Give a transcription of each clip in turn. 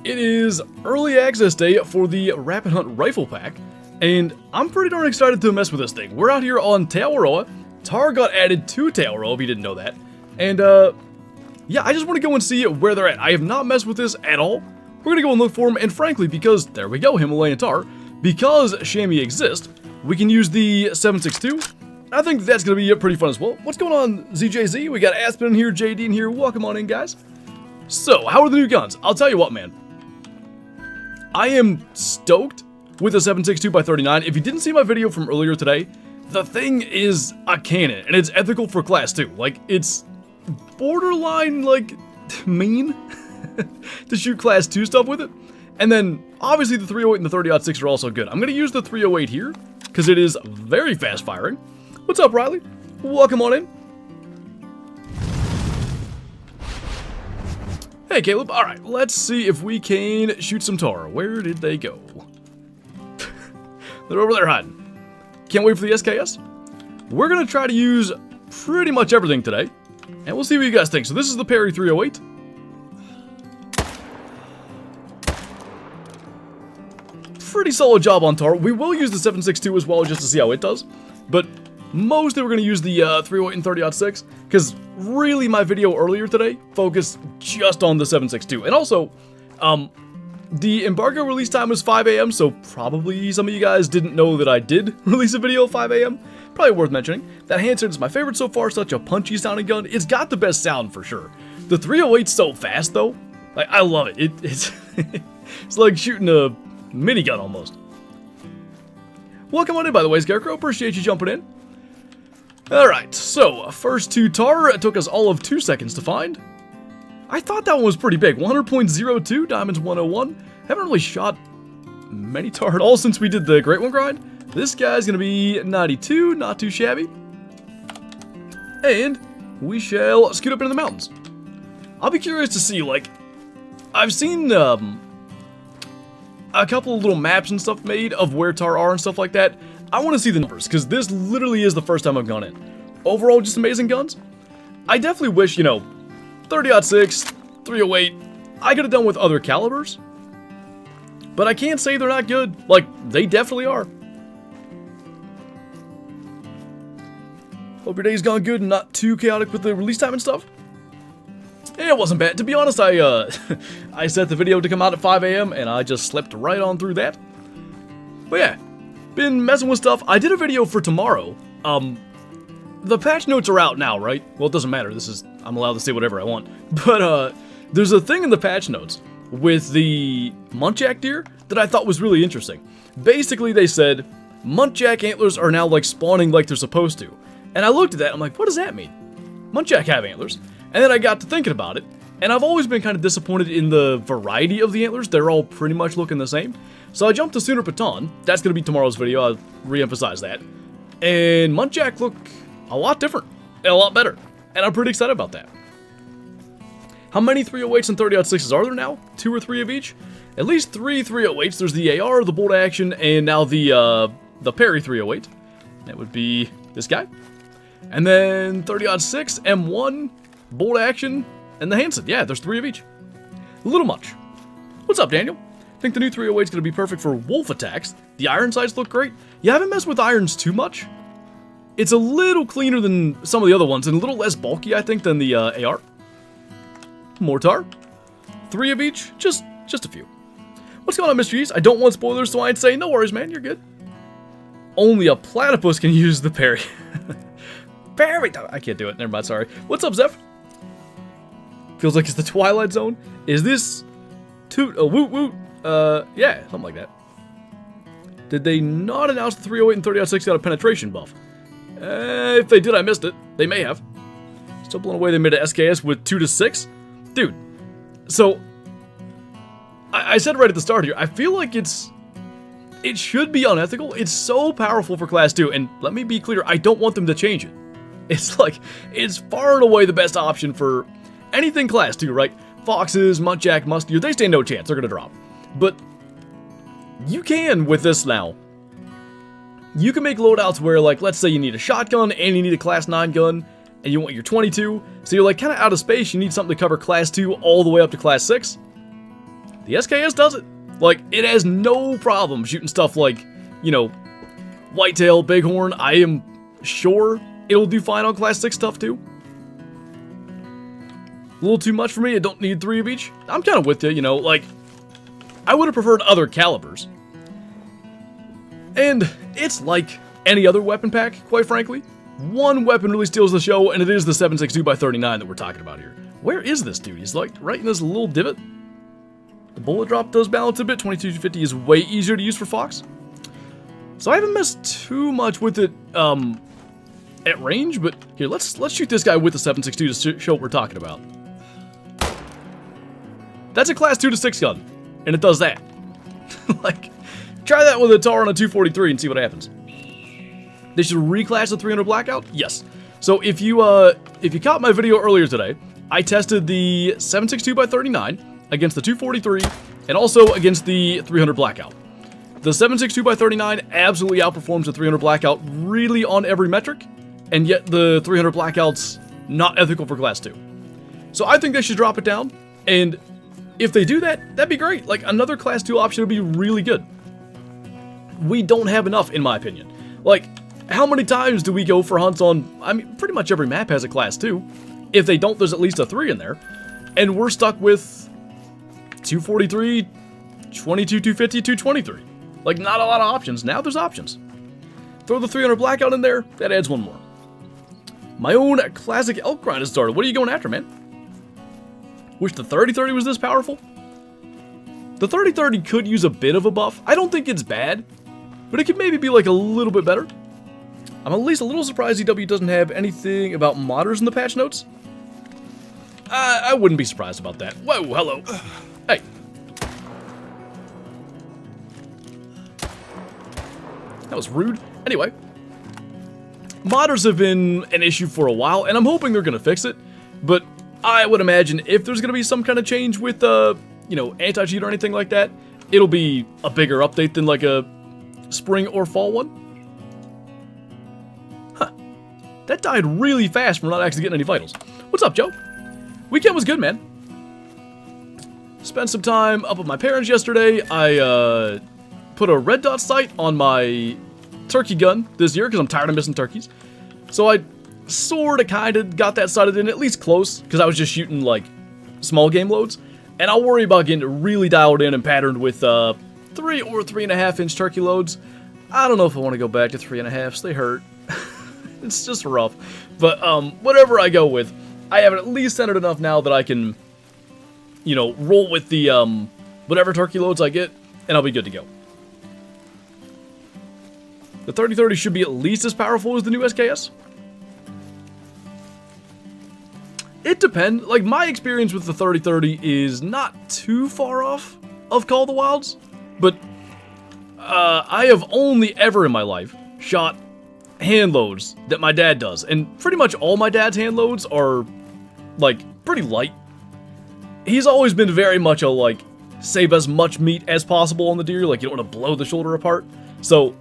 It is early access day for the Rapid Hunt Rifle Pack, and I'm pretty darn excited to mess with this thing. We're out here on Tahr. Tahr got added to Tahr, if you didn't know that. And, yeah, I just want to go and see where they're at. I have not messed with this at all. We're going to go and look for them, and frankly, because, there we go, Himalayan tahr, because Chamois exists, we can use the 7.62. I think that's going to be pretty fun as well. What's going on, ZJZ? We got Aspen in here, JD in here. Welcome on in, guys. So, how are the new guns? I'll tell you what, man. I am stoked with the 7.62x39. If you didn't see my video from earlier today, the thing is a cannon, and it's ethical for class 2. Like, it's borderline, like, mean to shoot class 2 stuff with it. And then, obviously, the 308 and the 30-06 are also good. I'm going to use the 308 here, because it is very fast firing. What's up, Riley? Welcome on in. Hey, Caleb. Alright, let's see if we can shoot some tahr. Where did they go? They're over there hiding. Can't wait for the SKS. We're going to try to use pretty much everything today, and we'll see what you guys think. So this is the Perry 308. Pretty solid job on tahr. We will use the 7.62 as well just to see how it does, but mostly we're going to use the 308 and 30-06, because really my video earlier today focused just on the 7.62. And also, the embargo release time was 5 AM, so probably some of you guys didn't know that I did release a video at 5 AM. Probably worth mentioning. That handstand is my favorite so far, such a punchy sounding gun. It's got the best sound for sure. The 308's so fast though. Like, I love it. It's it's like shooting a minigun almost. Welcome on in, by the way, Scarecrow. Appreciate you jumping in. Alright, so first two tahr. It took us all of 2 seconds to find. I thought that one was pretty big. 100.02, diamonds 101. Haven't really shot many tahr at all since we did the Great One grind. This guy's gonna be 92, not too shabby. And we shall scoot up into the mountains. I'll be curious to see, like, I've seen a couple of little maps and stuff made of where tahr are and stuff like that. I want to see the numbers, because this literally is the first time I've gone in. Overall, just amazing guns. I definitely wish, you know, 30-06, 308, I could have done with other calibers. But I can't say they're not good. Like, they definitely are. Hope your day's gone good and not too chaotic with the release time and stuff. Yeah, it wasn't bad. To be honest, I set the video to come out at 5 AM, and I just slept right on through that. But yeah, been messing with stuff. I did a video for tomorrow. The patch notes are out now, right? Well, it doesn't matter. I'm allowed to say whatever I want. But, there's a thing in the patch notes with the Munjack deer that I thought was really interesting. Basically, they said, Munjack antlers are now, like, spawning like they're supposed to. And I looked at that, I'm like, what does that mean? Munjack have antlers. And then I got to thinking about it, and I've always been kind of disappointed in the variety of the antlers. They're all pretty much looking the same. So I jumped to Sooner Paton. That's going to be tomorrow's video. I'll re-emphasize that. And Munjack look a lot different and a lot better. And I'm pretty excited about that. How many 308s and 30-06s are there now? 2 or 3 of each? At least 3 308s. There's the AR, the bolt action, and now the Perry 308. That would be this guy. And then 30-06, M1, bolt action, and the Hansen. Yeah, there's 3 of each. A little much. What's up, Daniel? I think the new 308 is going to be perfect for wolf attacks. The iron sights look great. You haven't messed with irons too much. It's a little cleaner than some of the other ones, and a little less bulky, I think, than the AR. More tahr. 3 of each. Just a few. What's going on, Mr. Yeast? I don't want spoilers, so I'd say no worries, man. You're good. Only a platypus can use the Perry. Perry! I can't do it. Never mind, sorry. What's up, Zeph? Feels like it's the Twilight Zone. Is this toot a woot woot? Yeah, something like that. Did they not announce the 308 and 30-06 got a penetration buff? If they did, I missed it. They may have. Still blown away they made an SKS with 2 to 6? Dude, so I said right at the start here, I feel like it should be unethical. It's so powerful for class 2, and let me be clear, I don't want them to change it. It's like, it's far and away the best option for anything class 2, right? Foxes, Munjack, Musteer, they stand no chance. They're going to drop. But you can with this now. You can make loadouts where, like, let's say you need a shotgun and you need a class 9 gun, and you want your 22, so you're, like, kind of out of space. You need something to cover class 2 all the way up to class 6. The SKS does it. Like, it has no problem shooting stuff like, you know, whitetail, bighorn. I am sure it'll do fine on Class 6 stuff too. A little too much for me. I don't need 3 of each. I'm kind of with you, you know, like, I would have preferred other calibers. And it's like any other weapon pack, quite frankly. One weapon really steals the show, and it is the 7.62x39 that we're talking about here. Where is this dude? He's like right in this little divot. The bullet drop does balance a bit. 22-50 is way easier to use for Fox. So I haven't messed too much with it at range, but here, let's shoot this guy with the 7.62 to show what we're talking about. That's a Class 2 to 6 gun, and it does that. Like, try that with a tahr on a 243 and see what happens. They should reclass the 300 Blackout? Yes. So if you caught my video earlier today, I tested the 7.62x39 against the 243 and also against the 300 Blackout. The 7.62x39 absolutely outperforms the 300 Blackout really on every metric, and yet the 300 Blackout's not ethical for Class 2. So I think they should drop it down, and if they do that, that'd be great. Like, another Class 2 option would be really good. We don't have enough, in my opinion. Like, how many times do we go for hunts on, I mean, pretty much every map has a Class 2. If they don't, there's at least a 3 in there. And we're stuck with 243, 22, 250, 223. Like, not a lot of options. Now there's options. Throw the 300 Blackout in there, that adds one more. My own classic elk grind has started. What are you going after, man? Wish the 30-30 was this powerful. The 30-30 could use a bit of a buff. I don't think it's bad, but it could maybe be like a little bit better. I'm at least a little surprised EW doesn't have anything about modders in the patch notes. I wouldn't be surprised about that. Whoa, hello. Hey. That was rude. Anyway. Modders have been an issue for a while, and I'm hoping they're going to fix it. But I would imagine if there's going to be some kind of change with, you know, anti-cheat or anything like that, it'll be a bigger update than like a spring or fall one. Huh. That died really fast from not actually getting any vitals. What's up, Joe? Weekend was good, man. Spent some time up with my parents yesterday. I put a red dot sight on my turkey gun this year because I'm tired of missing turkeys. So I sort of kind of got that sighted in, at least close, because I was just shooting like small game loads. And I'll worry about getting it really dialed in and patterned with 3 or 3.5 inch turkey loads. I don't know if I want to go back to 3.5s. They hurt. It's just rough. But whatever I go with, I have it at least centered enough now that I can, you know, roll with the whatever turkey loads I get, and I'll be good to go. The 30-30 should be at least as powerful as the new SKS. It depends. Like, my experience with the 30-30 is not too far off of Call of the Wilds, but I have only ever in my life shot hand loads that my dad does, and pretty much all my dad's hand loads are, like, pretty light. He's always been very much a, like, save as much meat as possible on the deer, like, you don't want to blow the shoulder apart. So,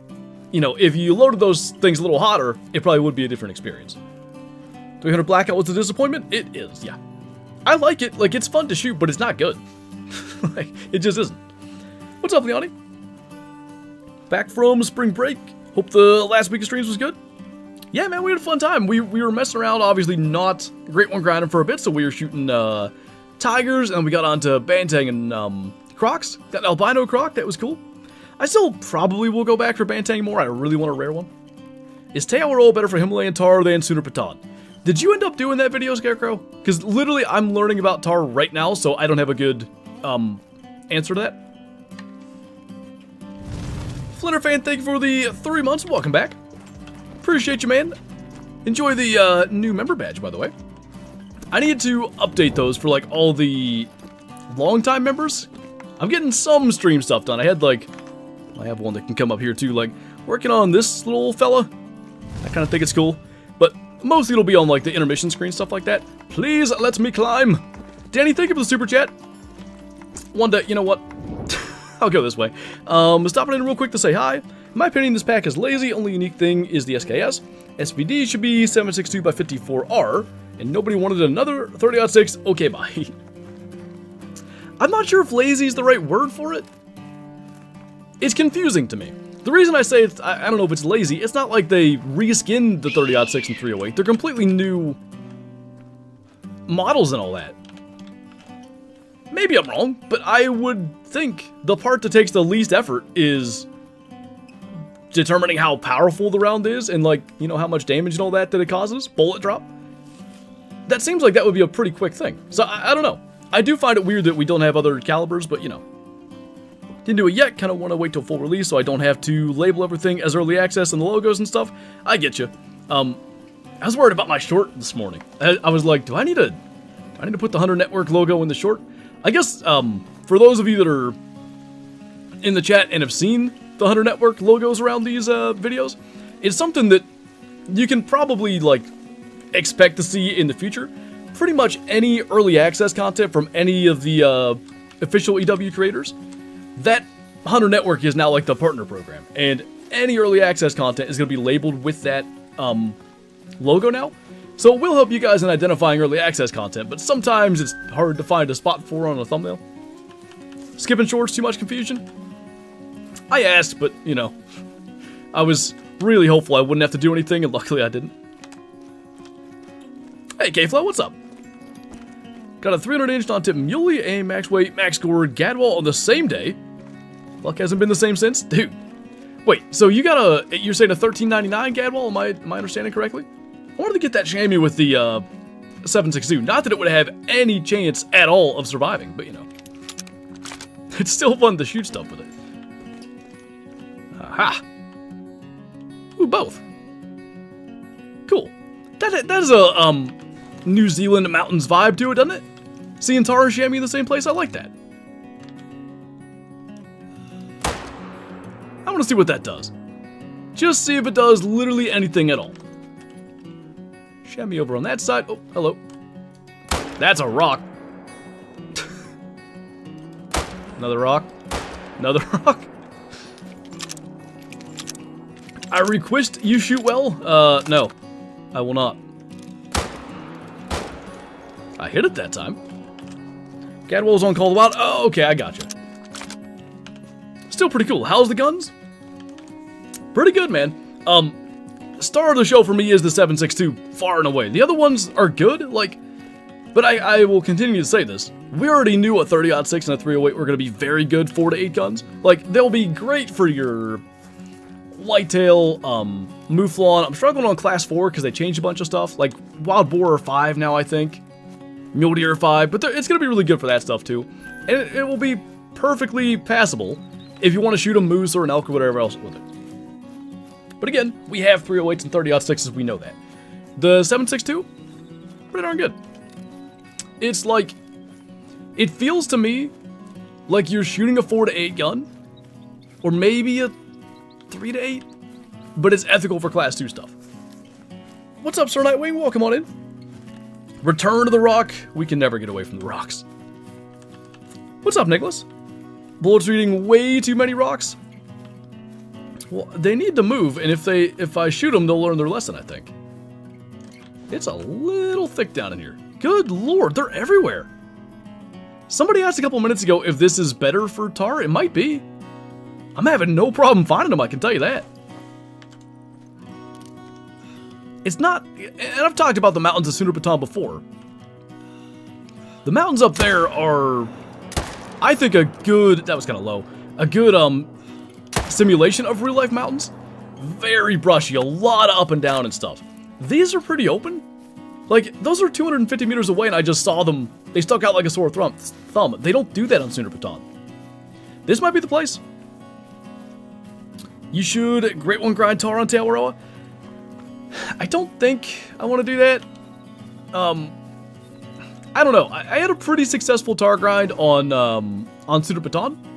you know, if you loaded those things a little hotter, it probably would be a different experience. 300 Blackout was a disappointment? It is, yeah. I like it. Like, it's fun to shoot, but it's not good. Like, it just isn't. What's up, Leonie? Back from spring break. Hope the last week of streams was good. Yeah, man, we had a fun time. We were messing around, obviously not Great One grinding for a bit, so we were shooting tigers, and we got onto Bantang and crocs. Got an albino croc, that was cool. I still probably will go back for Bantang more. I really want a rare one. Is Tail roll better for Himalayan tahr than Sooner Patan? Did you end up doing that video, Scarecrow? Because literally, I'm learning about tahr right now, so I don't have a good answer to that. Flinter fan, thank you for the 3 months. Welcome back. Appreciate you, man. Enjoy the new member badge, by the way. I need to update those for, like, all the long-time members. I'm getting some stream stuff done. I have one that can come up here, too, like, working on this little fella. I kind of think it's cool. But mostly it'll be on, like, the intermission screen, stuff like that. Please let me climb. Danny, thank you for the super chat. One day, you know what? I'll go this way. Stopping in real quick to say hi. In my opinion, this pack is lazy. Only unique thing is the SKS. SVD should be 7.62x54R, and nobody wanted another 30-06. Okay, bye. I'm not sure if lazy is the right word for it. It's confusing to me. The reason I say it's, I don't know if it's lazy, it's not like they reskinned the 30-06 and 308. They're completely new models and all that. Maybe I'm wrong, but I would think the part that takes the least effort is determining how powerful the round is and, like, you know, how much damage and all that it causes, bullet drop. That seems like that would be a pretty quick thing. So, I don't know. I do find it weird that we don't have other calibers, but, you know. Didn't do it yet, kind of want to wait till full release so I don't have to label everything as early access and the logos and stuff. I get you. I was worried about my short this morning. I was like, do I need to put the Hunter Network logo in the short? I guess, for those of you that are in the chat and have seen the Hunter Network logos around these videos, it's something that you can probably, like, expect to see in the future. Pretty much any early access content from any of the official EW creators, that Hunter Network is now like the partner program, and any early access content is going to be labeled with that logo now. So it will help you guys in identifying early access content, but sometimes it's hard to find a spot for on a thumbnail. Skipping shorts, too much confusion? I asked, but, you know, I was really hopeful I wouldn't have to do anything, and luckily I didn't. Hey, K-Flow, what's up? Got a 300-inch non-tip muley, a max weight, max score Gadwall on the same day. Luck hasn't been the same since? Dude. Wait, so you got you're saying a $13.99 Gadwall, am I understanding correctly? I wanted to get that chamois with the 7.62. Not that it would have any chance at all of surviving, but you know. It's still fun to shoot stuff with it. Aha! Ooh, both. Cool. That is a New Zealand mountains vibe to it, doesn't it? Seeing tahr and chamois in the same place, I like that. I want to see what that does. Just see if it does literally anything at all. Chamois over on that side. Oh, hello. That's a rock. Another rock. Another rock. I request you shoot well. No. I will not. I hit it that time. Gadwall's on Call the Wild. Oh, okay, I gotcha. Still pretty cool. How's the guns? Pretty good, man. Star of the show for me is the 7.62, far and away. The other ones are good, like, but I will continue to say this. We already knew a 30-06 and a 308 were going to be very good 4 to 8 guns. Like, they'll be great for your whitetail, mouflon. I'm struggling on class 4 because they changed a bunch of stuff. Like, wild boar are 5 now, I think. Mule deer are 5, but it's going to be really good for that stuff too. And it will be perfectly passable if you want to shoot a moose or an elk or whatever else with it. But again, we have 308s and 30-06s, we know that. The 7.62, pretty darn good. It's like, it feels to me like you're shooting a 4 to 8 gun, or maybe a 3 to 8, but it's ethical for class 2 stuff. What's up, Sir Nightwing? Welcome on in. Return to the rock. We can never get away from the rocks. What's up, Nicholas? Bullets are eating way too many rocks. Well, they need to move, and if I shoot them, they'll learn their lesson, I think. It's a little thick down in here. Good lord, they're everywhere. Somebody asked a couple minutes ago if this is better for tahr. It might be. I'm having no problem finding them, I can tell you that. It's not, and I've talked about the mountains of Sunur Baton before. The mountains up there are, I think, a good, that was kind of low, a good simulation of real life mountains. Very brushy, a lot of up and down and stuff. These are pretty open. Like, those are 250 meters away and I just saw them, they stuck out like a sore thumb. They don't do that on Sunur Baton. This might be the place. You should Great One grind tahr on Tailwaroa. I don't think I want to do that. I don't know. I had a pretty successful tahr grind on Sunur Baton.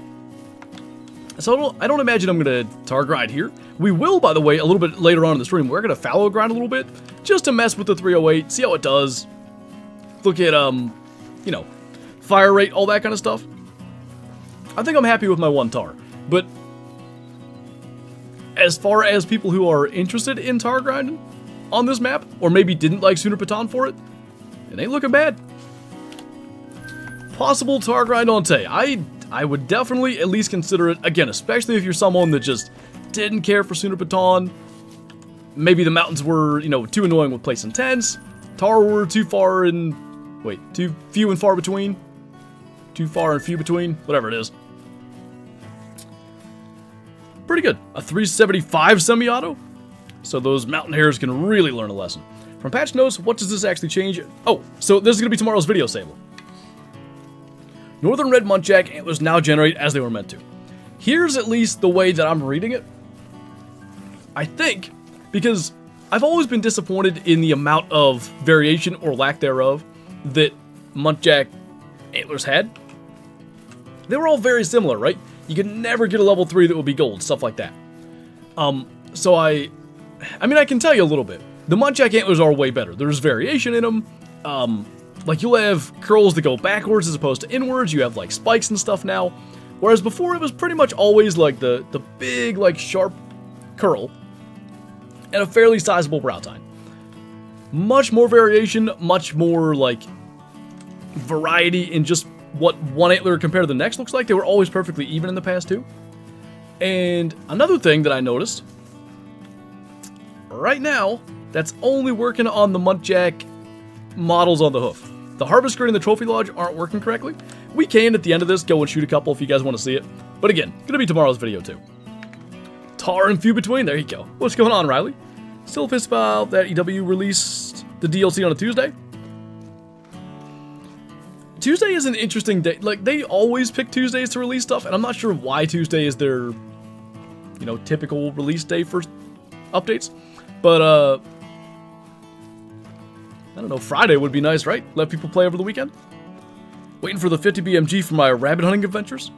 So I don't imagine I'm going to tahr grind here. We will, by the way, a little bit later on in the stream. We're going to fallow grind a little bit just to mess with the 308, see how it does. Look at, you know, fire rate, all that kind of stuff. I think I'm happy with my 1 tahr. But as far as people who are interested in tahr grinding on this map, or maybe didn't like Sunur Baton for it, it ain't looking bad. Possible tahr grind on Tay. I would definitely at least consider it, again, especially if you're someone that just didn't care for Sooner Baton. Maybe the mountains were, you know, too annoying with placing tents. Tahr were too far and... Wait, too few and far between? Too far and few between? Whatever it is. Pretty good. A 375 semi-auto? So those mountain hares can really learn a lesson. From patch notes, what does this actually change? Oh, so this is going to be tomorrow's video sable. Northern Red Munjack antlers now generate as they were meant to. Here's at least the way that I'm reading it. I think, because I've always been disappointed in the amount of variation or lack thereof that Munjack antlers had. They were all very similar, right? You could never get a level 3 that would be gold, stuff like that. So I mean, I can tell you a little bit. The Munjack antlers are way better. There's variation in them. Like, you'll have curls that go backwards as opposed to inwards. You have, like, spikes and stuff now. Whereas before, it was pretty much always, like, the big, like, sharp curl and a fairly sizable brow tine. Much more variation, much more, like, variety in just what one antler compared to the next looks like. They were always perfectly even in the past, too. And another thing that I noticed, right now, that's only working on the Munjack models on the hoof. The Harvest Grid and the Trophy Lodge aren't working correctly. We can, at the end of this, go and shoot a couple if you guys want to see it. But again, gonna be tomorrow's video, too. Tahr and few between, there you go. What's going on, Riley? Still pissed about that EW released the DLC on a Tuesday? Tuesday is an interesting day. Like, they always pick Tuesdays to release stuff, and I'm not sure why Tuesday is their, you know, typical release day for updates. But, I don't know, Friday would be nice, right? Let people play over the weekend? Waiting for the 50 BMG for my rabbit hunting adventures?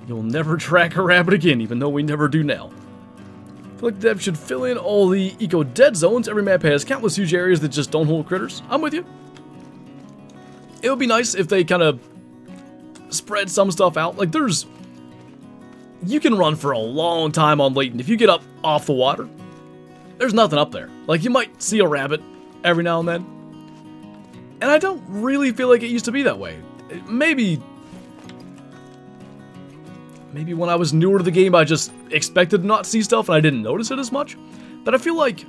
You'll never track a rabbit again, even though we never do now. I feel like Dev should fill in all the eco-dead zones. Every map has countless huge areas that just don't hold critters. I'm with you. It would be nice if they kind of spread some stuff out. Like, there's... You can run for a long time on Layton. If you get up off the water, there's nothing up there. Like, you might see a rabbit every now and then. And I don't really feel like it used to be that way. Maybe when I was newer to the game, I just expected to not see stuff and I didn't notice it as much. But I feel like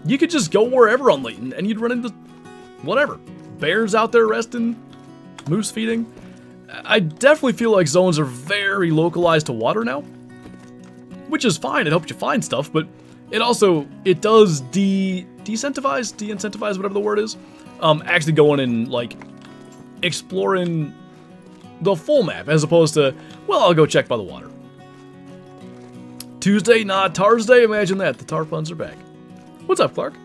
you could just go wherever on Layton and you'd run into whatever. Bears out there resting, moose feeding. I definitely feel like zones are very localized to water now. Which is fine, it helps you find stuff, but it also, it does de-incentivize, whatever the word is, actually going and, like, exploring the full map, as opposed to, well, I'll go check by the water. Tuesday, not Tarsday, imagine that, the tar puns are back. What's up, Clark?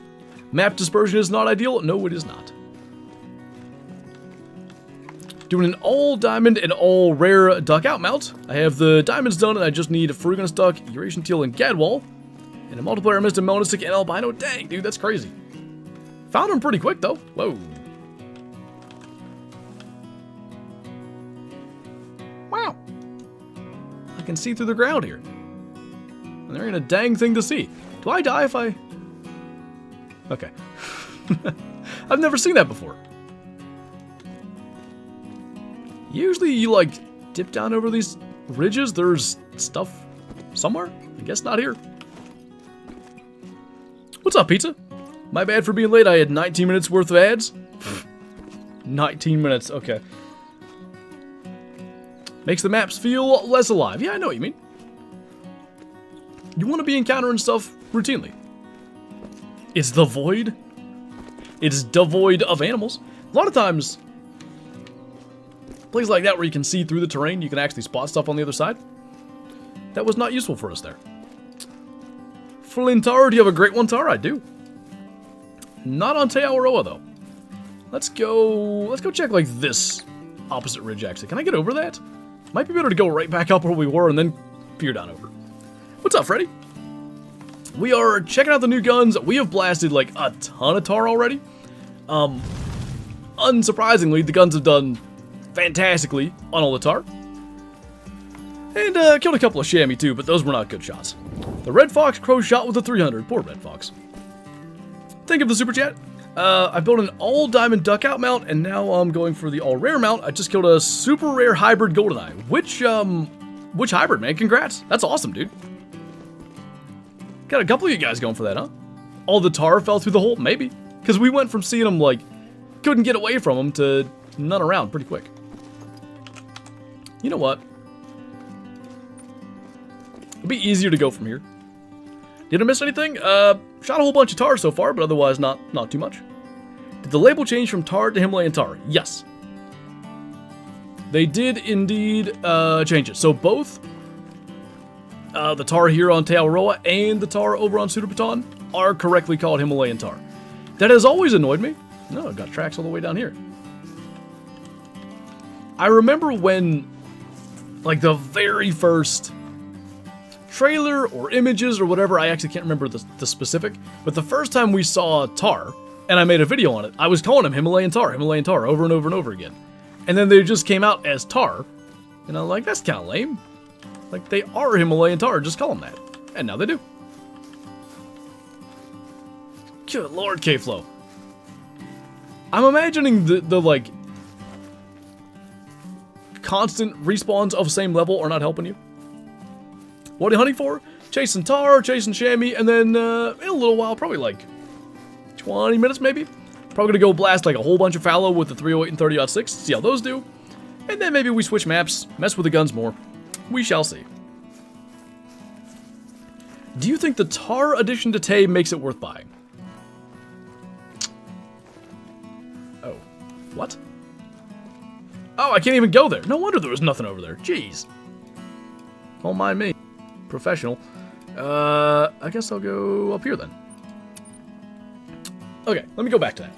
Map dispersion is not ideal? No, it is not. Doing an all diamond and all rare duck out mount. I have the diamonds done and I just need a Fruganus duck, Eurasian teal, and Gadwall. And a multiplayer missed a Monistic and albino. Dang, dude, that's crazy. Found him pretty quick, though. Whoa. Wow. I can see through the ground here. And there ain't a dang thing to see. Do I die if I... Okay. I've never seen that before. Usually you, like, dip down over these ridges. There's stuff somewhere. I guess not here. What's up, Pizza? My bad for being late. I had 19 minutes worth of ads. 19 minutes, okay. Makes the maps feel less alive. Yeah, I know what you mean. You want to be encountering stuff routinely. It's the void. It's devoid of animals. A lot of times, places like that where you can see through the terrain, you can actually spot stuff on the other side. That was not useful for us there. Flinter, do you have a great one, Tahr? I do. Not on Teawaroa, though. Let's go check, like, this opposite ridge, actually. Can I get over that? Might be better to go right back up where we were and then peer down over. What's up, Freddy? We are checking out the new guns. We have blasted, like, a ton of tahr already. Unsurprisingly, the guns have done fantastically on all the tahr. And killed a couple of chamois too, but those were not good shots. The Red Fox Crow shot with the 300. Poor Red Fox. Think of the super chat. I built an all-diamond duckout mount, and now I'm going for the all-rare mount. I just killed a super rare hybrid goldeneye. Which hybrid, man? Congrats. That's awesome, dude. Got a couple of you guys going for that, huh? All the tahr fell through the hole? Maybe. Because we went from seeing them, like, couldn't get away from them to none around pretty quick. You know what? It'll be easier to go from here. Did I miss anything? Shot a whole bunch of tahr so far, but otherwise not too much. Did the label change from tahr to Himalayan tahr? Yes. They did indeed change it. So both the tahr here on Aotearoa and the tahr over on Sudabaton are correctly called Himalayan tahr. That has always annoyed me. No, I've got tracks all the way down here. I remember when, like, the very first trailer or images or whatever, I actually can't remember the specific, but the first time we saw tahr, and I made a video on it, I was calling them Himalayan tahr, over and over and over again. And then they just came out as tahr, and I'm like, that's kind of lame. Like, they are Himalayan tahr, just call them that. And now they do. Good lord, K-Flow. I'm imagining the like, constant respawns of same level are not helping you. What are you hunting for? Chasing tahr, chasing chamois, and then in a little while, probably like 20 minutes maybe, probably gonna go blast like a whole bunch of fallow with the 308 and 30-06, see how those do. And then maybe we switch maps, mess with the guns more. We shall see. Do you think the tahr addition to Tay makes it worth buying? Oh, what? Oh, I can't even go there. No wonder there was nothing over there. Jeez. Don't mind me. Professional. I guess I'll go up here then. Okay, let me go back to that.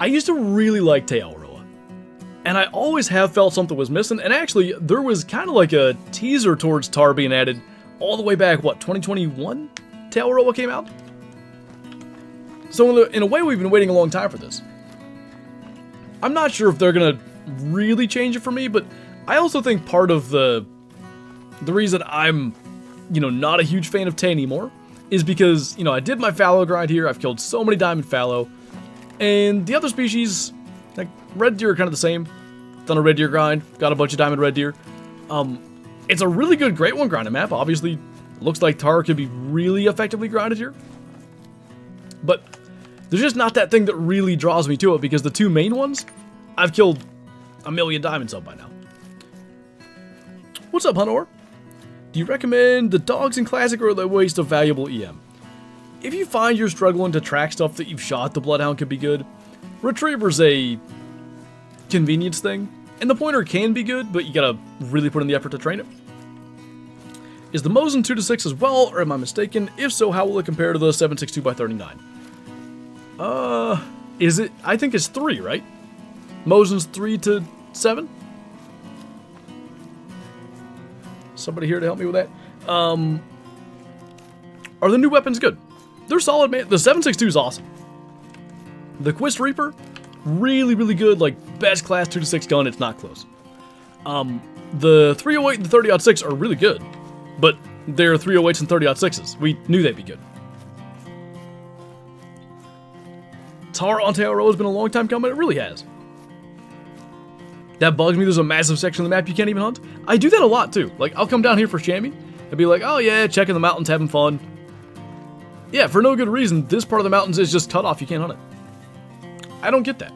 I used to really like Aotearoa, and I always have felt something was missing, and actually, there was kind of like a teaser towards tahr being added all the way back, what, 2021? Aotearoa came out? So in a way, we've been waiting a long time for this. I'm not sure if they're gonna really change it for me, but I also think part of the reason I'm, not a huge fan of Tay anymore is because, I did my fallow grind here. I've killed so many diamond fallow, and the other species, like red deer, are kind of the same. Done a red deer grind, got a bunch of diamond red deer. It's a really good Great One grinding map. Obviously, looks like tahr could be really effectively grinded here, but there's just not that thing that really draws me to it because the two main ones, I've killed a million diamonds up by now. What's up, Hunter? Do you recommend the dogs in Classic or the waste of valuable EM? If you find you're struggling to track stuff that you've shot, the Bloodhound could be good. Retriever's a convenience thing, and the Pointer can be good, but you gotta really put in the effort to train it. Is the Mosin 2-6 as well, or am I mistaken? If so, how will it compare to the 7.62x39? Is it? I think it's 3, right? Mosin's 3-7? Somebody here to help me with that. Are the new weapons good? They're solid, man. The 7.62 is awesome. The Quist Reaper, really, really good. Like, best class 2-6 gun. It's not close. The 308 and the 30-06 are really good, but they're 308s and 30-6s. We knew they'd be good. Tahr on Aotearoa has been a long time coming. It really has. That bugs me. There's a massive section of the map you can't even hunt. I do that a lot, too. Like, I'll come down here for chamois and be like, oh, yeah, checking the mountains, having fun. Yeah, for no good reason, this part of the mountains is just cut off. You can't hunt it. I don't get that.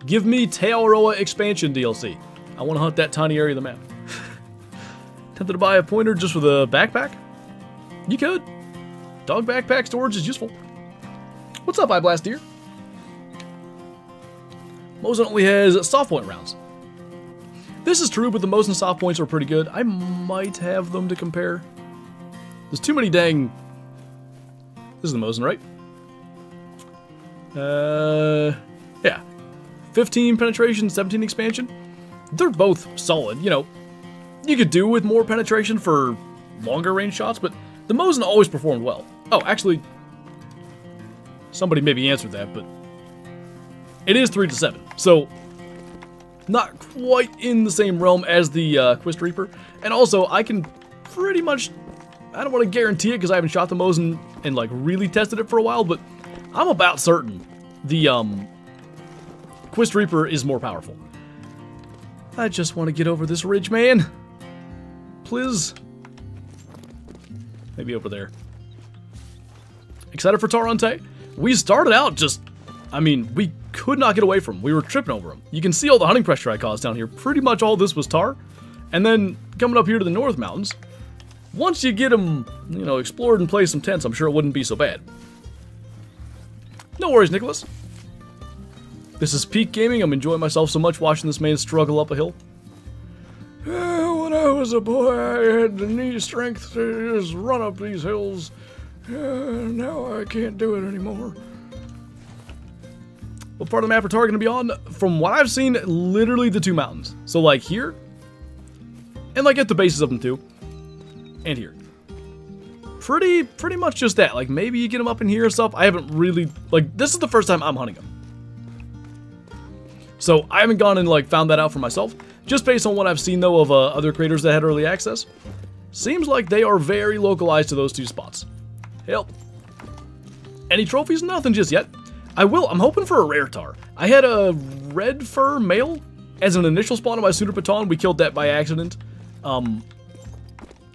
Give me Aotearoa expansion DLC. I want to hunt that tiny area of the map. Tempted to buy a pointer just with a backpack? You could. Dog backpack storage is useful. What's up, Blast Deer? Mosin only has soft point rounds. This is true, but the Mosin soft points are pretty good. I might have them to compare. There's too many dang... This is the Mosin, right? Yeah. 15 penetration, 17 expansion. They're both solid. You could do with more penetration for longer range shots, but the Mosin always performed well. Oh, actually, somebody maybe answered that, but it is 3-7, so not quite in the same realm as the Quist Reaper. And also, I can pretty much I don't want to guarantee it because I haven't shot the Moes and like really tested it for a while, but I'm about certain the Quist Reaper is more powerful. I just want to get over this ridge, man. Please. Maybe over there. Excited for tahr on Tay? We started out just, I mean, we could not get away from him. We were tripping over him. You can see all the hunting pressure I caused down here. Pretty much all this was tahr. And then coming up here to the North Mountains, once you get them, you know, explored and placed some tents, I'm sure it wouldn't be so bad. No worries, Nicholas. This is peak gaming. I'm enjoying myself so much watching this man struggle up a hill. When I was a boy, I had the knee strength to just run up these hills. Now I can't do it anymore. What part of the map are tahr going to be on? From what I've seen, literally the 2 mountains. So like here, and like at the bases of them too, and here. Pretty much just that. Like maybe you get them up in here and stuff. I haven't really, like this is the first time I'm hunting them. So I haven't gone and like found that out for myself. Just based on what I've seen though of other creators that had early access. Seems like they are very localized to those 2 spots. Help. Any trophies? Nothing just yet. I'm hoping for a rare tahr. I had a red fur male as an initial spawn on my Sooner Baton. We killed that by accident.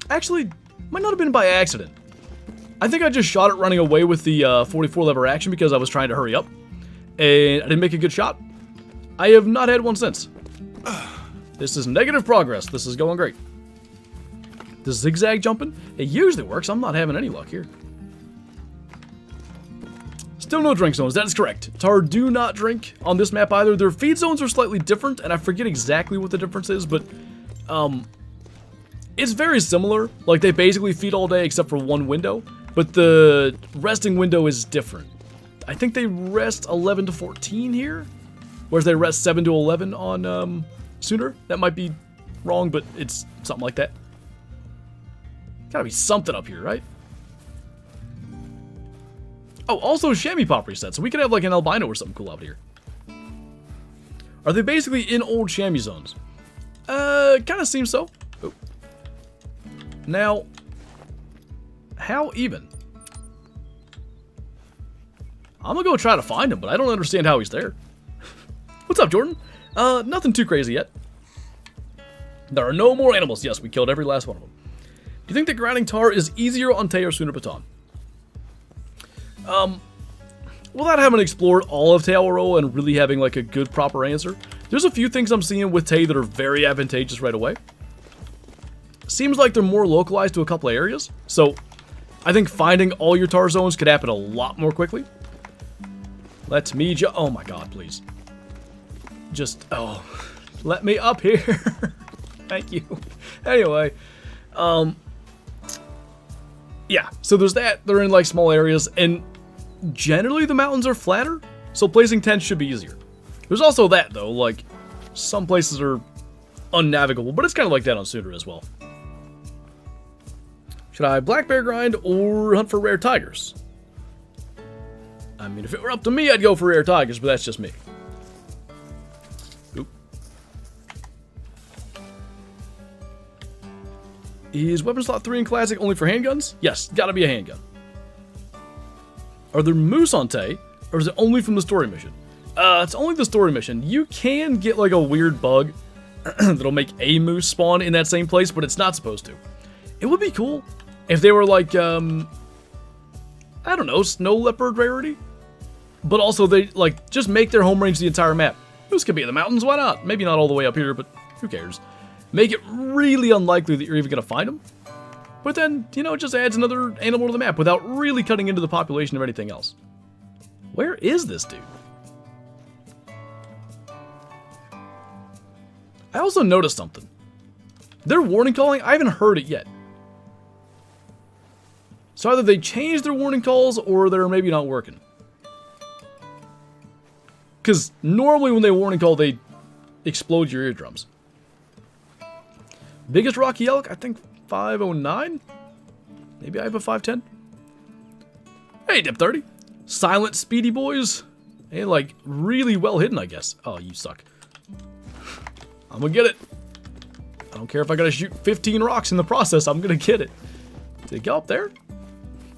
Actually, might not have been by accident. I think I just shot it running away with the 44 lever action because I was trying to hurry up. And I didn't make a good shot. I have not had one since. This is negative progress. This is going great. This zigzag jumping, it usually works. I'm not having any luck here. Still no drink zones, that is correct. Tahr do not drink on this map either. Their feed zones are slightly different, and I forget exactly what the difference is, but it's very similar. Like, they basically feed all day except for one window, but the resting window is different. I think they rest 11 to 14 here, whereas they rest 7 to 11 on Sooner. That might be wrong, but it's something like that. Gotta be something up here, right? Oh, also chamois pop reset, so we could have like an albino or something cool out here. Are they basically in old chamois zones? Kind of seems so. Oh. Now, how even? I'm gonna go try to find him, but I don't understand how he's there. What's up, Jordan? Nothing too crazy yet. There are no more animals. Yes, we killed every last one of them. Do you think that grinding tahr is easier on Tay or Sooner Baton? Without having explored all of Tayloro and really having like a good proper answer, there's a few things I'm seeing with Tay that are very advantageous right away. Seems like they're more localized to a couple of areas, so I think finding all your tahr zones could happen a lot more quickly. Let me oh my god, please. Just, oh, let me up here. Thank you. Anyway, yeah, so there's that. They're in like small areas, and generally the mountains are flatter, so placing tents should be easier. There's also that though, like some places are unnavigable, but it's kind of like that on Sooner as well. Should I black bear grind or hunt for rare tigers? I mean, if it were up to me, I'd go for rare tigers, but that's just me. Oop. Is weapon slot 3 in classic only for handguns? Yes, gotta be a handgun. Are there moose on Tay, or is it only from the story mission? It's only the story mission. You can get like a weird bug that'll make a moose spawn in that same place, but it's not supposed to. It would be cool if they were like, I don't know, snow leopard rarity. But also they like just make their home range the entire map. Moose could be in the mountains, why not? Maybe not all the way up here, but who cares? Make it really unlikely that you're even gonna find them. But then, you know, it just adds another animal to the map without really cutting into the population of anything else. Where is this dude? I also noticed something. Their warning calling, I haven't heard it yet. So either they changed their warning calls or they're maybe not working. Because normally when they warning call, they explode your eardrums. Biggest Rocky Elk, I think 509? Maybe I have a 510? Hey, Dip 30. Silent Speedy Boys. And like really well hidden, I guess. Oh, you suck. I'm gonna get it. I don't care if I gotta shoot 15 rocks in the process, I'm gonna get it. Did it go up there?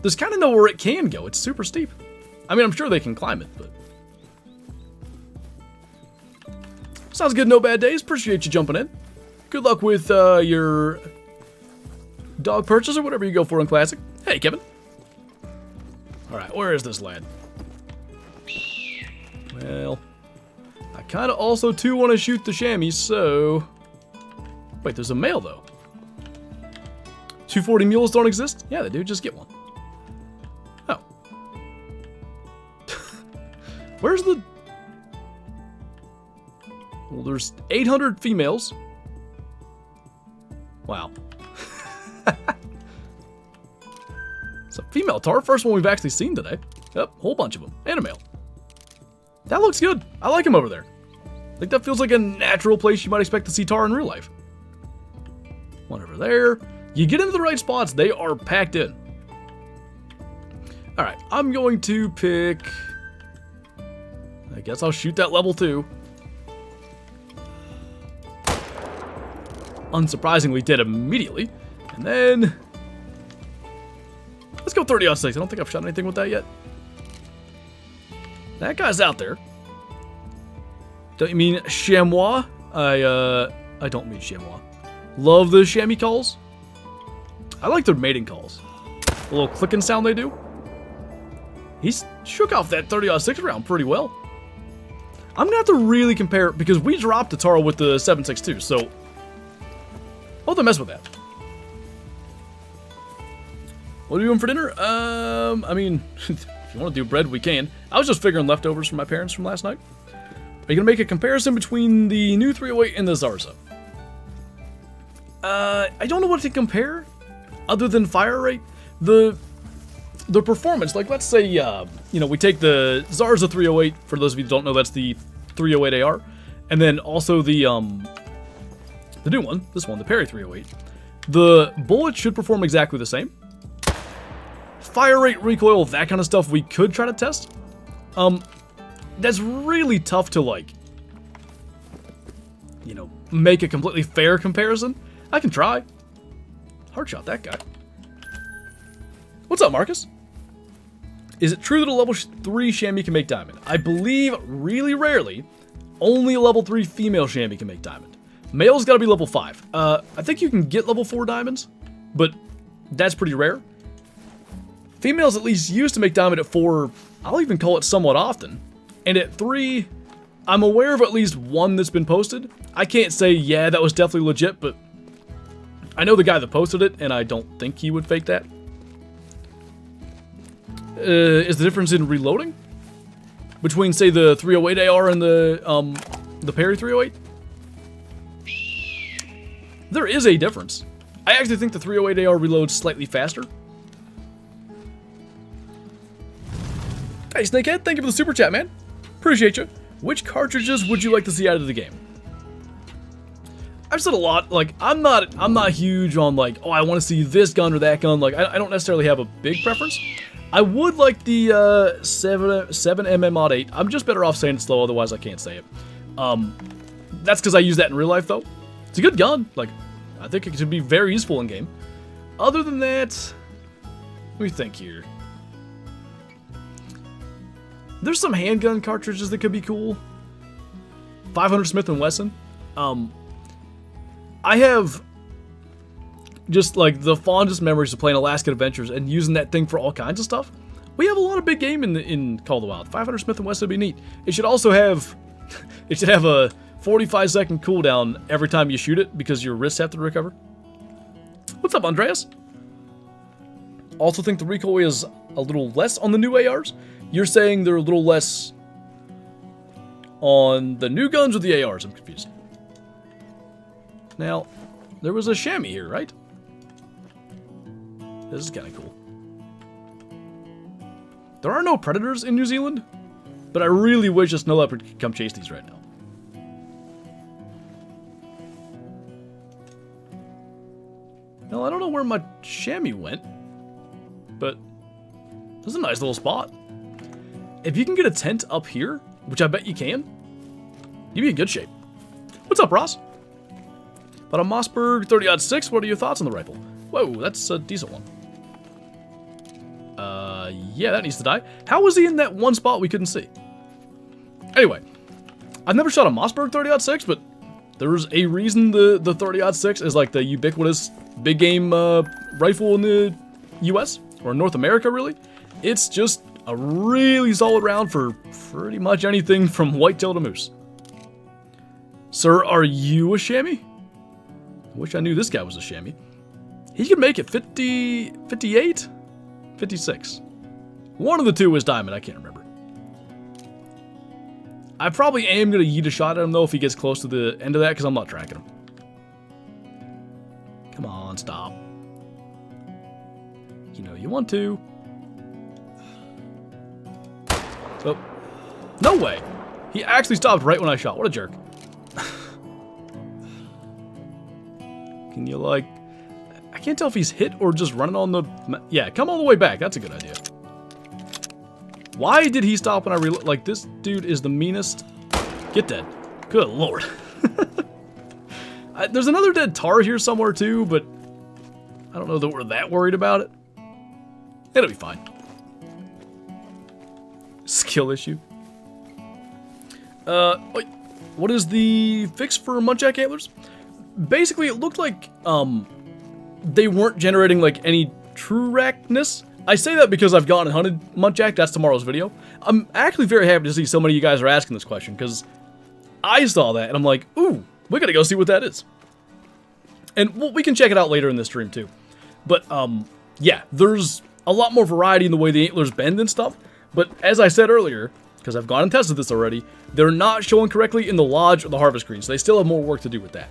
There's kind of nowhere it can go. It's super steep. I mean, I'm sure they can climb it, but... Sounds good, no bad days. Appreciate you jumping in. Good luck with your dog purchase or whatever you go for in Classic. Hey, Kevin. Alright, where is this lad? Well, I kind of also, too, want to shoot the chamois, so... Wait, there's a male, though. 240 mules don't exist? Yeah, they do. Just get one. Oh. Where's the... Well, there's 800 females. Wow. It's a female tahr. First one we've actually seen today. Yep, whole bunch of them. And a male. That looks good. I like him over there. I think that feels like a natural place you might expect to see tahr in real life. One over there. You get into the right spots, they are packed in. Alright, I'm going to pick... I guess I'll shoot that level 2. Unsurprisingly, dead immediately. And then... Let's go 30-06. I don't think I've shot anything with that yet. That guy's out there. Don't you mean chamois? I don't mean chamois. Love the chamois calls. I like their mating calls. The little clicking sound they do. He's shook off that 30-06 round pretty well. I'm gonna have to really compare, because we dropped the tahr with the 7.62, so I'll have to mess with that. What are you doing for dinner? I mean, if you want to do bread, we can. I was just figuring leftovers from my parents from last night. Are you gonna make a comparison between the new 308 and the Zarza? I don't know what to compare, other than fire rate. The performance, like let's say, you know, we take the Zarza 308, for those of you who don't know, that's the 308 AR, and then also the new one, this one, the Perry 308. The bullets should perform exactly the same. Fire rate, recoil, that kind of stuff we could try to test. That's really tough to, like, you know, make a completely fair comparison. I can try. Hard shot that guy. What's up, Marcus? Is it true that a level 3 chamois can make diamond? I believe, really rarely, only a level 3 female chamois can make diamond. Male's gotta be level 5. I think you can get level 4 diamonds, but that's pretty rare. Females at least used to make diamond at 4, I'll even call it somewhat often. And at 3, I'm aware of at least one that's been posted. I can't say, yeah, that was definitely legit, but I know the guy that posted it, and I don't think he would fake that. Is the difference in reloading? Between, say, the 308 AR and the Perry 308? There is a difference. I actually think the 308 AR reloads slightly faster. Hey, Snakehead, thank you for the super chat, man. Appreciate you. Which cartridges would you like to see out of the game? I've said a lot, like, I'm not huge on, like, oh, I want to see this gun or that gun. Like, I don't necessarily have a big preference. I would like the 7mm Mod 8. I'm just better off saying it slow, otherwise I can't say it. That's because I use that in real life, though. It's a good gun. Like, I think it could be very useful in game. Other than that, let me think here. There's some handgun cartridges that could be cool. 500 Smith & Wesson. I have just, like, the fondest memories of playing Alaskan Adventures and using that thing for all kinds of stuff. We have a lot of big game in Call of the Wild. 500 Smith & Wesson would be neat. It should also have... it should have a 45-second cooldown every time you shoot it, because your wrists have to recover. What's up, Andreas? Also think the recoil is a little less on the new ARs. You're saying they're a little less on the new guns or the ARs? I'm confused. Now, there was a chamois here, right? This is kind of cool. There are no predators in New Zealand, but I really wish a snow leopard could come chase these right now. Well, I don't know where my chamois went, but this is a nice little spot. If you can get a tent up here, which I bet you can, you'd be in good shape. What's up, Ross? But a Mossberg 30-06, what are your thoughts on the rifle? Whoa, that's a decent one. Yeah, that needs to die. How was he in that one spot we couldn't see? Anyway, I've never shot a Mossberg 30-06, but there's a reason the 30-06 is like the ubiquitous big game rifle in the US, or North America, really. It's just a really solid round for pretty much anything from whitetail to moose. Sir, are you a chamois? I wish I knew this guy was a chamois. He could make it 50, 58, 56. One of the two was diamond, I can't remember. I probably am going to yeet a shot at him, though, if he gets close to the end of that, because I'm not tracking him. Come on, stop. You know you want to. Oh. No way! He actually stopped right when I shot. What a jerk. Can you, like... I can't tell if he's hit or just running on the... Yeah, come all the way back. That's a good idea. Why did he stop when I reload? Like, this dude is the meanest. Get dead. Good lord. There's another dead tahr here somewhere, too, but... I don't know that we're that worried about it. It'll be fine. Skill issue. Wait. What is the fix for Munjack antlers? Basically, it looked like, they weren't generating, like, any true rackness. I say that because I've gone and hunted Munjack. That's tomorrow's video. I'm actually very happy to see so many of you guys are asking this question, because I saw that, and I'm like, ooh, we gotta go see what that is. And we can check it out later in this stream, too. But, yeah, there's a lot more variety in the way the antlers bend and stuff. But as I said earlier, because I've gone and tested this already, they're not showing correctly in the lodge or the harvest screen, so they still have more work to do with that.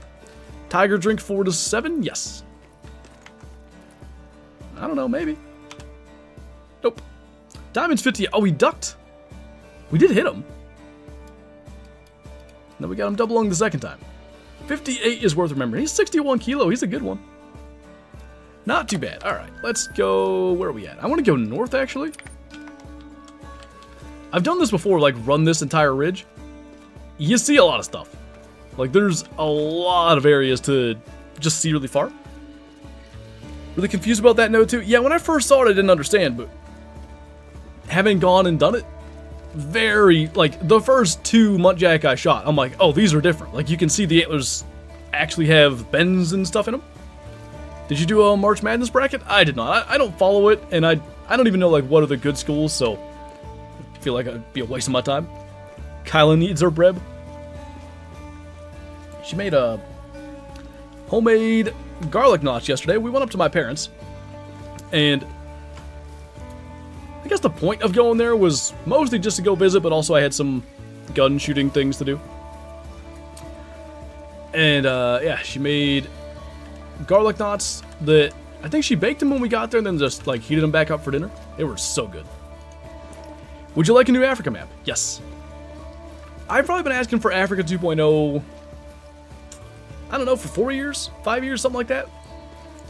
Tiger drink 4 to 7? Yes. I don't know, maybe. Nope. Diamond's 50. Oh, he ducked. We did hit him. Then we got him double lung the second time. 58 is worth remembering. He's 61 kilo. He's a good one. Not too bad. All right, let's go. Where are we at? I want to go north, actually. I've done this before, like run this entire ridge. You see a lot of stuff. Like, there's a lot of areas to just see really far. Really confused about that note, too. Yeah, when I first saw it, I didn't understand, but having gone and done it, very, like, the first 2 Munjack I shot, I'm like, oh, these are different. Like, you can see the antlers actually have bends and stuff in them. Did you do a March Madness bracket? I did not. I don't follow it, and I don't even know, like, what are the good schools, so I feel like it'd be a waste of my time. Kyla needs her breb. She made a homemade garlic knots yesterday. We went up to my parents, and I guess the point of going there was mostly just to go visit, but also I had some gun shooting things to do. And yeah, she made garlic knots that I think she baked them when we got there and then just like heated them back up for dinner. They were so good. Would you like a new Africa map? Yes. I've probably been asking for Africa 2.0, I don't know, for 4 years, 5 years, something like that.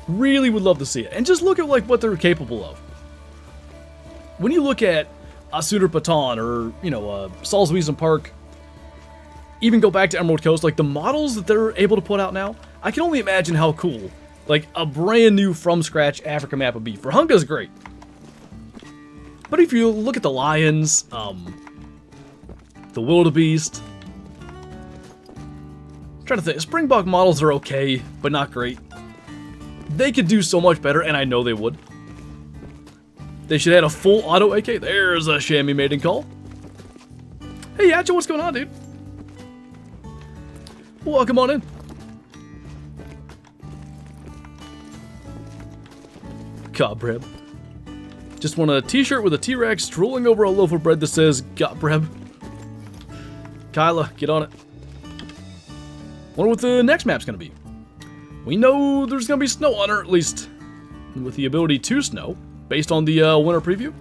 Really would love to see it. And just look at like what they're capable of. When you look at Asunder Patan or, you know, Salzwiesen Park, even go back to Emerald Coast, like the models that they're able to put out now, I can only imagine how cool, like, a brand new from scratch Africa map would be. For Hunga's great. But if you look at the lions, the wildebeest, I'm trying to think, Springbok models are okay, but not great. They could do so much better, and I know they would. They should add a full auto AK. There's a chamois mating call. Hey, Yacha, what's going on, dude? Welcome on in. Gobreb. Just want a t-shirt with a T-Rex drooling over a loaf of bread that says Gobreb. Kyla, get on it. Wonder what the next map's gonna be. We know there's gonna be snow on her, at least with the ability to snow, based on the winter preview.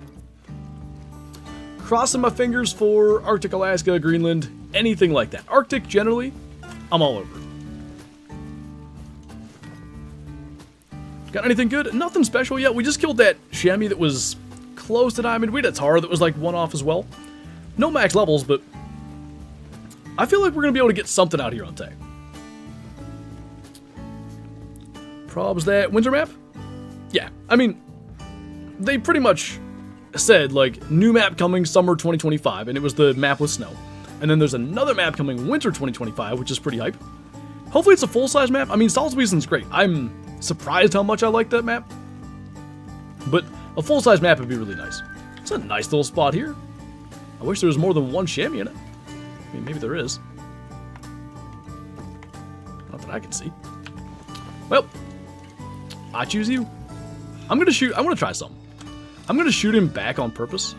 Crossing my fingers for Arctic, Alaska, Greenland, anything like that. Arctic, generally, I'm all over it. Got anything good? Nothing special yet. We just killed that chamois that was close to diamond. We had a tahr that was like one off as well. No max levels, but I feel like we're going to be able to get something out here on tag. Probs that winter map? Yeah, I mean, they pretty much said, like, new map coming summer 2025, and it was the map with snow. And then there's another map coming winter 2025, which is pretty hype. Hopefully it's a full-size map. I mean, Salzwiesen's great. I'm surprised how much I like that map. But a full-size map would be really nice. It's a nice little spot here. I wish there was more than one chamois in it. I mean, maybe there is. Not that I can see. Well, I choose you. I'm gonna shoot. I want to try something. I'm gonna shoot him back on purpose.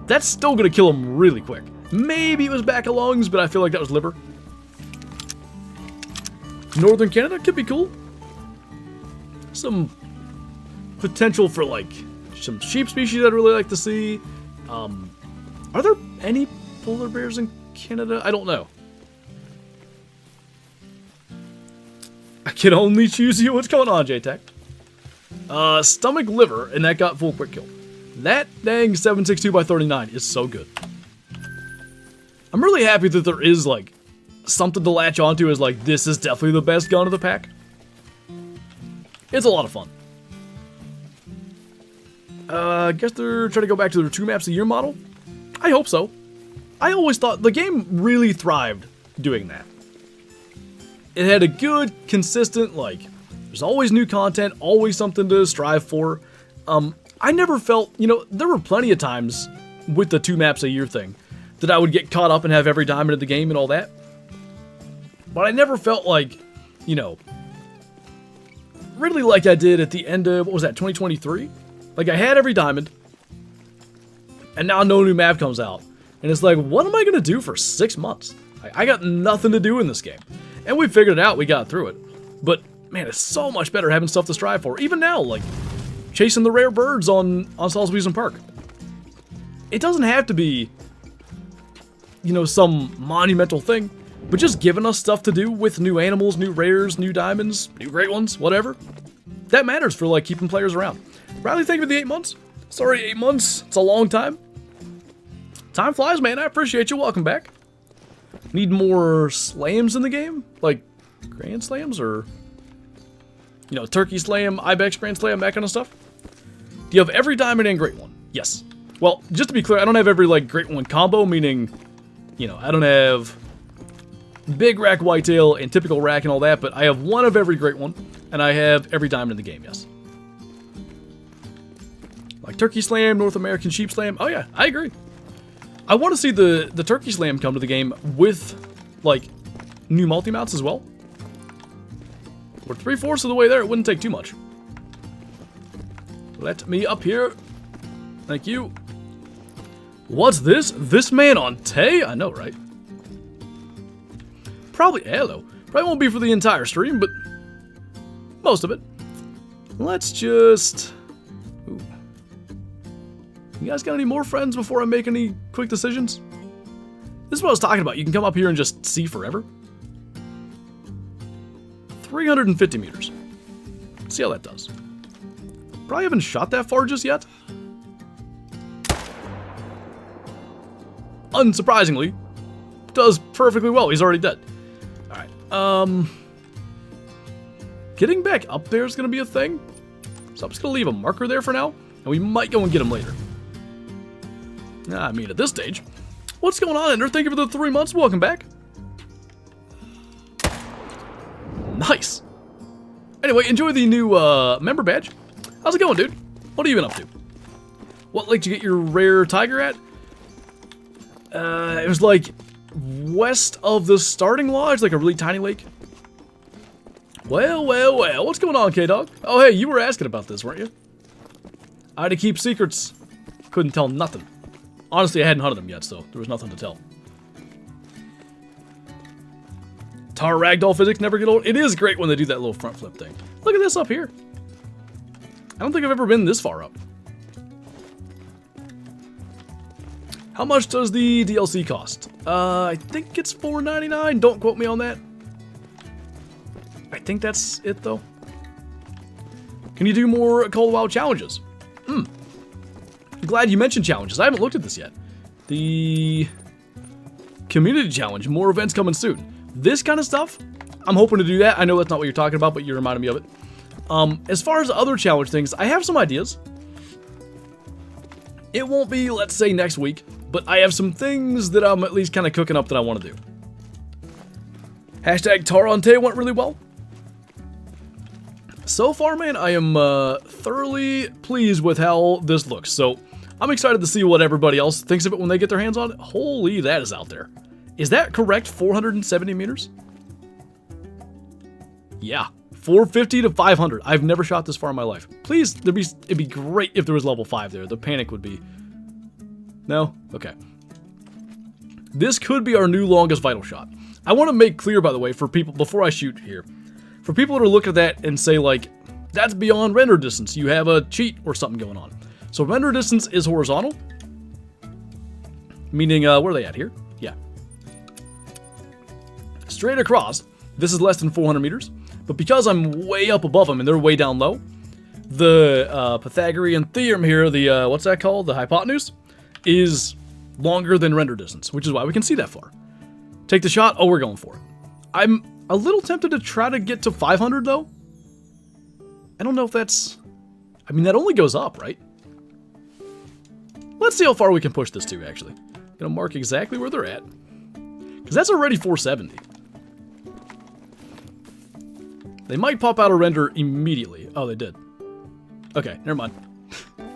That's still gonna kill him really quick. Maybe it was back of lungs, but I feel like that was liver. Northern Canada could be cool. Some potential for like some sheep species I'd really like to see. Are there any polar bears in Canada? I don't know. I can only choose you. What's going on, JTech? Stomach liver, and that got full quick kill. That dang 7.62x39 is so good. I'm really happy that there is like something to latch onto as like this is definitely the best gun of the pack. It's a lot of fun. I guess they're trying to go back to their 2 maps a year model. I hope so. I always thought the game really thrived doing that. It had a good, consistent, like, there's always new content, always something to strive for. I never felt, you know, there were plenty of times with the 2 maps a year thing that I would get caught up and have every diamond of the game and all that. But I never felt like, you know, really like I did at the end of, what was that, 2023? Like, I had every diamond, and now no new map comes out. And it's like, what am I going to do for 6 months? I got nothing to do in this game. And we figured it out, we got through it. But, man, it's so much better having stuff to strive for. Even now, like, chasing the rare birds on Salzwiesen Park. It doesn't have to be, you know, some monumental thing, but just giving us stuff to do with new animals, new rares, new diamonds, new great ones, whatever. That matters for, like, keeping players around. Riley, thank you for the 8 months. Sorry, 8 months. It's a long time. Time flies, man. I appreciate you. Welcome back. Need more slams in the game? Like, Grand Slams or, you know, Turkey Slam, Ibex Grand Slam, that kind of stuff? Do you have every diamond and great one? Yes. Well, just to be clear, I don't have every, like, great one combo, meaning, you know, I don't have big rack whitetail and typical rack and all that, but I have one of every great one, and I have every diamond in the game, yes. Like Turkey Slam, North American Sheep Slam. Oh yeah, I agree. I want to see the Turkey Slam come to the game with, like, new multi-mounts as well. We're 3/4 of the way there. It wouldn't take too much. Let me up here. Thank you. What's this? This man on Tay? I know, right? Probably, hello. Probably won't be for the entire stream, but most of it. Let's just... Ooh. You guys got any more friends before I make any quick decisions? This is what I was talking about. You can come up here and just see forever. 350 meters. Let's see how that does. Probably haven't shot that far just yet. Unsurprisingly, does perfectly well. He's already dead. Alright, getting back up there is going to be a thing. So I'm just going to leave a marker there for now, and we might go and get him later. I mean, at this stage. What's going on, Ender? Thank you for the 3 months. Welcome back. Nice. Anyway, enjoy the new member badge. How's it going, dude? What have you been up to? What lake did you get your rare tiger at? It was like west of the starting lodge, like a really tiny lake. Well, well, well. What's going on, K-Dog? Oh, hey, you were asking about this, weren't you? I had to keep secrets. Couldn't tell nothing. Honestly, I hadn't hunted them yet, so there was nothing to tell. Tahr ragdoll physics never get old. It is great when they do that little front flip thing. Look at this up here. I don't think I've ever been this far up. How much does the DLC cost? I think it's $4.99. Don't quote me on that. I think that's it, though. Can you do more Call of the Wild challenges? Glad you mentioned challenges. I haven't looked at this yet. The community challenge. More events coming soon. This kind of stuff, I'm hoping to do that. I know that's not what you're talking about, but you reminded me of it. As far as other challenge things, I have some ideas. It won't be, let's say, next week, but I have some things that I'm at least kind of cooking up that I want to do. Hashtag tahr on Tay went really well. So far, man, I am thoroughly pleased with how this looks. So I'm excited to see what everybody else thinks of it when they get their hands on it. Holy, that is out there. Is that correct? 470 meters? Yeah. 450 to 500. I've never shot this far in my life. Please, it'd be great if there was level 5 there. The panic would be... No? Okay. This could be our new longest vital shot. I want to make clear, by the way, for people, before I shoot here, for people that are looking at that and say, like, that's beyond render distance. You have a cheat or something going on. So render distance is horizontal. Meaning, where are they at here? Yeah. Straight across. This is less than 400 meters. But because I'm way up above them and they're way down low, the Pythagorean theorem here, the, what's that called? The hypotenuse, is longer than render distance, which is why we can see that far. Take the shot. Oh, we're going for it. I'm a little tempted to try to get to 500, though. I don't know if that's... I mean, that only goes up, right? Let's see how far we can push this to, actually. Gonna mark exactly where they're at. Because that's already 470. They might pop out a render immediately. Oh, they did. Okay, never mind.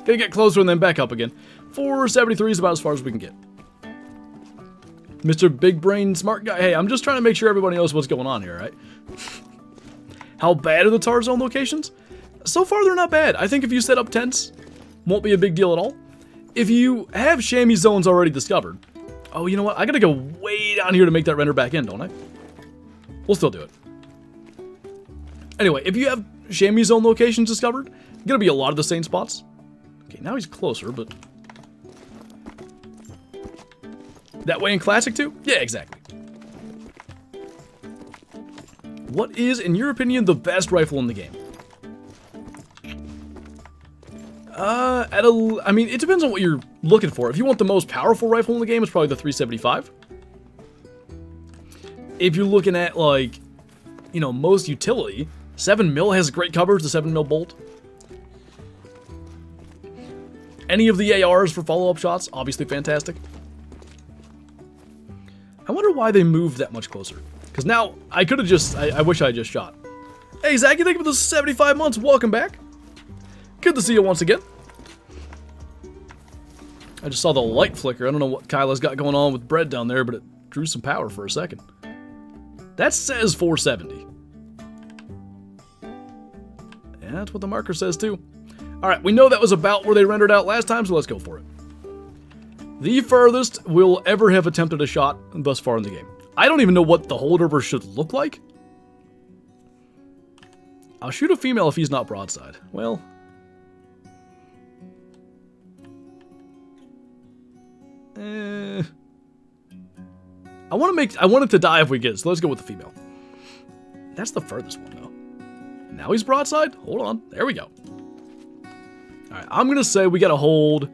Gonna get closer and then back up again. 473 is about as far as we can get. Mr. Big Brain Smart Guy. Hey, I'm just trying to make sure everybody knows what's going on here, right? How bad are the tahr zone locations? So far, they're not bad. I think if you set up tents, won't be a big deal at all. If you have chamois zones already discovered... Oh, you know what? I gotta go way down here to make that render back in, don't I? We'll still do it. Anyway, if you have chamois zone locations discovered, gonna be a lot of the same spots. Okay, now he's closer, but... That way in Classic too? Yeah, exactly. What is, in your opinion, the best rifle in the game? I mean, it depends on what you're looking for. If you want the most powerful rifle in the game, it's probably the 375. If you're looking at, like, you know, most utility, 7mm has great coverage, the 7mm bolt. Any of the ARs for follow-up shots, obviously fantastic. I wonder why they moved that much closer. Because now, I could have just, I wish I had just shot. Hey, Zach, you think of the 75 months? Welcome back. Good to see you once again. I just saw the light flicker. I don't know what Kyla's got going on with bread down there, but it drew some power for a second. That says 470. Yeah, that's what the marker says too. Alright, we know that was about where they rendered out last time, so let's go for it. The furthest we'll ever have attempted a shot thus far in the game. I don't even know what the holdover should look like. I'll shoot a female if he's not broadside. Well... I want it to die if we get it, so let's go with the female. That's the furthest one, though. Now he's broadside? Hold on. There we go. Alright, I'm gonna say we gotta hold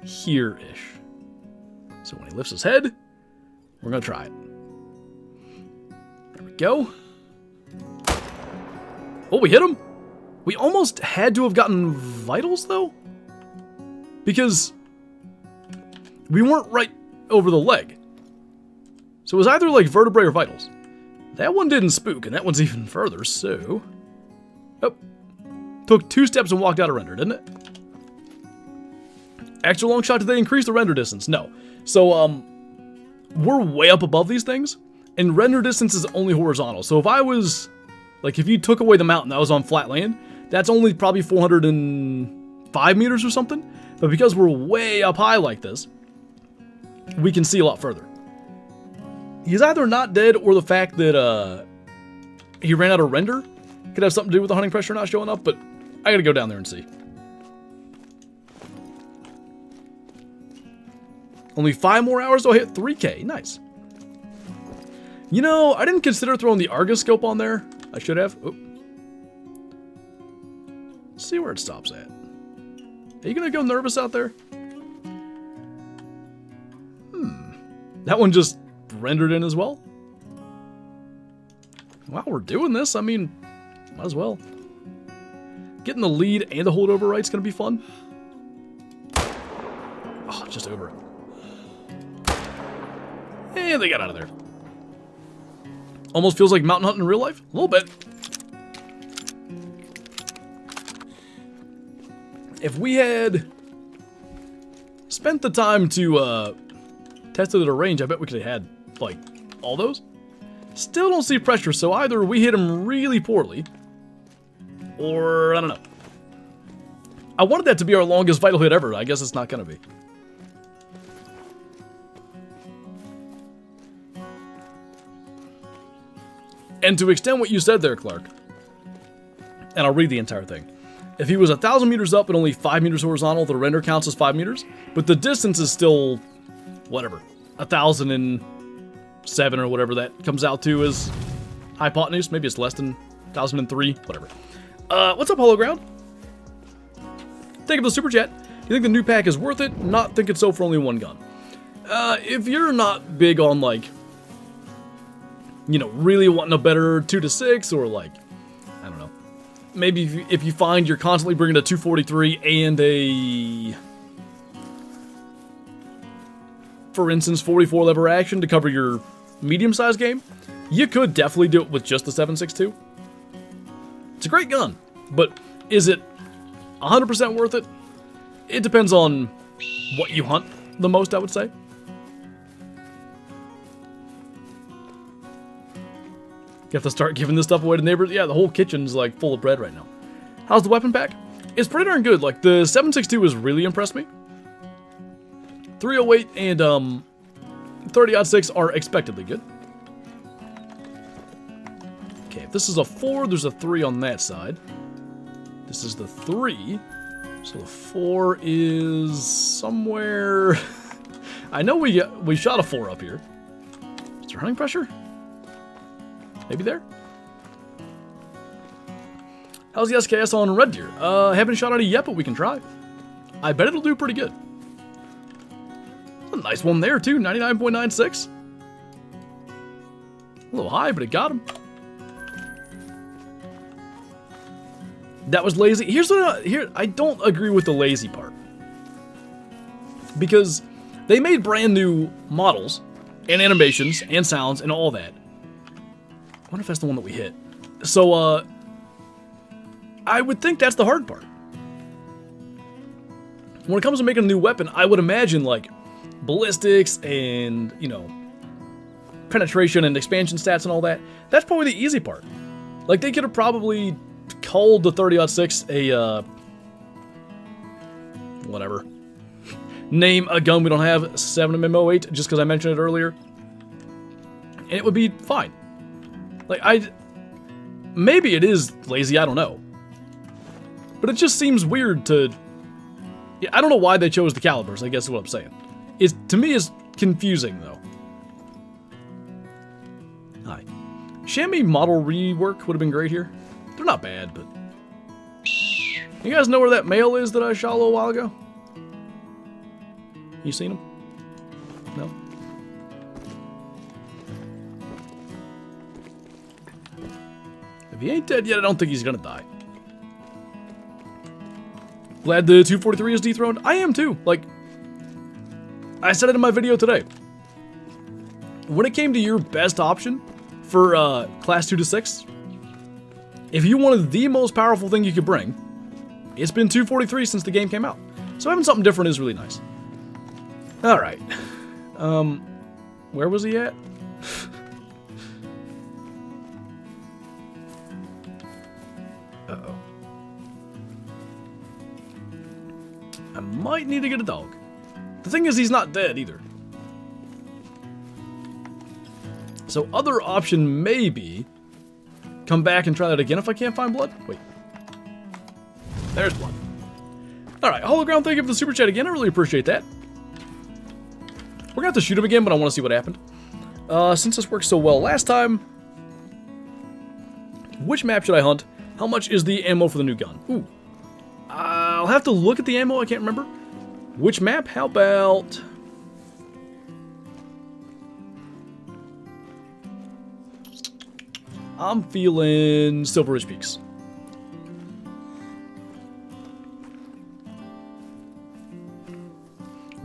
here-ish. So when he lifts his head, we're gonna try it. There we go. Oh, we hit him! We almost had to have gotten vitals, though? Because... we weren't right over the leg. So it was either like vertebrae or vitals. That one didn't spook, and that one's even further, so... Oh. Took 2 steps and walked out of render, didn't it? Extra long shot, did they increase the render distance? No. So, we're way up above these things, and render distance is only horizontal. So if I was... like, if you took away the mountain that was on flat land, that's only probably 405 meters or something. But because we're way up high like this, we can see a lot further. He's either not dead or the fact that he ran out of render could have something to do with the hunting pressure not showing up, but I gotta go down there and see. Only 5 more hours to hit 3K. Nice. You know, I didn't consider throwing the Argus scope on there. I should have. Oh. Let's see where it stops at. Are you gonna go nervous out there? That one just rendered in as well. While we're doing this, I mean, might as well. Getting the lead and the holdover right's going to be fun. Oh, just over. And they got out of there. Almost feels like mountain hunting in real life. A little bit. If we had spent the time to test it at a range, I bet we could have had, like, all those. Still don't see pressure, so either we hit him really poorly, or, I don't know. I wanted that to be our longest vital hit ever. I guess it's not going to be. And to extend what you said there, Clark, and I'll read the entire thing. If he was 1,000 meters up and only 5 meters horizontal, the render counts as 5 meters, but the distance is still, whatever, 1,007 or whatever that comes out to as hypotenuse. Maybe it's less than 1,003, whatever. What's up, Hollow Ground? Thank you for the super chat. Do you think the new pack is worth it? Not think it's so for only one gun. If you're not big on, like, you know, really wanting a better 2-6 or, like, I don't know. Maybe if you find you're constantly bringing a 243 and a, for instance, 44 lever action to cover your medium-sized game, you could definitely do it with just the 7.62. It's a great gun, but is it 100% worth it? It depends on what you hunt the most, I would say. You have to start giving this stuff away to neighbors. Yeah, the whole kitchen's like full of bread right now. How's the weapon pack? It's pretty darn good. Like, the 7.62 has really impressed me. 308 and 30-06 are expectedly good. Okay, if this is a 4, there's a 3 on that side. This is the 3. So the 4 is somewhere... I know we shot a 4 up here. Is there hunting pressure? Maybe there? How's the SKS on Red Deer? Haven't shot any yet, but we can try. I bet it'll do pretty good. A nice one there, too. 99.96. A little high, but it got him. That was lazy. Here's what I don't agree with the lazy part. Because they made brand new models and animations and sounds and all that. I wonder if that's the one that we hit. So, I would think that's the hard part. When it comes to making a new weapon, I would imagine, like, ballistics and, you know, penetration and expansion stats and all that. That's probably the easy part. Like, they could have probably called the 30-06 a, whatever. Name a gun we don't have, 7mm08, just because I mentioned it earlier. And it would be fine. Like, maybe it is lazy, I don't know. But it just seems weird to... Yeah, I don't know why they chose the calibers, I guess is what I'm saying. To me, is confusing, though. Hi. Chamois model rework would have been great here. They're not bad, but... You guys know where that male is that I shot a little while ago? You seen him? No? If he ain't dead yet, I don't think he's gonna die. Glad the 243 is dethroned. I am too. Like, I said it in my video today. When it came to your best option for class 2-6, if you wanted the most powerful thing you could bring, it's been 243 since the game came out. So having something different is really nice. Alright. Where was he at? Uh-oh. I might need to get a dog. The thing is, he's not dead either. So other option may be come back and try that again if I can't find blood. Wait. There's blood. Alright, Hologround, thank you for the super chat again. I really appreciate that. We're gonna have to shoot him again, but I want to see what happened. Since this worked so well last time, which map should I hunt? How much is the ammo for the new gun? Ooh. I'll have to look at the ammo, I can't remember. Which map? How about... I'm feeling Silver Ridge Peaks.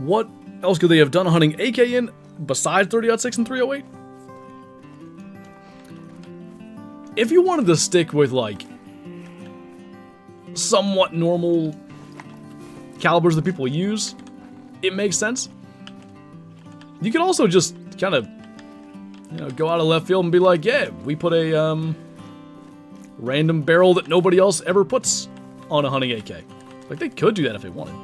What else could they have done hunting AK in besides 30-06 and 308? If you wanted to stick with, like, somewhat normal calibers that people use, it makes sense. You could also just kind of, you know, go out of left field and be like, yeah, we put a random barrel that nobody else ever puts on a hunting AK. Like, they could do that if they wanted.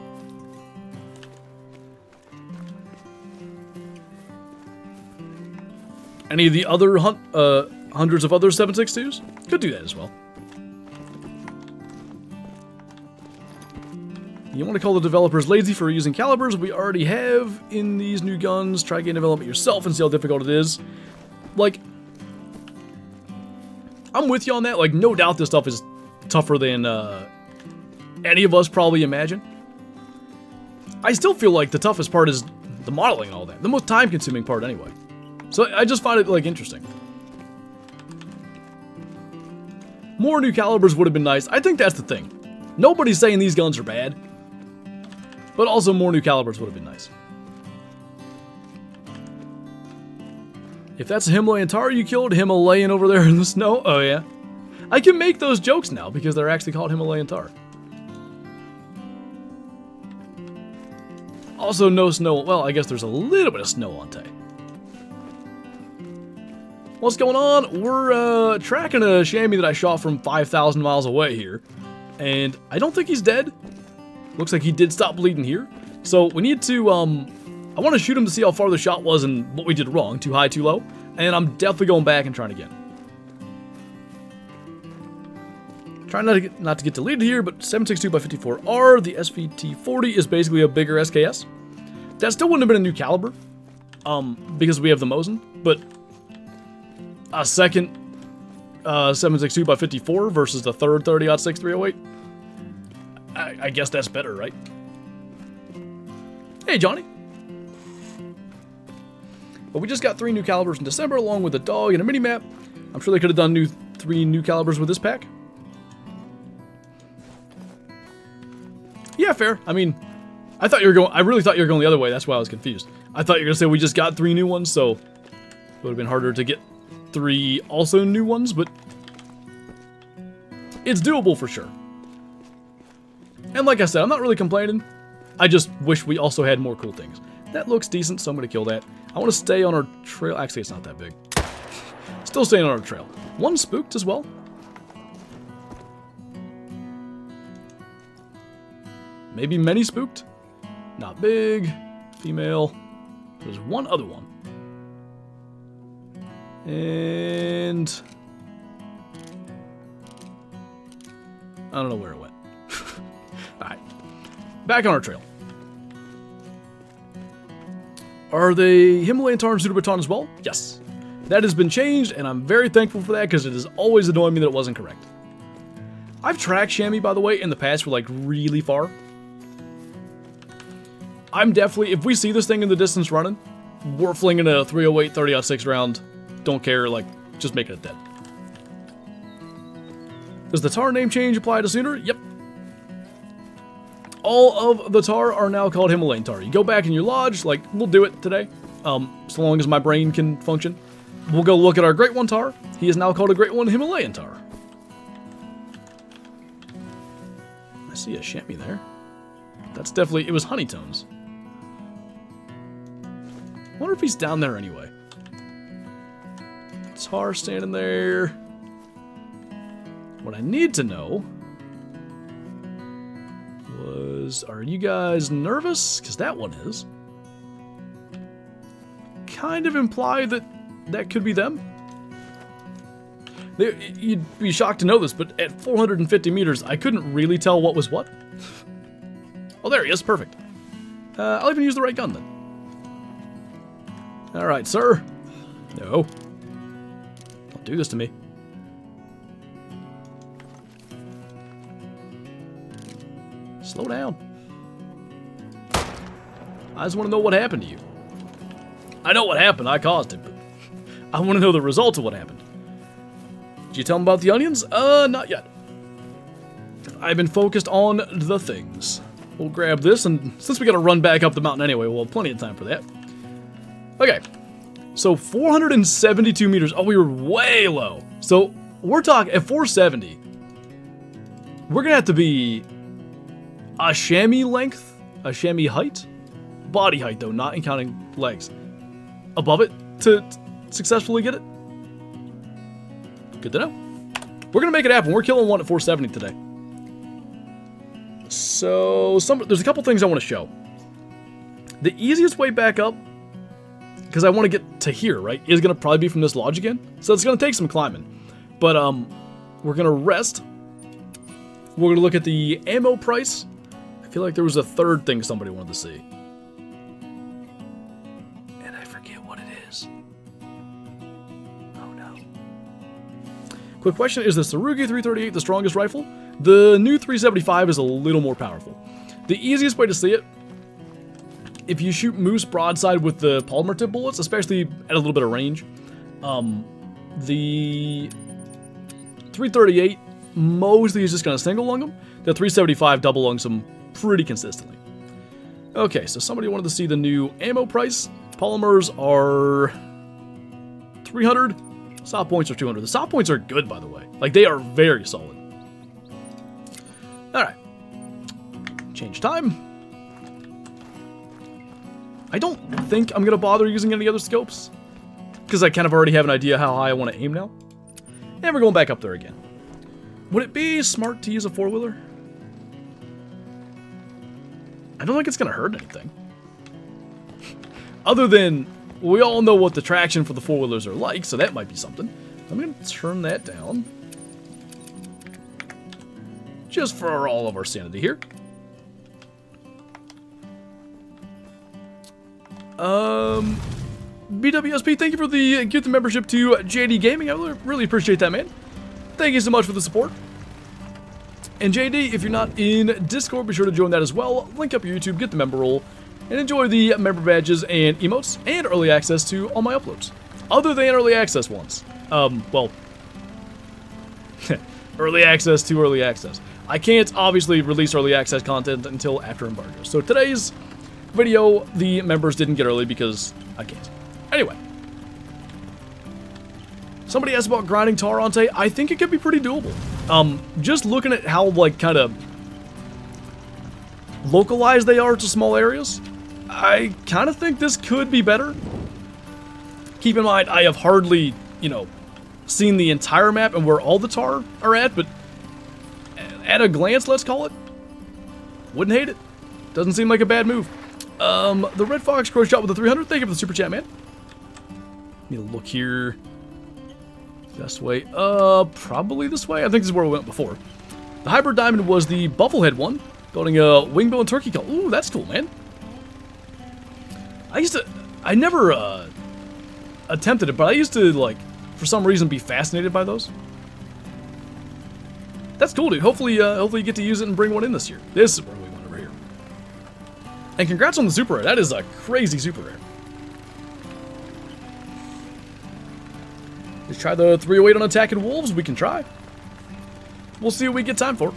Any of the other hundreds of other 7.62s could do that as well. You want to call the developers lazy for using calibers we already have in these new guns. Try game development yourself and see how difficult it is. Like, I'm with you on that. Like, no doubt this stuff is tougher than any of us probably imagine. I still feel like the toughest part is the modeling and all that. The most time-consuming part anyway. So I just find it, like, interesting. More new calibers would have been nice. I think that's the thing. Nobody's saying these guns are bad. But also more new calibers would have been nice. If that's a Himalayan tahr you killed, Himalayan over there in the snow, oh yeah. I can make those jokes now because they're actually called Himalayan tahr. Also no snow, well I guess there's a little bit of snow on Tay. What's going on? We're tracking a chamois that I shot from 5,000 miles away here. And I don't think he's dead. Looks like he did stop bleeding here. So we need to, I want to shoot him to see how far the shot was and what we did wrong. Too high, too low. And I'm definitely going back and trying again. Trying not to get deleted here, but 7.62x54R, the SVT40 is basically a bigger SKS. That still wouldn't have been a new caliber, because we have the Mosin, but a second 7.62x54 versus the third 30-06 308. I guess that's better, right? Hey, Johnny. But we just got 3 new calibers in December, along with a dog and a mini-map. I'm sure they could have done 3 new calibers with this pack. Yeah, fair. I mean, I really thought you were going the other way. That's why I was confused. I thought you were going to say we just got 3 new ones, so it would have been harder to get 3 also new ones, but it's doable for sure. And like I said, I'm not really complaining. I just wish we also had more cool things. That looks decent, so I'm going to kill that. I want to stay on our trail. Actually, it's not that big. Still staying on our trail. One spooked as well. Maybe many spooked. Not big. Female. There's one other one. And I don't know where it went. Alright. Back on our trail. Are they Himalayan tahr and Pseudobaton as well? Yes. That has been changed, and I'm very thankful for that because it has always annoyed me that it wasn't correct. I've tracked chamois, by the way, in the past for like really far. I'm definitely, if we see this thing in the distance running, we're flinging a 308 30-06 round. Don't care, like, just making it dead. Does the tahr name change apply to sooner? Yep. All of the tahr are now called Himalayan tahr. You go back in your lodge, like, we'll do it today, so long as my brain can function. We'll go look at our Great One tahr. He is now called a Great One Himalayan tahr. I see a chamois there. That's definitely, it was honeytones. I wonder if he's down there anyway. Tahr standing there. What I need to know was, are you guys nervous? Because that one is. Kind of imply that that could be them. You'd be shocked to know this, but at 450 meters, I couldn't really tell what was what. Oh, there he is. Perfect. I'll even use the right gun then. All right, sir. No. Don't do this to me. Slow down. I just want to know what happened to you. I know what happened. I caused it, but I want to know the result of what happened. Did you tell him about the onions? Not yet. I've been focused on the things. we'll grab this, and since we got to run back up the mountain anyway, we'll have plenty of time for that. Okay, so 472 meters. Oh, we were way low. So we're talking at 470. We're gonna have to be a chamois length, a chamois height, body height though, not in counting legs, above it to successfully get it. Good to know. We're gonna make it happen. We're killing one at 470 today. So there's a couple things I want to show. The easiest way back up, because I want to get to here, right, is gonna probably be from this lodge again. So it's gonna take some climbing, but we're gonna rest. We're gonna look at the ammo price. I feel like there was a third thing somebody wanted to see, and I forget what it is. Oh no. Quick question, is the Sarugi 338 the strongest rifle? The new 375 is a little more powerful. The easiest way to see it, if you shoot moose broadside with the polymer tip bullets, especially at a little bit of range, the 338 mostly is just going to single lung them. The 375 double lungs them pretty consistently. Okay, so somebody wanted to see the new ammo price. Polymers are 300. Soft points are 200. The soft points are good, by the way. Like, they are very solid. Alright. Change time. I don't think I'm going to bother using any other scopes, because I kind of already have an idea how high I want to aim now. And we're going back up there again. Would it be smart to use a four-wheeler? I don't think it's going to hurt anything. Other than, we all know what the traction for the four-wheelers are like, so that might be something. I'm going to turn that down. Just for all of our sanity here. BWSP, thank you for the gift membership to JD Gaming. I really appreciate that, man. Thank you so much for the support. And JD, if you're not in Discord, be sure to join that as well. Link up your YouTube, get the member role, and enjoy the member badges and emotes, and early access to all my uploads. Other than early access ones. Well, early access to early access. I can't obviously release early access content until after embargo. So today's video, the members didn't get early because I can't. Anyway. Somebody asked about grinding tahr on Tay. I think it could be pretty doable. Just looking at how, like, kind of localized they are to small areas, I kind of think this could be better. Keep in mind, I have hardly, you know, seen the entire map and where all the tahr are at, but at a glance, let's call it, wouldn't hate it. Doesn't seem like a bad move. The Red Fox Crow shot with the 300. Thank you for the super chat, man. Need to look here. Best way. Probably this way. I think this is where we went before. The Hybrid Diamond was the Bufflehead one. Building a Wingbone Turkey Call. Ooh, that's cool, man. I never, attempted it, but I used to, like, for some reason be fascinated by those. That's cool, dude. Hopefully you get to use it and bring one in this year. This is where we went over here. And congrats on the super rare. That is a crazy super rare. Let's try the 308 on attacking wolves. We can try. We'll see what we get time for.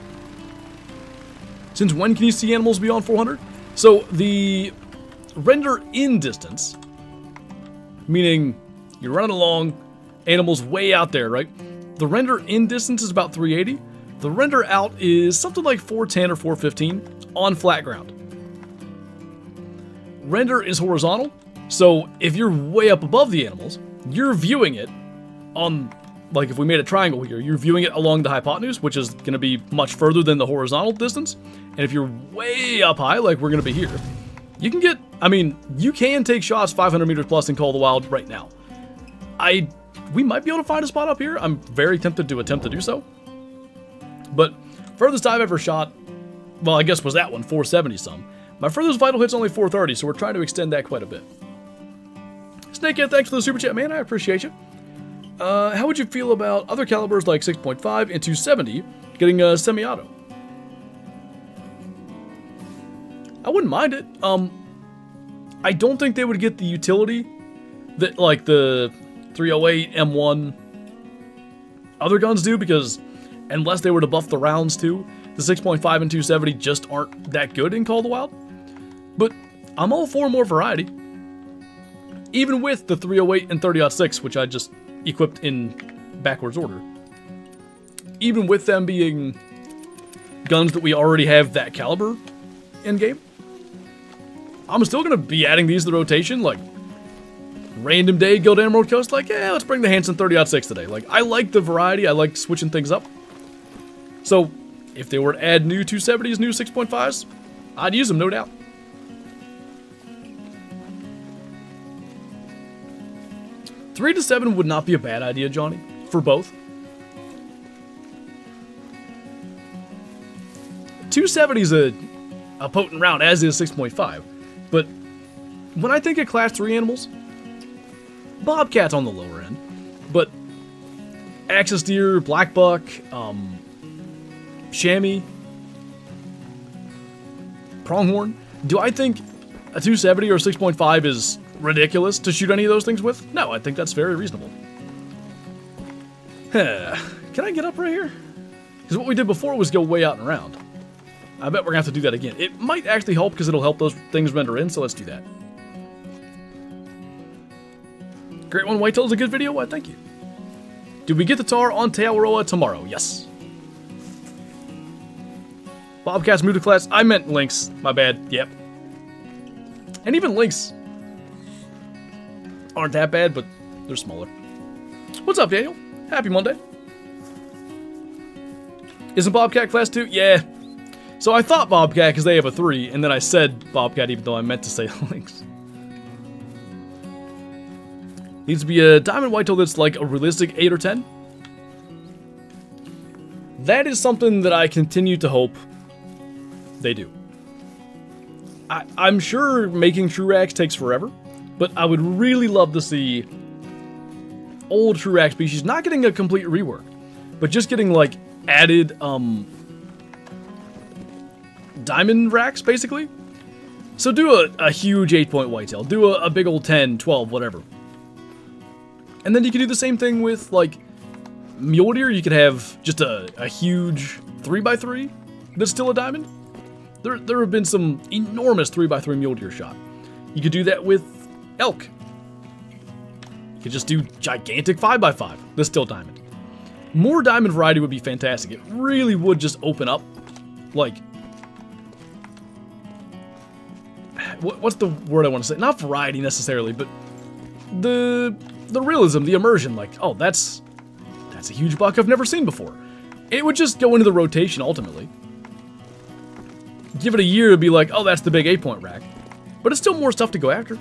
Since when can you see animals beyond 400? So the render in distance, meaning you're running along, animals way out there, right? The render in distance is about 380. The render out is something like 410 or 415 on flat ground. Render is horizontal, so if you're way up above the animals, you're viewing it on, like if we made a triangle here, you're viewing it along the hypotenuse, which is going to be much further than the horizontal distance. And if you're way up high, like we're going to be here, you can get, I mean, you can take shots 500 meters plus in Call of the Wild right now. We might be able to find a spot up here. I'm very tempted to attempt to do so. But furthest I've ever shot, well, I guess was that one, 470 some. My furthest vital hit's only 430, so we're trying to extend that quite a bit. Snakehead, thanks for the super chat, man. I appreciate you. How would you feel about other calibers like 6.5 and 270 getting a semi-auto? I wouldn't mind it. I don't think they would get the utility that like the 308 M1 other guns do, because unless they were to buff the rounds too, the 6.5 and 270 just aren't that good in Call of the Wild. But I'm all for more variety. Even with the 308 and 30-06, which I just equipped in backwards order. Even with them being guns that we already have that caliber in-game, I'm still going to be adding these to the rotation, like, random day, go to Emerald Coast, like, yeah, let's bring the Hanson 30-06 today. Like, I like the variety, I like switching things up. So, if they were to add new 270s, new 6.5s, I'd use them, no doubt. Three to 7 would not be a bad idea, Johnny, for both. 270 is a potent round, as is 6.5. But when I think of Class 3 animals, Bobcat's on the lower end. But Axis Deer, Black Buck, Chamois, Pronghorn. Do I think a 270 or 6.5 is ridiculous to shoot any of those things with? No, I think that's very reasonable. Can I get up right here? Because what we did before was go way out and around. I bet we're going to have to do that again. It might actually help because it'll help those things render in, so let's do that. Great One Whitetail's a good video? Why, thank you. Did we get the tahr on Tailroa tomorrow? Yes. Bobcats moved to class. I meant lynx. My bad. Yep. And even lynx aren't that bad, but they're smaller. What's up, Daniel? Happy Monday. Isn't Bobcat class 2? Yeah. So I thought Bobcat because they have a 3, and then I said Bobcat even though I meant to say lynx. Needs to be a diamond whitetail that's like a realistic 8 or 10. That is something that I continue to hope they do. I'm sure making true rack takes forever, but I would really love to see old true rack species not getting a complete rework, but just getting like added diamond racks basically. So do a huge 8-point whitetail, do a big old 10, 12, whatever. And then you can do the same thing with like mule deer. You could have just a huge 3x3 that's still a diamond. There have been some enormous 3x3 mule deer shot. You could do that with elk. You could just do gigantic 5x5 that's still diamond. More diamond variety would be fantastic. It really would just open up, like, what's the word I want to say? Not variety necessarily, but the realism, the immersion. Like, oh, that's a huge buck I've never seen before. It would just go into the rotation ultimately. Give it a year to be like, oh, that's the big 8-point rack. But it's still more stuff to go after.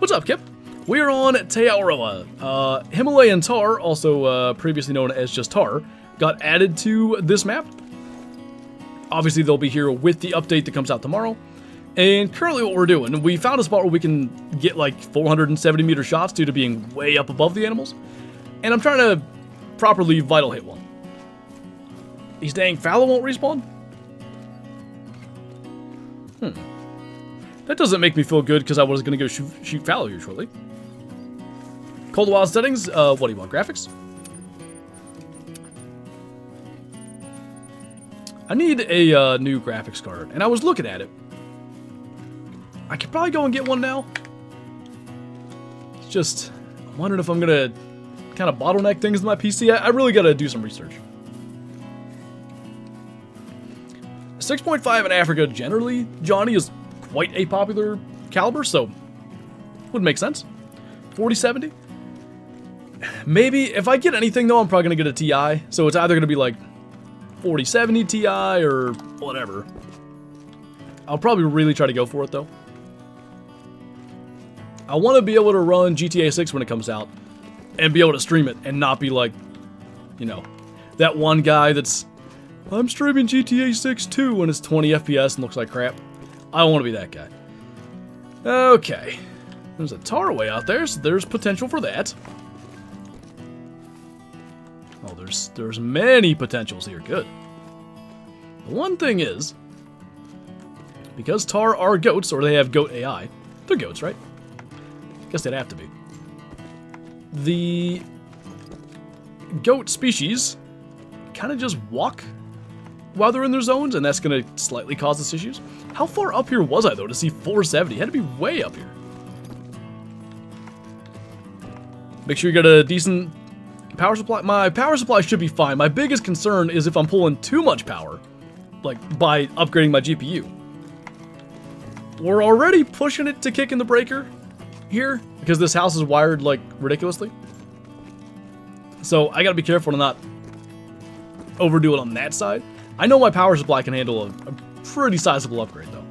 What's up, Kip? We're on Tailroa. Himalayan tahr, also previously known as just tahr, got added to this map. Obviously, they'll be here with the update that comes out tomorrow. And currently what we're doing, we found a spot where we can get like 470 meter shots due to being way up above the animals. And I'm trying to properly vital hit one. These dang fallow won't respawn? That doesn't make me feel good because I was going to go shoot fallow here shortly. Cold Wild settings, what do you want, graphics? I need a new graphics card, and I was looking at it. I could probably go and get one now. It's just, I'm wondering if I'm going to kind of bottleneck things in my PC. I really got to do some research. 6.5 in Africa generally, Johnny, is quite a popular caliber, so would make sense. 4070. Maybe if I get anything though, I'm probably gonna get a TI. So it's either gonna be like 4070 Ti or whatever. I'll probably really try to go for it though. I want to be able to run GTA 6 when it comes out and be able to stream it and not be like, you know, that one guy that's, I'm streaming GTA 6 too when it's 20 FPS and looks like crap. I don't want to be that guy. Okay. There's a tahr way out there, so there's potential for that. Oh, there's many potentials here. Good. The one thing is, because tahr are goats, or they have goat AI, they're goats, right? Guess they'd have to be. The goat species kind of just walk while they're in their zones, and that's going to slightly cause us issues. How far up here was I, though, to see 470? It had to be way up here. Make sure you get a decent power supply. My power supply should be fine. My biggest concern is if I'm pulling too much power, like by upgrading my GPU. We're already pushing it to kick in the breaker here because this house is wired like ridiculously. So I gotta be careful to not overdo it on that side. I know my power supply can handle a pretty sizable upgrade though.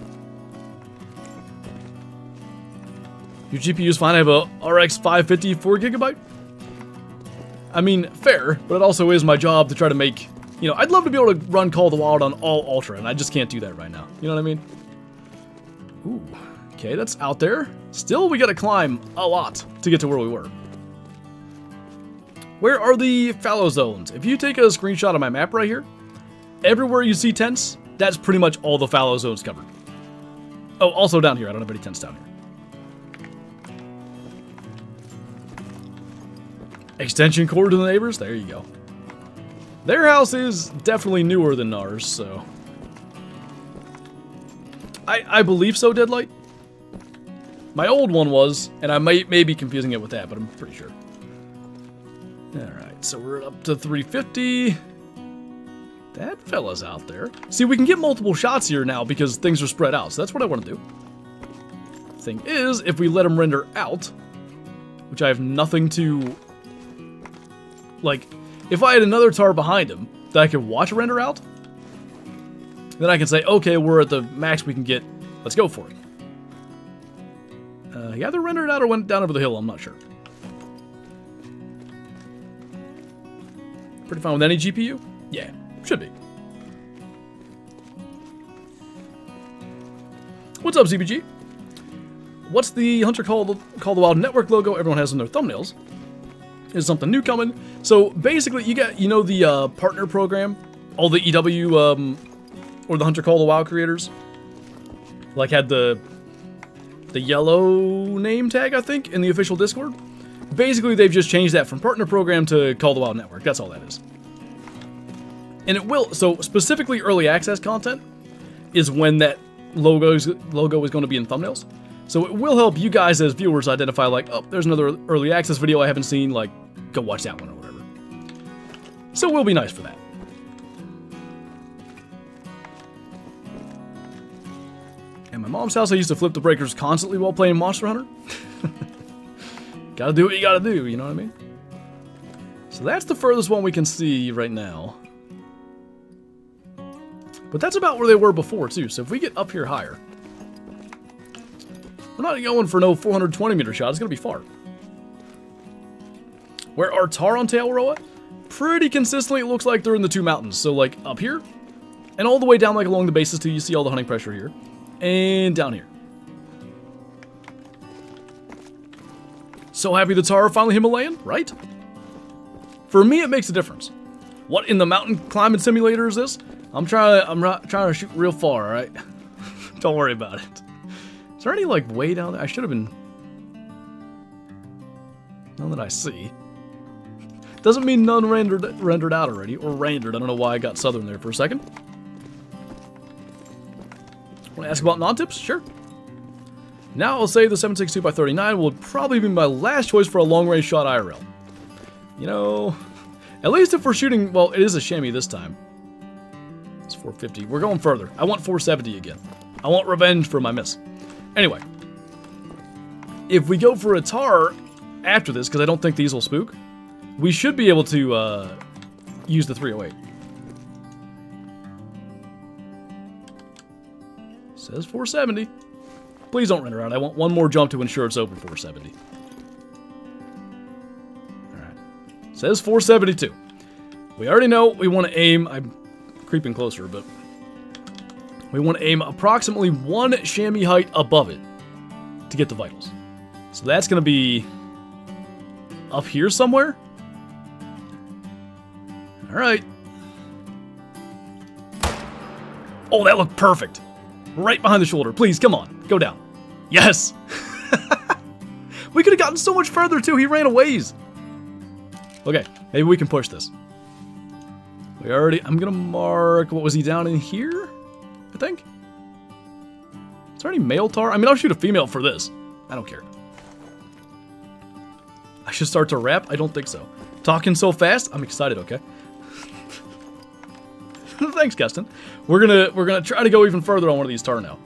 Your GPU's fine. I have a RX 550 4GB. I mean, fair, but it also is my job to try to make, you know, I'd love to be able to run Call of the Wild on all Ultra, and I just can't do that right now. You know what I mean? Ooh, okay, that's out there. Still, we gotta climb a lot to get to where we were. Where are the fallow zones? If you take a screenshot of my map right here, everywhere you see tents, that's pretty much all the fallow zones covered. Oh, also down here. I don't have any tents down here. Extension cord to the neighbors? There you go. Their house is definitely newer than ours, so... I believe so, Deadlight. My old one was, and I may be confusing it with that, but I'm pretty sure. Alright, so we're up to 350. That fella's out there. See, we can get multiple shots here now because things are spread out, so that's what I want to do. Thing is, if we let him render out, which I have nothing to... Like, if I had another tahr behind him that I could watch render out, then I can say, okay, we're at the max we can get. Let's go for it. He either rendered out or went down over the hill. I'm not sure. Pretty fine with any GPU? Yeah, should be. What's up, CBG? What's the Hunter Call the Wild Network logo everyone has in their thumbnails? Is something new coming? So basically, you got, you know, the partner program, all the EW or the Hunter Call the Wild creators, like had the yellow name tag, I think, in the official Discord. Basically, they've just changed that from partner program to Call the Wild Network. That's all that is. And it will, so specifically early access content is when that logo is going to be in thumbnails. So it will help you guys as viewers identify, like, oh, there's another early access video I haven't seen, like, go watch that one or whatever. So it will be nice for that. At my mom's house, I used to flip the breakers constantly while playing Monster Hunter. Gotta do what you gotta do, you know what I mean? So that's the furthest one we can see right now. But that's about where they were before, too. So if we get up here higher, we're not going for no 420 meter shot. It's going to be far. Where are tahr on Tailroa? Pretty consistently, it looks like they're in the two mountains. So, like, up here, and all the way down, like, along the bases, too. You see all the hunting pressure here. And down here. So happy the tahr are finally Himalayan, right? For me, it makes a difference. What in the mountain climbing simulator is this? I'm trying to shoot real far, alright? Don't worry about it. Is there any, like, way down there? I should have been... None that I see. Doesn't mean none rendered out already, or rendered. I don't know why I got southern there for a second. Want to ask about non-tips? Sure. Now I'll say the 7.62x39 will probably be my last choice for a long-range shot IRL. You know, at least if we're shooting... Well, it is a chamois this time. It's 450. We're going further. I want 470 again. I want revenge for my miss. Anyway, if we go for a tahr after this, because I don't think these will spook, we should be able to use the 308. Says 470. Please don't render out. I want one more jump to ensure it's over 470. Alright. Says 472. We already know we want to aim... I'm creeping closer, but... We want to aim approximately one chamois height above it to get the vitals. So that's going to be up here somewhere. All right. Oh, that looked perfect. Right behind the shoulder. Please, come on. Go down. Yes. We could have gotten so much further, too. He ran a ways. Okay, maybe we can push this. I'm gonna mark, what was he down in here? I think. Is there any male tahr? I mean, I'll shoot a female for this. I don't care. I should start to rap? I don't think so. Talking so fast? I'm excited, okay? Thanks, Keston. We're gonna try to go even further on one of these tahr now.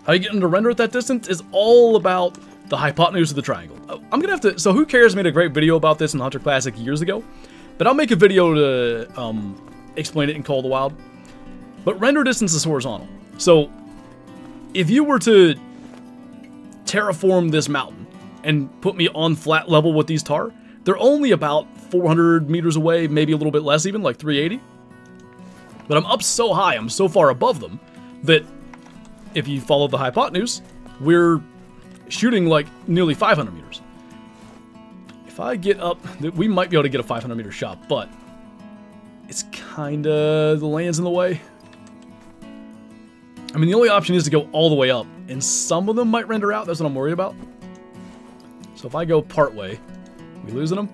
How you get them to render at that distance is all about the hypotenuse of the triangle. I'm gonna have to, so Who Cares made a great video about this in Hunter Classic years ago, but I'll make a video to explain it in Call of the Wild. But render distance is horizontal. So if you were to terraform this mountain and put me on flat level with these tahr, they're only about 400 meters away, maybe a little bit less even, like 380. But I'm up so high, I'm so far above them, that if you follow the hypotenuse, we're shooting like nearly 500 meters. If I get up, we might be able to get a 500 meter shot, but it's kinda, the land's in the way. I mean, the only option is to go all the way up, and some of them might render out, that's what I'm worried about. So if I go part way, we losing them?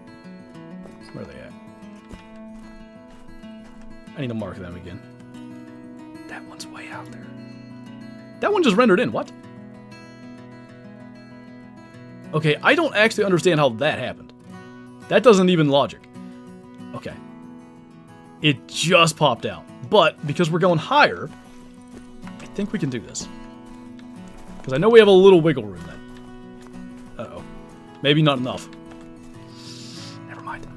Where are they at? I need to mark them again. That one's way out there. That one just rendered in, what? Okay, I don't actually understand how that happened. That doesn't even logic. Okay. It just popped out. But, because we're going higher, I think we can do this. Because I know we have a little wiggle room then. Uh-oh. Maybe not enough. Never mind.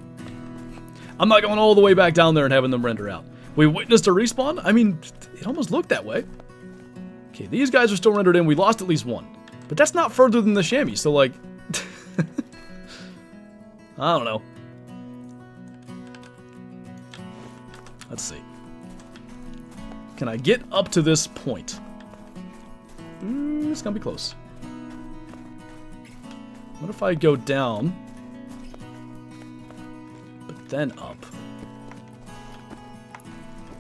I'm not going all the way back down there and having them render out. We witnessed a respawn? I mean, it almost looked that way. Okay, these guys are still rendered in. We lost at least one. But that's not further than the chamois, so like... I don't know. Let's see. Can I get up to this point? It's gonna be close. What if I go down, but then up?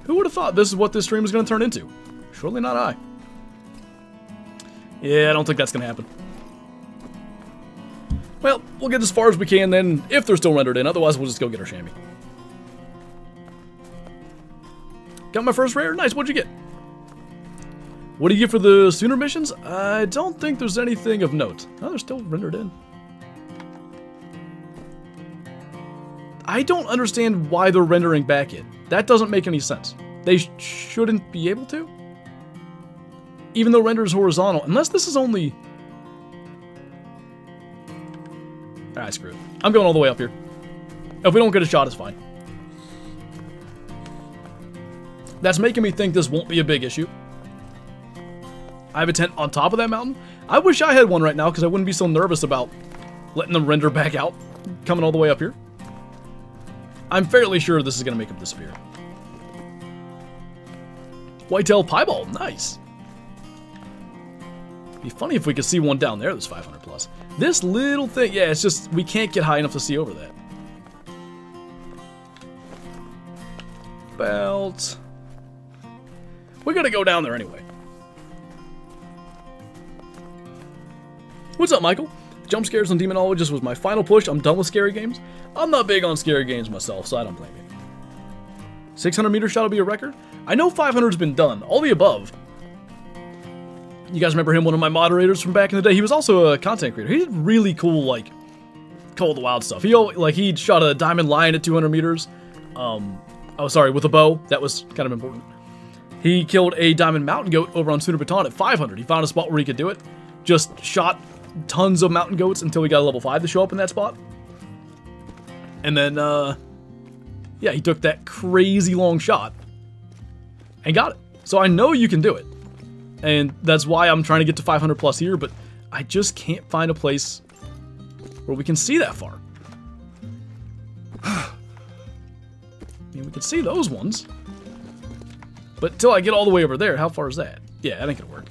Who would have thought this is what this stream was gonna turn into? Surely not I. Yeah, I don't think that's gonna happen. Well, we'll get as far as we can then, if they're still rendered in. Otherwise, we'll just go get our chamois. Got my first rare? Nice, what'd you get? What do you get for the Sooner missions? I don't think there's anything of note. Oh, they're still rendered in. I don't understand why they're rendering back in. That doesn't make any sense. They shouldn't be able to. Even though render is horizontal, unless this is only... Alright, screw it. I'm going all the way up here. If we don't get a shot, it's fine. That's making me think this won't be a big issue. I have a tent on top of that mountain. I wish I had one right now, because I wouldn't be so nervous about letting them render back out, coming all the way up here. I'm fairly sure this is going to make them disappear. Whitetail piebald, nice. Be funny if we could see one down there that's 500 plus. This little thing, yeah, it's just, we can't get high enough to see over that. Belt. We gotta go down there anyway. What's up, Michael? Jump scares on Demonologist was my final push. I'm done with scary games. I'm not big on scary games myself, so I don't blame you. 600 meter shot will be a record. I know 500's been done. All the above. You guys remember him, one of my moderators from back in the day? He was also a content creator. He did really cool, like, Call of the Wild stuff. He shot a diamond lion at 200 meters. Oh, sorry, with a bow. That was kind of important. He killed a diamond mountain goat over on Sooner Baton at 500. He found a spot where he could do it. Just shot tons of mountain goats until he got a level 5 to show up in that spot. And then, yeah, he took that crazy long shot and got it. So I know you can do it. And that's why I'm trying to get to 500 plus here, but I just can't find a place where we can see that far. I mean, we can see those ones. But till I get all the way over there, how far is that? Yeah, that ain't gonna work.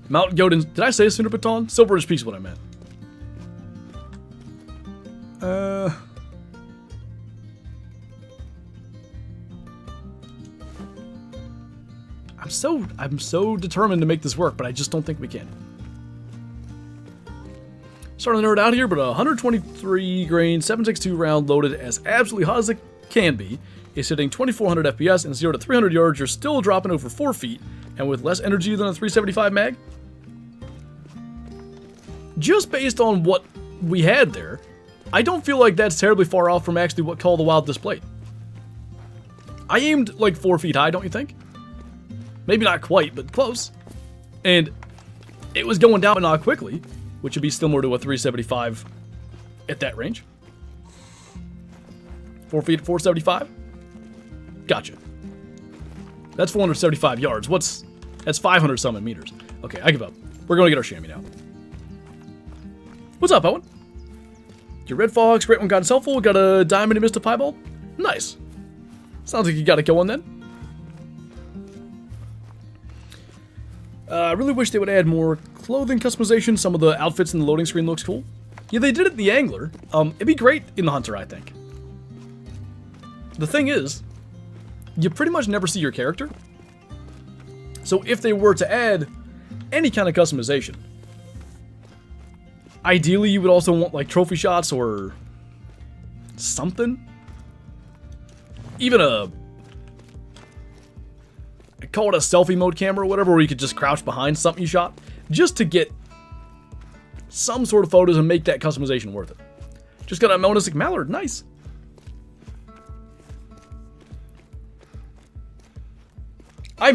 Mountain goat, did I say Sooner Baton? Silverish Peak's what I meant. I'm so determined to make this work, but I just don't think we can. starting to nerd out here, but 123 grain, 7.62 round loaded as absolutely hot as it can be. It's hitting 2400 FPS and 0 to 300 yards. You're still dropping over 4 feet, and with less energy than a 375 mag. Just based on what we had there, I don't feel like that's terribly far off from actually what Call of the Wild displayed. I aimed like 4 feet high, don't you think? Maybe not quite, but close. And it was going down not quickly, which would be similar to a 375 at that range. 4 feet at 475? Gotcha. That's 475 yards. That's 500 some in meters. Okay, I give up. We're going to get our chamois now. What's up, Owen? Your Red Fox, Great One got himself full, got a diamond and missed a piebald? Nice. Sounds like you got it going then. I really wish they would add more clothing customization. Some of the outfits in the loading screen looks cool. Yeah, they did it in the Angler. It'd be great in the Hunter, I think. The thing is, you pretty much never see your character. So if they were to add any kind of customization, ideally you would also want like trophy shots or something. Even call it a selfie mode camera or whatever, where you could just crouch behind something you shot, just to get some sort of photos and make that customization worth it. Just got a Melanistic Mallard, nice. I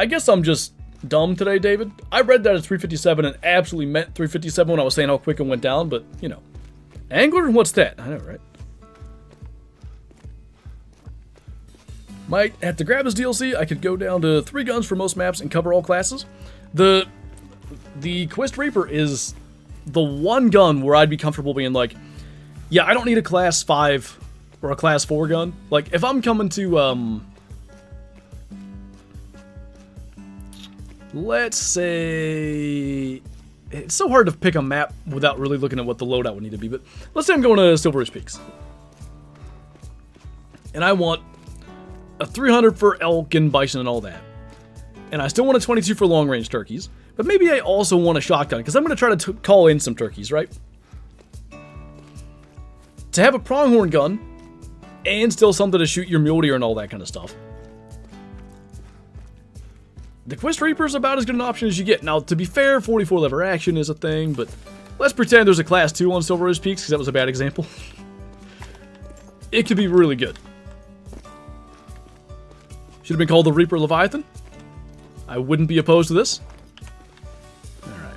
guess I'm just dumb today, David. I read that as 357 and absolutely meant 357 when I was saying how quick it went down, but, you know. Angler? What's that? I know, right? Might have to grab this DLC. I could go down to 3 guns for most maps and cover all classes. The Quest Reaper is the one gun where I'd be comfortable being like, yeah, I don't need a class 5 or a class 4 gun. Like, if I'm coming to, let's say, it's so hard to pick a map without really looking at what the loadout would need to be, but let's say I'm going to Silver Ridge Peaks. And I want a 300 for elk and bison and all that. And I still want a 22 for long-range turkeys, but maybe I also want a shotgun, because I'm going to try to call in some turkeys, right? To have a pronghorn gun, and still something to shoot your mule deer and all that kind of stuff. The Quest Reaper is about as good an option as you get. Now, to be fair, 44 lever action is a thing, but let's pretend there's a class 2 on Silver Ridge Peaks, because that was a bad example. It could be really good. Should have been called the Reaper Leviathan. I wouldn't be opposed to this. Alright.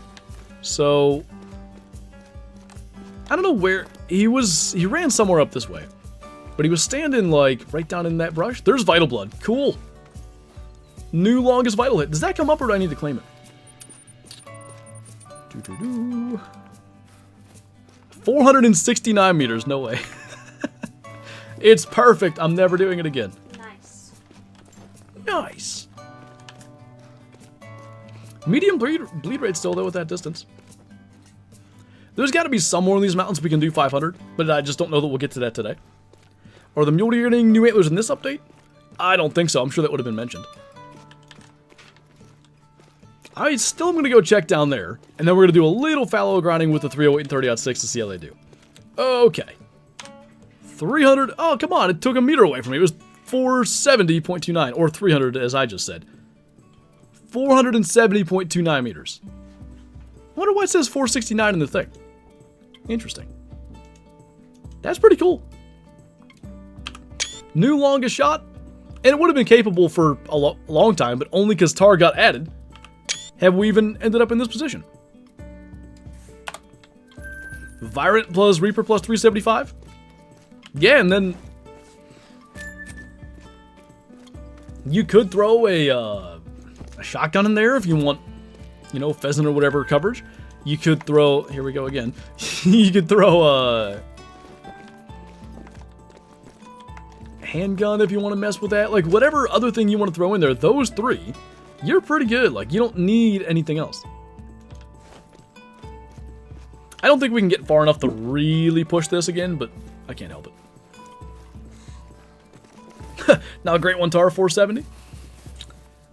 So, I don't know where he ran somewhere up this way. But he was standing like right down in that brush. There's Vital Blood. Cool. New longest vital hit. Does that come up or do I need to claim it? 469 meters. No way. It's perfect. I'm never doing it again. Nice. Medium bleed rate still though with that distance. There's got to be somewhere in these mountains we can do 500, but I just don't know that we'll get to that today. Are the mule deer getting new antlers in this update? I don't think so. I'm sure that would have been mentioned. I still am going to go check down there, and then we're going to do a little fallow grinding with the 308 and 30-06 to see how they do. Okay. 300. Oh, come on. It took a meter away from me. It was 470.29, or 300 as I just said. 470.29 meters. I wonder why it says 469 in the thing. Interesting. That's pretty cool. New longest shot, and it would have been capable for a long time, but only because tahr got added have we even ended up in this position. Virant plus Reaper plus 375. Yeah, and then you could throw a shotgun in there if you want, you know, pheasant or whatever coverage. You could throw, here we go again. You could throw a handgun if you want to mess with that. Like, whatever other thing you want to throw in there, those 3, you're pretty good. Like, you don't need anything else. I don't think we can get far enough to really push this again, but I can't help it. Now, Great One tahr 470.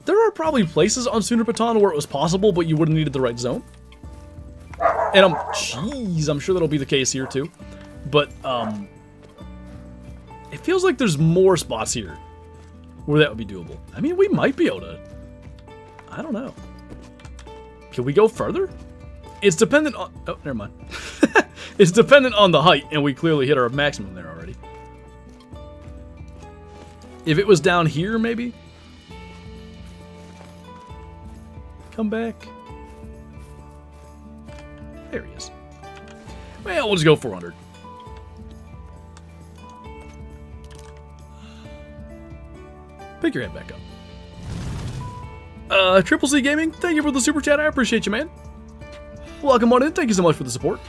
There are probably places on Sooner Baton where it was possible, but you wouldn't have needed the right zone. And I'm sure that'll be the case here too. But, it feels like there's more spots here where that would be doable. I mean, we might be able to, I don't know. Can we go further? It's dependent on, oh, never mind. It's dependent on the height, and we clearly hit our maximum there already. If it was down here, maybe? Come back. There he is. Well, we'll just go 400. Pick your head back up. Triple C Gaming, thank you for the super chat. I appreciate you, man. Welcome on in. Thank you so much for the support.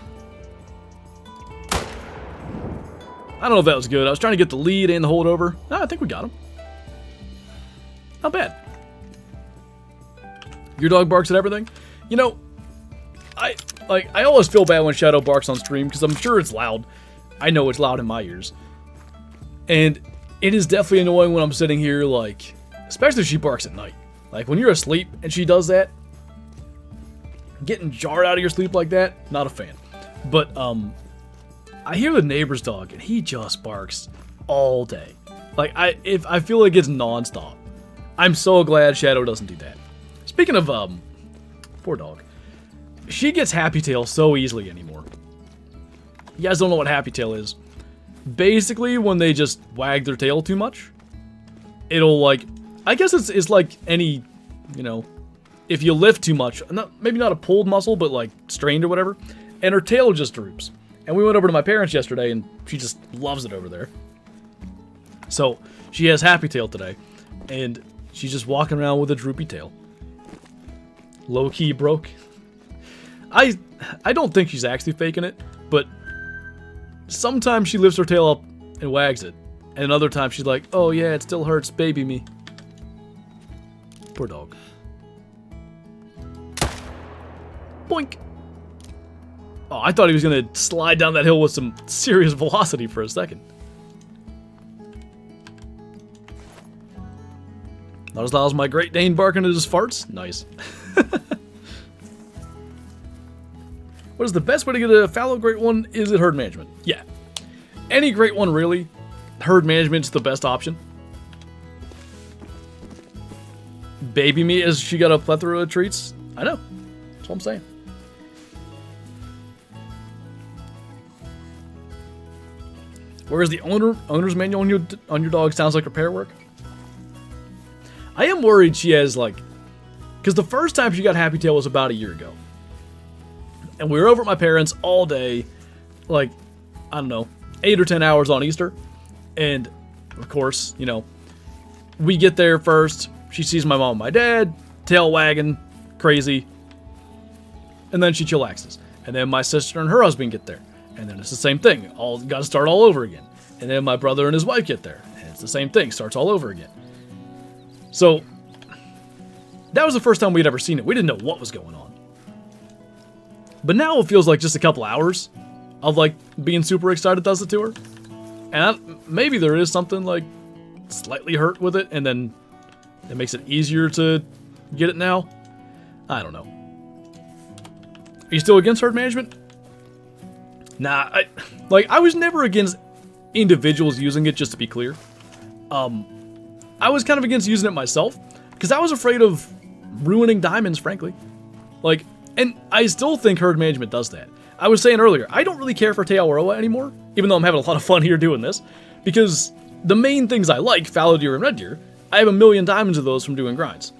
I don't know if that was good. I was trying to get the lead and the holdover. No, I think we got him. Not bad. Your dog barks at everything. You know, I always feel bad when Shadow barks on stream because I'm sure it's loud. I know it's loud in my ears. And it is definitely annoying when I'm sitting here, like, especially if she barks at night. Like, when you're asleep and she does that, getting jarred out of your sleep like that, not a fan. But, I hear the neighbor's dog, and he just barks all day. Like, I feel like it's non-stop. I'm so glad Shadow doesn't do that. Speaking of, poor dog. She gets Happy Tail so easily anymore. You guys don't know what Happy Tail is. Basically, when they just wag their tail too much, it'll, like, I guess it's like any, you know, if you lift too much, maybe not a pulled muscle, but, like, strained or whatever, and her tail just droops. And we went over to my parents yesterday, and she just loves it over there. So, she has Happy Tail today, and she's just walking around with a droopy tail. Low-key broke. I don't think she's actually faking it, but sometimes she lifts her tail up and wags it. And other times she's like, oh yeah, it still hurts, baby me. Poor dog. Boink! Oh, I thought he was going to slide down that hill with some serious velocity for a second. Not as loud as my Great Dane barking at his farts. Nice. What is the best way to get a fallow Great One? Is it herd management? Yeah. Any Great One, really. Herd management's the best option. Baby me as she got a plethora of treats. I know. That's what I'm saying. Whereas the owner's manual on your dog sounds like repair work. I am worried she has, like, because the first time she got Happy Tail was about a year ago. And we were over at my parents all day, like, I don't know, 8 or 10 hours on Easter. And, of course, you know, we get there first. She sees my mom and my dad, tail wagging, crazy. And then she chillaxes. And then my sister and her husband get there. And then it's the same thing. Got to start all over again. And then my brother and his wife get there. And it's the same thing. Starts all over again. So, that was the first time we'd ever seen it. We didn't know what was going on. But now it feels like just a couple hours of, like, being super excited does it to her. And maybe there is something, like, slightly hurt with it. And then it makes it easier to get it now. I don't know. Are you still against herd management? Nah, I was never against individuals using it, just to be clear. I was kind of against using it myself, because I was afraid of ruining diamonds, frankly. Like, and I still think herd management does that. I was saying earlier, I don't really care for Taoaroa anymore, even though I'm having a lot of fun here doing this, because the main things I like, fallow deer and red deer, I have 1,000,000 diamonds of those from doing grinds.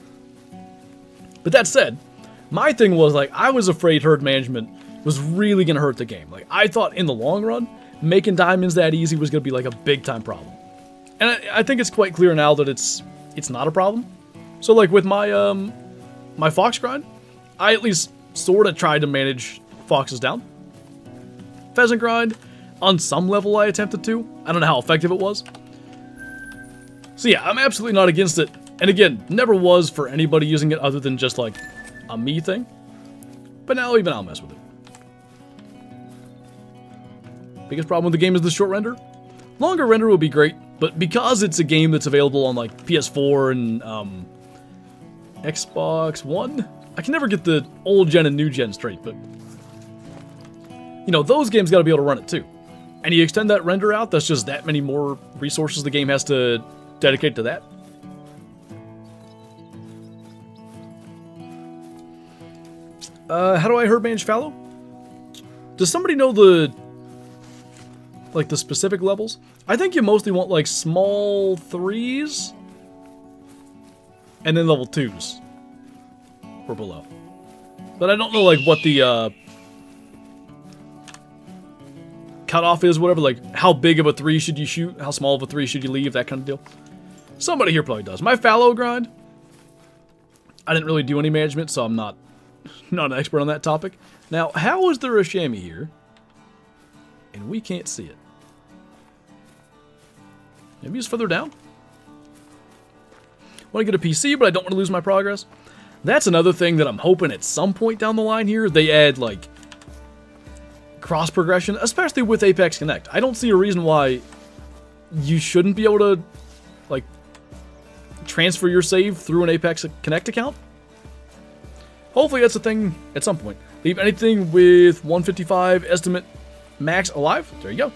But that said, my thing was, like, I was afraid herd management was really going to hurt the game. Like, I thought in the long run, making diamonds that easy was going to be, like, a big-time problem. And I think it's quite clear now that it's not a problem. So, like, with my, my fox grind, I at least sort of tried to manage foxes down. Pheasant grind, on some level I attempted to. I don't know how effective it was. So yeah, I'm absolutely not against it. And again, never was for anybody using it other than just, like, a me thing. But now even I'll mess with it. Biggest problem with the game is the short render. Longer render would be great, but because it's a game that's available on, like, PS4 and Xbox One, I can never get the old gen and new gen straight, but you know, those games got to be able to run it too. And you extend that render out, that's just that many more resources the game has to dedicate to that. How do I herd manage fallow? Does somebody know the specific levels? I think you mostly want like small 3s and then level 2s or below. But I don't know like what the cutoff is, whatever, like how big of a 3 should you shoot, how small of a 3 should you leave, that kind of deal. Somebody here probably does. My fallow grind, I didn't really do any management, so I'm not an expert on that topic. Now, how is there a chamois here and we can't see it? Maybe it's further down? I want to get a PC, but I don't want to lose my progress. That's another thing that I'm hoping at some point down the line here, they add, like, cross progression, especially with Apex Connect. I don't see a reason why you shouldn't be able to, like, transfer your save through an Apex Connect account. Hopefully that's a thing at some point. Leave anything with 155 estimate max alive. There you go.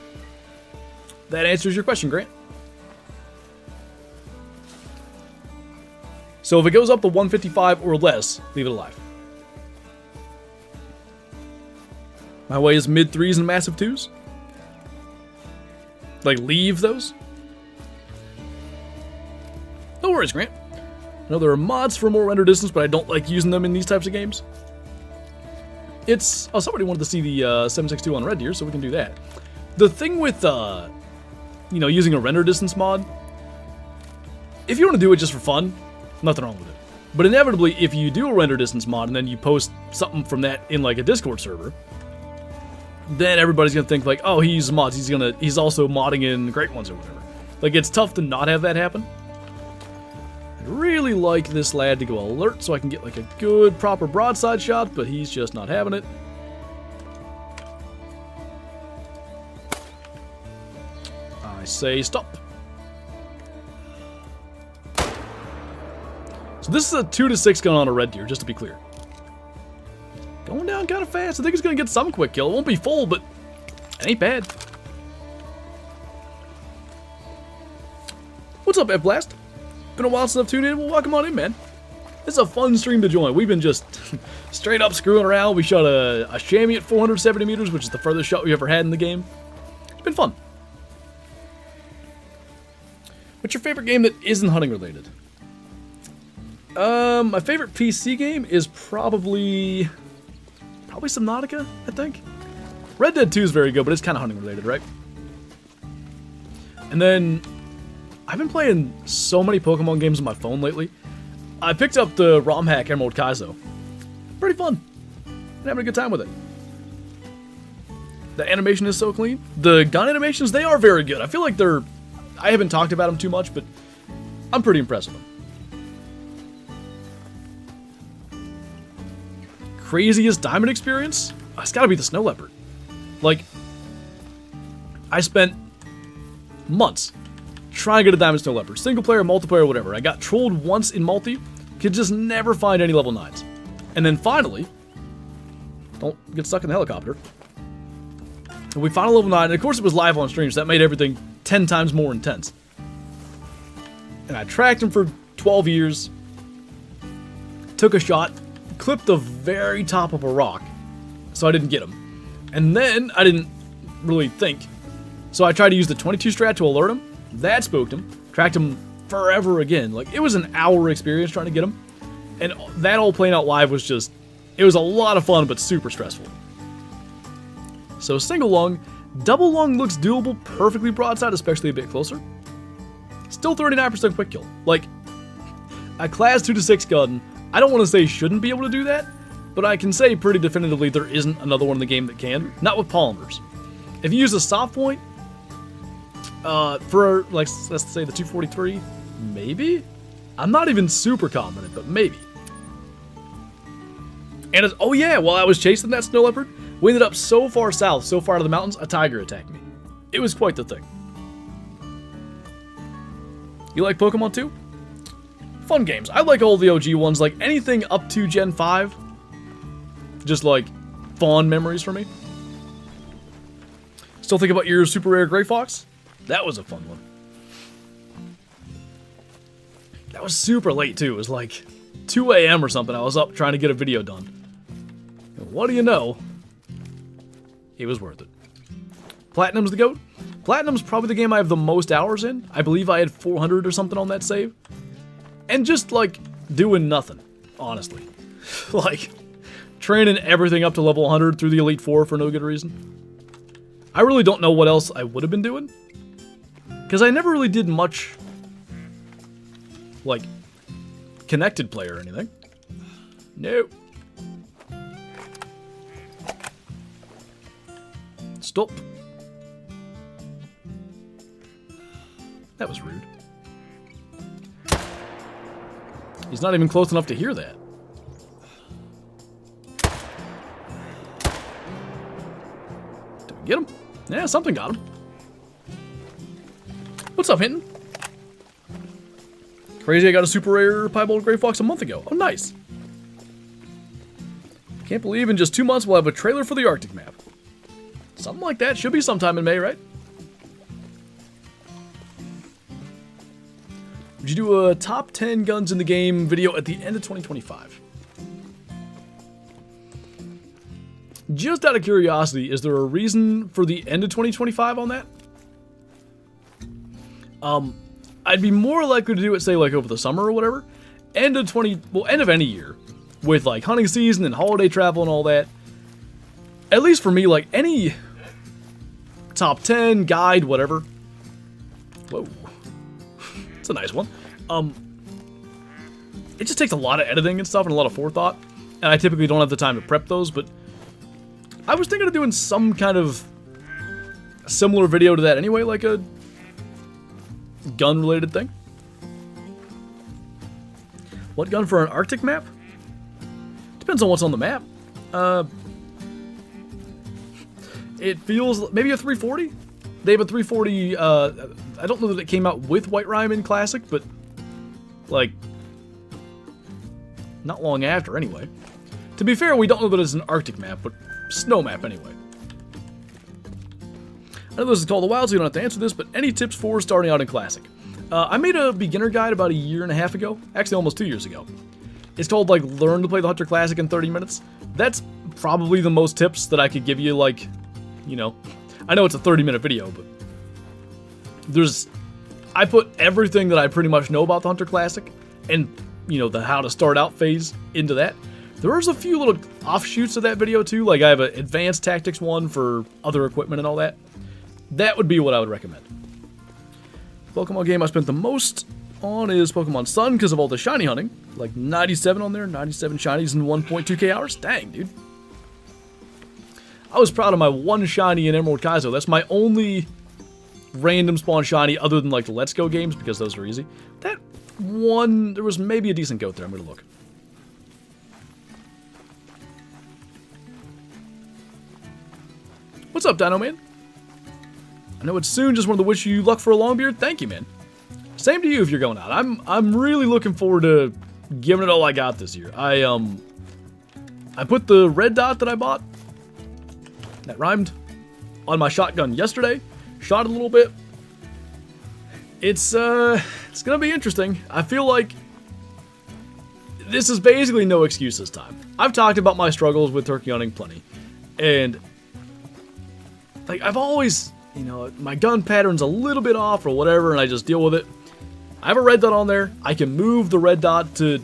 That answers your question, Grant. So if it goes up to 155 or less, leave it alive. My way is mid 3s and massive 2s. Like, leave those. No worries, Grant. I know there are mods for more render distance, but I don't like using them in these types of games. It's... Oh, somebody wanted to see the 762 on Red Deer, so we can do that. The thing with, you know, using a render distance mod, if you want to do it just for fun, nothing wrong with it. But inevitably, if you do a render distance mod and then you post something from that in, like, a Discord server, then everybody's going to think, like, oh, he uses mods, he's also modding in Great Ones or whatever. Like, it's tough to not have that happen. I'd really like this lad to go alert so I can get, like, a good, proper broadside shot, but he's just not having it. I say stop. So this is a 2-6 gun on a Red Deer, just to be clear. Going down kind of fast. I think it's going to get some quick kill. It won't be full, but it ain't bad. What's up, Blast? Been a while since I've tuned in. Well, welcome on in, man. This is a fun stream to join. We've been just straight up screwing around. We shot a chamois at 470 meters, which is the furthest shot we ever had in the game. It's been fun. What's your favorite game that isn't hunting related? My favorite PC game is probably Subnautica, I think. Red Dead 2 is very good, but it's kind of hunting related, right? And then I've been playing so many Pokemon games on my phone lately. I picked up the ROM hack Emerald Kaizo. Pretty fun. I'm having a good time with it. The animation is so clean. The gun animations, they are very good. I feel like I haven't talked about them too much, but I'm pretty impressed with them. Craziest diamond experience? It's gotta be the Snow Leopard. Like, I spent months trying to get a diamond Snow Leopard. Single player, multiplayer, whatever. I got trolled once in multi, could just never find any level 9s. And then finally, don't get stuck in the helicopter, and we found a level 9, and of course it was live on stream, so that made everything 10 times more intense. And I tracked him for 12 years, took a shot, clipped the very top of a rock, so I didn't get him. And then I didn't really think, so I tried to use the 22 strat to alert him. That spooked him. Tracked him forever again. Like, it was an hour experience trying to get him, and that all playing out live was just, it was a lot of fun, but super stressful. So single lung, double lung looks doable perfectly broadside, especially a bit closer. Still 39% quick kill. Like, a class 2-6 gun, I don't want to say shouldn't be able to do that, but I can say pretty definitively there isn't another one in the game that can. Not with polymers. If you use a soft point, for, like, let's say the 243, maybe? I'm not even super confident, but maybe. And oh yeah, while I was chasing that Snow Leopard, we ended up so far south, so far to the mountains, a tiger attacked me. It was quite the thing. You like Pokemon too? Fun games. I like all the OG ones, like anything up to Gen 5. Just like fond memories for me. Still think about your super rare Gray Fox? That was a fun one. That was super late too. It was like 2 a.m. or something. I was up trying to get a video done. And what do you know? It was worth it. Platinum's the GOAT. Platinum's probably the game I have the most hours in. I believe I had 400 or something on that save. And just like doing nothing, honestly. Like training everything up to level 100 through the Elite Four for no good reason. I really don't know what else I would have been doing. Because I never really did much, like, connected play or anything. No. Stop. That was rude. He's not even close enough to hear that. Did we get him? Yeah, something got him. What's up, Hinton? Crazy, I got a super rare Piebald Gray Fox a month ago. Oh, nice. Can't believe in just 2 months we'll have a trailer for the Arctic map. Something like that. Should be sometime in May, right? Would you do a top 10 guns in the game video at the end of 2025? Just out of curiosity, is there a reason for the end of 2025 on that? I'd be more likely to do it, say, like over the summer or whatever. End of any year. With like hunting season and holiday travel and all that. At least for me, like any top 10, guide, whatever. Whoa. It's a nice one. It just takes a lot of editing and stuff and a lot of forethought. And I typically don't have the time to prep those, but I was thinking of doing some kind of similar video to that anyway, like a gun-related thing. What gun for an Arctic map? Depends on what's on the map. It feels maybe a 340. They have a 340. I don't know that it came out with White Rime in Classic, but like not long after anyway. To be fair, we don't know that it's an Arctic map, but snow map anyway. I know this is called the Wild, so you don't have to answer this, but any tips for starting out in Classic? I made a beginner guide about 1.5 years ago. Actually, almost 2 years ago. It's called, like, Learn to Play the Hunter Classic in 30 minutes. That's probably the most tips that I could give you, like, you know. I know it's a 30-minute video, but I put everything that I pretty much know about the Hunter Classic and, you know, the how to start out phase into that. There's a few little offshoots of that video, too. Like, I have an advanced tactics one for other equipment and all that. That would be what I would recommend. Pokemon game I spent the most on is Pokemon Sun because of all the shiny hunting. Like 97 on there, 97 shinies in 1.2k hours. Dang, dude. I was proud of my one shiny in Emerald Kaizo. That's my only random spawn shiny other than like the Let's Go games because those are easy. That one, there was maybe a decent goat there. I'm going to look. What's up, Dino Man? I know it's soon, just wanted to wish you luck for a long beard. Thank you, man. Same to you if you're going out. I'm really looking forward to giving it all I got this year. I put the red dot that I bought, that rhymed, on my shotgun yesterday. Shot it a little bit. It's gonna be interesting. I feel like this is basically no excuse this time. I've talked about my struggles with turkey hunting plenty, and like I've always, you know, my gun pattern's a little bit off or whatever, and I just deal with it. I have a red dot on there. I can move the red dot to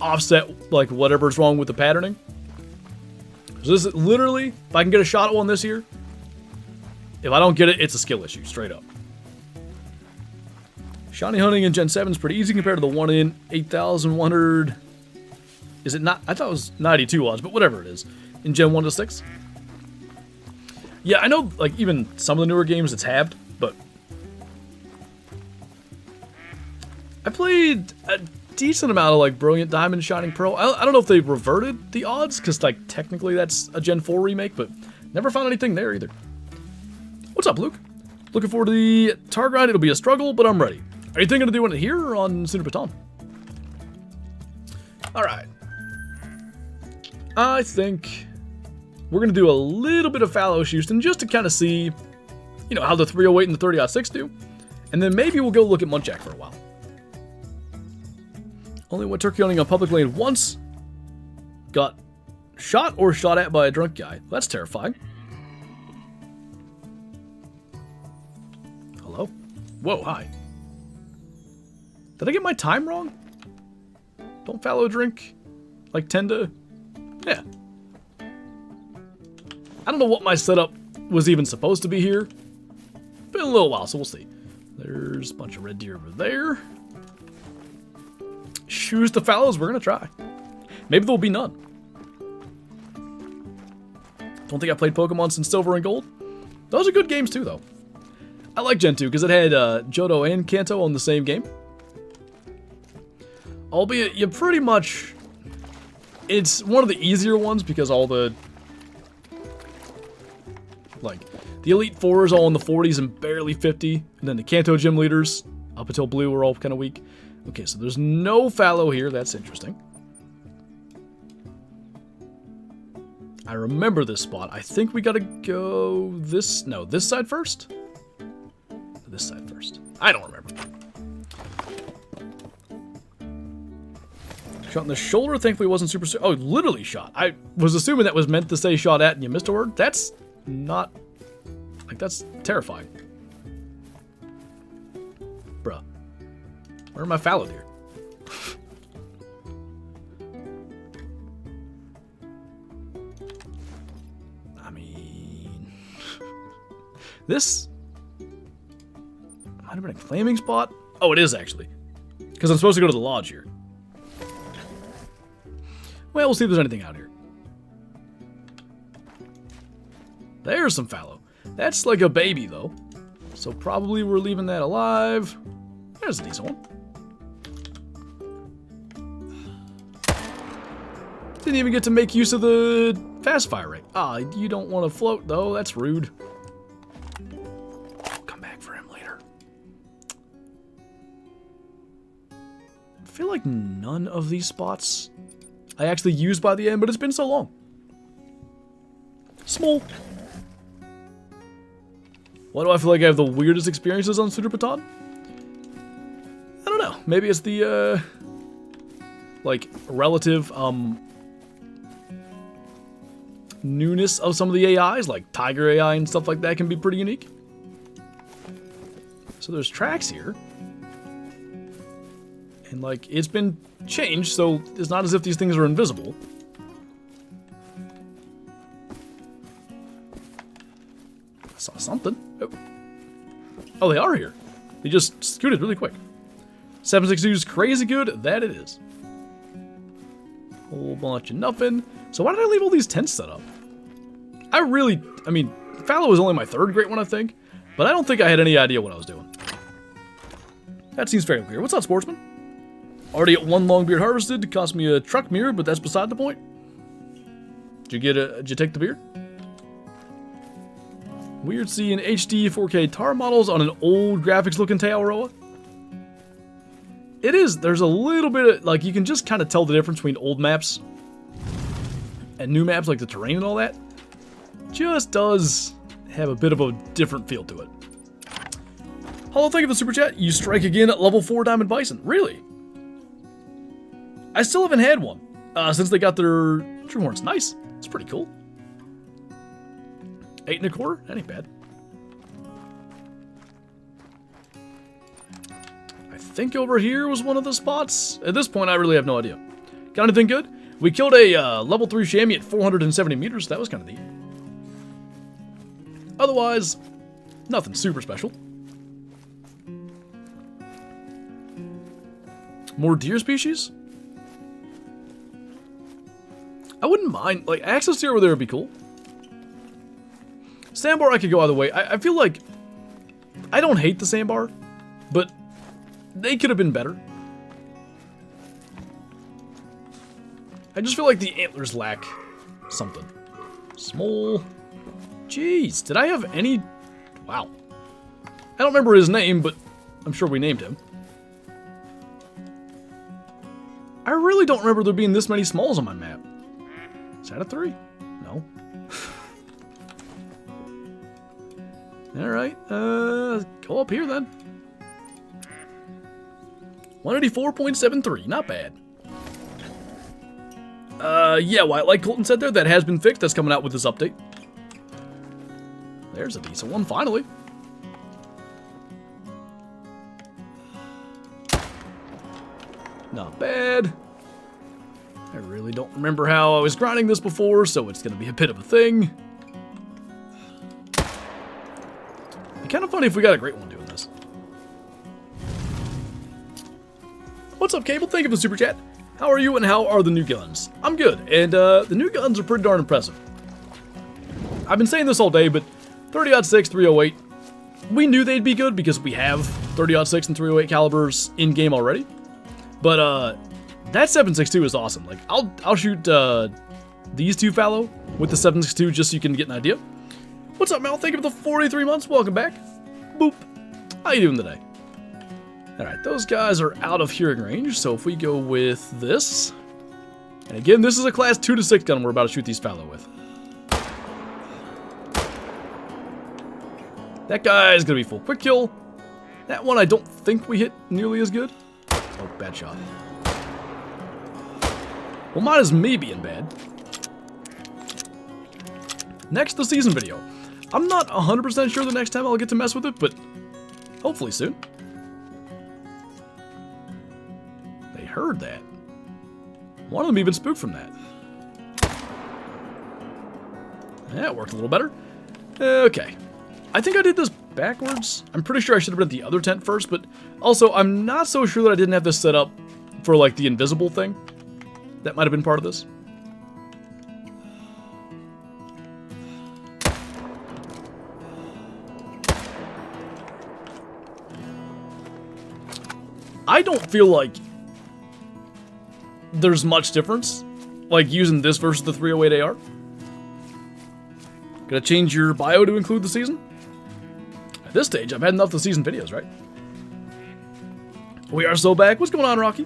offset like whatever's wrong with the patterning. So this is literally, if I can get a shot at one this year, if I don't get it, it's a skill issue, straight up. Shiny hunting in Gen 7 is pretty easy compared to the one in 8,100. Is it not? I thought it was 92 odds, but whatever it is. In Gen 1 to 6. Yeah, I know, like, even some of the newer games it's halved, but I played a decent amount of, like, Brilliant Diamond, Shining Pearl. I don't know if they reverted the odds, because, like, technically that's a Gen 4 remake, but never found anything there either. What's up, Luke? Looking forward to the tahr grind. It'll be a struggle, but I'm ready. Are you thinking of doing it here or on Sunu Baton? Alright. I think we're going to do a little bit of fallow Houston just to kind of see you know, how the 308 and the 30-06 do. And then maybe we'll go look at Munjack for a while. Only went turkey hunting on public land once. Got shot or shot at by a drunk guy. That's terrifying. Hello? Whoa, hi. Did I get my time wrong? Don't fallow drink. Like, tend to... Yeah. I don't know what my setup was even supposed to be here. Been a little while, so we'll see. There's a bunch of red deer over there. Choose the fallows, we're gonna try. Maybe there'll be none. Don't think I played Pokemon since Silver and Gold. Those are good games too, though. I like Gen 2 because it had Johto and Kanto on the same game. Albeit, you pretty much... It's one of the easier ones because all the... Like, the Elite Four is all in the 40s and barely 50. And then the Kanto gym leaders, up until Blue, were all kind of weak. Okay, so there's no fallow here. That's interesting. I remember this spot. I think we gotta go this... No, this side first? This side first. I don't remember. Shot in the shoulder, thankfully wasn't super... Oh, literally shot. I was assuming that was meant to say shot at and you missed a word. That's not... Like, that's terrifying. Bruh. Where are my fallow deer? I mean... This... Might have been a claiming spot? Oh, it is actually. Because I'm supposed to go to the lodge here. Well, we'll see if there's anything out here. There's some fallow. That's like a baby, though. So probably we're leaving that alive. There's a decent one. Didn't even get to make use of the fast fire rate. Ah, you don't want to float, though. That's rude. I'll come back for him later. I feel like none of these spots I actually used by the end, but it's been so long. Small. Why do I feel like I have the weirdest experiences on Super Baton? I don't know. Maybe it's the, like, relative, newness of some of the AIs, like Tiger AI and stuff like that can be pretty unique. So there's tracks here. And, like, it's been changed, so it's not as if these things are invisible. I saw something. Oh, they are here. They just scooted really quick. 762 is crazy good. That it is. Whole bunch of nothing. So why did I leave all these tents set up? I mean, fallow was only my third great one, I think. But I don't think I had any idea what I was doing. That seems fairly clear. What's up, sportsman? Already at one long beard harvested. It cost me a truck mirror, but that's beside the point. Did you take the beard? Weird seeing HD 4K tahr models on an old graphics looking Taoroa. It is, there's a little bit of, like, you can just kind of tell the difference between old maps and new maps, like the terrain and all that. Just does have a bit of a different feel to it. Hello, thank you for the super chat. You strike again at level 4 Diamond Bison. Really? I still haven't had one since they got their true horns. Nice. It's pretty cool. 8 1/4? That ain't bad. I think over here was one of the spots. At this point, I really have no idea. Got anything good? We killed a level 3 chamois at 470 meters. That was kind of neat. Otherwise, nothing super special. More deer species? I wouldn't mind, like, access deer over there would be cool. Sandbar, I could go either way. I feel like, I don't hate the sandbar, but they could have been better. I just feel like the antlers lack something. Small. Jeez, did I have any... Wow. I don't remember his name, but I'm sure we named him. I really don't remember there being this many smalls on my map. Is that a 3? No. Alright, go up here then. 184.73, not bad. Yeah, like Colton said there, that has been fixed. That's coming out with this update. There's a decent one, finally. Not bad. I really don't remember how I was grinding this before, so it's going to be a bit of a thing. It'd be kind of funny if we got a great one doing this. What's up, Cable? Thank you for the super chat. How are you and how are the new guns? I'm good, and the new guns are pretty darn impressive. I've been saying this all day, but 30-06, 308, we knew they'd be good because we have 30-06 and 308 calibers in-game already. But that 7.62 is awesome. Like, I'll shoot these two fallow with the 7.62 just so you can get an idea. What's up, Mel? Thank you for the 43 months. Welcome back. Boop. How you doing today? Alright, those guys are out of hearing range, so if we go with this... And again, this is a class 2 to 6 gun we're about to shoot these fallow with. That guy's gonna be full quick kill. That one I don't think we hit nearly as good. Oh, bad shot. Well, mine is me being bad. Next, the season video. I'm not 100% sure the next time I'll get to mess with it, but hopefully soon. They heard that. One of them even spooked from that. That worked a little better. Okay. I think I did this backwards. I'm pretty sure I should have been at the other tent first, but also I'm not so sure that I didn't have this set up for like the invisible thing. That might have been part of this. I don't feel like there's much difference, like using this versus the 308 AR. Gonna change your bio to include the season? At this stage, I've had enough of the season videos, right? We are so back. What's going on, Rocky?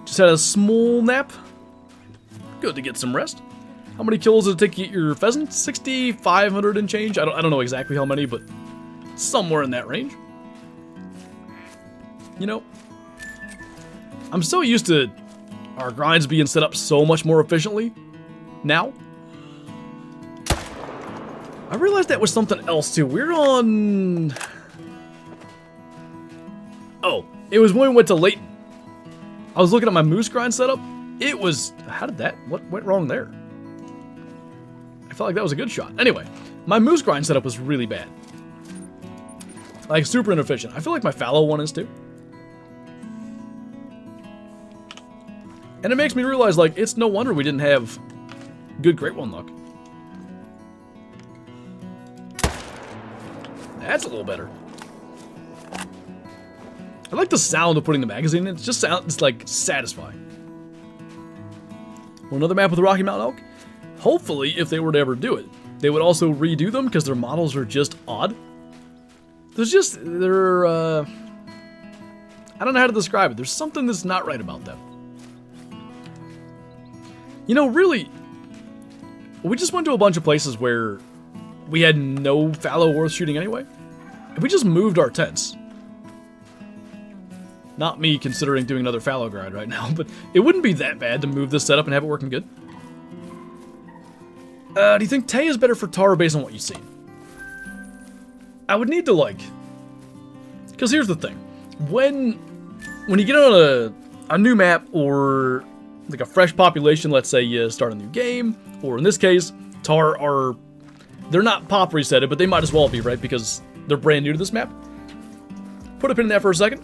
Just had a small nap. Good to get some rest. How many kills did it take to get your pheasant? 6,500 and change? I don't know exactly how many, but somewhere in that range. You know, I'm so used to our grinds being set up so much more efficiently now. I realized that was something else too. We're on... Oh, it was when we went to Layton. I was looking at my moose grind setup. It was... How did that... What went wrong there? I felt like that was a good shot. Anyway, my moose grind setup was really bad. Like, super inefficient. I feel like my fallow one is too. And it makes me realize, like, it's no wonder we didn't have good Great One luck. That's a little better. I like the sound of putting the magazine in. It just sounds, like, satisfying. Well, another map with the Rocky Mountain Elk? Hopefully, if they were to ever do it, they would also redo them because their models are just odd. There's just, they're, I don't know how to describe it. There's something that's not right about them. You know, really, we just went to a bunch of places where we had no fallow worth shooting anyway. If we just moved our tents, not me considering doing another fallow grind right now, but it wouldn't be that bad to move this setup and have it working good. Do you think Tay is better for tahr based on what you've seen? I would need to, like... Because here's the thing. When you get on a new map or like a fresh population, let's say you start a new game, or in this case, tahr are... They're not pop resetted, but they might as well be, right? Because they're brand new to this map. Put a pin in that for a second.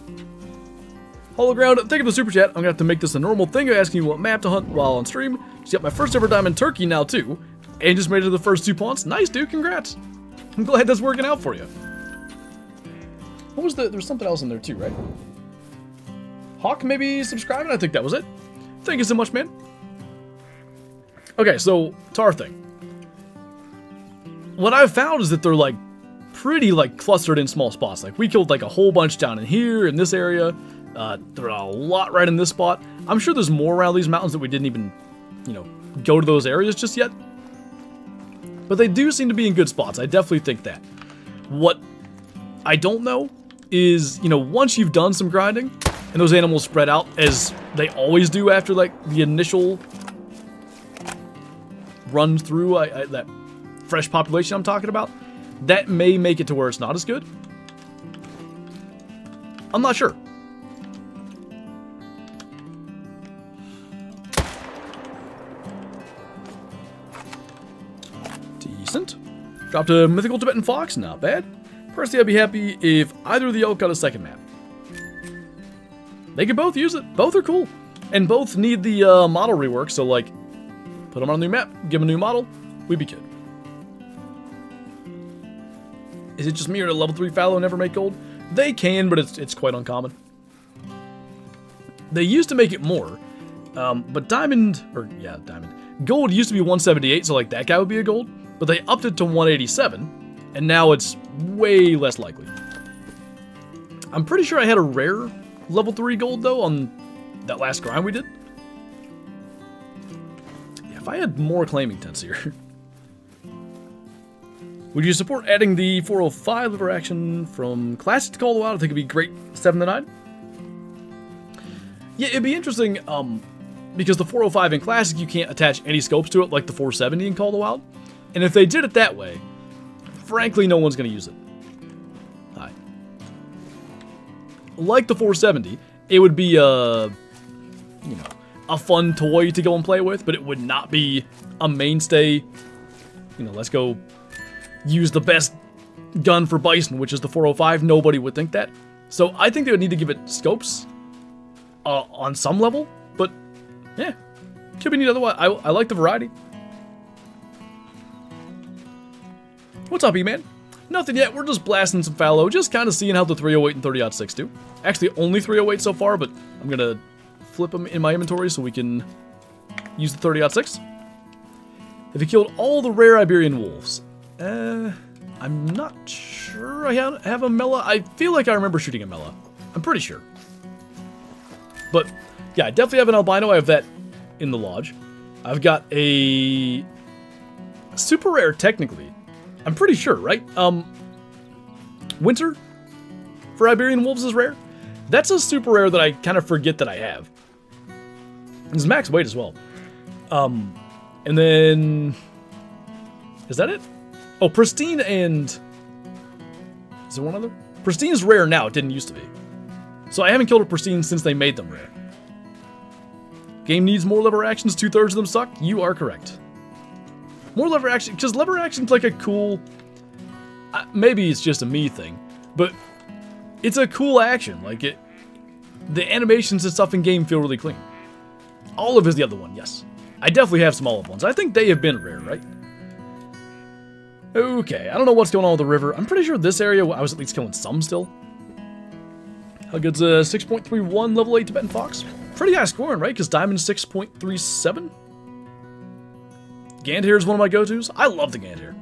Hologround, thank you for the super chat. I'm gonna have to make this a normal thing of asking you what map to hunt while on stream. Just got my first ever diamond turkey now too, and just made it to the first 2 ponds. Nice, dude. Congrats. I'm glad that's working out for you. What was there's something else in there too, right? Hawk maybe subscribing? I think that was it. Thank you so much, man. Okay, so tahr thing. What I've found is that they're like pretty like clustered in small spots. Like we killed like a whole bunch down in here in this area. There are a lot right in this spot. I'm sure there's more around these mountains that we didn't even, you know, go to those areas just yet. But they do seem to be in good spots. I definitely think that. What I don't know is, you know, once you've done some grinding, and those animals spread out, as they always do after, like, the initial run through that fresh population I'm talking about, that may make it to where it's not as good. I'm not sure. Decent. Dropped a mythical Tibetan fox, not bad. Personally, I'd be happy if either of the elk got a second map. They could both use it. Both are cool. And both need the model rework, so like, put them on a new map, give them a new model, we'd be good. Is it just me or a level 3 fallow never make gold? They can, but it's quite uncommon. They used to make it more, but diamond, gold used to be 178, so like that guy would be a gold, but they upped it to 187, and now it's way less likely. I'm pretty sure I had a rare level 3 gold, though, on that last grind we did. Yeah, if I had more claiming tents here. Would you support adding the 405 liver action from Classic to Call the Wild? I think it'd be great 7 to 9. Yeah, it'd be interesting, because the 405 in Classic, you can't attach any scopes to it like the 470 in Call the Wild. And if they did it that way, frankly, no one's going to use it. Hi. Like the 470, it would be a fun toy to go and play with, but it would not be a mainstay, you know, let's go use the best gun for bison, which is the 405. Nobody would think that. So I think they would need to give it scopes on some level, but yeah, could be neat otherwise. I like the variety. What's up, E-Man? Nothing yet, we're just blasting some fallow, just kind of seeing how the 308 and 30-06 do. Actually, only 308 so far, but I'm going to flip them in my inventory so we can use the 30-06. Have you killed all the rare Iberian wolves? I'm not sure I have a Mela. I feel like I remember shooting a Mela. I'm pretty sure. But, yeah, I definitely have an albino. I have that in the lodge. I've got a super rare, technically. I'm pretty sure, right? Winter for Iberian wolves is rare. That's a super rare that I kind of forget that I have. It's max weight as well. And then... Is that it? Oh, Pristine and... Is there one other? Pristine is rare now. It didn't used to be. So I haven't killed a Pristine since they made them rare. Game needs more lever actions. 2/3 of them suck. You are correct. More lever action, because lever action's like a cool... maybe it's just a me thing, but it's a cool action. Like, the animations and stuff in game feel really clean. Olive is the other one, yes. I definitely have some olive ones. I think they have been rare, right? Okay, I don't know what's going on with the river. I'm pretty sure this area, I was at least killing some still. How good's a 6.31 level 8 Tibetan Fox? Pretty high scoring, right? Because Diamond's 6.37? Gandhair is one of my go-tos. I love the Gandhair.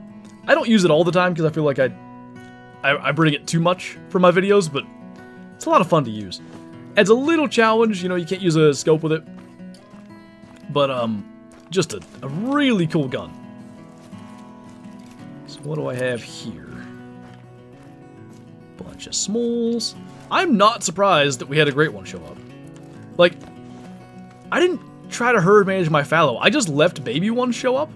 I don't use it all the time because I feel like I bring it too much for my videos, but it's a lot of fun to use. Adds a little challenge, you know, you can't use a scope with it. But, just a really cool gun. So what do I have here? Bunch of smalls. I'm not surprised that we had a great one show up. Like, I didn't try to herd manage my fallow. I just left baby ones show up.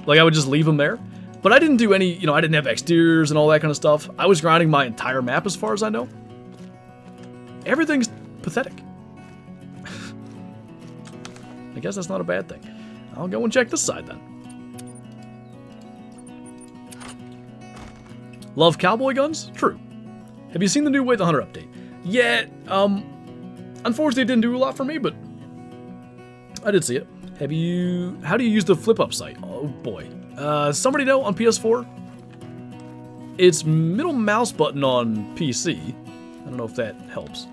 Like, I would just leave them there. But I didn't do any, you know, I didn't have exteriors and all that kind of stuff. I was grinding my entire map as far as I know. Everything's pathetic. I guess that's not a bad thing. I'll go and check this side then. Love cowboy guns? True. Have you seen the new Way the Hunter update? Yeah, unfortunately it didn't do a lot for me, but I did see it. How do you use the flip up sight? Oh boy. Somebody know on PS4? It's middle mouse button on PC. I don't know if that helps.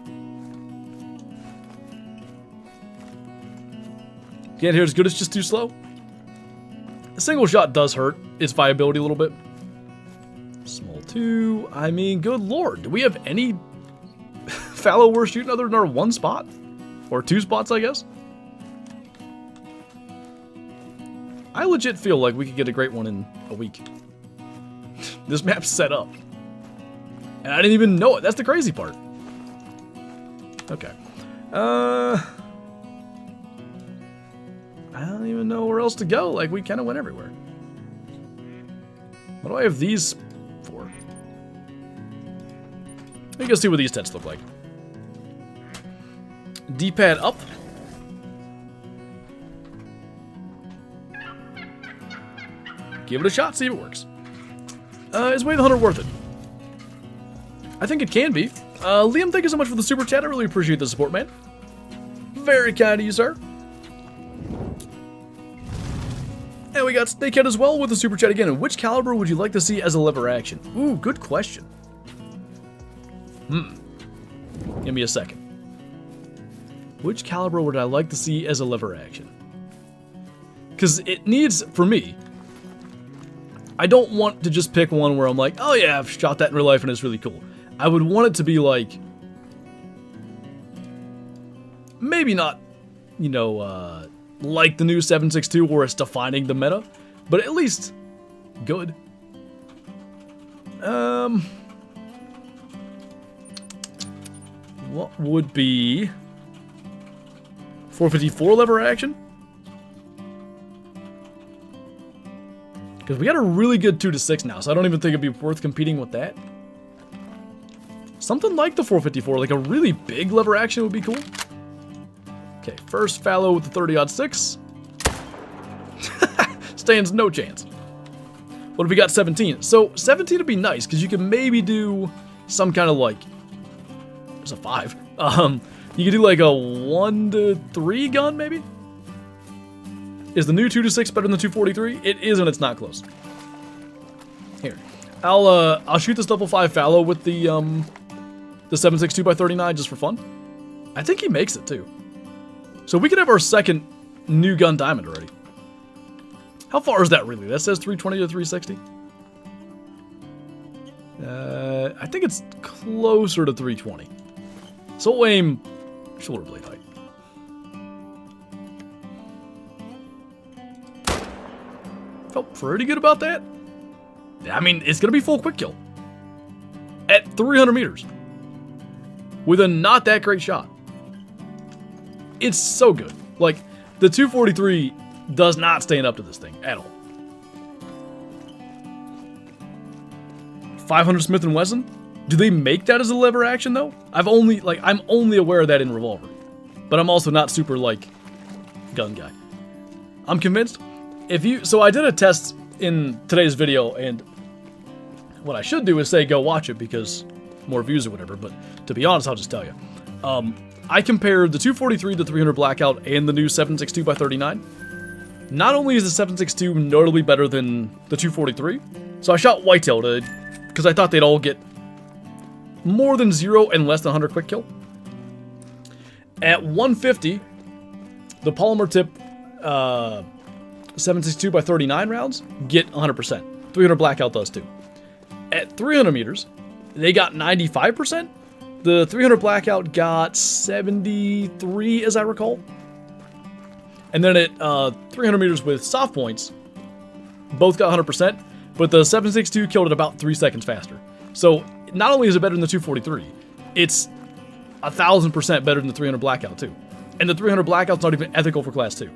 Can't hear as good, it's just too slow. The single shot does hurt its viability a little bit. Small 2. I mean, good lord. Do we have any fallow we're shooting other than our one spot? Or 2 spots, I guess? I legit feel like we could get a great one in a week. This map's set up. And I didn't even know it. That's the crazy part. Okay. I don't even know where else to go. Like, we kind of went everywhere. What do I have these for? Let me go see what these tents look like. D-pad up. Give it a shot, see if it works. Is Wave 100 worth it? I think it can be. Liam, thank you so much for the super chat. I really appreciate the support, man. Very kind of you, sir. And we got Snakehead as well with the super chat again. And which caliber would you like to see as a lever action? Ooh, good question. Give me a second. Which caliber would I like to see as a lever action? Because it needs, for me, I don't want to just pick one where I'm like, oh yeah, I've shot that in real life and it's really cool. I would want it to be like, maybe not, you know, like the new 7.62 where it's defining the meta, but at least good. What would be 454 lever action? Because we got a really good 2-6 now, so I don't even think it'd be worth competing with that. Something like the 454, like a really big lever action would be cool. Okay, first fallow with the 30-06. Stands no chance. What have we got? 17. So 17 would be nice because you could maybe do some kind of like, there's a 5. You could do like a 1-3 gun maybe. Is the new 2-6 better than the 243? It is, and it's not close. Here, I'll shoot this level 5 fallow with the 7.62 x 39 just for fun. I think he makes it too. So we could have our second new gun diamond already. How far is that really? That says 320 to 360. I think it's closer to 320. So we'll aim shoulder blade height. Felt pretty good about that. I mean, it's gonna be full quick kill at 300 meters with a not that great shot. It's so good. Like, the 243 does not stand up to this thing at all. 500 Smith & Wesson? Do they make that as a lever action though? I'm only aware of that in revolver, but I'm also not super like gun guy. I'm convinced so I did a test in today's video, and what I should do is say go watch it because more views or whatever, but to be honest, I'll just tell you. I compared the 243, the 300 Blackout, and the new 7.62 x 39. Not only is the 7.62 notably better than the 243, so I shot Whitetail because I thought they'd all get more than 0 and less than 100 quick kill. At 150, the polymer tip 7.62 x 39 rounds get 100%. 300 Blackout does too. At 300 meters, they got 95%. The 300 Blackout got 73, as I recall. And then at 300 meters with soft points, both got 100%, but the 7.62 killed it about 3 seconds faster. So not only is it better than the 243, it's 1,000% better than the 300 Blackout too. And the 300 Blackout's not even ethical for class 2.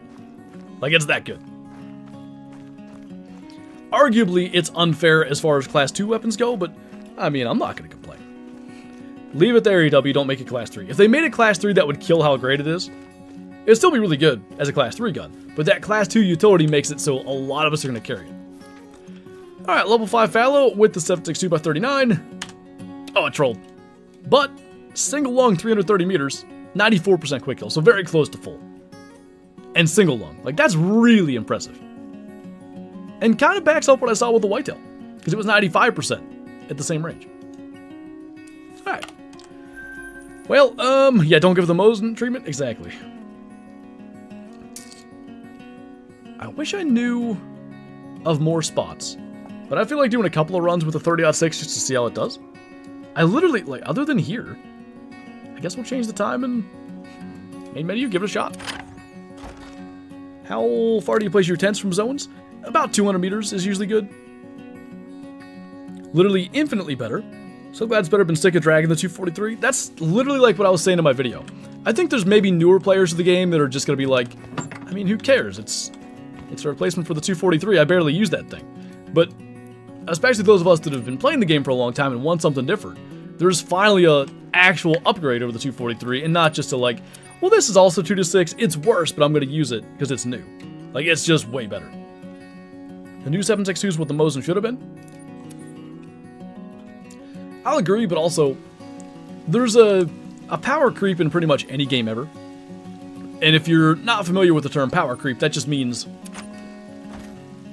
Like, it's that good. Arguably, it's unfair as far as class 2 weapons go, but I mean, I'm not going to complain. Leave it there, EW, don't make it class 3. If they made it class 3 that would kill how great it is, it'd still be really good as a class 3 gun. But that class 2 utility makes it so a lot of us are going to carry it. Alright, level 5 fallow with the 7.62 x 39. Oh, it trolled. But, single lung 330 meters, 94% quick kill, so very close to full. And single lung. Like, that's really impressive. And kind of backs up what I saw with the Whitetail, because it was 95% at the same range. Alright. Well, yeah, don't give the Mosin treatment. Exactly. I wish I knew of more spots, but I feel like doing a couple of runs with the 30-06 just to see how it does. I literally, like, other than here, I guess we'll change the time and main menu, give it a shot. How far do you place your tents from zones? About 200 meters is usually good. Literally infinitely better So glad it's better been sick of dragging the 243. That's literally like what I was saying in my video. I think there's maybe newer players of the game that are just going to be like, I mean, who cares? It's a replacement for the 243. I barely use that thing. But especially those of us that have been playing the game for a long time and want something different, there's finally a actual upgrade over the 243 and not just a like, well, this is also 2-6. It's worse, but I'm going to use it because it's new. Like, it's just way better. The new 7.62 is what the Mosin should have been. I'll agree, but also, there's a power creep in pretty much any game ever. And if you're not familiar with the term power creep, that just means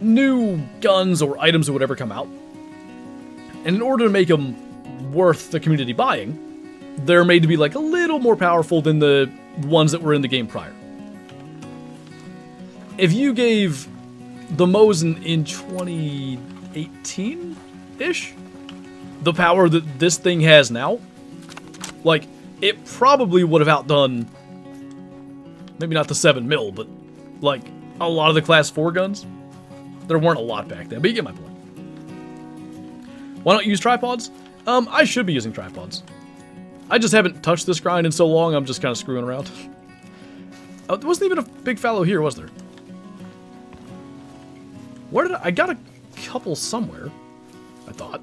new guns or items or whatever come out. And in order to make them worth the community buying, they're made to be like a little more powerful than the ones that were in the game prior. If you gave the Mosin in 2018-ish the power that this thing has now, like, it probably would have outdone, maybe not the 7mm, but like a lot of the class 4 guns. There weren't a lot back then, but you get my point. Why not use tripods? I should be using tripods. I just haven't touched this grind in so long, I'm just kind of screwing around. There wasn't even a big fallow here, was there? Where did I got a couple somewhere, I thought.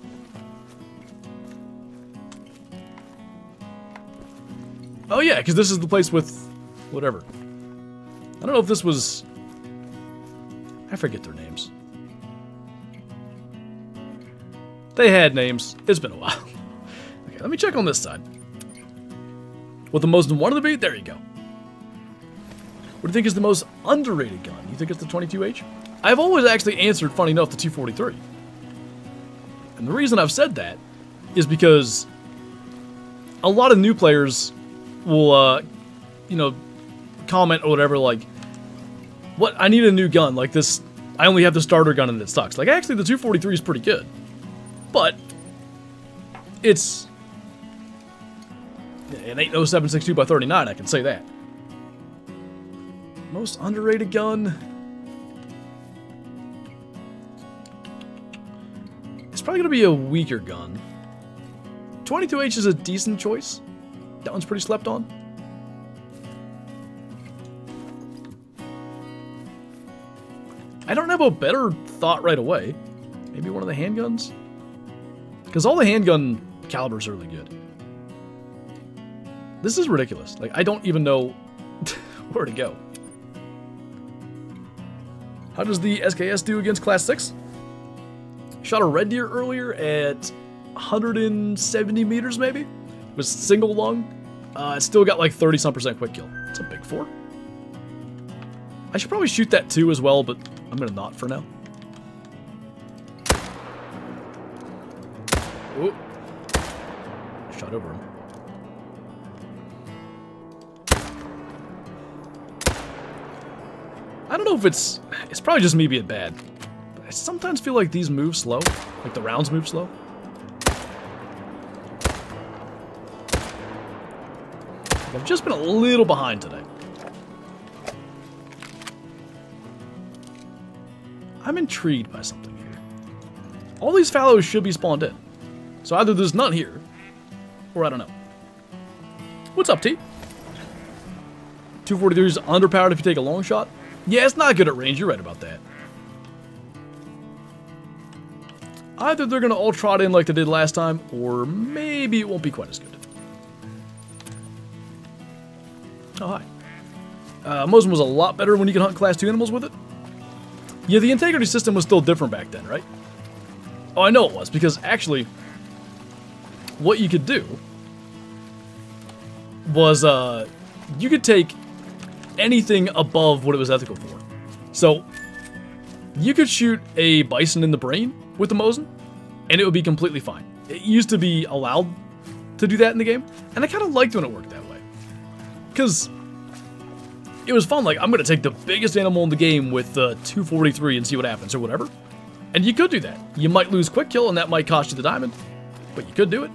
Oh yeah, because this is the place with whatever. I don't know if this was... I forget their names. They had names. It's been a while. Okay, let me check on this side. What the most wanted to be? There you go. What do you think is the most underrated gun? You think it's the 22H? I've always actually answered, funny enough, the 243. And the reason I've said that is because a lot of new players will, you know, comment or whatever, like, what, I need a new gun, like this, I only have the starter gun and it sucks. Like, actually, the 243 is pretty good. But, it ain't no 7.62x39, I can say that. Most underrated gun? It's probably going to be a weaker gun. 22H is a decent choice. That one's pretty slept on. I don't have a better thought right away. Maybe one of the handguns? Because all the handgun calibers are really good. This is ridiculous. Like, I don't even know where to go. How does the SKS do against Class 6? Shot a red deer earlier at 170 meters, maybe? It was single lung. It still got like 30-some% quick kill. It's a big 4. I should probably shoot that too as well, but I'm gonna not for now. Ooh. Shot over him. I don't know if it's probably just me being bad. But I sometimes feel like these move slow. Like the rounds move slow. Like I've just been a little behind today. I'm intrigued by something here. All these fallows should be spawned in. So either there's none here, or I don't know. What's up, T? 243 is underpowered if you take a long shot. Yeah, it's not good at range. You're right about that. Either they're going to all trot in like they did last time, or maybe it won't be quite as good. Oh, hi. Mosin was a lot better when you could hunt Class 2 animals with it. Yeah, the integrity system was still different back then, right? Oh, I know it was, because actually, what you could do was, you could take anything above what it was ethical for. So, you could shoot a bison in the brain with the Mosin, and it would be completely fine. It used to be allowed to do that in the game, and I kind of liked when it worked that way. Because it was fun, like, I'm going to take the biggest animal in the game with the 243 and see what happens, or whatever. And you could do that. You might lose quick kill, and that might cost you the diamond, but you could do it.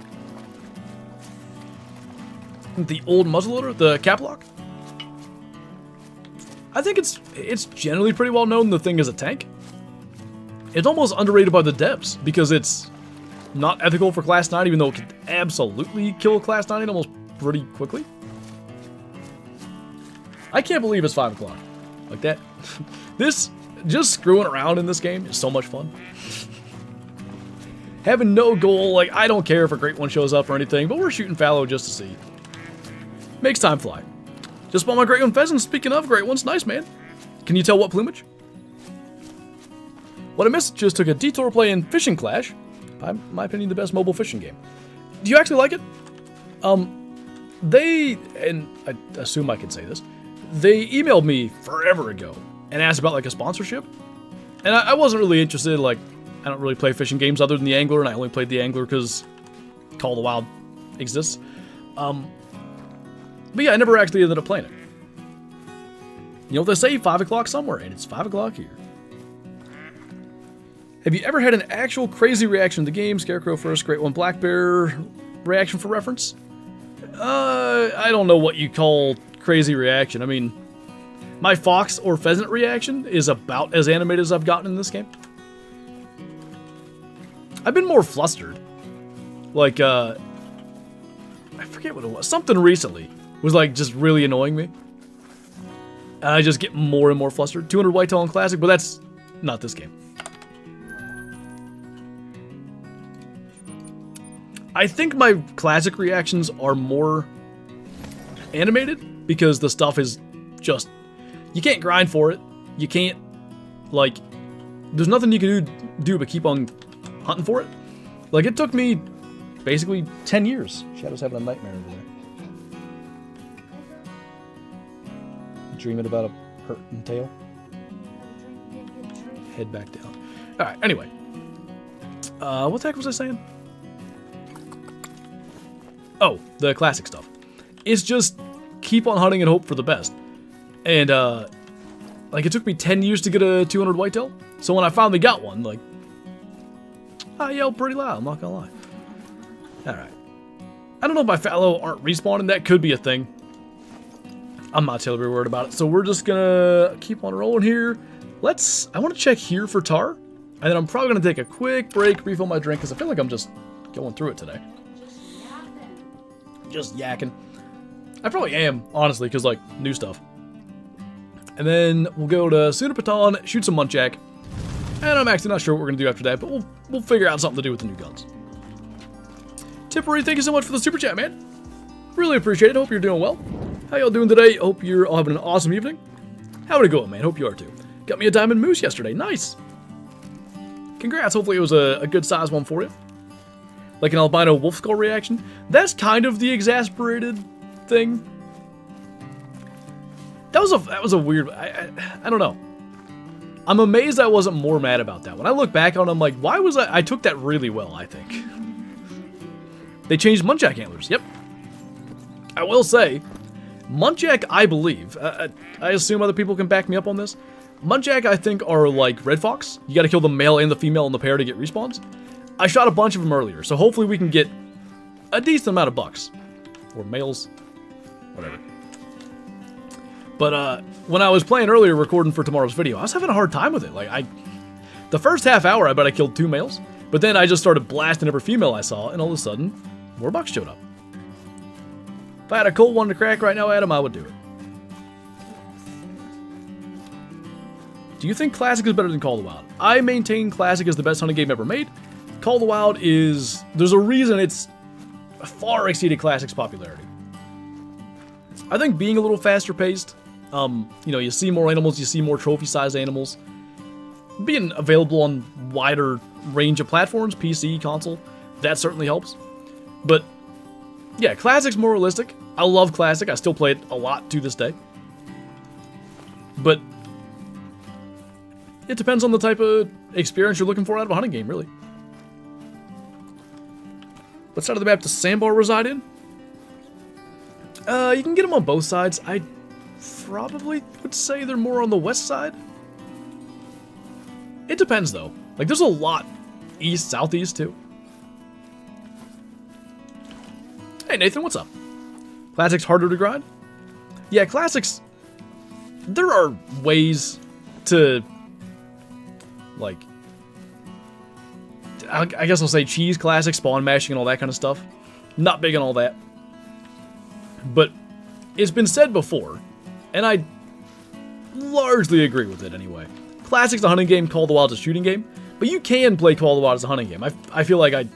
The old muzzleloader, the cap lock. I think it's generally pretty well known the thing is a tank. It's almost underrated by the devs, because it's not ethical for Class 9, even though it could absolutely kill a Class 9 almost pretty quickly. I can't believe it's 5 o'clock. Like that. This, just screwing around in this game is so much fun. Having no goal, like, I don't care if a great one shows up or anything, but we're shooting fallow just to see. Makes time fly. Just bought my great one pheasant. Speaking of great ones, nice, man. Can you tell what plumage? What I missed, just took a detour playing Fishing Clash. In my opinion, the best mobile fishing game. Do you actually like it? They, and I assume I can say this, they emailed me forever ago and asked about like a sponsorship. And I wasn't really interested, like, I don't really play fishing games other than the Angler, and I only played the Angler because Call of the Wild exists. But yeah, I never actually ended up playing it. You know, they say 5 o'clock somewhere, and it's 5 o'clock here. Have you ever had an actual crazy reaction to the game? Scarecrow first, Great One, Black Bear reaction for reference? I don't know what you call crazy reaction. I mean, my fox or pheasant reaction is about as animated as I've gotten in this game. I've been more flustered. Like, I forget what it was. Something recently was, like, just really annoying me. And I just get more and more flustered. 200 whitetail and classic, but that's not this game. I think my classic reactions are more animated because the stuff is just... You can't grind for it. You can't, like... There's nothing you can do but keep on hunting for it. Like, it took me basically 10 years. Shadow's having a nightmare over there. Dreaming about a hurting tail. Head back down. Alright, anyway. What the heck was I saying? Oh, the classic stuff. It's just keep on hunting and hope for the best. And, like, it took me 10 years to get a 200 whitetail. So when I finally got one, like, I yelled pretty loud, I'm not gonna lie. Alright. I don't know if my fallow aren't respawning. That could be a thing. I'm not terribly worried about it. So we're just gonna keep on rolling here. I want to check here for tahr. And then I'm probably gonna take a quick break, refill my drink, because I feel like I'm just going through it today. Just yakking. I probably am, honestly, because, like, new stuff. And then we'll go to Sunapatan, shoot some Munjack. And I'm actually not sure what we're going to do after that, but we'll figure out something to do with the new guns. Tippery, thank you so much for the super chat, man. Really appreciate it. Hope you're doing well. How y'all doing today? Hope you're all having an awesome evening. How'd it go, man? Hope you are too. Got me a diamond moose yesterday. Nice. Congrats. Hopefully it was a good size one for you. Like an albino wolf skull reaction. That's kind of the exasperated thing. That was a weird... I don't know. I'm amazed I wasn't more mad about that. When I look back on it, I'm like, why was I took that really well, I think. They changed Munjack antlers. Yep. I will say, Munjack, I believe, I assume other people can back me up on this. Munjack, I think, are like Red Fox. You gotta kill the male and the female in the pair to get respawns. I shot a bunch of them earlier, so hopefully we can get a decent amount of bucks. Or males. Whatever. But, when I was playing earlier, recording for tomorrow's video, I was having a hard time with it. Like, the first half hour, I bet I killed 2 males. But then I just started blasting every female I saw, and all of a sudden, more bucks showed up. If I had a cold one to crack right now, Adam, I would do it. Do you think Classic is better than Call of the Wild? I maintain Classic is the best hunting game ever made. Call of the Wild is... There's a reason it's far exceeded Classic's popularity. I think being a little faster paced, you know, you see more animals, you see more trophy-sized animals. Being available on wider range of platforms, PC, console, that certainly helps. But, yeah, Classic's more realistic. I love Classic. I still play it a lot to this day. But it depends on the type of experience you're looking for out of a hunting game, really. What side of the map does Sandbar reside in? You can get them on both sides. I probably would say they're more on the west side. It depends, though. Like, there's a lot east, southeast, too. Hey, Nathan, what's up? Classic's harder to grind? Yeah, Classics... There are ways to... Like... I guess I'll say cheese classic, spawn mashing and all that kind of stuff. Not big on all that. But it's been said before, and I largely agree with it anyway. Classic's a hunting game, Call of the Wild's a shooting game, but you can play Call of the Wild as a hunting game. I feel like I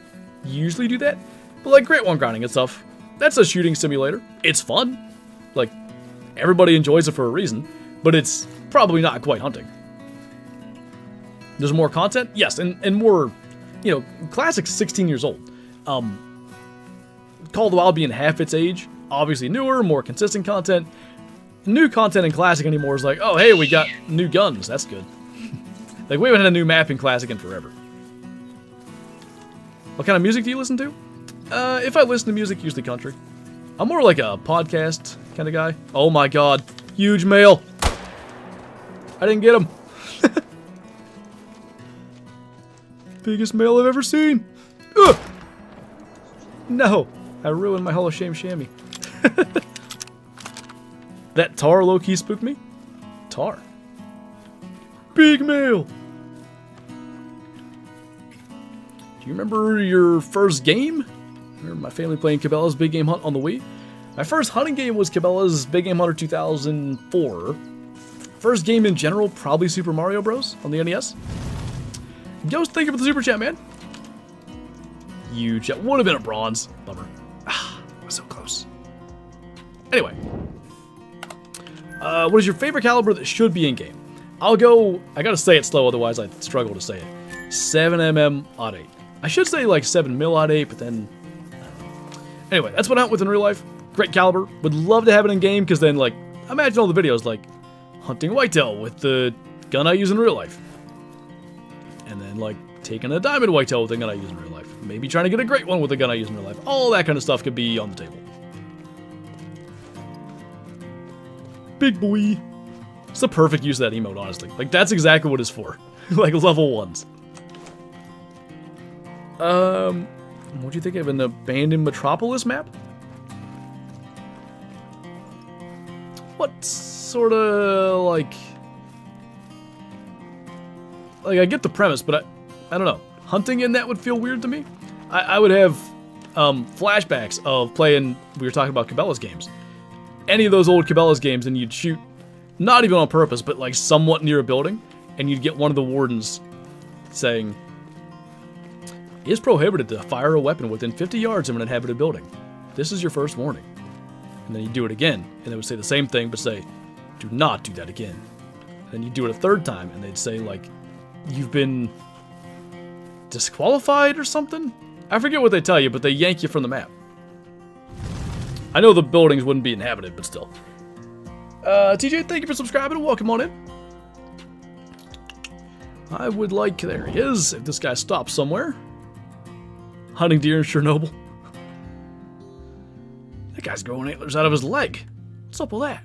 usually do that, but like Great One grinding and stuff, that's a shooting simulator. It's fun. Like, everybody enjoys it for a reason, but it's probably not quite hunting. There's more content? Yes, and more, you know, Classic's 16 years old. Call of the Wild being half its age, obviously newer, more consistent content. New content in Classic anymore is like, oh, hey, we got new guns. That's good. Like, we haven't had a new map in Classic in forever. What kind of music do you listen to? If I listen to music, usually country. I'm more like a podcast kind of guy. Oh my god. Huge male. I didn't get him. Biggest male I've ever seen. Ugh. No. I ruined my Hall of Shame chamois. That tahr low-key spooked me. Tahr. Big male. Do you remember your first game? I remember my family playing Cabela's Big Game Hunt on the Wii. My first hunting game was Cabela's Big Game Hunter 2004. First game in general, probably Super Mario Bros. On the NES. Ghost, thank you for the super chat, man. Huge. Would have been a bronze. Bummer. Ah, I was so close. Anyway. What is your favorite caliber that should be in game? I'll go, I gotta say it slow, otherwise I struggle to say it. 7mm odd 8. I should say like 7mm odd 8, but then, anyway, that's what I hunt with in real life. Great caliber. Would love to have it in game, because then, like, imagine all the videos, like, hunting whitetail with the gun I use in real life. And then, like, taking a diamond whitetail with the gun I use in real life. Maybe trying to get a great one with the gun I use in real life. All that kind of stuff could be on the table. Big boy. It's the perfect use of that emote, honestly. Like, that's exactly what it's for. Like, level 1s. What do you think of an abandoned metropolis map? What sort of, like, I get the premise, but I don't know. Hunting in that would feel weird to me. I would have flashbacks of playing, we were talking about Cabela's games. Any of those old Cabela's games, and you'd shoot, not even on purpose, but like somewhat near a building, and you'd get one of the wardens saying, "It is prohibited to fire a weapon within 50 yards of an inhabited building. This is your first warning." And then you do it again, and they would say the same thing, but say, "Do not do that again." And then you do it a third time, and they'd say, like, "You've been disqualified or something?" I forget what they tell you, but they yank you from the map. I know the buildings wouldn't be inhabited, but still. TJ, thank you for subscribing, and welcome on in. I would like, there he is, if this guy stops somewhere. Hunting deer in Chernobyl. That guy's growing antlers out of his leg. What's up with that?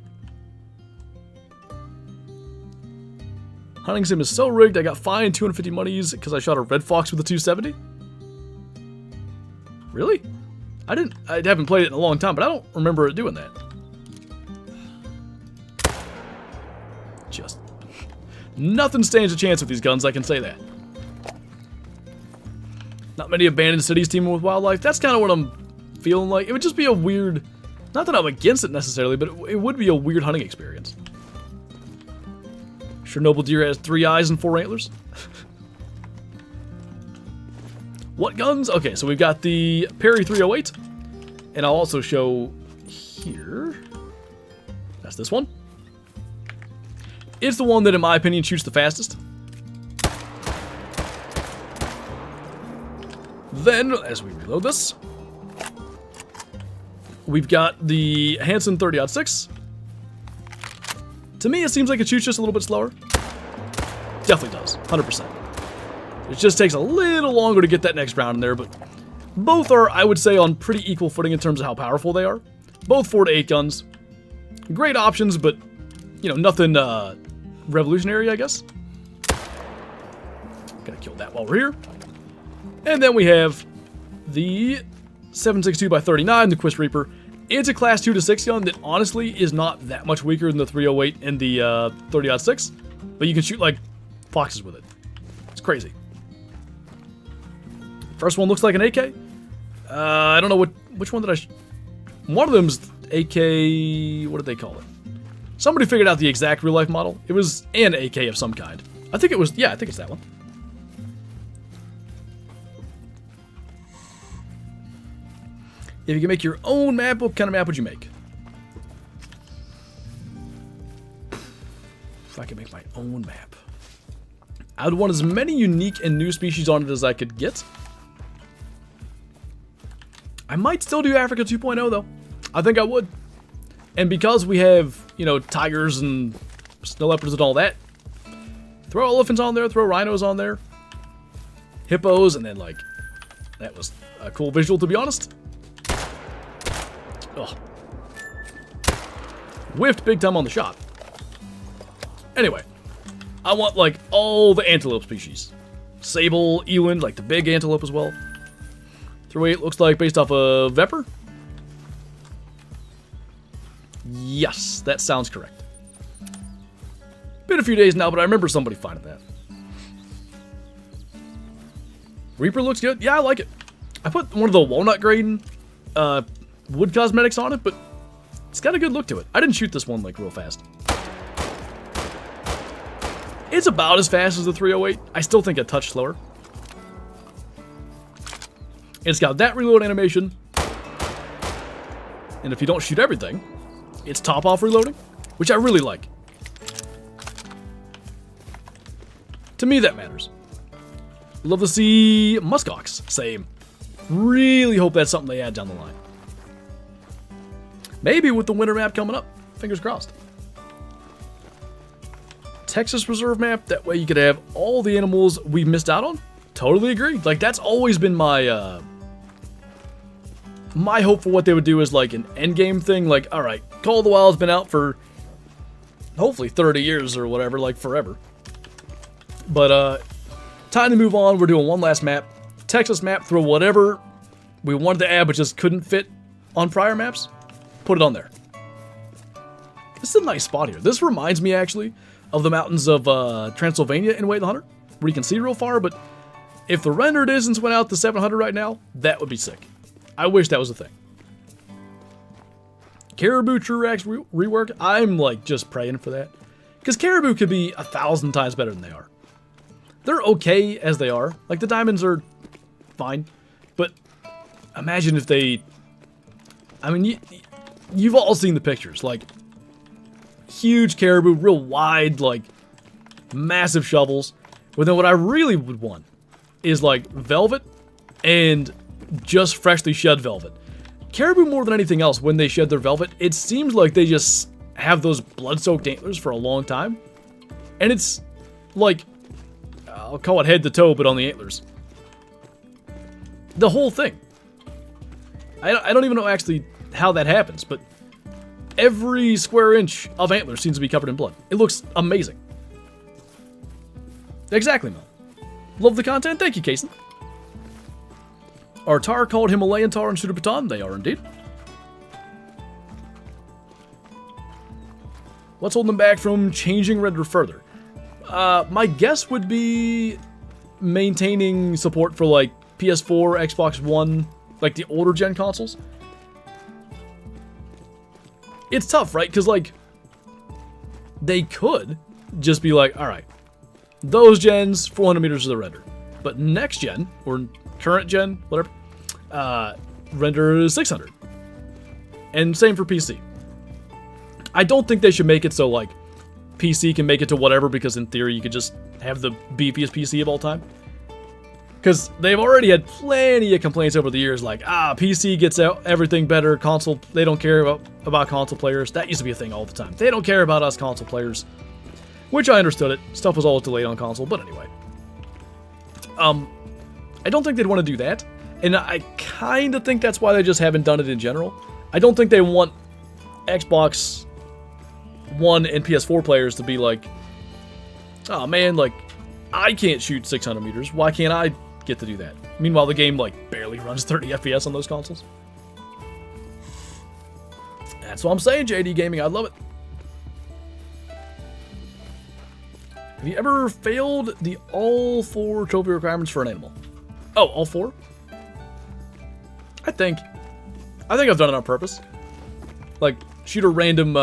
Hunting sim is so rigged, I got fined 250 monies because I shot a red fox with a 270. Really? I haven't played it in a long time, but I don't remember it doing that. Just nothing stands a chance with these guns, I can say that. Not many abandoned cities teeming with wildlife. That's kind of what I'm feeling like. It would just be a weird, not that I'm against it necessarily, but it would be a weird hunting experience. Chernobyl deer has 3 eyes and 4 antlers. What guns? Okay, so we've got the Perry 308, and I'll also show here. That's this one. It's the one that, in my opinion, shoots the fastest. Then, as we reload this, we've got the Hansen 30-06. To me, it seems like it shoots just a little bit slower. Definitely does, 100%. It just takes a little longer to get that next round in there, but both are, I would say, on pretty equal footing in terms of how powerful they are. Both 4 to 8 guns. Great options, but, you know, nothing revolutionary, I guess. Gotta kill that while we're here. And then we have the 7.62x39, the Quist Reaper. It's a class 2 to 6 gun that honestly is not that much weaker than the 308 and the 30-06, but you can shoot like foxes with it. It's crazy. First one looks like an AK. I don't know which one did I... One of them's AK... What did they call it? Somebody figured out the exact real-life model. It was an AK of some kind. I think it was... Yeah, I think it's that one. If you can make your own map, what kind of map would you make? If I could make my own map. I would want as many unique and new species on it as I could get. I might still do Africa 2.0 though. I think I would. And because we have, you know, tigers and snow leopards and all that, throw elephants on there, throw rhinos on there, hippos, and then like, that was a cool visual to be honest. Ugh. Whiffed big time on the shot. Anyway, I want like all the antelope species. Sable, eland, like the big antelope as well. 308 looks like based off of Vepr. Yes, that sounds correct. Been a few days now, but I remember somebody finding that. Reaper looks good. Yeah, I like it. I put one of the walnut grain wood cosmetics on it, but it's got a good look to it. I didn't shoot this one like real fast. It's about as fast as the 308. I still think a touch slower. It's got that reload animation. And if you don't shoot everything, it's top off reloading, which I really like. To me, that matters. Love to see muskox. Same. Really hope that's something they add down the line. Maybe with the winter map coming up. Fingers crossed. Texas Reserve map. That way you could have all the animals we missed out on. Totally agree. Like, that's always been my my hope for what they would do is like an endgame thing. Like, alright, Call of the Wild's been out for hopefully 30 years or whatever, like forever. But, time to move on. We're doing one last map. Texas map, throw whatever we wanted to add but just couldn't fit on prior maps. Put it on there. This is a nice spot here. This reminds me, actually, of the mountains of Transylvania in Way of the Hunter, where you can see real far, but if the rendered distance went out to 700 right now, that would be sick. I wish that was a thing. Caribou Truax rework, I'm like just praying for that. Because Caribou could be 1,000 times better than they are. They're okay as they are. Like, the diamonds are fine. But imagine if they... I mean, you've all seen the pictures. Like, huge caribou, real wide, like, massive shovels. But then what I really would want is, like, velvet and just freshly shed velvet. Caribou, more than anything else, when they shed their velvet, it seems like they just have those blood-soaked antlers for a long time. And it's, like, I'll call it head to toe, but on the antlers. The whole thing. I don't even know actually how that happens, but every square inch of antler seems to be covered in blood. It looks amazing. Exactly, Mel. Love the content. Thank you, Kaysen. Are tahr called Himalayan tahr and Sudapatan? They are indeed. What's holding them back from changing render further? My guess would be maintaining support for like PS4, Xbox One, like the older gen consoles. It's tough, right? Because like they could just be like, all right, those gens 400 meters of the render, but next gen or current gen, whatever, render is 600, and same for PC. I don't think they should make it so like PC can make it to whatever, because in theory you could just have the beefiest PC of all time. Because they've already had plenty of complaints over the years, like, PC gets out everything better, console, they don't care about console players. That used to be a thing all the time. They don't care about us console players. Which I understood it. Stuff was always delayed on console, but anyway. I don't think they'd want to do that. And I kind of think that's why they just haven't done it in general. I don't think they want Xbox One and PS4 players to be like, oh man, like, I can't shoot 600 meters. Why can't I get to do that? Meanwhile, the game, like, barely runs 30 FPS on those consoles. That's what I'm saying, JD Gaming. I love it. Have you ever failed the all 4 trophy requirements for an animal? Oh, all 4? I think I've done it on purpose. Like, shoot a random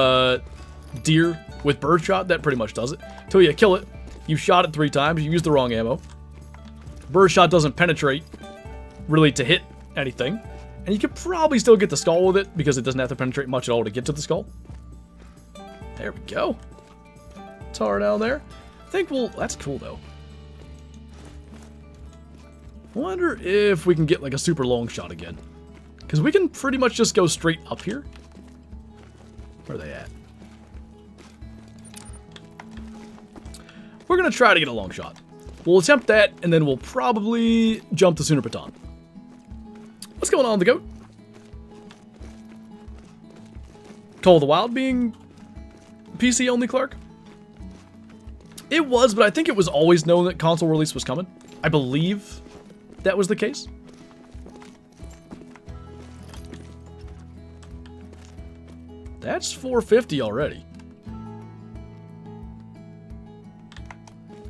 deer with birdshot, that pretty much does it. Till you kill it, you shot it 3 times, you used the wrong ammo. Birdshot doesn't penetrate, really, to hit anything. And you could probably still get the skull with it, because it doesn't have to penetrate much at all to get to the skull. There we go. Tahr down there. I think that's cool, though. Wonder if we can get, like, a super long shot again. Because we can pretty much just go straight up here. Where are they at? We're going to try to get a long shot. We'll attempt that, and then we'll probably jump the Sooner Baton. What's going on with the goat? Call of the Wild being PC only, Clark? It was, but I think it was always known that console release was coming. I believe that was the case. That's 450 already.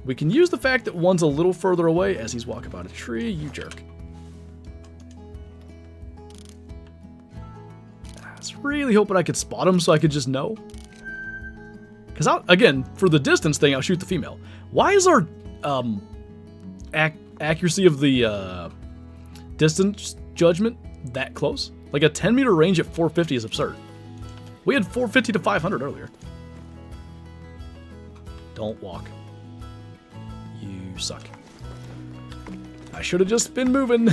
We can use the fact that one's a little further away as he's walking by the tree, you jerk. I was really hoping I could spot him so I could just know. Because, again, for the distance thing, I'll shoot the female. Why is our accuracy of the distance judgment that close? Like, a 10-meter range at 450 is absurd. We had 450 to 500 earlier. Don't walk. You suck. I should have just been moving.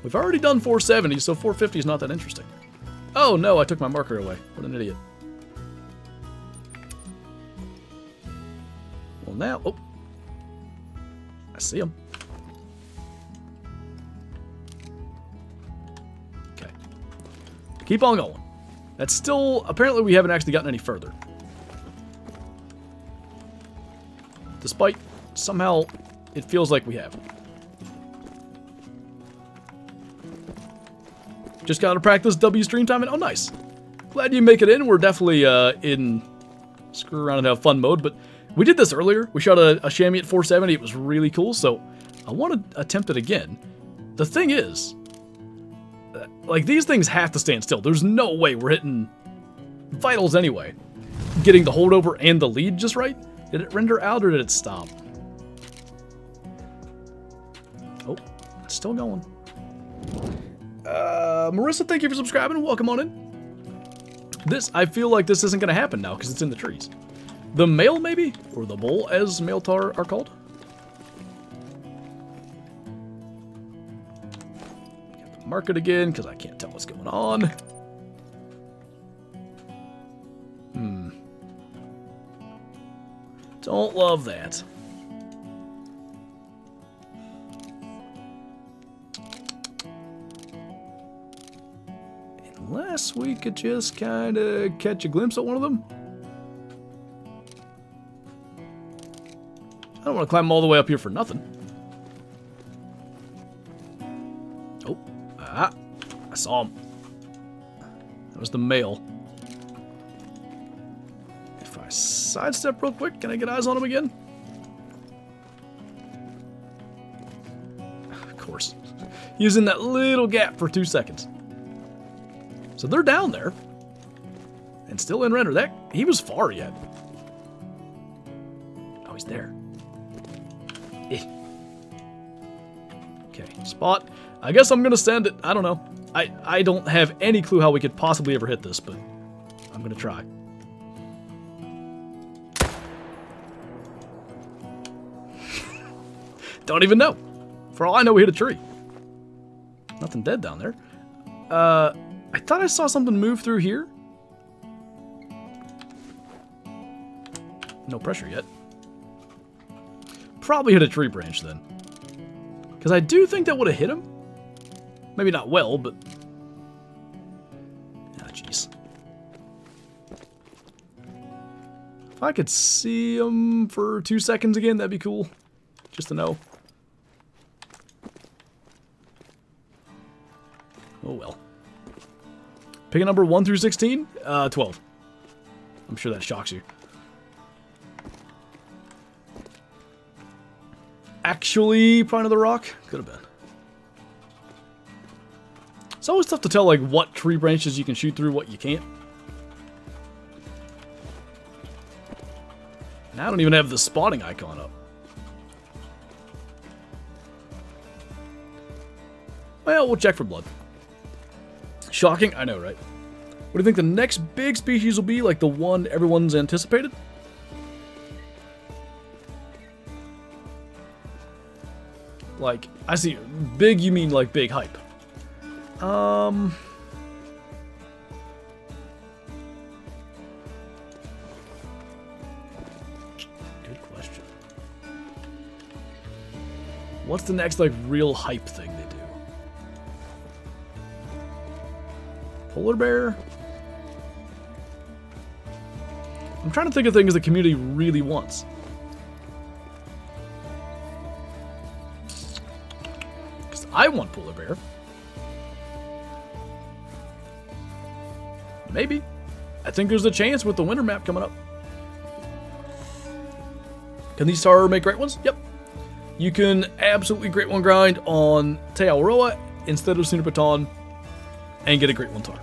We've already done 470, so 450 is not that interesting. Oh no, I took my marker away. What an idiot. Well now, oh. I see him. Okay. Keep on going. That's still, apparently we haven't actually gotten any further. Despite somehow it feels like we have. Just gotta practice W stream time, and oh nice. Glad you make it in. We're definitely in screw around and have fun mode, but we did this earlier. We shot a chamois at 470. It was really cool, so I want to attempt it again. The thing is, like, these things have to stand still. There's no way we're hitting vitals anyway. Getting the holdover and the lead just right. Did it render out or did it stop? Oh, it's still going. Marissa, thank you for subscribing. Welcome on in. I feel like this isn't going to happen now because it's in the trees. The male, maybe? Or the bull, as male tahr are called? Got to mark it again because I can't tell what's going on. Don't love that. Unless we could just kind of catch a glimpse at one of them. I don't want to climb all the way up here for nothing. Oh, I saw him. That was the male. If I sidestep real quick, can I get eyes on him again? Of course. Using that little gap for 2 seconds. So they're down there. And still in render. He was far yet. Oh, he's there. Okay, spot. I guess I'm gonna send it. I don't know. I don't have any clue how we could possibly ever hit this, but I'm gonna try. Don't even know. For all I know, we hit a tree. Nothing dead down there. I thought I saw something move through here. No pressure yet. Probably hit a tree branch then. Because I do think that would have hit him. Maybe not well, but... Ah, jeez. If I could see him for 2 seconds again, that'd be cool. Just to know. Oh well. Pick a number 1 through 16? 12. I'm sure that shocks you. actually probably another rock. Could have been. It's always tough to tell like what tree branches you can shoot through, what you can't. Now I don't even have the spawning icon up. Well, we'll check for blood. Shocking, I know, right? What do you think the next big species will be, like the one everyone's anticipated? Like, I see, big you mean like big hype. Good question. What's the next, like, real hype thing they do? Polar bear? I'm trying to think of things the community really wants. Because I want polar bear. Maybe. I think there's a chance with the winter map coming up. Can these tahr make great ones? Yep. You can absolutely great one grind on Tahr instead of Sooner Baton and get a great one tahr.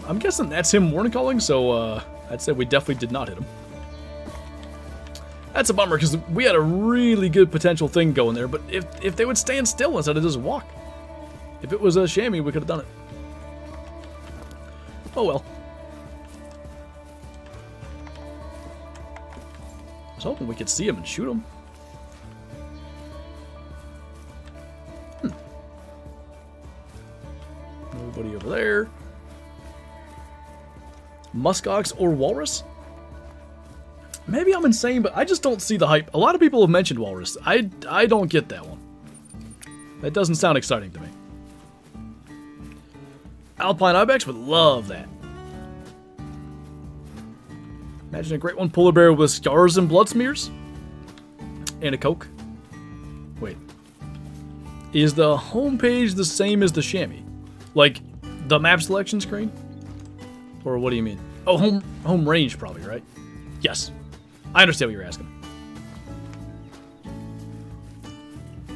I'm guessing that's him warning calling, so I'd say we definitely did not hit him. That's a bummer because we had a really good potential thing going there, but if they would stand still instead of just walk. If it was a chamois, we could have done it. Oh well. I was hoping we could see him and shoot him. Nobody over there. Muskox or walrus? Maybe I'm insane, but I just don't see the hype. A lot of people have mentioned walrus. I don't get that one. That doesn't sound exciting to me. Alpine ibex would love that. Imagine a great one polar bear with scars and blood smears. And a coke. Wait. Is the homepage the same as the chamois? Like the map selection screen? Or what do you mean? Oh, home range probably, right? Yes. I understand what you're asking.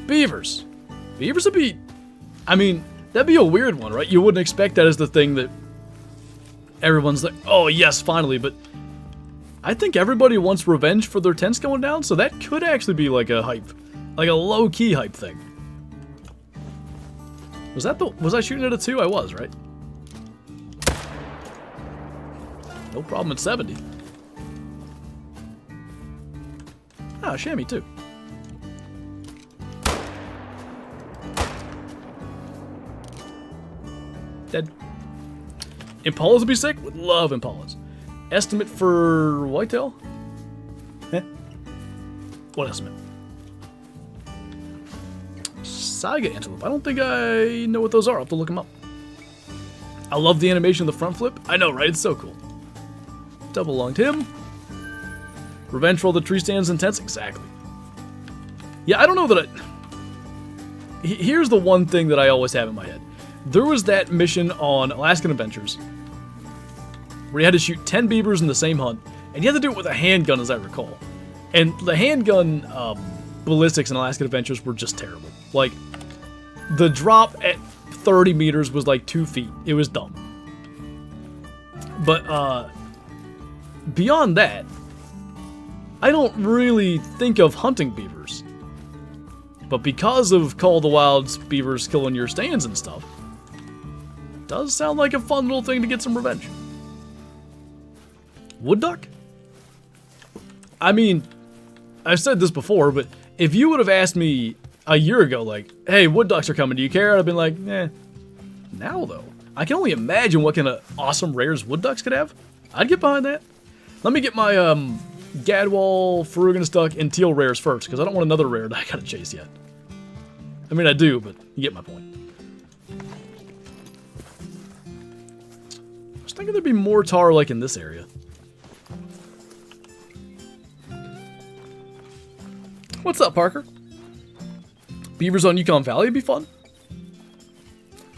Beavers. Beavers would be... I mean, that'd be a weird one, right? You wouldn't expect that as the thing that everyone's like, oh yes, finally, but I think everybody wants revenge for their tents going down, so that could actually be like a hype. Like a low-key hype thing. Was I shooting at a 2? I was, right? No problem at 70. Ah, chamois too. Dead. Impalas would be sick? Would love impalas. Estimate for whitetail? Eh? What estimate? Saiga antelope. I don't think I know what those are. I'll have to look them up. I love the animation of the front flip. I know, right? It's so cool. Double lunged him. Revenge for all the tree stands and tents? Exactly. Yeah, I don't know that Here's the one thing that I always have in my head. There was that mission on Alaskan Adventures where you had to shoot 10 beavers in the same hunt, and you had to do it with a handgun, as I recall. And the handgun ballistics in Alaskan Adventures were just terrible. Like, the drop at 30 meters was like 2 feet. It was dumb. But, beyond that, I don't really think of hunting beavers. But because of Call of the Wild's beavers killing your stands and stuff, it does sound like a fun little thing to get some revenge. Wood duck? I mean, I've said this before, but if you would have asked me a year ago, like, hey, wood ducks are coming, do you care? I'd have been like, eh. Now, though, I can only imagine what kind of awesome rares wood ducks could have. I'd get behind that. Let me get my Gadwall, Ferruginstuck, and Teal rares first, because I don't want another rare that I gotta chase yet. I mean, I do, but you get my point. I was thinking there'd be more tahr like in this area. What's up, Parker? Beavers on Yukon Valley would be fun.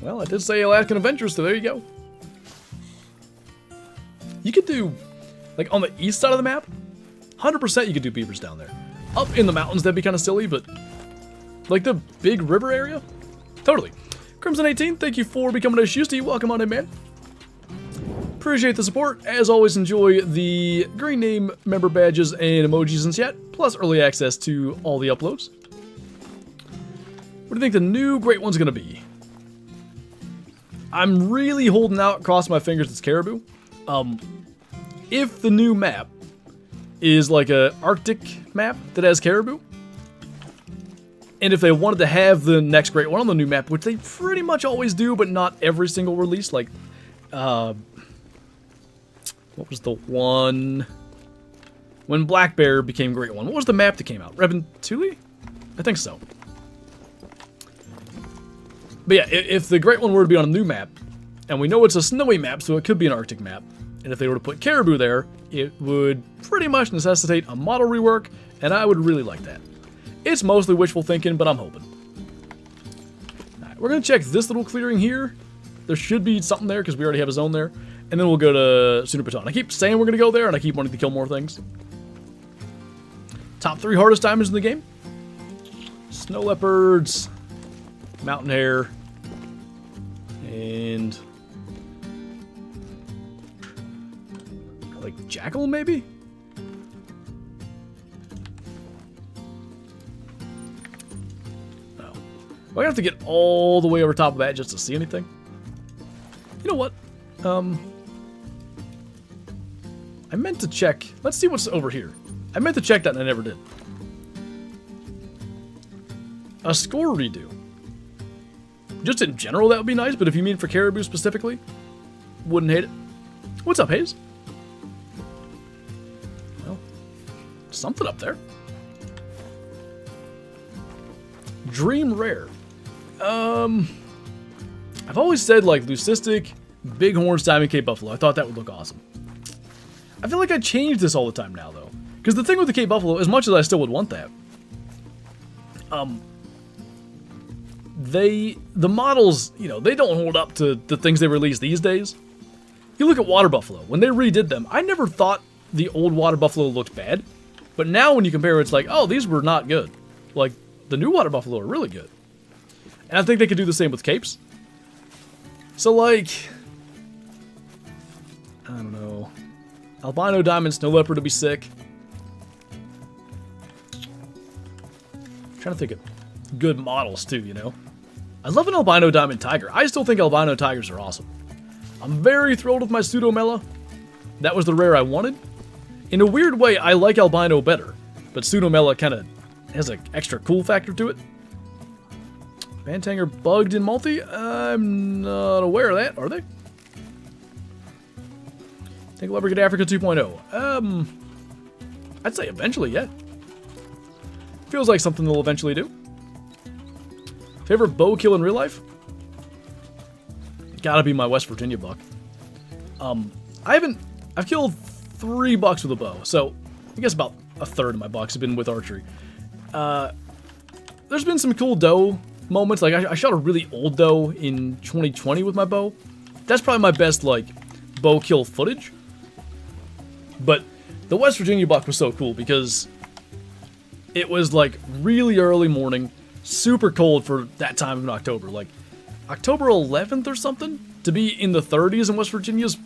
Well, I did say Alaskan Adventures, so there you go. You could do, like, on the east side of the map, 100% you could do beavers down there. up in the mountains, that'd be kind of silly, but like the big river area? Totally. Crimson 18, thank you for becoming a Shusty. Welcome on in, man. Appreciate the support. As always, enjoy the green name member badges and emojis in chat, plus early access to all the uploads. What do you think the new great one's going to be? I'm really holding out, cross my fingers, it's Caribou. If the new map is like a Arctic map that has Caribou, and if they wanted to have the next great one on the new map, which they pretty much always do, but not every single release, like, what was the one when Black Bear became great one? What was the map that came out? Reventuli? I think so. But yeah, if the great one were to be on a new map, and we know it's a snowy map, so it could be an Arctic map, and if they were to put Caribou there, it would pretty much necessitate a model rework, and I would really like that. It's mostly wishful thinking, but I'm hoping. Alright, we're going to check this little clearing here. There should be something there, because we already have a zone there. And then we'll go to Sunapaton. I keep saying we're going to go there, and I keep wanting to kill more things. Top 3 hardest diamonds in the game. Snow leopards, mountain hare, and like jackal, maybe? No. Do I have to get all the way over top of that just to see anything? You know what? I meant to check. Let's see what's over here. I meant to check that and I never did. A score redo. Just in general, that would be nice, but if you mean for Caribou specifically, wouldn't hate it. What's up, Hayes? Well, something up there. Dream Rare. I've always said, like, Leucistic, Bighorns, Diamond Cape Buffalo. I thought that would look awesome. I feel like I change this all the time now, though. Because the thing with the Cape Buffalo, as much as I still would want that, the models, you know, they don't hold up to the things they release these days. You look at Water Buffalo. When they redid them, I never thought the old Water Buffalo looked bad. But now when you compare, it's like, oh, these were not good. Like, the new Water Buffalo are really good. And I think they could do the same with capes. So, like, I don't know. Albino Diamond Snow Leopard would be sick. I'm trying to think of good models, too, you know? I love an Albino Diamond Tiger. I still think Albino Tigers are awesome. I'm very thrilled with my Pseudomela. That was the rare I wanted. In a weird way, I like Albino better, but Pseudomela kind of has an extra cool factor to it. Bantanger bugged in multi? I'm not aware of that, are they? Think we'll ever get Africa 2.0? I'd say eventually, yeah. Feels like something they'll eventually do. Favorite bow kill in real life? Gotta be my West Virginia buck. I've killed 3 bucks with a bow, so I guess about a third of my bucks have been with archery. There's been some cool doe moments, like I shot a really old doe in 2020 with my bow. That's probably my best, like, bow kill footage. But the West Virginia buck was so cool because it was, like, really early morning, super cold for that time in October. Like, October 11th or something? To be in the 30s in West Virginia is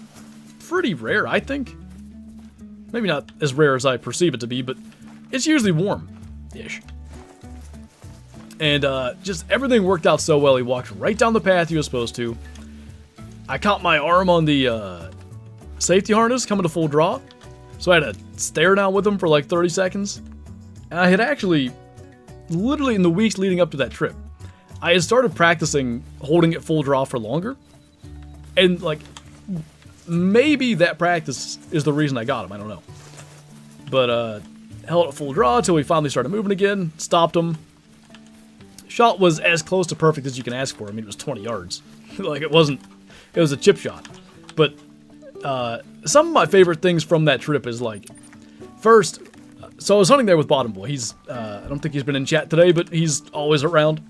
pretty rare, I think. Maybe not as rare as I perceive it to be, but it's usually warm-ish. And just everything worked out so well. He walked right down the path he was supposed to. I caught my arm on the safety harness coming to full draw, so I had to stare down with him for like 30 seconds. And I had actually, literally in the weeks leading up to that trip, I had started practicing holding it full draw for longer. And, like, maybe that practice is the reason I got him. I don't know. But, held it full draw until we finally started moving again. Stopped him. Shot was as close to perfect as you can ask for. I mean, it was 20 yards. Like, it wasn't... It was a chip shot. But, some of my favorite things from that trip is, like... First, so I was hunting there with Bottom Boy. He's, I don't think he's been in chat today, but he's always around.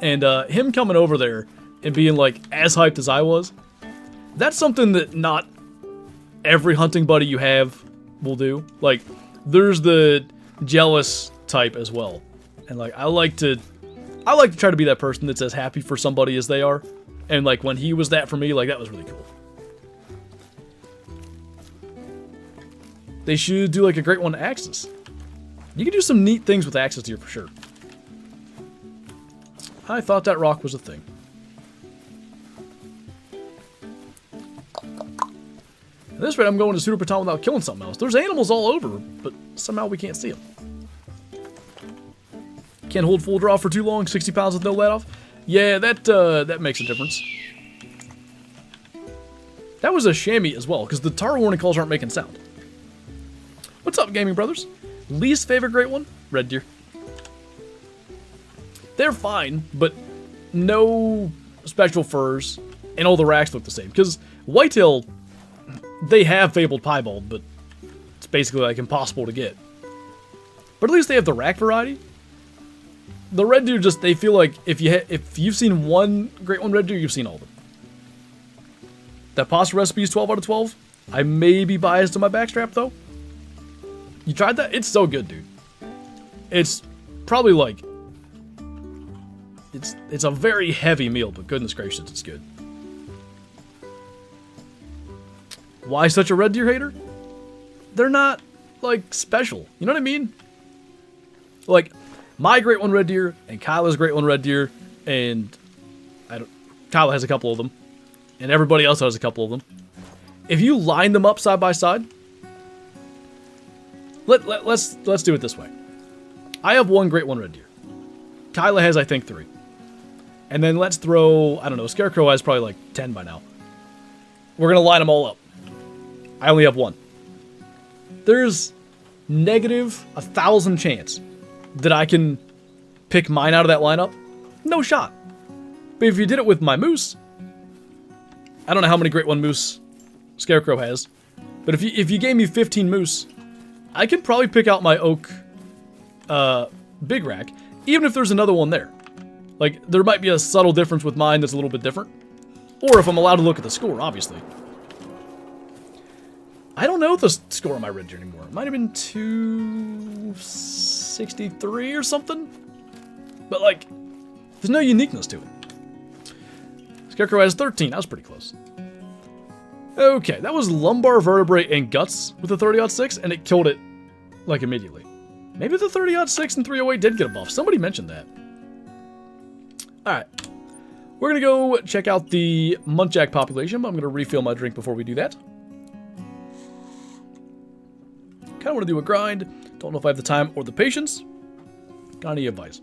And, him coming over there and being, like, as hyped as I was, that's something that not every hunting buddy you have will do. Like, there's the jealous type as well. And like I like to try to be that person that's as happy for somebody as they are. And like when he was that for me, like that was really cool. They should do like a great one to Axis. You can do some neat things with Axis here for sure. I thought that rock was a thing. At this rate, I'm going to Pseudo Baton without killing something else. There's animals all over, but somehow we can't see them. Can't hold full draw for too long, 60 pounds with no let off. Yeah, that makes a difference. That was a chamois as well, because the tahr warning calls aren't making sound. What's up, gaming brothers? Least favorite great one? Red deer. They're fine, but no special furs, and all the racks look the same. Because whitetail, they have fabled piebald, but it's basically like impossible to get. But at least they have the rack variety. The red deer just, they feel like if you've seen one great one red deer, you've seen all of them. That pasta recipe is 12 out of 12. I may be biased to my backstrap though. You tried that? It's so good, dude. It's probably like, it's a very heavy meal, but goodness gracious, it's good. Why such a red deer hater? They're not, like, special. You know what I mean? Like, my great one red deer, and Kyla's great one red deer, and Kyla has a couple of them, and everybody else has a couple of them. If you line them up side by side, let's do it this way. I have one great one red deer. Kyla has, I think, 3. And then let's throw, I don't know, Scarecrow has probably like 10 by now. We're going to line them all up. I only have 1. There's negative 1,000 chance that I can pick mine out of that lineup. No shot. But if you did it with my moose, I don't know how many great one moose Scarecrow has, but if you gave me 15 moose, I could probably pick out my oak big rack, even if there's another one there. Like, there might be a subtle difference with mine that's a little bit different. Or if I'm allowed to look at the score, obviously. I don't know the score on my red deer anymore. It might have been 263 or something. But, like, there's no uniqueness to it. Scarecrow has 13. That was pretty close. Okay, that was lumbar vertebrae and guts with the 30-06, and it killed it, like, immediately. Maybe the 30-06 and 308 did get a buff. Somebody mentioned that. Alright. We're going to go check out the Munjack population, but I'm going to refill my drink before we do that. Kind of want to do a grind. Don't know if I have the time or the patience. Got any advice?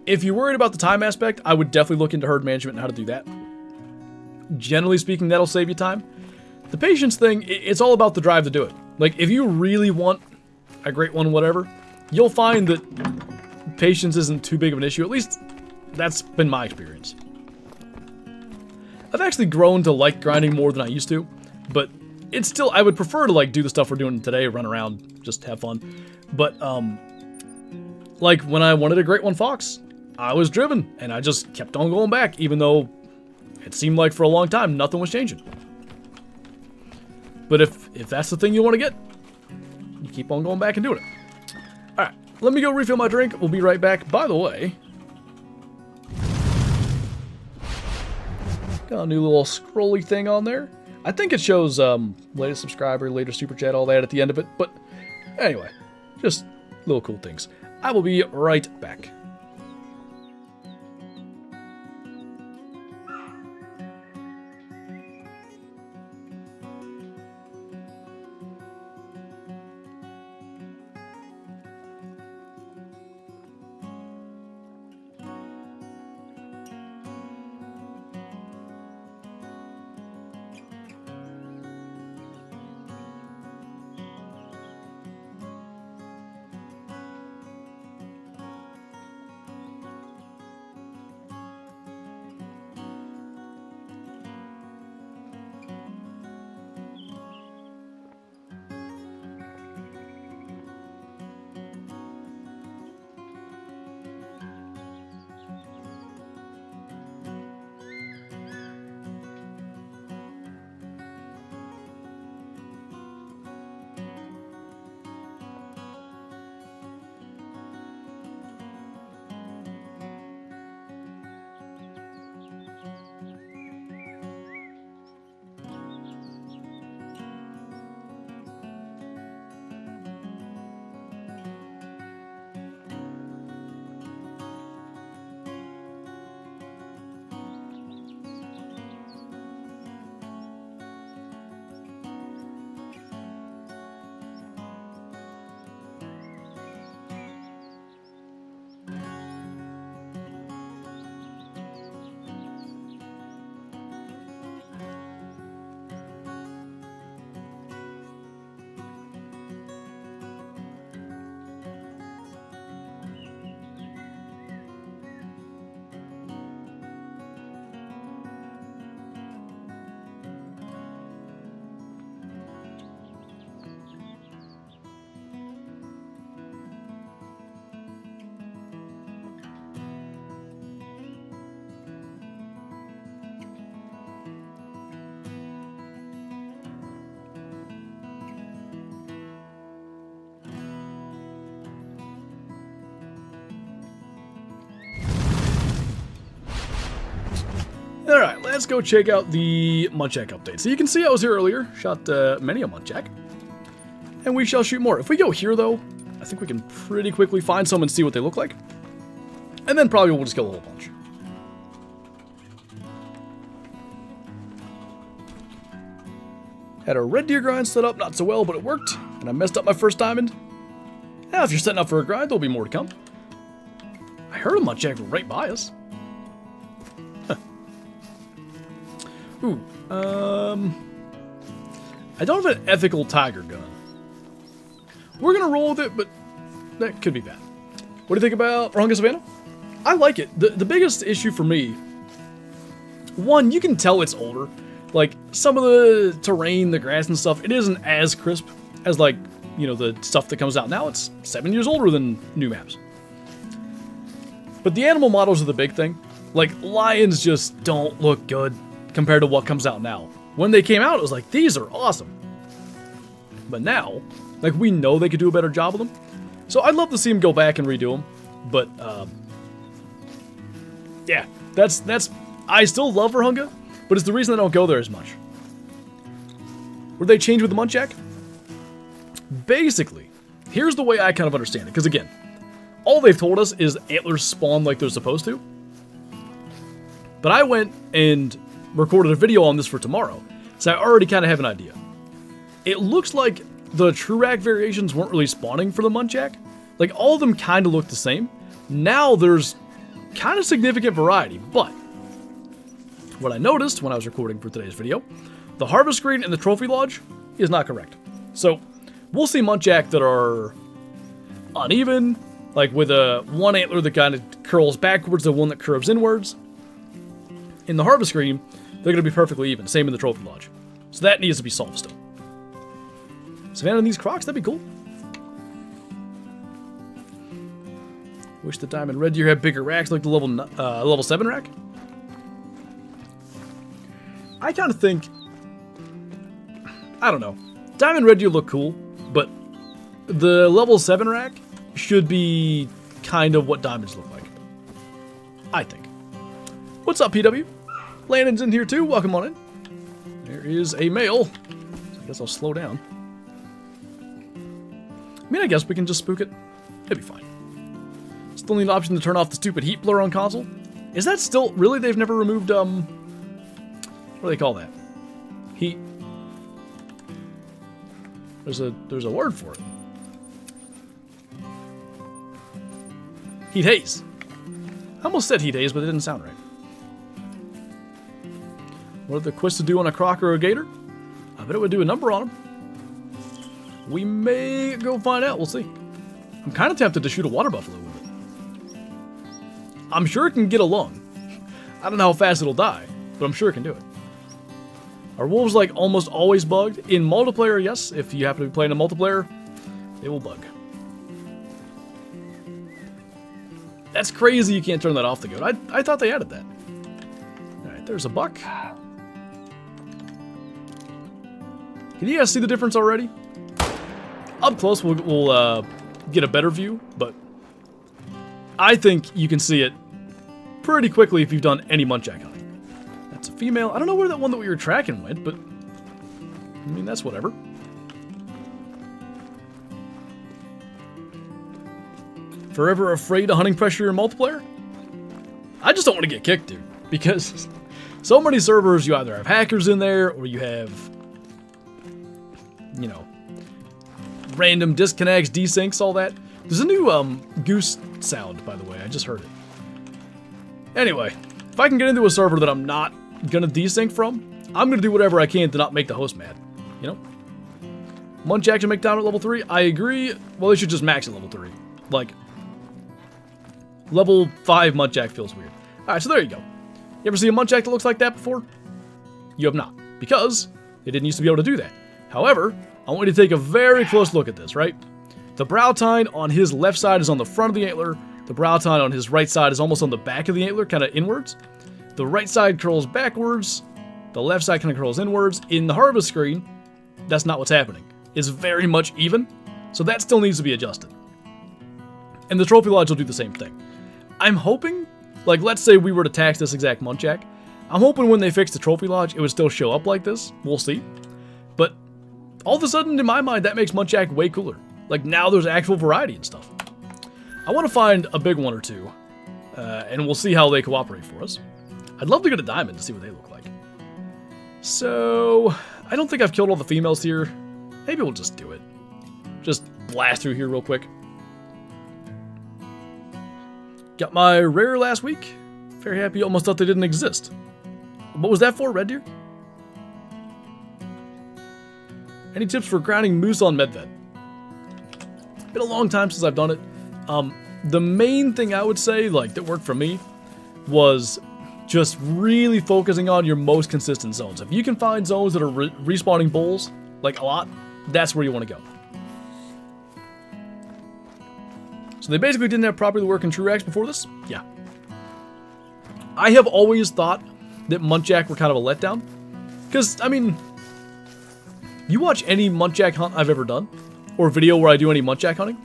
If you're worried about the time aspect, I would definitely look into herd management and how to do that. Generally speaking, that'll save you time. The patience thing, it's all about the drive to do it. Like, if you really want a great one, whatever, you'll find that patience isn't too big of an issue. At least, that's been my experience. I've actually grown to like grinding more than I used to, but it's still, I would prefer to, like, do the stuff we're doing today, run around, just have fun. But, like, when I wanted a great one fox, I was driven, and I just kept on going back, even though it seemed like for a long time nothing was changing. But if that's the thing you want to get, you keep on going back and doing it. Alright, let me go refill my drink. We'll be right back. By the way, got a new little scrolly thing on there. I think it shows latest subscriber, latest super chat, all that at the end of it. But anyway, just little cool things. I will be right back. Alright, let's go check out the Munjack update. So you can see I was here earlier, shot many a Munjack. And we shall shoot more. If we go here, though, I think we can pretty quickly find some and see what they look like. And then probably we'll just kill a whole bunch. Had a red deer grind set up, not so well, but it worked. And I messed up my first diamond. Now, if you're setting up for a grind, there'll be more to come. I heard a Munjack right by us. Huh. Ooh, I don't have an ethical tiger gun. We're gonna roll with it, but that could be bad. What do you think about Runga Savannah? I like it. The biggest issue for me, one, you can tell it's older. Like, some of the terrain, the grass and stuff, it isn't as crisp as, like, you know, the stuff that comes out now. It's 7 years older than new maps. But the animal models are the big thing. Like, lions just don't look good compared to what comes out now. When they came out, it was like, these are awesome. But now, like, we know they could do a better job of them. So I'd love to see them go back and redo them. But, yeah, that's, I still love Runga, but it's the reason I don't go there as much. What did they change with the Munjack? Basically, here's the way I kind of understand it. Because again, all they've told us is antlers spawn like they're supposed to. But I went and recorded a video on this for tomorrow, so I already kind of have an idea. It looks like the Trurak variations weren't really spawning for the Munjack. Like, all of them kind of look the same. Now there's kind of significant variety, but what I noticed when I was recording for today's video, the harvest screen and the trophy lodge is not correct. So we'll see Munjack that are uneven, like with a one antler that kind of curls backwards, the one that curves inwards. In the harvest screen, they're going to be perfectly even, same in the trophy lodge. So that needs to be solved still. Savannah and these crocs, that'd be cool. Wish the diamond red deer had bigger racks like the level 7 rack. I kind of think, I don't know, diamond red deer look cool, but the level 7 rack should be kind of what diamonds look like. I think. What's up, PW? Landon's in here too, welcome on in. There is a male, so I guess I'll slow down. I mean, I guess we can just spook it. It'll be fine. Still need an option to turn off the stupid heat blur on console. Is that still... Really? They've never removed, what do they call that? Heat... There's a word for it. Heat haze. I almost said heat haze, but it didn't sound right. What are the quests to do on a croc or a gator? I bet it would do a number on them. We may go find out. We'll see. I'm kind of tempted to shoot a water buffalo with it. I'm sure it can get a lung. I don't know how fast it'll die, but I'm sure it can do it. Are wolves like almost always bugged? In multiplayer, yes. If you happen to be playing a multiplayer, they will bug. That's crazy you can't turn that off the goat. I thought they added that. Alright, there's a buck. Can you guys see the difference already? Up close, we'll get a better view, but I think you can see it pretty quickly if you've done any Munjack hunting. That's a female. I don't know where that one that we were tracking went, but I mean, that's whatever. Forever afraid of hunting pressure in multiplayer? I just don't want to get kicked, dude, because so many servers, you either have hackers in there or you have, you know, random disconnects, desyncs, all that. There's a new goose sound, by the way. I just heard it. Anyway, if I can get into a server that I'm not gonna desync from, I'm gonna do whatever I can to not make the host mad. You know? Munjack should make down at level 3. I agree. Well, they should just max at level 3. Like, level 5 Munjack feels weird. Alright, so there you go. You ever see a Munjack that looks like that before? You have not. Because they didn't used to be able to do that. However, I want you to take a very close look at this, right? The brow tine on his left side is on the front of the antler. The brow tine on his right side is almost on the back of the antler, kind of inwards. The right side curls backwards. The left side kind of curls inwards. In the harvest screen, that's not what's happening. It's very much even, so that still needs to be adjusted. And the trophy lodge will do the same thing. I'm hoping, like, let's say we were to tax this exact Munjack. I'm hoping when they fix the trophy lodge, it would still show up like this. We'll see. But all of a sudden, in my mind, that makes Munjack way cooler. Like, now there's actual variety and stuff. I want to find a big one or two, and we'll see how they cooperate for us. I'd love to get a diamond to see what they look like. So, I don't think I've killed all the females here. Maybe we'll just do it. Just blast through here real quick. Got my rare last week. Very happy, almost thought they didn't exist. What was that for, Red Deer? Any tips for grounding moose on medved? Been a long time since I've done it. The main thing I would say, like, that worked for me was just really focusing on your most consistent zones. If you can find zones that are respawning bulls, like a lot, that's where you want to go. So they basically didn't have properly working true racks before this? Yeah. I have always thought that Munjack were kind of a letdown. Because, I mean, you watch any Munjack hunt I've ever done, or video where I do any Munjack hunting,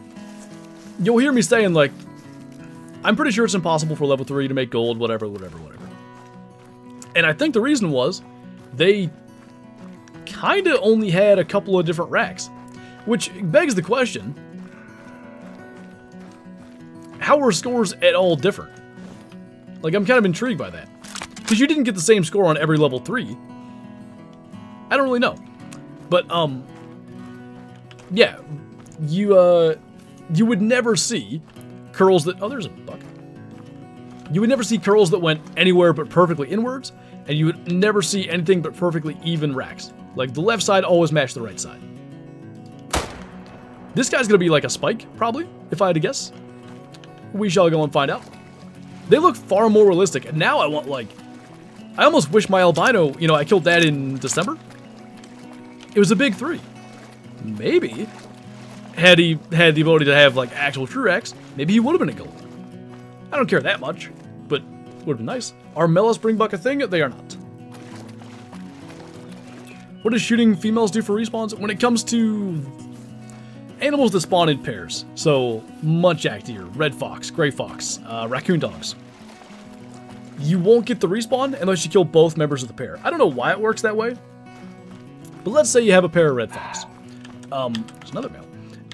you'll hear me saying, like, I'm pretty sure it's impossible for level 3 to make gold, whatever. And I think the reason was, they kind of only had a couple of different racks. Which begs the question, how were scores at all different? Like, I'm kind of intrigued by that. Because you didn't get the same score on every level 3. I don't really know. But, yeah. You would never see curls that... Oh, there's a buck. You would never see curls that went anywhere but perfectly inwards. And you would never see anything but perfectly even racks. Like, the left side always matched the right side. This guy's gonna be like a spike, probably, if I had to guess. We shall go and find out. They look far more realistic. And now I want, like... I almost wish my albino, you know, I killed that in December. It was a big 3. Maybe, had he had the ability to have, like, actual true racks, maybe he would have been a gold. I don't care that much, but would have been nice. Are Mellas bring buck a thing? They are not. What does shooting females do for respawns? When it comes to animals that spawn in pairs, so Munjack deer, red fox, gray fox, raccoon dogs, you won't get the respawn unless you kill both members of the pair. I don't know why it works that way, but let's say you have a pair of red fox. There's another male,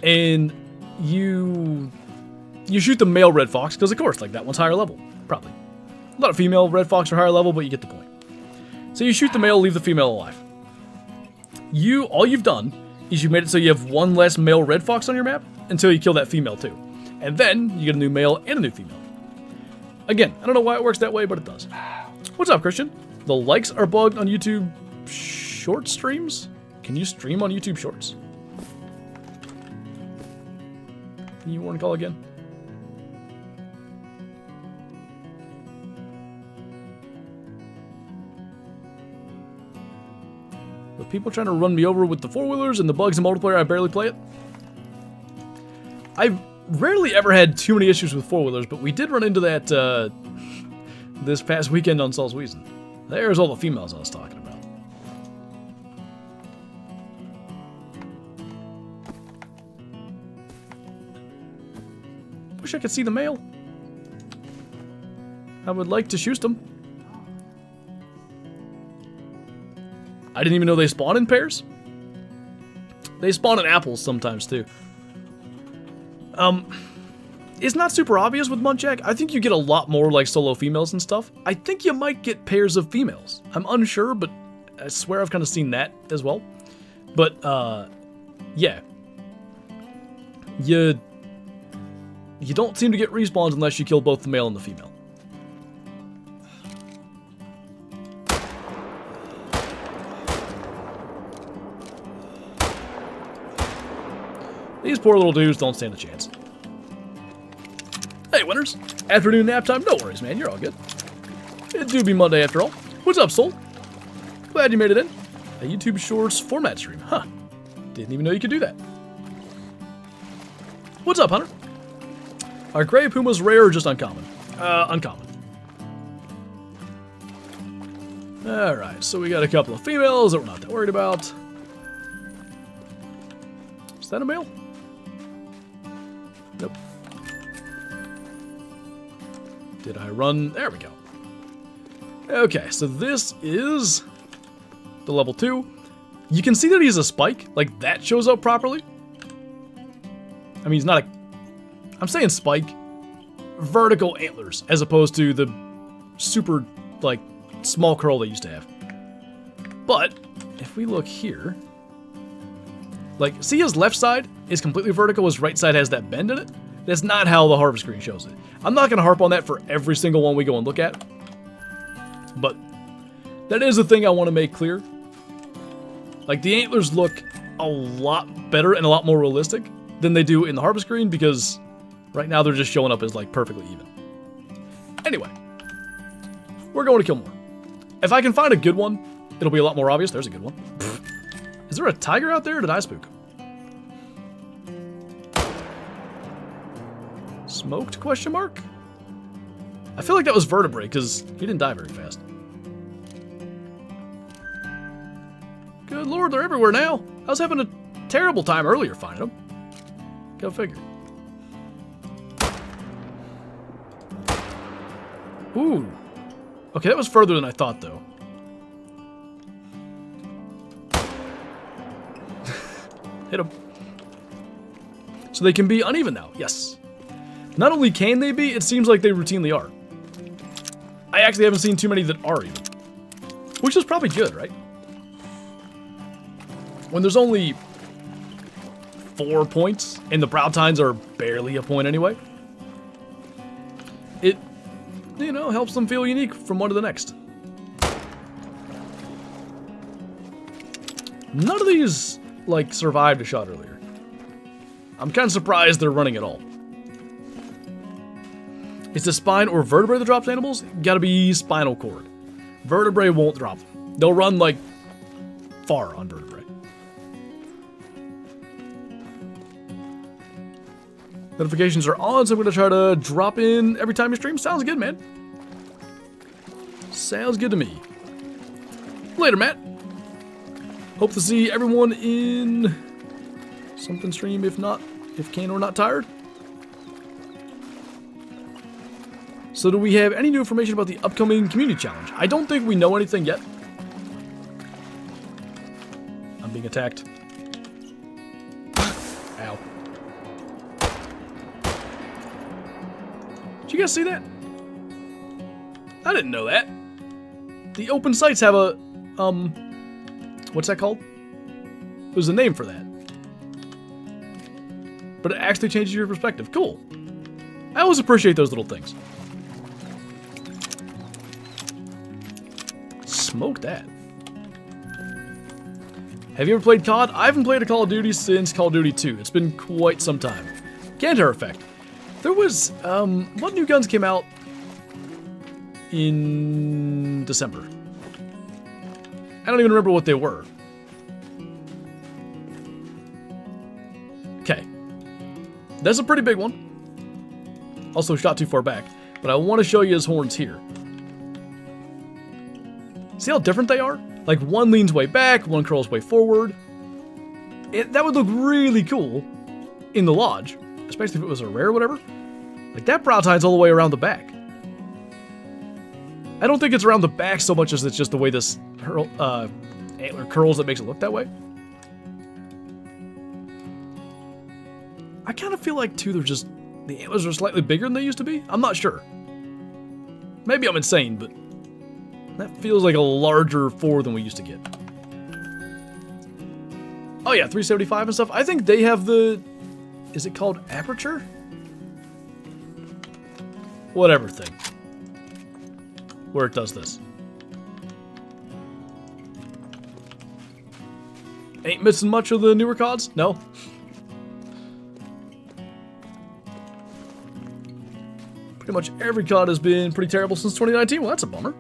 and you shoot the male red fox because, of course, like, that one's higher level, probably. A lot of female red fox are higher level, but you get the point. So you shoot the male, leave the female alive. All you've done is you've made it so you have one less male red fox on your map until you kill that female too. And then you get a new male and a new female. Again, I don't know why it works that way, but it does. What's up, Christian? The likes are bugged on YouTube short streams? Can you stream on YouTube Shorts? Can you warn call again? With people trying to run me over with the four-wheelers and the bugs in multiplayer, I barely play it. I've rarely ever had too many issues with four-wheelers, but we did run into that this past weekend on Saul's Weason. There's all the females I was talking about. Wish I could see the male. I would like to shoot them. I didn't even know they spawn in pairs. They spawn in apples sometimes too. It's not super obvious with Munjack. I think you get a lot more like solo females and stuff. I think you might get pairs of females. I'm unsure, but I swear I've kind of seen that as well. But yeah, you don't seem to get respawns unless you kill both the male and the female. These poor little dudes don't stand a chance. Hey, winners. Afternoon nap time? No worries, man. You're all good. It do be Monday after all. What's up, Soul? Glad you made it in. A YouTube Shorts format stream. Huh. Didn't even know you could do that. What's up, Hunter? Are gray pumas rare or just uncommon? Uncommon. Alright, so we got a couple of females that we're not that worried about. Is that a male? Nope. Did I run? There we go. Okay, so this is the level 2. You can see that he's a spike. Like, that shows up properly. I mean, he's not a... I'm saying spike. Vertical antlers, as opposed to the super, like, small curl they used to have. But, if we look here... Like, see his left side is completely vertical, his right side has that bend in it? That's not how the harvest screen shows it. I'm not going to harp on that for every single one we go and look at. But that is a thing I want to make clear. Like, the antlers look a lot better and a lot more realistic than they do in the harvest screen because right now they're just showing up as, like, perfectly even. Anyway, we're going to kill more. If I can find a good one, it'll be a lot more obvious. There's a good one. Is there a tiger out there or did I spook him? Smoked, question mark? I feel like that was vertebrae because he didn't die very fast. Good lord, they're everywhere now. I was having a terrible time earlier finding them. Go figure. Ooh. Okay, that was further than I thought, though. Hit him. So they can be uneven now, yes. Not only can they be, it seems like they routinely are. I actually haven't seen too many that are even. Which is probably good, right? When there's only 4 points, and the brow tines are barely a point anyway, it, you know, helps them feel unique from one to the next. None of these, like, survived a shot earlier. I'm kind of surprised they're running at all. Is the spine or vertebrae that drops animals? Gotta be spinal cord. Vertebrae won't drop them. They'll run, like, far on vertebrae. Notifications are on, so I'm going to try to drop in every time you stream. Sounds good, man. Sounds good to me. Later, Matt. Hope to see everyone in something stream, if not, if Kane or not tired. So do we have any new information about the upcoming community challenge? I don't think we know anything yet. I'm being attacked. Ow. Did you guys see that? I didn't know that. The open sites have a, what's that called? There's a name for that. But it actually changes your perspective. Cool. I always appreciate those little things. Smoke that. Have you ever played COD? I haven't played a Call of Duty since Call of Duty 2. It's been quite some time. Canter effect. There was, what new guns came out in December? I don't even remember what they were. Okay. That's a pretty big one. Also shot too far back. But I want to show you his horns here. See how different they are? Like, one leans way back, one curls way forward. That would look really cool in the lodge, especially if it was a rare or whatever. Like, that brow tine's all the way around the back. I don't think it's around the back so much as it's just the way this antler curls that makes it look that way. I kind of feel like, too, the antlers are slightly bigger than they used to be. I'm not sure. Maybe I'm insane, but that feels like a larger 4 than we used to get. Oh yeah, 375 and stuff. I think they have the... Is it called aperture? Whatever thing. Where it does this. Ain't missing much of the newer CODs? No. Pretty much every COD has been pretty terrible since 2019. Well, that's a bummer.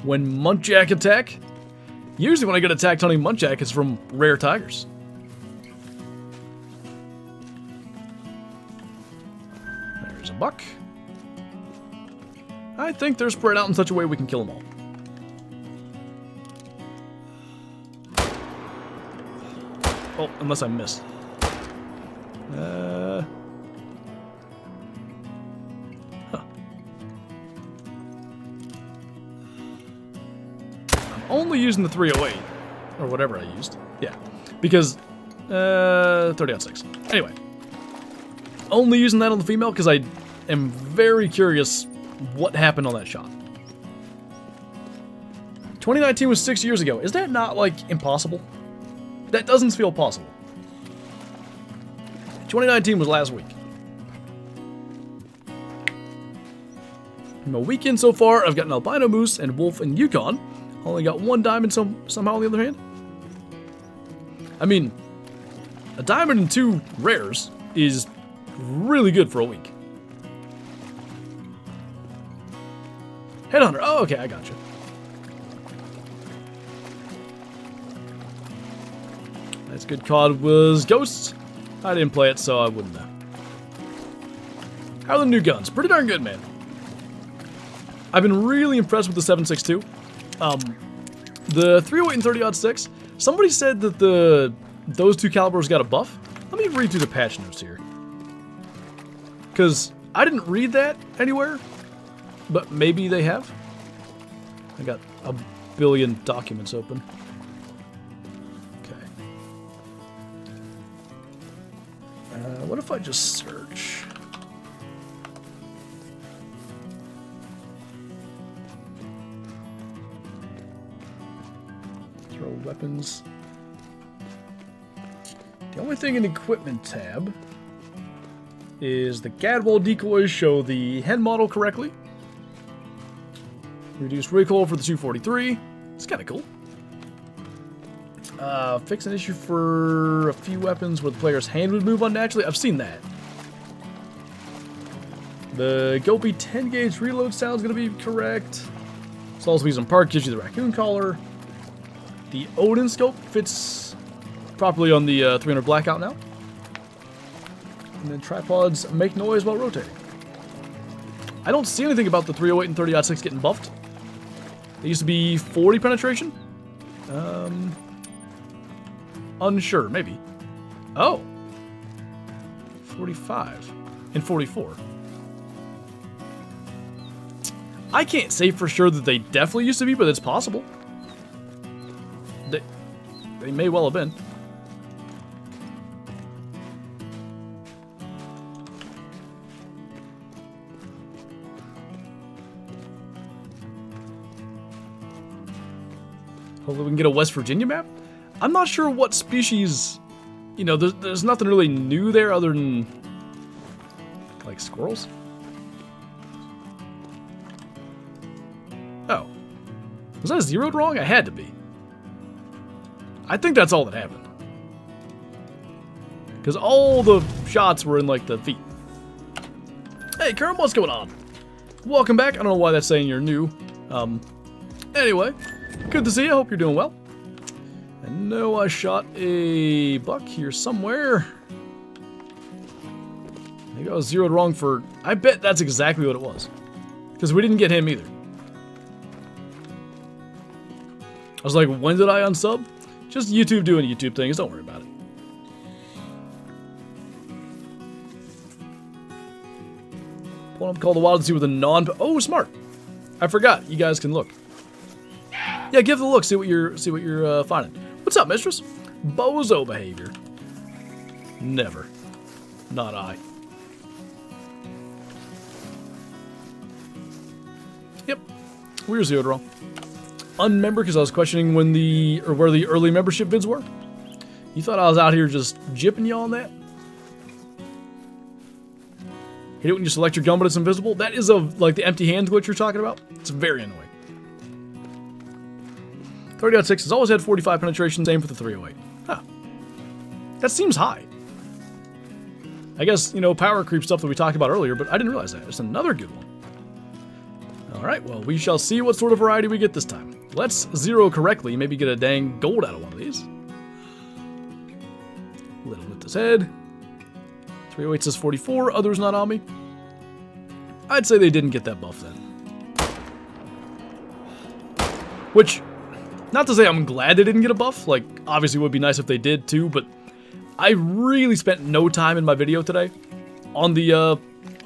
When Munjack attack? Usually when I get attacked hunting Munjack, it's from rare tigers. There's a buck. I think they're spread out in such a way we can kill them all. Oh, unless I miss. only using the 308, or whatever I used. Yeah, because 30-06. Anyway, only using that on the female because I am very curious what happened on that shot. 2019 was 6 years ago. Is that not, like, impossible? That doesn't feel possible. 2019 was last week. In my weekend so far, I've got an albino moose and wolf and Yukon. Only got 1 diamond somehow on the other hand. I mean, a diamond and 2 rares is really good for a week. Headhunter. Oh, okay, I got you. That's good card was Ghosts. I didn't play it, so I wouldn't know. How are the new guns? Pretty darn good, man. I've been really impressed with the 7.62. The 308 and 30-06. Somebody said that those 2 calibers got a buff. Let me read through the patch notes here. Because I didn't read that anywhere, but maybe they have. I got a billion documents open. What if I just search? Throw weapons. The only thing in the equipment tab is the Gadwall decoys show the hen model correctly. Reduce recoil for the 243. It's kind of cool. Fix an issue for a few weapons where the player's hand would move unnaturally. I've seen that. The Gopi 10 gauge reload sound's going to be correct. Salisbury's on Park gives you the raccoon collar. The Odin scope fits properly on the 300 blackout now. And then tripods make noise while rotating. I don't see anything about the 308 and 30-06 getting buffed. They used to be 40 penetration. Unsure, maybe. Oh. 45 and 44. I can't say for sure that they definitely used to be, but it's possible. They may well have been. Hopefully we can get a West Virginia map. I'm not sure what species, you know, there's nothing really new there other than, like, squirrels. Oh. Was that zeroed wrong? I had to be. I think that's all that happened. Because all the shots were in, like, the feet. Hey, Karen, what's going on? Welcome back. I don't know why that's saying you're new. Anyway, good to see you. I hope you're doing well. I know I shot a buck here somewhere. Maybe I was zeroed wrong for... I bet that's exactly what it was. Because we didn't get him either. I was like, when did I unsub? Just YouTube doing YouTube things. Don't worry about it. Pulling up Call the Wild to see with a non... Oh, smart. I forgot. You guys can look. Yeah, give it a look. See what you're finding. What's up, mistress? Bozo behavior. Never. Not I. Yep. We were zeroed wrong. Unmember because I was questioning when where the early membership vids were. You thought I was out here just jipping you on that? Hate it when you select your gun but it's invisible? That is like the empty hand glitch you're talking about? It's very annoying. 30-06 has always had 45 penetration, same for the 308. Huh. That seems high. I guess, you know, power creep stuff that we talked about earlier, but I didn't realize that. It's another good one. Alright, well, we shall see what sort of variety we get this time. Let's zero correctly, maybe get a dang gold out of one of these. Little lift his head. 308 says 44, others not on me. I'd say they didn't get that buff then. Which... Not to say I'm glad they didn't get a buff, like, obviously it would be nice if they did too, but I really spent no time in my video today on the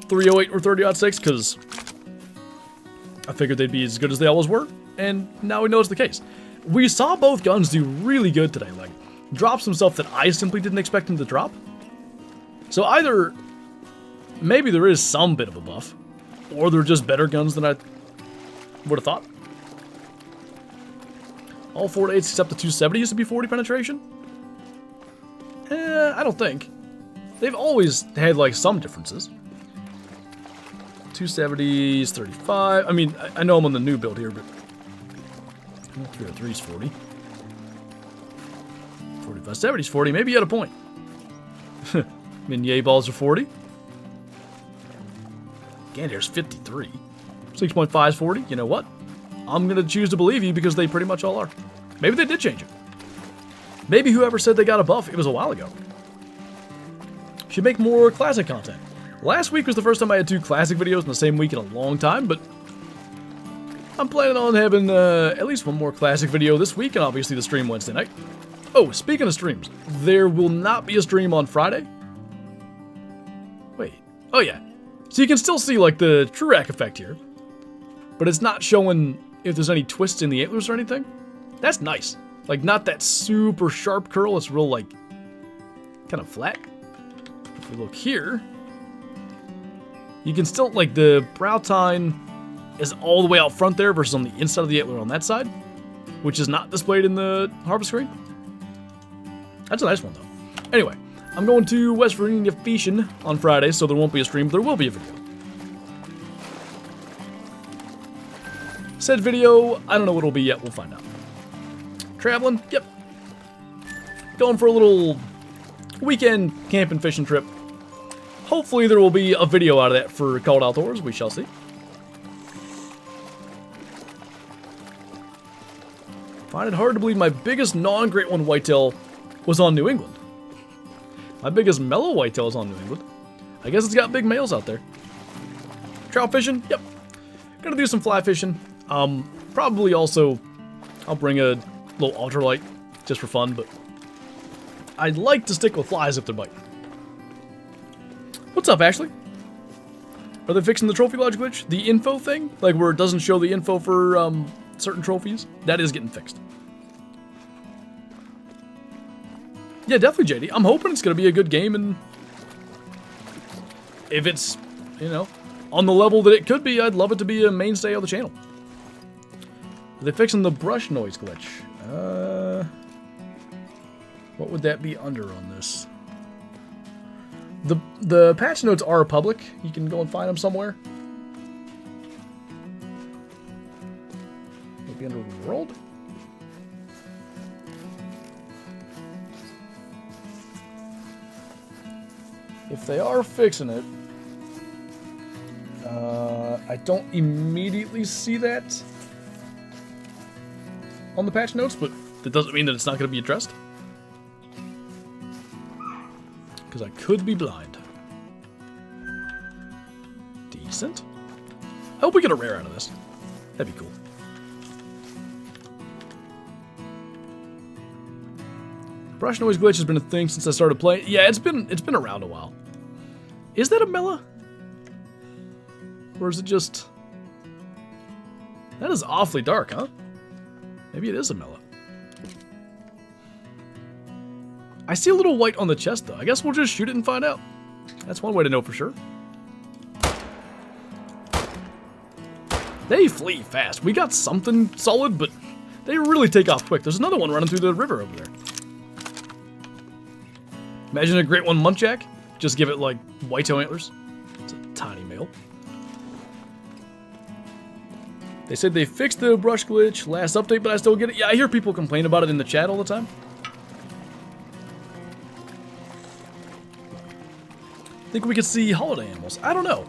308 or 30-06, because I figured they'd be as good as they always were, and now we know it's the case. we saw both guns do really good today. Like, drop some stuff that I simply didn't expect them to drop. So either, maybe there is some bit of a buff, or they're just better guns than I would have thought. All 4.8s except the 270 used to be 40 penetration? I don't think. They've always had, like, some differences. 270 is 35. I mean, I know I'm on the new build here, but 303 is 40. 45, 70 is 40. Maybe you had a point. Minier balls are 40. Gander's 53. 6.5 is 40. You know what? I'm going to choose to believe you because they pretty much all are. Maybe they did change it. Maybe whoever said they got a buff, it was a while ago. Should make more classic content. Last week was the first time I had 2 classic videos in the same week in a long time, but I'm planning on having at least one more classic video this week, and obviously the stream Wednesday night. Oh, speaking of streams, there will not be a stream on Friday. Wait. Oh, yeah. So you can still see, like, the true rack effect here, but it's not showing if there's any twists in the antlers or anything. That's nice. Like, not that super sharp curl. It's real, like, kind of flat. If we look here, you can still, like, the brow tine is all the way out front there versus on the inside of the antler on that side, which is not displayed in the harvest screen. That's a nice one, though. Anyway, I'm going to West Virginia fishing on Friday, so there won't be a stream, but there will be a video. Said video, I don't know what it'll be yet. We'll find out. Traveling? Yep. Going for a little weekend camping fishing trip. Hopefully there will be a video out of that for Called Outdoors. We shall see. Find it hard to believe my biggest non-Great One whitetail was on New England. My biggest mellow whitetail is on New England. I guess it's got big males out there. Trout fishing? Yep. Gonna do some fly fishing. Probably also, I'll bring a little ultralight just for fun, but I'd like to stick with flies if they're biting. What's up, Ashley? Are they fixing the trophy lodge glitch? The info thing? Like where it doesn't show the info for certain trophies? That is getting fixed. Yeah, definitely, JD. I'm hoping it's going to be a good game, and if it's, you know, on the level that it could be, I'd love it to be a mainstay of the channel. Are they fixing the brush noise glitch? What would that be under on this? The patch notes are public. You can go and find them somewhere. Maybe under World? If they are fixing it, I don't immediately see that on the patch notes, but that doesn't mean that it's not going to be addressed. Because I could be blind. Decent. I hope we get a rare out of this. That'd be cool. Brush noise glitch has been a thing since I started playing. Yeah, it's been around a while. Is that a Mela? Or is it just... That is awfully dark, huh? Maybe it is a Mela. I see a little white on the chest, though. I guess we'll just shoot it and find out. That's one way to know for sure. They flee fast. We got something solid, but they really take off quick. There's another one running through the river over there. Imagine a great one Munjack. Just give it, like, whitetail antlers. It's a tiny male. They said they fixed the brush glitch last update, but I still get it. Yeah, I hear people complain about it in the chat all the time. Think we could see holiday animals? I don't know.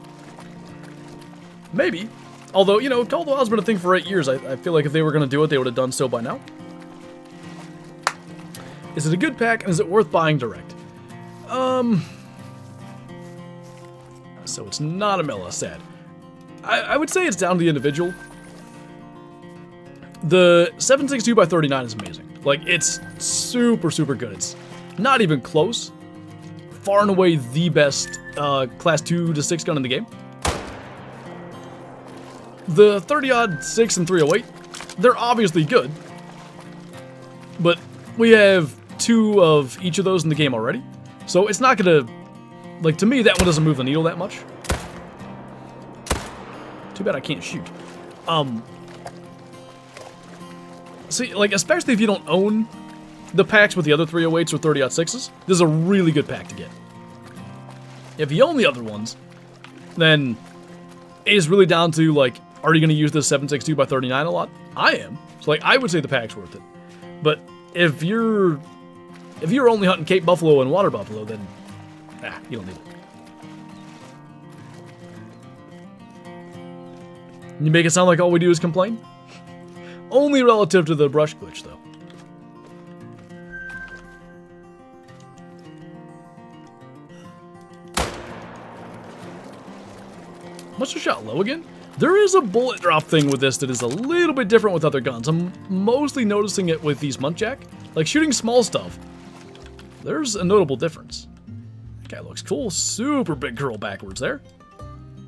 Maybe. Although, you know, Call of the Wild's been a thing for 8 years. I feel like if they were going to do it, they would have done so by now. Is it a good pack, and is it worth buying direct? So it's not a Mela, sad. I would say it's down to the individual. The 7.62x39 is amazing. Like, it's super, super good. It's not even close. Far and away the best class 2 to 6 gun in the game. The 30-06 and 308, they're obviously good, but we have 2 of each of those in the game already. So it's not gonna, like, to me, that one doesn't move the needle that much. Too bad I can't shoot. See, like, especially if you don't own the packs with the other 308s or 30-06s, this is a really good pack to get. If you own the other ones, then it is really down to, like, are you going to use this 7.62x39 a lot? I am. So, like, I would say the pack's worth it. But if you're only hunting Cape Buffalo and Water Buffalo, then, you don't need it. You make it sound like all we do is complain? Only relative to the brush glitch, though. Must have shot low again? There is a bullet drop thing with this that is a little bit different with other guns. I'm mostly noticing it with these Munjack. Like, shooting small stuff, there's a notable difference. That guy looks cool. Super big curl backwards there.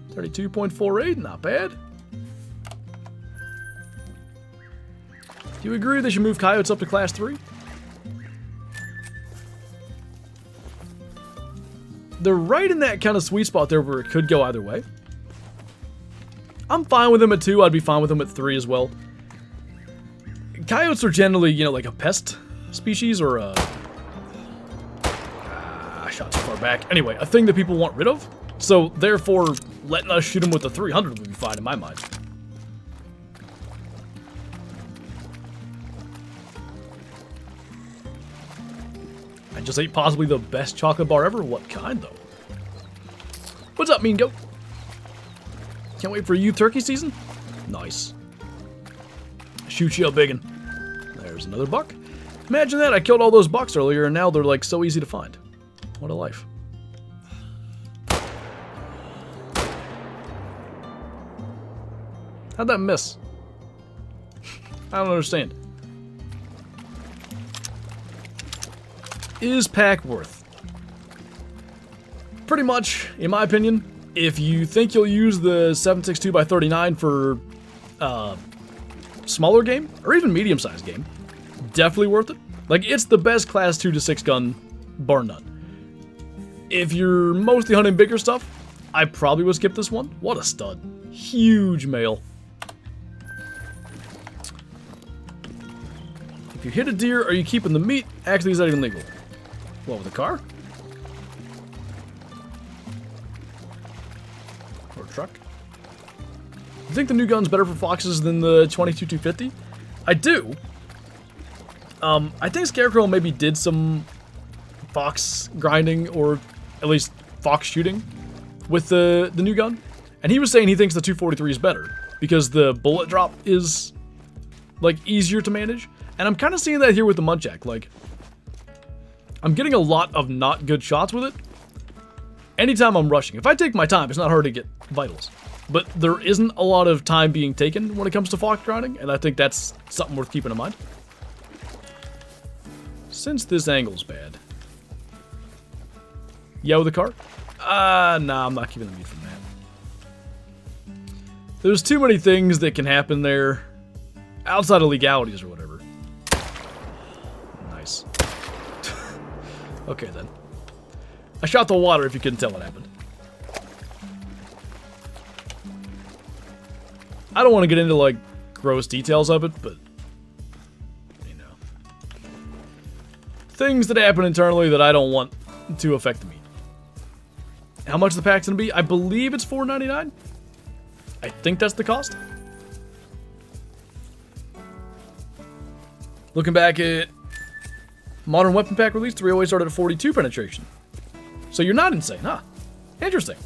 32.48, not bad. Do you agree they should move coyotes up to class 3? They're right in that kind of sweet spot there where it could go either way. I'm fine with them at 2. I'd be fine with them at 3 as well. Coyotes are generally, you know, like a pest species or a... I shot too far back. Anyway, a thing that people want rid of. So, therefore, letting us shoot them with the 300 would be fine in my mind. I just ate possibly the best chocolate bar ever. What kind, though? What's up, Mean Goat? Can't wait for youth turkey season? Nice. Shoot you a biggin. There's another buck. Imagine that, I killed all those bucks earlier and now they're like so easy to find. What a life. How'd that miss? I don't understand. Is pack worth? Pretty much, in my opinion. If you think you'll use the 7.62x39 for smaller game, or even medium-sized game, definitely worth it. Like, it's the best class 2 to 6 gun, bar none. If you're mostly hunting bigger stuff, I probably would skip this one. What a stud. Huge male. If you hit a deer, are you keeping the meat? Actually, is that even legal? What, with a car? Or a truck? You think the new gun's better for foxes than the 22-250? I do. I think Scarecrow maybe did some fox grinding, or at least fox shooting, with the new gun. And he was saying he thinks the 243 is better, because the bullet drop is, like, easier to manage. And I'm kind of seeing that here with the Munjack. Like, I'm getting a lot of not good shots with it anytime I'm rushing. If I take my time, it's not hard to get vitals. But there isn't a lot of time being taken when it comes to fox grinding, and I think that's something worth keeping in mind. Since this angle's bad. Yeah, with the car? Nah, I'm not keeping the meat from that. There's too many things that can happen there outside of legalities or whatever. Nice. Okay, then. I shot the water if you couldn't tell what happened. I don't want to get into, like, gross details of it, but, you know. Things that happen internally that I don't want to affect the meat. How much the pack's gonna be? I believe it's $4.99. I think that's the cost. Looking back at Modern Weapon Pack release, 308 started at 42 penetration. So you're not insane, huh? Interesting.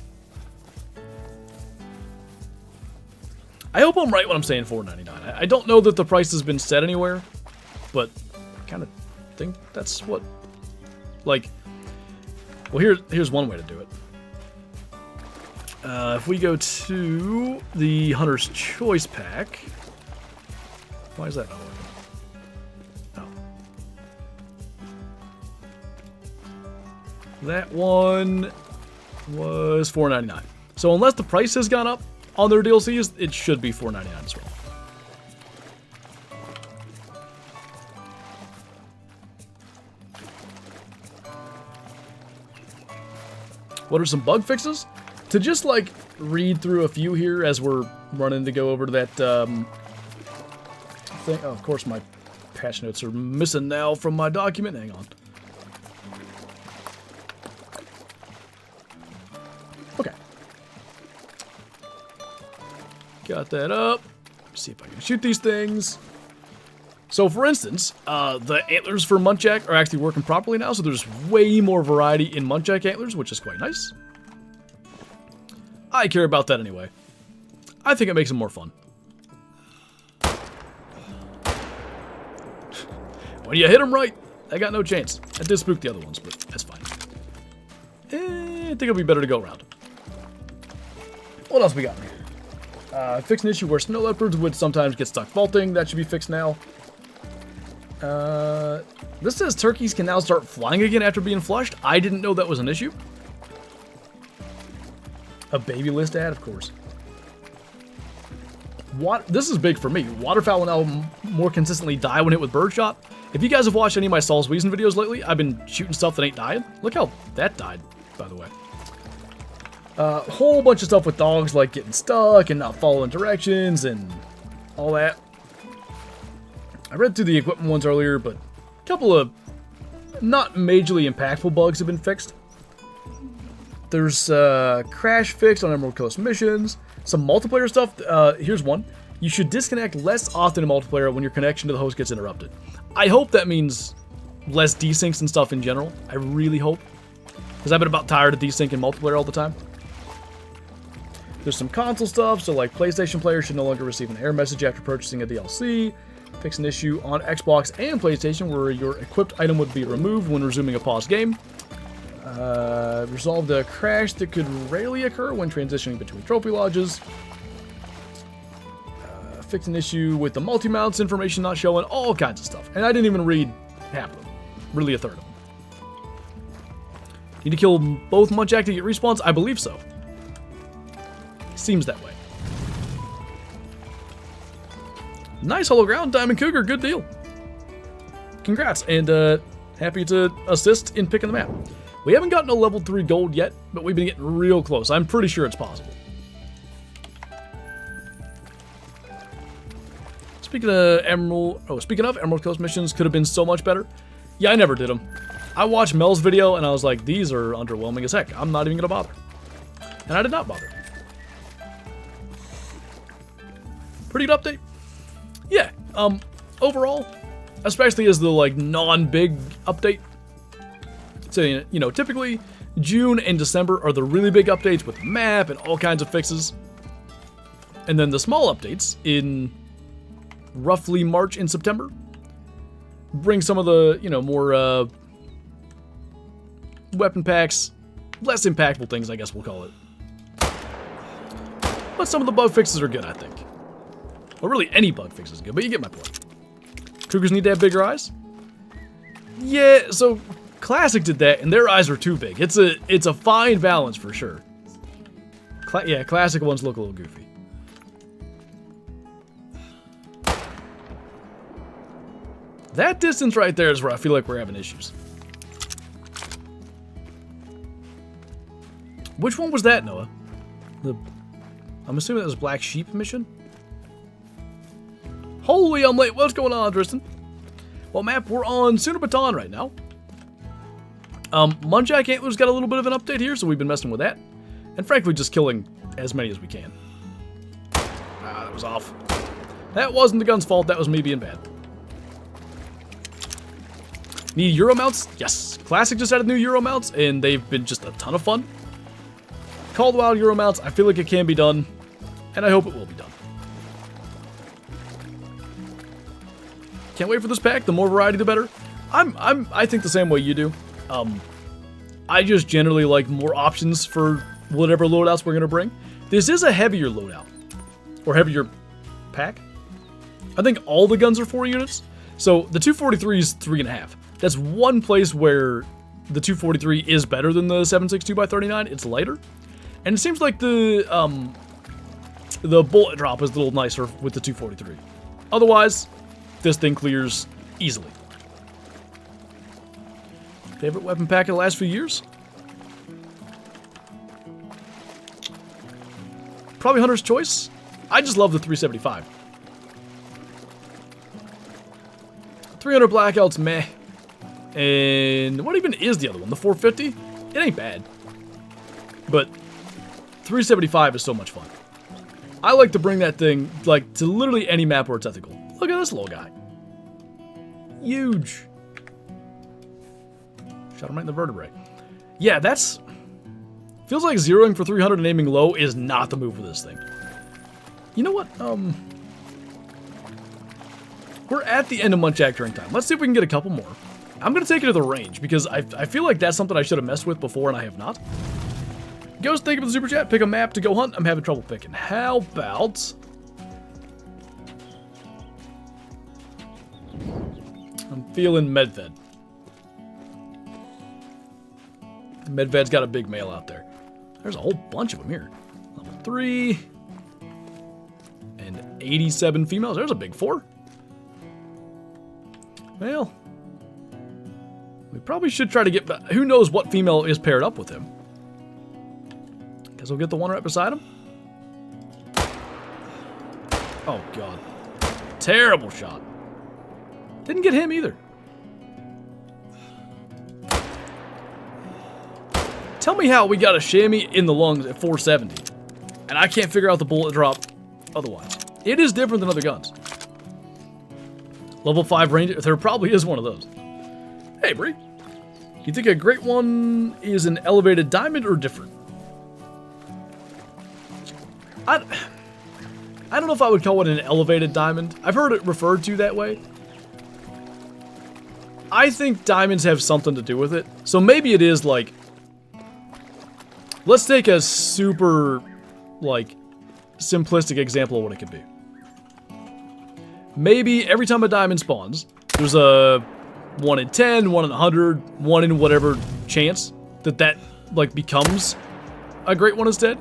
I hope I'm right when I'm saying $4.99. I don't know that the price has been set anywhere, but I kind of think that's what, like, well, here's one way to do it. If we go to the Hunter's Choice Pack, why is that not working? Oh. That one was $4.99. So unless the price has gone up on their DLCs, it should be $4.99 as well. What are some bug fixes? To just, like, read through a few here as we're running to go over to that, thing. Oh, of course, my patch notes are missing now from my document. Hang on. Okay. Got that up. Let's see if I can shoot these things. So, for instance, the antlers for Munjack are actually working properly now, so there's way more variety in Munjack antlers, which is quite nice. I care about that anyway. I think it makes them more fun. When you hit them right, I got no chance. I did spook the other ones, but that's fine. I think it'll be better to go around. What else we got here? Fix an issue where snow leopards would sometimes get stuck vaulting. That should be fixed now. This says turkeys can now start flying again after being flushed. I didn't know that was an issue. A baby list ad, of course. This is big for me. Waterfowl will now more consistently die when hit with birdshot. If you guys have watched any of my Saul's Weason videos lately, I've been shooting stuff that ain't dying. Look how that died, by the way. A whole bunch of stuff with dogs, like getting stuck and not following directions and all that. I read through the equipment ones earlier, but a couple of not majorly impactful bugs have been fixed. There's crash fix on Emerald Coast missions. Some multiplayer stuff. Here's one. You should disconnect less often in multiplayer when your connection to the host gets interrupted. I hope that means less desyncs and stuff in general. I really hope. Because I've been about tired of desync in multiplayer all the time. There's some console stuff. So like PlayStation players should no longer receive an error message after purchasing a DLC. Fix an issue on Xbox and PlayStation where your equipped item would be removed when resuming a paused game. Resolved a crash that could rarely occur when transitioning between trophy lodges. Fix an issue with the multi-mounts information not showing. All kinds of stuff. And I didn't even read half of them. Really a third of them. Need to kill both Munjack to get respawns? I believe so. Seems that way. Nice hollow ground, Diamond Cougar. Good deal. Congrats. And happy to assist in picking the map. We haven't gotten a level 3 gold yet, but we've been getting real close. I'm pretty sure it's possible. Speaking of Emerald Coast missions could have been so much better. Yeah, I never did them. I watched Mel's video and I was like, these are underwhelming as heck. I'm not even gonna bother. And I did not bother. Pretty good update. Yeah, overall, especially as the like non-big update. So, you know, typically June and December are the really big updates with the map and all kinds of fixes. And then the small updates in roughly March and September bring some of the, you know, more weapon packs, less impactful things, I guess we'll call it. But some of the bug fixes are good, I think. Well, really any bug fix is good, but you get my point. Cougars need to have bigger eyes? Yeah, so Classic did that, and their eyes were too big. It's a fine balance for sure. Yeah, Classic ones look a little goofy. That distance right there is where I feel like we're having issues. Which one was that, Noah? I'm assuming that was Black Sheep mission? Holy, I'm late. What's going on, Tristan? Well, map, we're on Sunapatan right now. Munjack Antlers got a little bit of an update here, so we've been messing with that. And frankly, just killing as many as we can. Ah, that was off. That wasn't the gun's fault, that was me being bad. Need Euro mounts? Yes. Classic just added new Euro mounts, and they've been just a ton of fun. Call the Wild Euro mounts, I feel like it can be done, and I hope it will be done. Can't wait for this pack, the more variety the better. I think the same way you do. I just generally like more options for whatever loadouts we're going to bring. This is a heavier loadout. Or heavier pack. I think all the guns are 4 units. So the 243 is 3.5. That's one place where the 243 is better than the 7.62x39. It's lighter. And it seems like the bullet drop is a little nicer with the 243. Otherwise, this thing clears easily. Favorite weapon pack in the last few years? Probably Hunter's Choice. I just love the 375. 300 blackouts, meh. And what even is the other one? The 450? It ain't bad. But 375 is so much fun. I like to bring that thing, like, to literally any map where it's ethical. Look at this little guy. Huge. Shot him right in the vertebrae. Yeah, that's... Feels like zeroing for 300 and aiming low is not the move for this thing. You know what? We're at the end of Munjack turn time. Let's see if we can get a couple more. I'm going to take it to the range, because I feel like that's something I should have messed with before, and I have not. Ghost, thank you for the super chat. Pick a map to go hunt. I'm having trouble picking. How about... I'm feeling Medved. Medved's got a big male out there. There's a whole bunch of them here. Level 3. And 87 females. There's a big 4. Well, we probably should try to get back. Who knows what female is paired up with him? Guess we'll get the one right beside him. Oh, God. Terrible shot. Didn't get him either. Tell me how we got a chamois in the lungs at 470, and I can't figure out the bullet drop otherwise. It is different than other guns. Level 5 ranger, there probably is one of those. Hey, Bree. You think a great one is an elevated diamond or different? I don't know if I would call it an elevated diamond. I've heard it referred to that way. I think diamonds have something to do with it. So maybe it is like... Let's take a super, like, simplistic example of what it could be. Maybe every time a diamond spawns, there's a 1 in 10, 1 in 100, 1 in whatever chance that like, becomes a great one instead.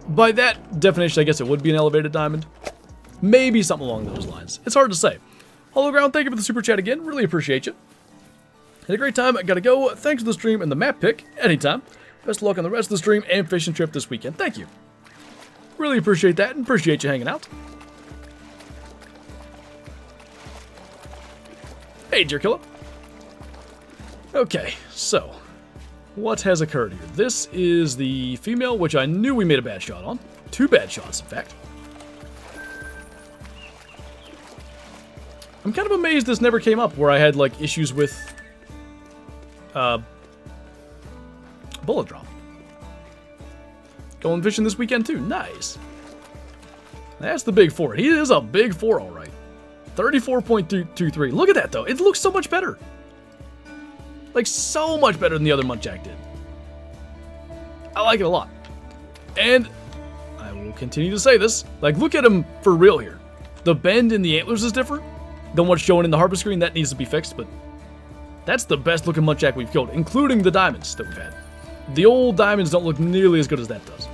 By that definition, I guess it would be an elevated diamond. Maybe something along those lines. It's hard to say. Hologround, thank you for the super chat again. Really appreciate you. Had a great time. I gotta go. Thanks for the stream and the map pick. Anytime. Best of luck on the rest of the stream and fishing trip this weekend. Thank you. Really appreciate that and appreciate you hanging out. Hey, Deer Killer. Okay, so what has occurred here? This is the female, which I knew we made a bad shot on. 2 bad shots, in fact. I'm kind of amazed this never came up where I had, like, issues with bullet drop. Going fishing this weekend too. Nice. That's the big 4. He is a big 4, all right. 34.23. Look at that, though. It looks so much better. Like, so much better than the other Munjack did. I like it a lot. And I will continue to say this. Like, look at him for real here. The bend in the antlers is different than what's shown in the harbor screen. That needs to be fixed, but that's the best looking Munjack we've killed, including the diamonds that we've had. The old diamonds don't look nearly as good as that does.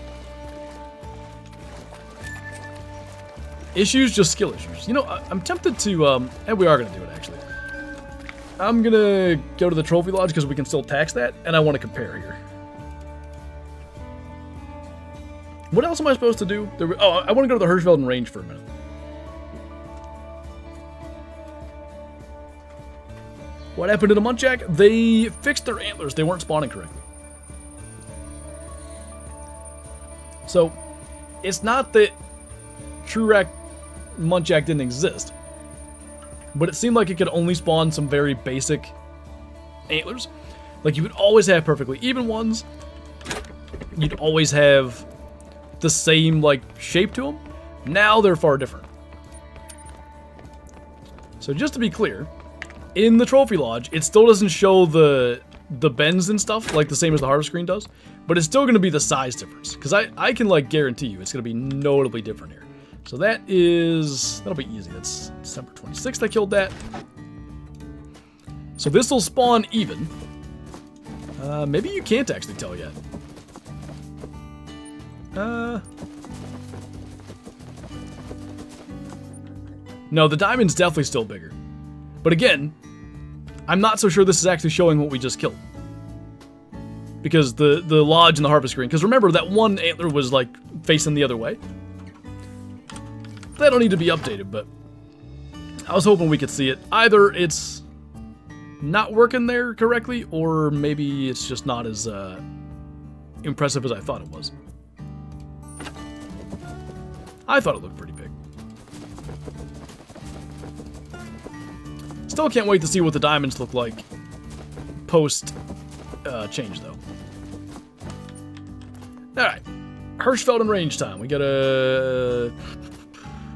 Issues, just skill issues. You know, I'm tempted to, and we are going to do it, actually. I'm going to go to the Trophy Lodge because we can still tax that, and I want to compare here. What else am I supposed to do? I want to go to the Hirschfelden range for a minute. What happened to the Munjack? They fixed their antlers. They weren't spawning correctly. So, it's not that True Munjack didn't exist, but it seemed like it could only spawn some very basic antlers. Like, you would always have perfectly even ones. You'd always have the same, like, shape to them. Now they're far different. So just to be clear, in the Trophy Lodge, it still doesn't show the bends and stuff, like the same as the harbor screen does, but it's still going to be the size difference, because I can, like, guarantee you it's going to be notably different here. So that'll be easy. That's December 26th I killed that. So this will spawn even. Maybe you can't actually tell yet. No, the diamond's definitely still bigger. But again, I'm not so sure this is actually showing what we just killed. Because the lodge and the harbor screen, because remember that one antler was like facing the other way. that'll need to be updated, but I was hoping we could see it. Either it's not working there correctly, or maybe it's just not as impressive as I thought it was. I thought it looked pretty big. Still can't wait to see what the diamonds look like post change, though. Alright. Hirschfeld and range time. We gotta...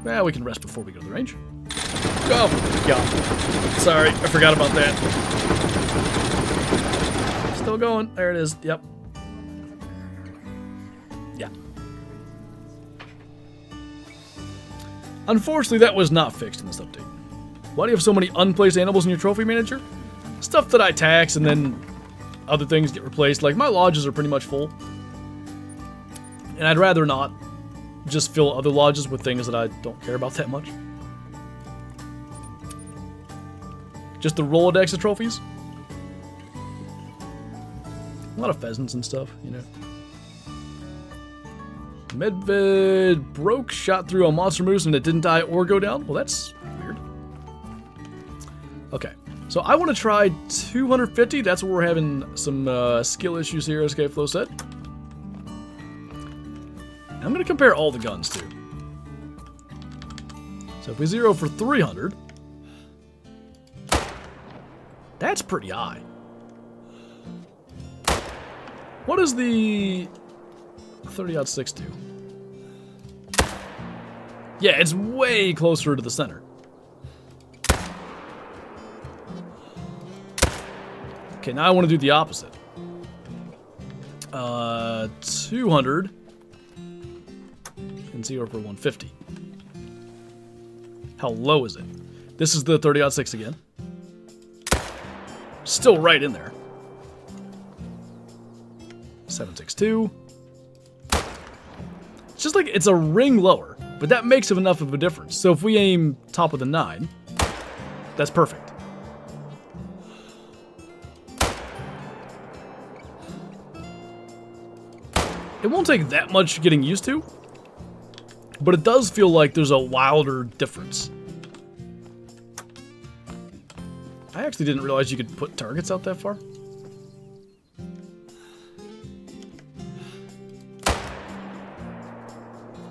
Well, we can rest before we go to the range. Oh, God. Sorry, I forgot about that. Still going. There it is. Yep. Yeah. Unfortunately, that was not fixed in this update. Why do you have so many unplaced animals in your trophy manager? Stuff that I tax and then other things get replaced. Like, my lodges are pretty much full. And I'd rather not just fill other lodges with things that I don't care about that much. Just the Rolodex of trophies. A lot of pheasants and stuff, you know. Medved broke, shot through a monster moose and it didn't die or go down. Well, that's weird. Okay, so I want to try 250. That's where we're having some skill issues here, as Flow said. I'm going to compare all the guns, too. So if we zero for 300, that's pretty high. What does the 30-06 do? Yeah, it's way closer to the center. Okay, now I want to do the opposite. 200 and 0 for 150. How low is it? This is the 30-06 again. Still right in there. 762. It's just like it's a ring lower, but that makes enough of a difference. So if we aim top of the 9, that's perfect. It won't take that much getting used to, but it does feel like there's a wilder difference. I actually didn't realize you could put targets out that far.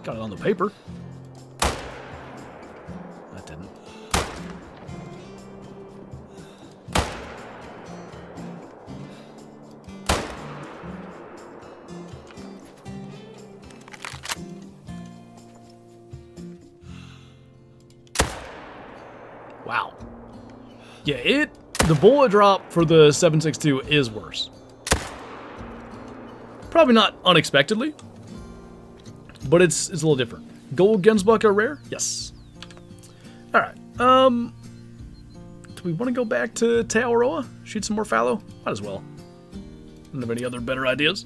Got it on the paper. That didn't. Wow. Yeah, the bullet drop for the 762 is worse. Probably not unexpectedly, but it's a little different. Gold Gensbuck are rare? Yes. Alright, do we want to go back to Taoroa? Shoot some more fallow? Might as well. Don't have any other better ideas.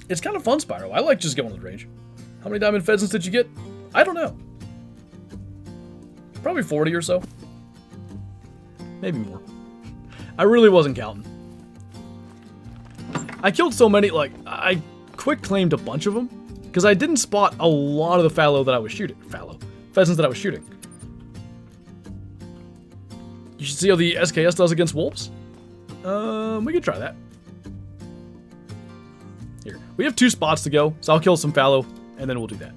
It's kind of fun, Spyro. I like just going to the range. How many diamond pheasants did you get? I don't know. Probably 40 or so. Maybe more. I really wasn't counting. I killed so many, like, I quick claimed a bunch of them, because I didn't spot a lot of the pheasants that I was shooting. You should see how the SKS does against wolves. We could try that. Here, we have 2 spots to go, so I'll kill some fallow, and then we'll do that.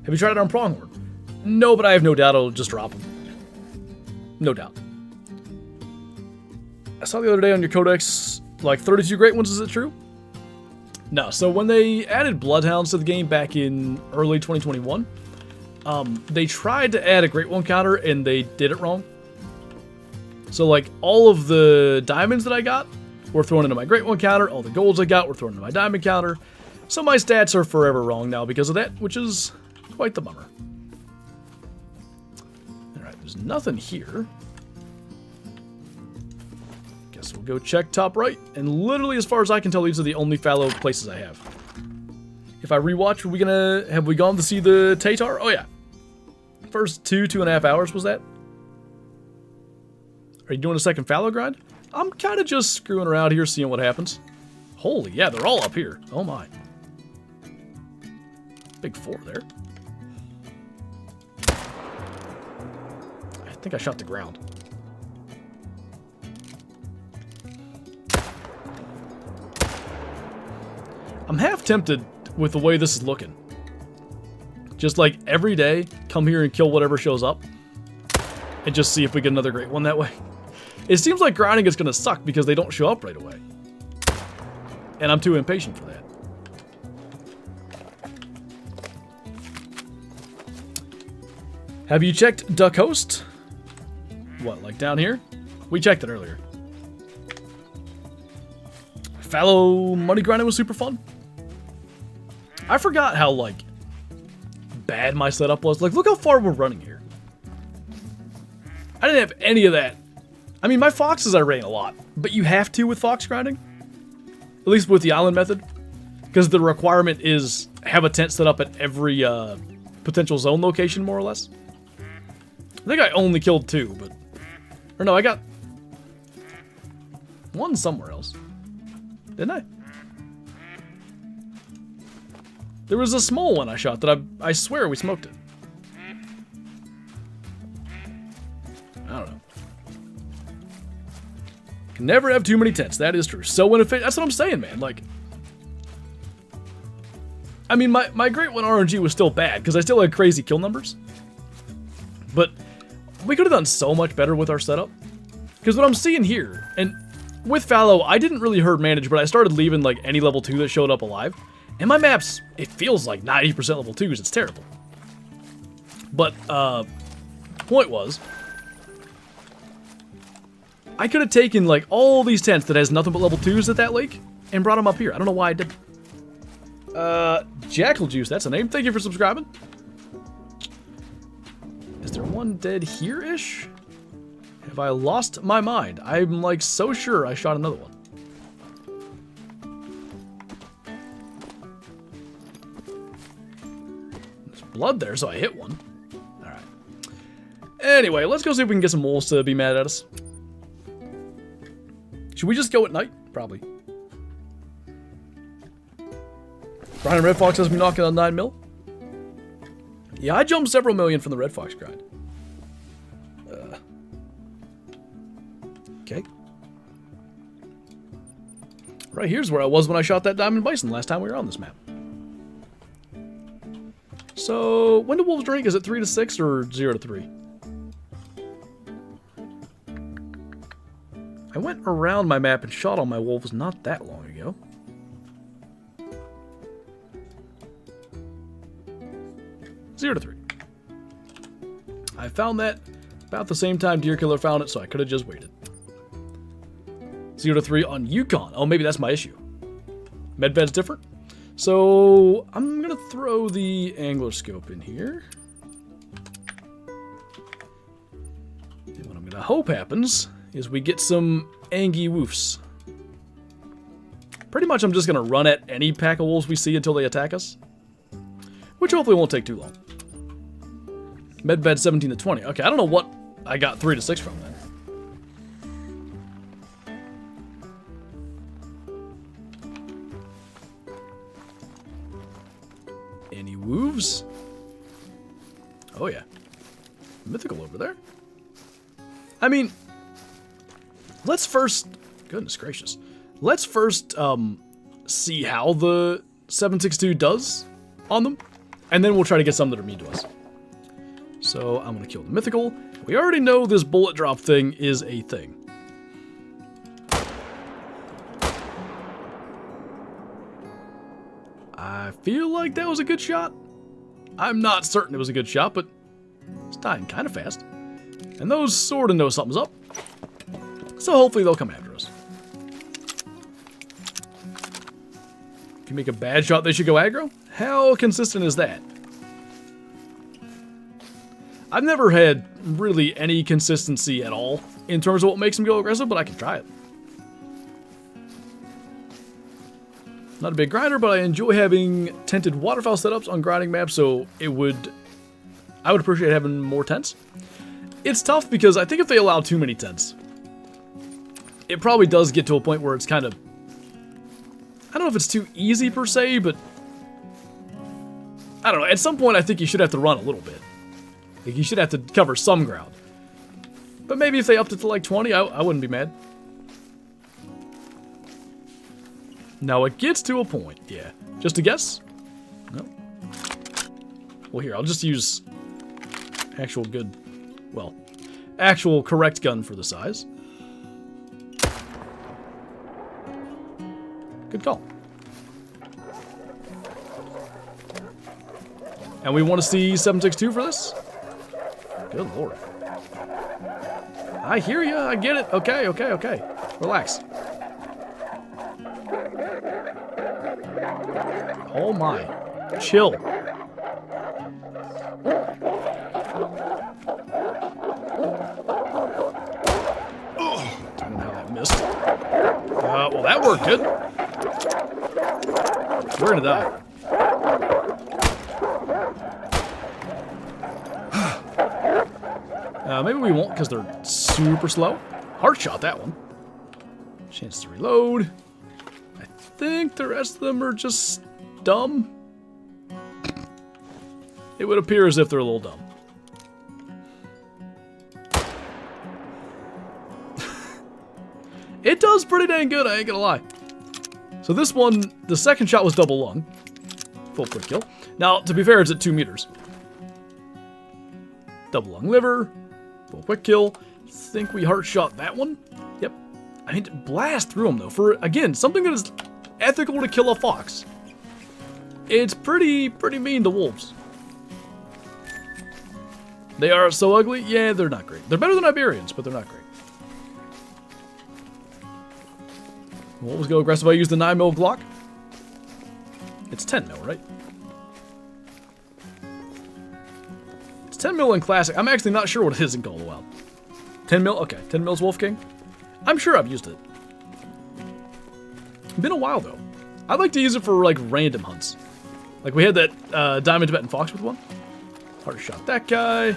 Have you tried it on Pronghorn? No, but I have no doubt it'll just drop them. No doubt. I saw the other day on your codex, like 32 great ones, is it true? No, so when they added Bloodhounds to the game back in early 2021, they tried to add a great one counter and they did it wrong. So like all of the diamonds that I got were thrown into my great one counter, all the golds I got were thrown into my diamond counter. So my stats are forever wrong now because of that, which is quite the bummer. Alright, there's nothing here. Guess we'll go check top right. And literally, as far as I can tell, these are the only fallow places I have. If I rewatch, have we gone to see the tahr? Oh yeah. First 2.5 hours was that? Are you doing a second fallow grind? I'm kind of just screwing around here, seeing what happens. Holy, yeah, they're all up here. Oh my. Big 4 there. I think I shot the ground. I'm half tempted with the way this is looking. Just like every day, come here and kill whatever shows up. And just see if we get another great one that way. It seems like grinding is going to suck because they don't show up right away. And I'm too impatient for that. Have you checked Duck Host? What, like down here? We checked it earlier. Fallow money grinding was super fun. I forgot how, like, bad my setup was. Like, look how far we're running here. I didn't have any of that. I mean, my foxes I ran a lot, but you have to with fox grinding. At least with the island method. Because the requirement is have a tent set up at every potential zone location, more or less. I think I only killed 2, but... Or no, I got... 1 somewhere else. Didn't I? There was a small one I shot that I swear we smoked it. I don't know. Can never have too many tents. That is true. So inefficient. That's what I'm saying, man. Like, I mean, my Great One RNG was still bad because I still had crazy kill numbers. But we could have done so much better with our setup. Because what I'm seeing here, and with Fallow, I didn't really herd manage, but I started leaving like any level 2 that showed up alive. And my maps, it feels like 90% level 2s. It's terrible. But, point was, I could have taken, like, all these tents that has nothing but level 2s at that lake and brought them up here. I don't know why I did. Jackal Juice, that's a name. Thank you for subscribing. Is there one dead here-ish? Have I lost my mind? I'm, like, so sure I shot another one. There's blood there, so I hit one. Alright. Anyway, let's go see if we can get some wolves to be mad at us. Should we just go at night? Probably. Brian Red Fox has me knocking on 9 mil. Yeah, I jumped several million from the Red Fox grind. Okay. Right here's where I was when I shot that Diamond Bison last time we were on this map. So, when do wolves drink? Is it 3 to 6 or 0 to 3? I went around my map and shot all my wolves not that long ago. Zero to 3. I found that about the same time Deer Killer found it, so I could have just waited. 0 to 3 on Yukon. Oh, maybe that's my issue. Medved's different. So, I'm going to throw the angler scope in here. And what I'm going to hope happens is we get some Angie woofs. Pretty much I'm just going to run at any pack of wolves we see until they attack us. Which hopefully won't take too long. Medved 17 to 20. Okay, I don't know what I got 3 to 6 from then. Any wolves? Oh yeah. Mythical over there. I mean, let's first... Goodness gracious. Let's first see how the 762 does on them. And then we'll try to get some that are mean to us. So I'm going to kill the mythical. We already know this bullet drop thing is a thing. I feel like that was a good shot. I'm not certain it was a good shot, but it's dying kind of fast. And those sort of know something's up. So hopefully they'll come after us. If you make a bad shot, they should go aggro? How consistent is that? I've never had really any consistency at all in terms of what makes them go aggressive, but I can try it. Not a big grinder, but I enjoy having tented waterfowl setups on grinding maps, so I would appreciate having more tents. It's tough because I think if they allow too many tents, it probably does get to a point where it's kind of I don't know if it's too easy per se, but I don't know. At some point, I think you should have to run a little bit. Like, you should have to cover some ground. But maybe if they upped it to like 20, I wouldn't be mad. Now it gets to a point, yeah. Just a guess? No. Well, here, I'll just use actual good, well, actual correct gun for the size. Good call. And we want to see 762 for this? Good lord. I hear you. I get it. Okay, okay, okay. Relax. Oh my. Chill. Oh, I don't know how that missed. Well, that worked good. We're gonna die. Maybe we won't because they're super slow. Hard shot that one. Chance to reload. I think the rest of them are just dumb. It would appear as if they're a little dumb. It does pretty dang good, I ain't gonna lie. So this one, the second shot was double lung. Full quick kill. Now, to be fair, it's at 2 meters. Double lung liver. Full quick kill. Think we heart shot that one? Yep. I mean, blast through them though. For, again, something that is ethical to kill a fox. It's pretty mean to wolves. They are so ugly? Yeah, they're not great. They're better than Iberians, but they're not great. We'll always go aggressive. I use the 9mm Glock. It's 10mm, right? It's 10mm in Classic. I'm actually not sure what it is in Call of the Wild. 10mm? Okay, 10mm Wolf King. I'm sure I've used it. Been a while, though. I'd like to use it for, like, random hunts. Like, we had that Diamond Tibetan Fox with one. Hard shot that guy.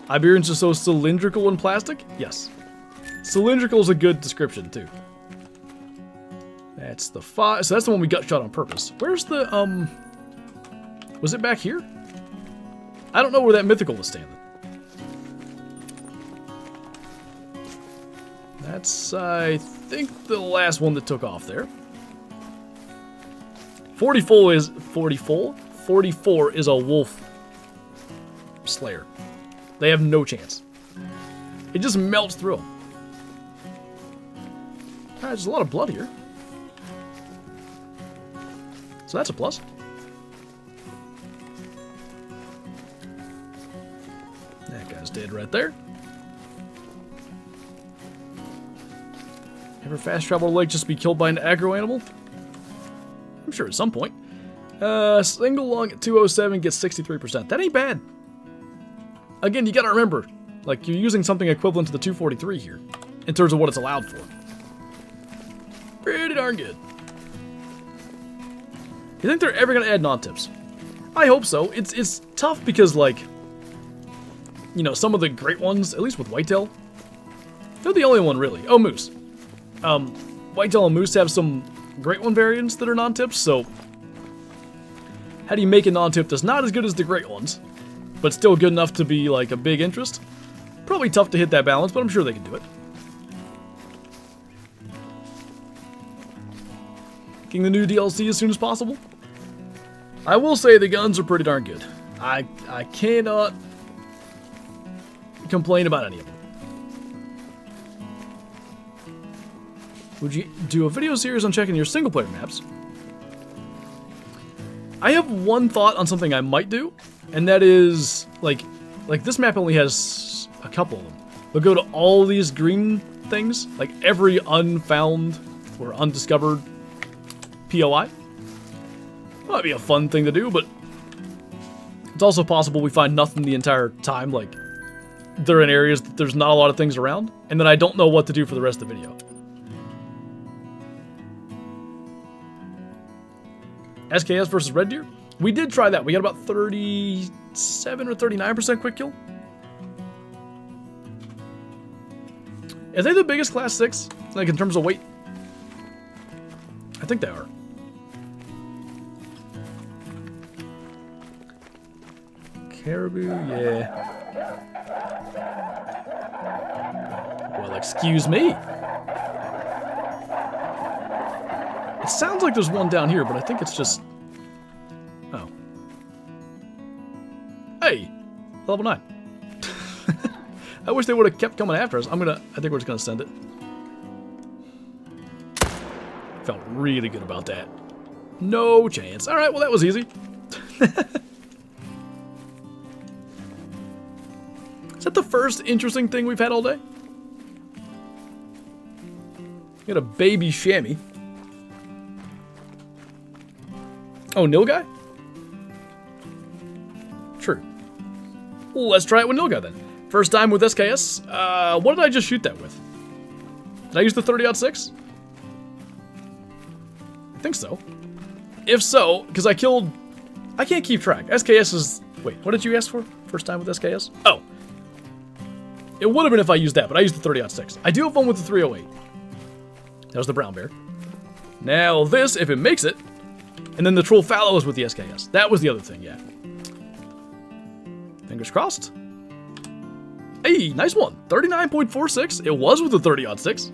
Iberians are so cylindrical in plastic? Yes. Cylindrical is a good description, too. That's the 5. So that's the one we gut shot on purpose. Where's the, was it back here? I don't know where that mythical was standing. That's, I think, the last one that took off there. 44 is, 44? 44 is a wolf slayer. They have no chance. It just melts through them. There's a lot of blood here. So that's a plus. That guy's dead right there. Ever fast travel to lake just be killed by an aggro animal? I'm sure at some point. Single lung at 207 gets 63%. That ain't bad. Again, you gotta remember, like, you're using something equivalent to the 243 here, in terms of what it's allowed for. Pretty darn good. You think they're ever gonna add non-tips? I hope so. It's tough because, like, you know, some of the great ones, at least with whitetail, they're the only one really. Oh, moose. Whitetail and moose have some great one variants that are non-tips, so how do you make a non-tip that's not as good as the great ones, but still good enough to be, like, a big interest? Probably tough to hit that balance, but I'm sure they can do it. Getting the new DLC as soon as possible. I will say the guns are pretty darn good. I cannot complain about any of them. Would you do a video series on checking your single player maps? I have one thought on something I might do, and that is, like this map only has a couple of them. But go to all these green things, like every unfound or undiscovered POI. Might be a fun thing to do, but it's also possible we find nothing the entire time, like they're in areas that there's not a lot of things around, and then I don't know what to do for the rest of the video. SKS versus Red Deer? We did try that. We got about 37 or 39% quick kill. Are they the biggest class 6? Like in terms of weight? I think they are. Caribou, yeah. Well, excuse me. It sounds like there's one down here, but I think it's just... Oh. Hey! Level 9. I wish they would have kept coming after us. I think we're just gonna send it. Felt really good about that. No chance. Alright, well that was easy. Is that the first interesting thing we've had all day? Got a baby chamois. Oh, Nilgai? True. Well, let's try it with Nilgai then. First time with SKS. What did I just shoot that with? Did I use the 30-06? I think so. If so, because I can't keep track. SKS is... Wait, what did you ask for? First time with SKS? Oh. It would have been if I used that, but I used the 30-06. I do have one with the 308. That was the brown bear. Now this, if it makes it, and then the troll fallow is with the SKS. That was the other thing, yeah. Fingers crossed. Hey, nice one. 39.46. It was with the 30-06.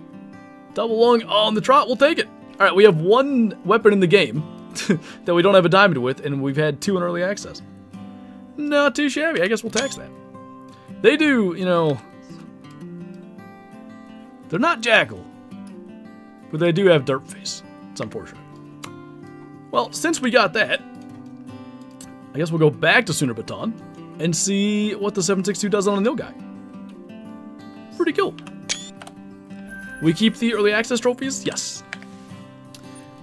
Double lung on the trot. We'll take it. All right, we have one weapon in the game that we don't have a diamond with, and we've had 2 in early access. Not too shabby. I guess we'll tax that. They do, you know... They're not Jackal, but they do have Derp Face. It's unfortunate. Well, since we got that, I guess we'll go back to Sooner Baton and see what the 7.62 does on a Nilgai. Pretty cool. We keep the early access trophies? Yes.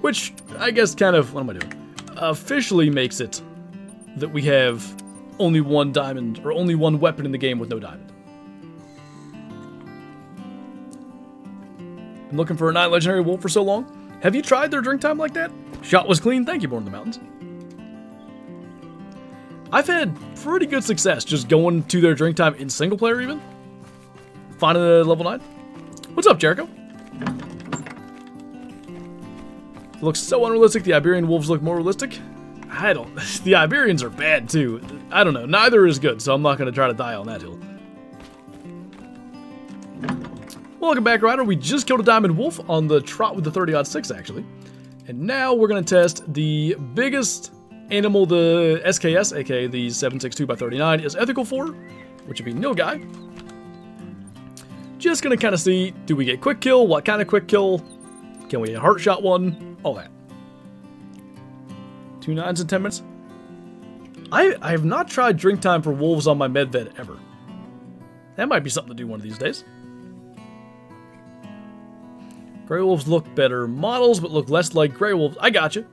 Which, I guess kind of, what am I doing? Officially makes it that we have only one diamond, or only one weapon in the game with no diamond. Been looking for a 9 legendary wolf for so long. Have you tried their drink time like that? Shot was clean. Thank you, Born in the Mountains. I've had pretty good success just going to their drink time in single player even. Finding a level 9. What's up, Jericho? It looks so unrealistic. The Iberian wolves look more realistic. I don't... The Iberians are bad, too. I don't know. Neither is good, so I'm not going to try to die on that hill. Welcome back, Ryder. We just killed a diamond wolf on the trot with the 30-06, actually. And now we're going to test the biggest animal the SKS, aka the 7.62x39, is ethical for, which would be Nilgai. Just going to kind of see, do we get quick kill? What kind of quick kill? Can we heart shot one? All that. 2 9s in 10 minutes. I have not tried drink time for wolves on my medved ever. That might be something to do one of these days. Grey wolves look better models, but look less like grey wolves. I got you.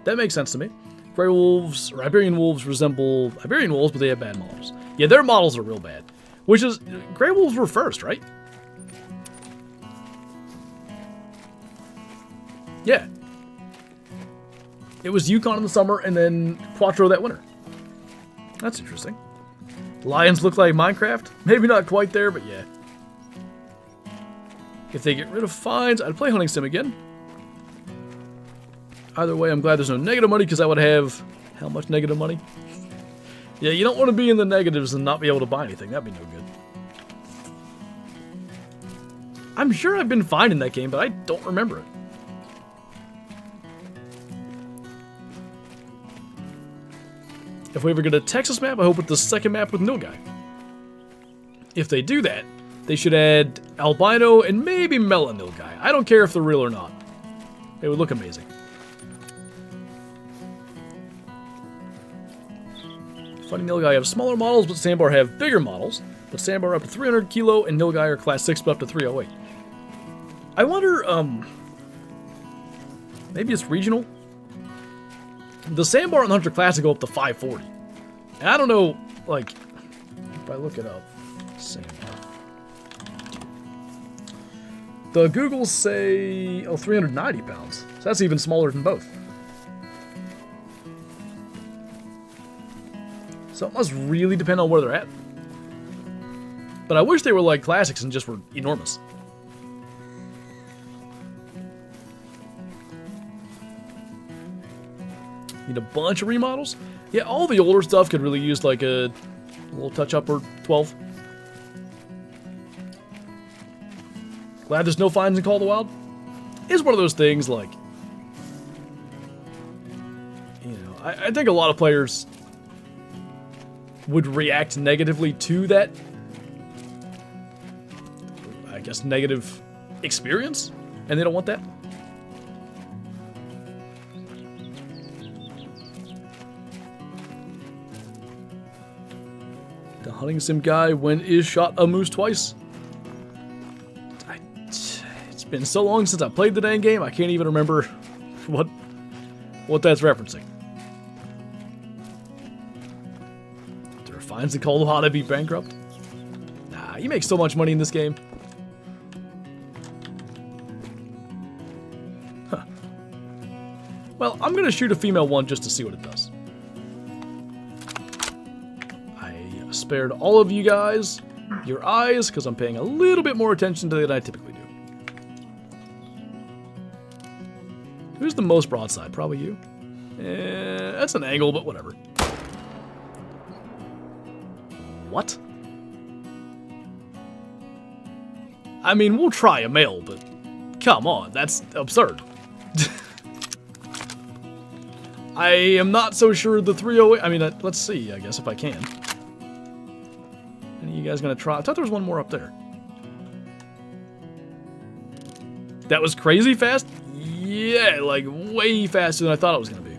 That makes sense to me. Grey wolves, or Iberian wolves, resemble Iberian wolves, but they have bad models. Yeah, their models are real bad. Which is, grey wolves were first, right? Yeah. It was Yukon in the summer, and then Quattro that winter. That's interesting. Lions look like Minecraft? Maybe not quite there, but yeah. If they get rid of fines, I'd play Hunting Sim again. Either way, I'm glad there's no negative money, because I would have... How much negative money? Yeah, you don't want to be in the negatives and not be able to buy anything. That'd be no good. I'm sure I've been fine in that game, but I don't remember it. If we ever get a Texas map, I hope it's the second map with Nilgai. If they do that, they should add albino and maybe melon Nilgai. I don't care if they're real or not. It would look amazing. Funny Nilgai have smaller models, but Sandbar have bigger models. But Sandbar up to 300 kilo and Nilgai are class 6 but up to 308. I wonder, maybe it's regional? The Sandbar and the Hunter Classic go up to 540. And I don't know, like, if I look it up, Sandbar. The Googles say, 390 pounds. So that's even smaller than both. So it must really depend on where they're at. But I wish they were like classics and just were enormous. Need a bunch of remodels. Yeah, all the older stuff could really use like a little touch-up or 12. Glad there's no fines in Call of the Wild. It's one of those things like, you know, I think a lot of players would react negatively to that, I guess, negative experience, and they don't want that. The hunting sim guy, when is shot a moose twice? It's been so long since I played the dang game, I can't even remember what that's referencing. There are fines that call how to be bankrupt. Nah, you make so much money in this game. Huh. Well, I'm gonna shoot a female one just to see what it does. I spared all of you guys your eyes because I'm paying a little bit more attention to it than I typically do. Who's the most broadside? Probably you. That's an angle, but whatever. What? I mean, we'll try a male, but come on, that's absurd. I am not so sure the 308... I mean, let's see, I guess, if I can. Any of you guys gonna try? I thought there was one more up there. That was crazy fast? Yeah, like way faster than I thought it was going to be.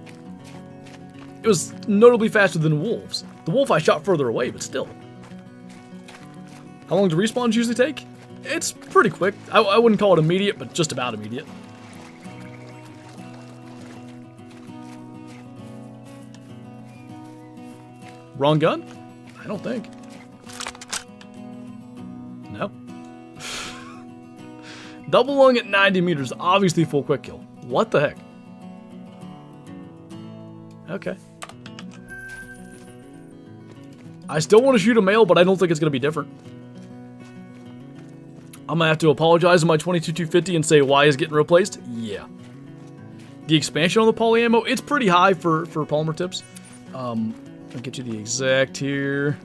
It was notably faster than wolves. The wolf I shot further away, but still. How long do respawns usually take? It's pretty quick. I wouldn't call it immediate, but just about immediate. Wrong gun? I don't think. No. Double lung at 90 meters, obviously full quick kill. What the heck? Okay. I still want to shoot a male, but I don't think it's going to be different. I'm going to have to apologize to my 22-250 and say Y is getting replaced. Yeah. The expansion on the poly ammo, it's pretty high for polymer tips. I'll get you the exact here.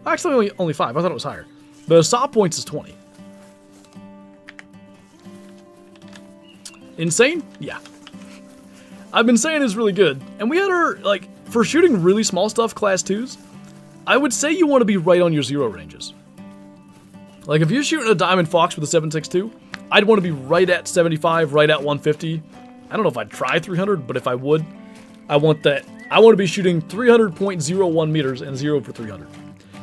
Actually, only 5. I thought it was higher. The SAW points is 20. Insane? Yeah. I've been saying it's really good. And we had our, like, for shooting really small stuff, class 2s, I would say you want to be right on your 0 ranges. Like, if you're shooting a Diamond Fox with a 7.62, I'd want to be right at 75, right at 150. I don't know if I'd try 300, but if I would, I want that. I want to be shooting 300.01 meters and 0 for 300.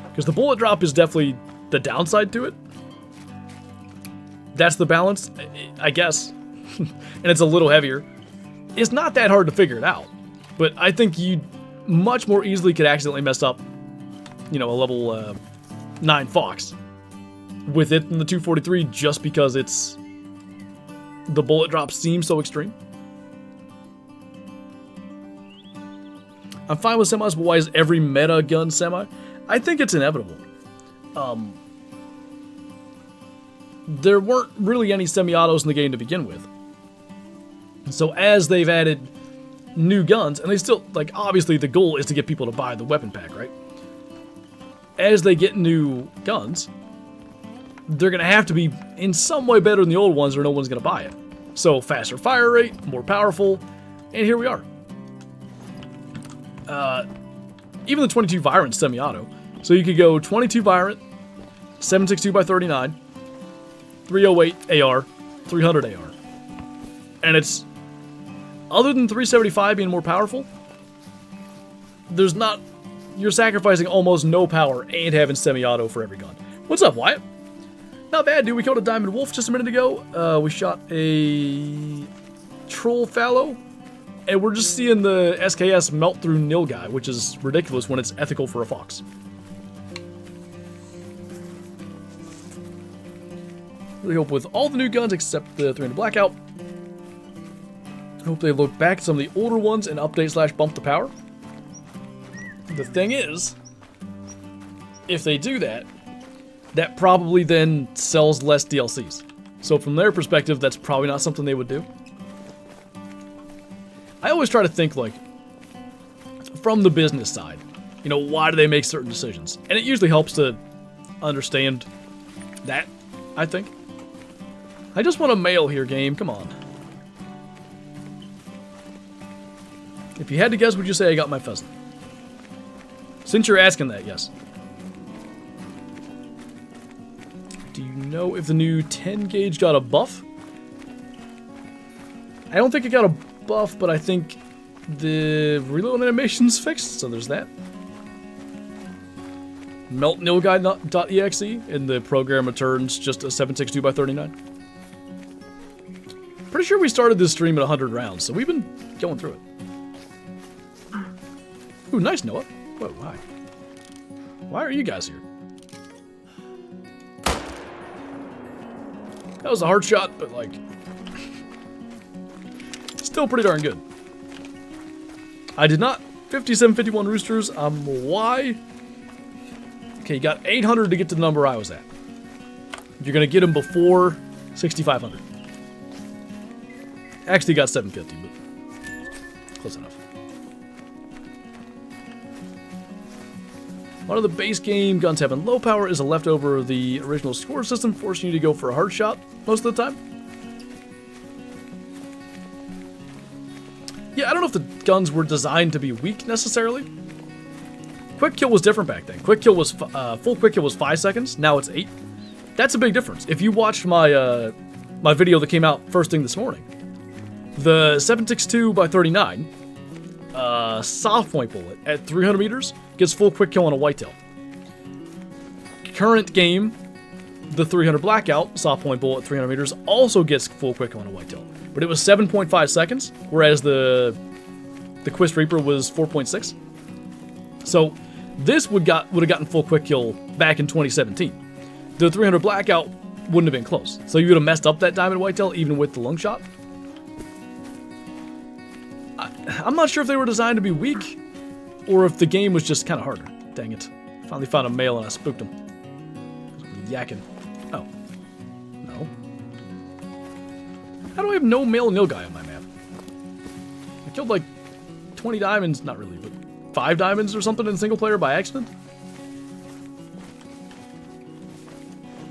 Because the bullet drop is definitely the downside to it. That's the balance, I guess. And it's a little heavier. It's not that hard to figure it out. But I think you much more easily could accidentally mess up, you know, a level 9 Fox with it in the 243 just because it's the bullet drop seems so extreme. I'm fine with semis, but why is every meta gun semi? I think it's inevitable. There weren't really any semi-autos in the game to begin with. So as they've added new guns, and they still, like, obviously the goal is to get people to buy the weapon pack, right? As they get new guns, they're going to have to be in some way better than the old ones or no one's going to buy it. So faster fire rate, more powerful, and here we are. Even the 22 Virant semi-auto. So you could go 22 Virant, 7.62 by 39, 308 AR, 300 AR. And it's, other than 375 being more powerful, there's not, you're sacrificing almost no power and having semi-auto for every gun. What's up, Wyatt? Not bad, dude. We killed a Diamond Wolf just a minute ago. We shot a Troll Fallow. And we're just seeing the SKS melt through Nilgai, which is ridiculous when it's ethical for a Fox. Really hope with all the new guns except the 300 Blackout. I hope they look back at some of the older ones and update / bump the power. The thing is, if they do that, that probably then sells less DLCs. So from their perspective, that's probably not something they would do. I always try to think, like, from the business side. You know, why do they make certain decisions? And it usually helps to understand that, I think. I just want a male here, game. Come on. If you had to guess, would you say I got my pheasant? Since you're asking that, yes. Do you know if the new 10 gauge got a buff? I don't think it got a buff, but I think the reload animation's fixed, so there's that. Melt nilguy.exe, and the program returns just a 762x39. Pretty sure we started this stream at 100 rounds, so we've been going through it. Ooh, nice, Noah. Whoa, why? Why are you guys here? That was a hard shot, but, like, still pretty darn good. I did not 5751 roosters. Why? Okay, you got 800 to get to the number I was at. You're gonna get them before 6,500. Actually got 750, but close enough. One of the base game guns having low power is a leftover of the original score system, forcing you to go for a hard shot most of the time. Yeah, I don't know if the guns were designed to be weak necessarily. Quick kill was different back then. Quick kill was full quick kill was 5 seconds. Now it's 8. That's a big difference. If you watched my my video that came out first thing this morning, the 762x39 soft point bullet at 300 meters gets full quick kill on a whitetail. Current game, the 300 blackout soft point bullet at 300 meters also gets full quick kill on a whitetail, but it was 7.5 seconds, whereas the Quist Reaper was 4.6. So this would have gotten full quick kill back in 2017. The 300 blackout wouldn't have been close, so you would have messed up that diamond whitetail even with the lung shot. I'm not sure if they were designed to be weak, or if the game was just kind of harder. Dang it. Finally found a male and I spooked him. Yakking. Oh. No. How do I have no male nil guy on my map? I killed like 20 diamonds, not really, but 5 diamonds or something in single player by accident?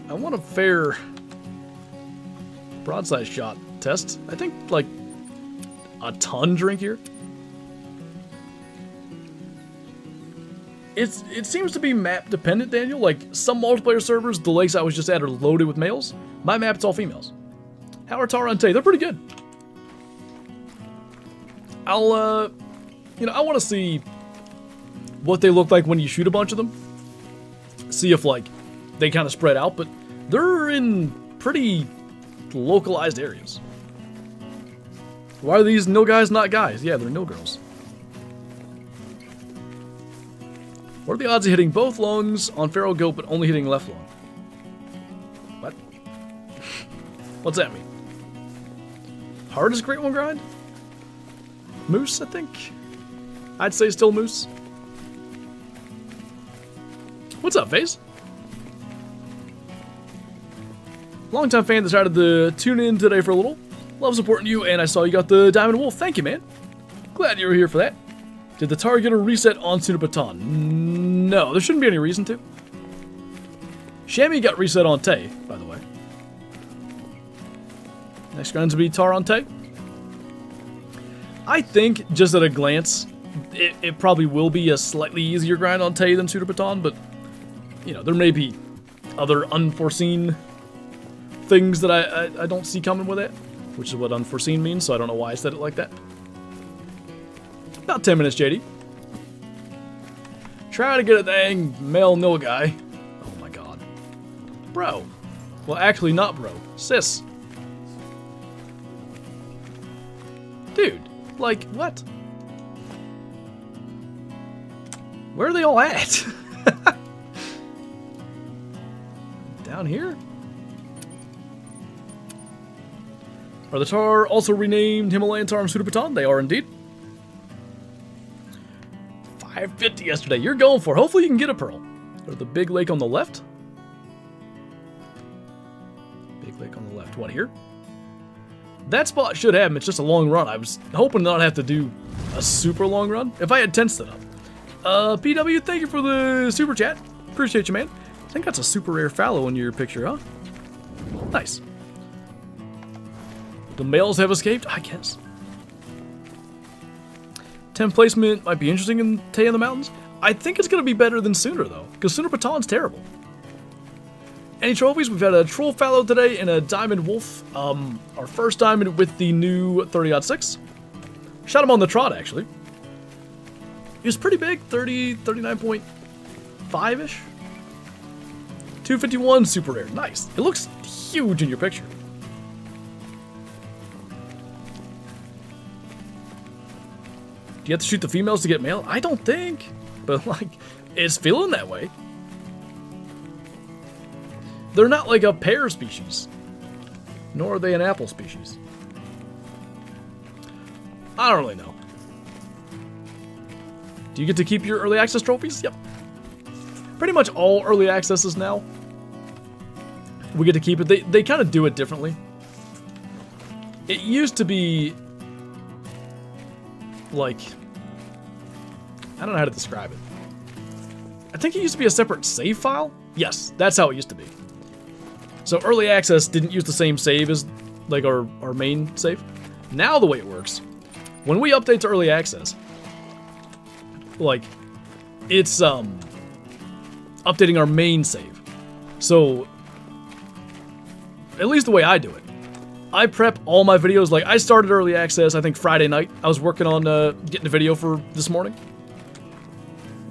I want a fair broadside shot test. I think like a ton drink here. It seems to be map dependent, Daniel. Like some multiplayer servers, the lakes I was just at are loaded with males. My map, it's all females. How are tahr on Tay? They're pretty good. I'll you know, I want to see what they look like when you shoot a bunch of them. See if like they kind of spread out, but they're in pretty localized areas. Why are these nil guys not guys? Yeah, they're nil girls. What are the odds of hitting both lungs on feral goat but only hitting left lung? What? What's that mean? Hardest great one grind? Moose, I think. I'd say still moose. What's up, FaZe? Longtime fan decided to tune in today for a little. Love supporting you, and I saw you got the Diamond Wolf. Thank you, man. Glad you were here for that. Did the tahr get a reset on Sunapaton? No, there shouldn't be any reason to. Shammy got reset on Tay, by the way. Next grind's to be tahr on Tay. I think, just at a glance, it probably will be a slightly easier grind on Tay than Sunapaton, but, you know, there may be other unforeseen things that I don't see coming with it, which is what unforeseen means, so I don't know why I said it like that. About 10 minutes, JD. Try to get a dang male nil guy. Oh my god. Bro. Well, actually not bro. Sis. Dude. Like, what? Where are they all at? Down here? Are the tahr also renamed Himalayan tahr and Sunapaton? They are indeed. 550 yesterday. You're going for it. Hopefully you can get a pearl. Or the big lake on the left. Big lake on the left. What, here? that spot should have him. It's just a long run. I was hoping to not have to do a super long run if I had tents set up. PW, thank you for the super chat. Appreciate you, man. I think that's a super rare fallow in your picture, huh? Nice. The males have escaped, I guess. Tent placement might be interesting in Tay in the Mountains. I think it's going to be better than Sooner, though, because Sooner Baton's terrible. Any trophies? We've had a troll fallow today and a diamond wolf. Our first diamond with the new 30-06. Shot him on the trot, actually. He was pretty big, 39.5-ish. 251, super rare. Nice. It looks huge in your picture. Do you have to shoot the females to get male? I don't think. But, like, it's feeling that way. They're not like a pear species. Nor are they an apple species. I don't really know. Do you get to keep your early access trophies? Yep. Pretty much all early accesses now. We get to keep it. They kind of do it differently. It used to be like, I don't know how to describe it. I think it used to be a separate save file. Yes, that's how it used to be. So early access didn't use the same save as like our main save. Now the way it works, when we update to early access, like it's updating our main save. So at least the way I do it, I prep all my videos. Like I started early access, I think Friday night. I was working on getting a video for this morning.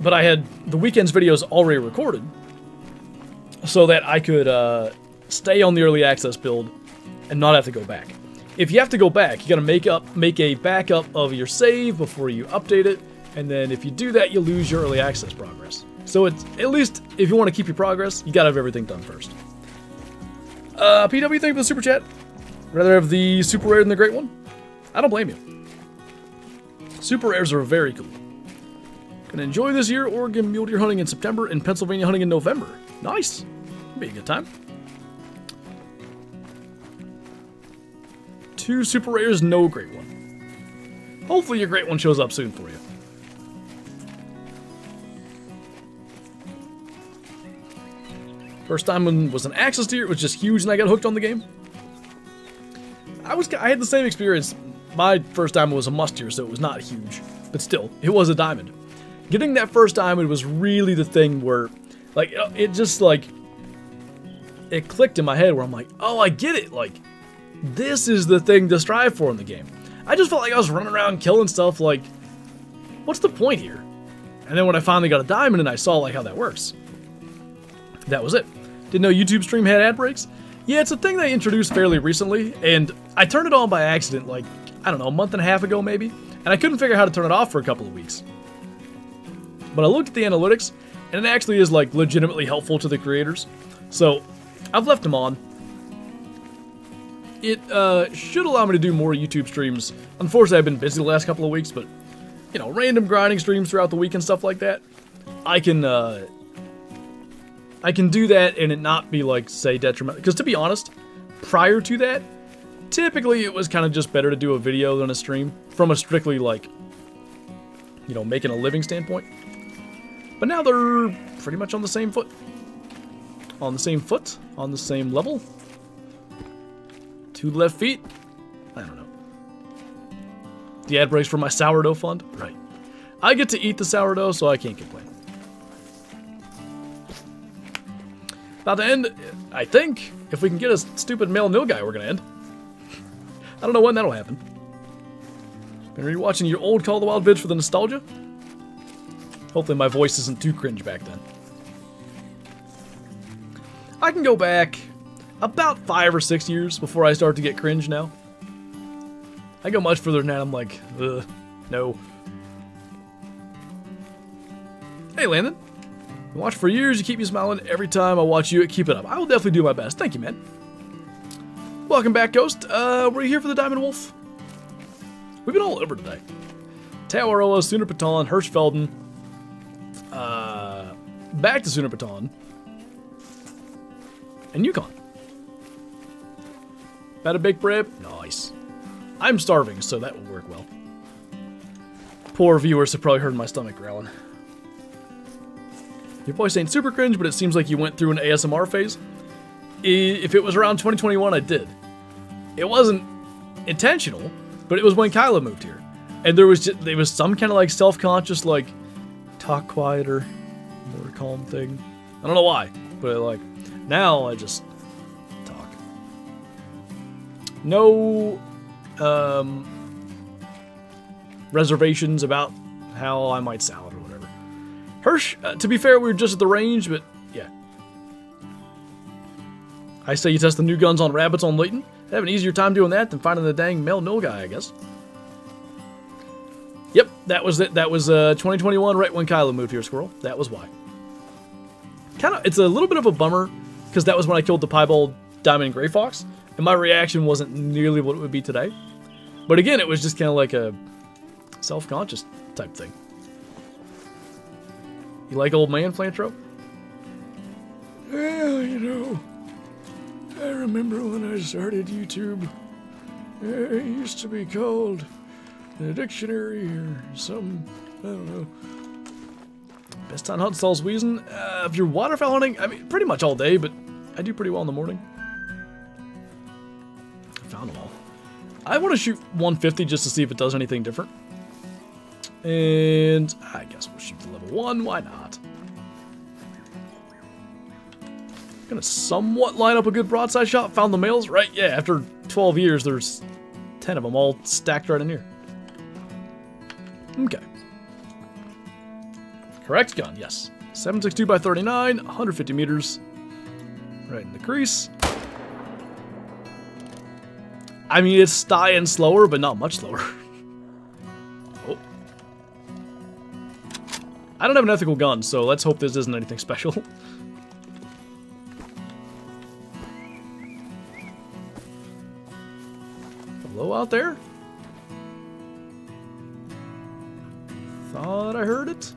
But I had the weekend's videos already recorded so that I could stay on the early access build and not have to go back. If you have to go back, you gotta make a backup of your save before you update it, and then if you do that, you lose your early access progress. So it's, at least if you want to keep your progress, you gotta have everything done first. PW, thank you for the super chat. Rather have the super rare than the great one? I don't blame you. Super rares are very cool. Gonna enjoy this year Oregon mule deer hunting in September and Pennsylvania hunting in November. Nice. Be a good time. 2 super rares, no great one. Hopefully your great one shows up soon for you. First time was an access deer. It was just huge and I got hooked on the game. I had the same experience. My first diamond was a musk deer, so it was not huge. But still, it was a diamond. Getting that first diamond was really the thing where, like, it just, like, it clicked in my head where I'm like, oh, I get it. Like, this is the thing to strive for in the game. I just felt like I was running around killing stuff, like, what's the point here? And then when I finally got a diamond and I saw, like, how that works, that was it. Didn't know YouTube stream had ad breaks? Yeah, it's a thing they introduced fairly recently, and I turned it on by accident, like, I don't know, a month and a half ago maybe, and I couldn't figure out how to turn it off for a couple of weeks. But I looked at the analytics, and it actually is, like, legitimately helpful to the creators. So, I've left them on. It should allow me to do more YouTube streams. Unfortunately, I've been busy the last couple of weeks, but, you know, random grinding streams throughout the week and stuff like that. I can do that and it not be, like, say, detrimental. Because to be honest, prior to that, typically it was kind of just better to do a video than a stream. From a strictly, like, you know, making a living standpoint. But now they're pretty much on the same foot. On the same foot. On the same level. 2 left feet. I don't know. The ad breaks for my sourdough fund? Right. I get to eat the sourdough, so I can't complain. About to end, I think. If we can get a stupid male nil guy, we're gonna end. I don't know when that'll happen. Been rewatching your old Call of the Wild vids for the nostalgia. Hopefully my voice isn't too cringe back then. I can go back about 5 or 6 years before I start to get cringe now. I go much further than that, I'm like, ugh, no. Hey Landon. I watch for years, you keep me smiling every time I watch you. Keep it up. I will definitely do my best. Thank you, man. Welcome back, Ghost. We're here for the Diamond Wolf. We've been all over today. Tawaroa, Sooner Baton, Hirschfelden. Back to Sooner Baton. And Yukon. About a big bread? Nice. I'm starving, so that will work well. Poor viewers have probably heard my stomach growling. Your voice ain't super cringe, but it seems like you went through an ASMR phase. If it was around 2021, I did. It wasn't intentional, but it was when Kyla moved here. And there was some kind of like self-conscious, like, talk quieter, more calm thing. I don't know why, but like, now I just talk. No reservations about how I might sound or whatever. Hirsch, to be fair, we were just at the range, but yeah. I say you test the new guns on rabbits on Layton. They have an easier time doing that than finding the dang male null guy, I guess. Yep, that was it. That was 2021, right when Kyla moved here, Squirrel. That was why. It's a little bit of a bummer, because that was when I killed the piebald diamond and gray fox, and my reaction wasn't nearly what it would be today. But again, it was just kind of like a self-conscious type thing. You like old man, Flantro? Well, you know, I remember when I started YouTube, it used to be called the dictionary or some, I don't know. Best time hunting stalls wheezing. If you're waterfowl hunting, I mean, pretty much all day, but I do pretty well in the morning. I found them all. I want to shoot 150 just to see if it does anything different. And I guess we'll shoot the level 1, why not? Gonna somewhat line up a good broadside shot. Found the males, right? Yeah, after 12 years, there's 10 of them all stacked right in here. Okay. Correct gun, yes. 7.62 by 39, 150 meters. Right in the crease. I mean, it's dying slower, but not much slower. Oh. I don't have an ethical gun, so let's hope this isn't anything special. Hello out there? Thought I heard it.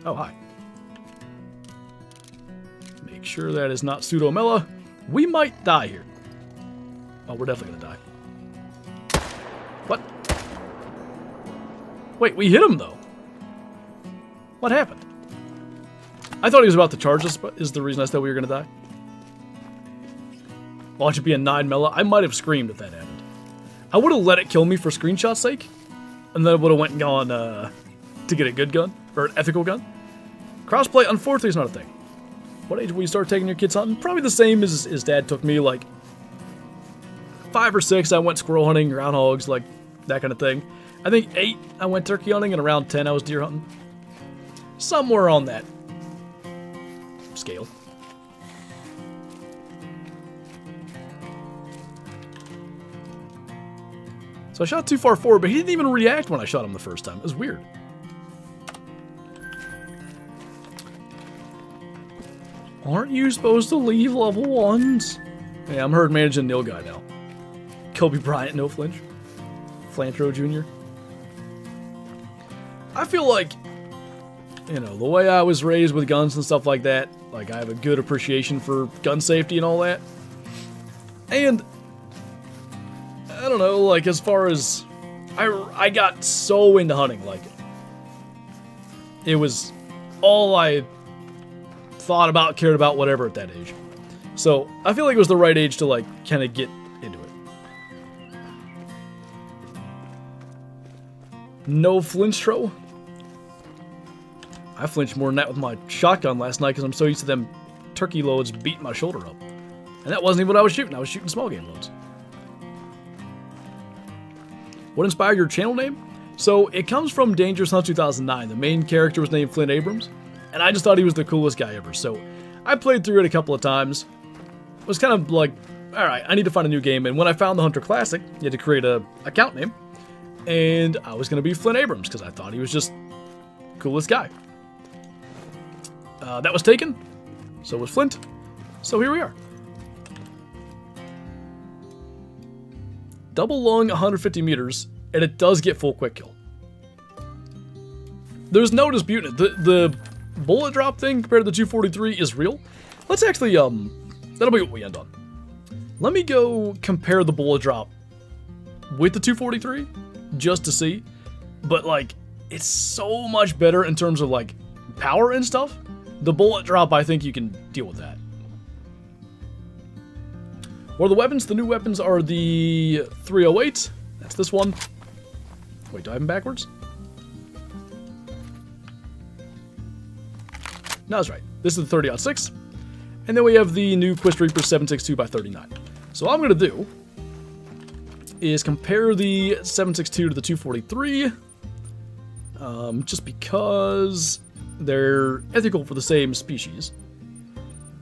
Oh, hi. Make sure that is not Pseudomela. We might die here. Oh, we're definitely gonna die. What? Wait, we hit him, though. What happened? I thought he was about to charge us, but is the reason I said we were gonna die. Watch it be a 9 mela. I might have screamed if that happened. I would have let it kill me for screenshot's sake, and then I would have went and gone to get a good gun, or an ethical gun. Crossplay, unfortunately, is not a thing. What age will you start taking your kids hunting? Probably the same as his dad took me, like 5 or 6, I went squirrel hunting, groundhogs, like that kind of thing. I think 8, I went turkey hunting, and around 10, I was deer hunting. Somewhere on that scale. So I shot too far forward, but he didn't even react when I shot him the first time. It was weird. Aren't you supposed to leave level 1s? Yeah, I'm herd managing Nil guy now. Kobe Bryant, no flinch. Flantro Jr. I feel like, you know, the way I was raised with guns and stuff like that, like I have a good appreciation for gun safety and all that. And I don't know, like as far as I got so into hunting, like it was all I thought about, cared about, whatever at that age. So I feel like it was the right age to like kind of get into it. No flinchro. I flinched more than that with my shotgun last night because I'm so used to them turkey loads beating my shoulder up. And that wasn't even what I was shooting. I was shooting small game loads. What inspired your channel name? So it comes from Dangerous Hunt 2009. The main character was named Flint Abrams, and I just thought he was the coolest guy ever. So I played through it a couple of times. It was kind of like, all right, I need to find a new game. And when I found the Hunter Classic, you had to create a account name, and I was going to be Flint Abrams because I thought he was just coolest guy. That was taken. So was Flint. So here we are. Double lung, 150 meters, and it does get full quick kill. There's no disputing it. The bullet drop thing compared to the 243 is real. Let's actually, that'll be what we end on. Let me go compare the bullet drop with the 243, just to see. But, like, it's so much better in terms of, like, power and stuff. The bullet drop, I think you can deal with that. What are the weapons? The new weapons are the 308. That's this one. Wait, do I have them backwards? No, that's right. This is the 30-06. And then we have the new Quist Reaper 7.62x39. So all I'm going to do is compare the 7.62 to the 243. Just because they're ethical for the same species.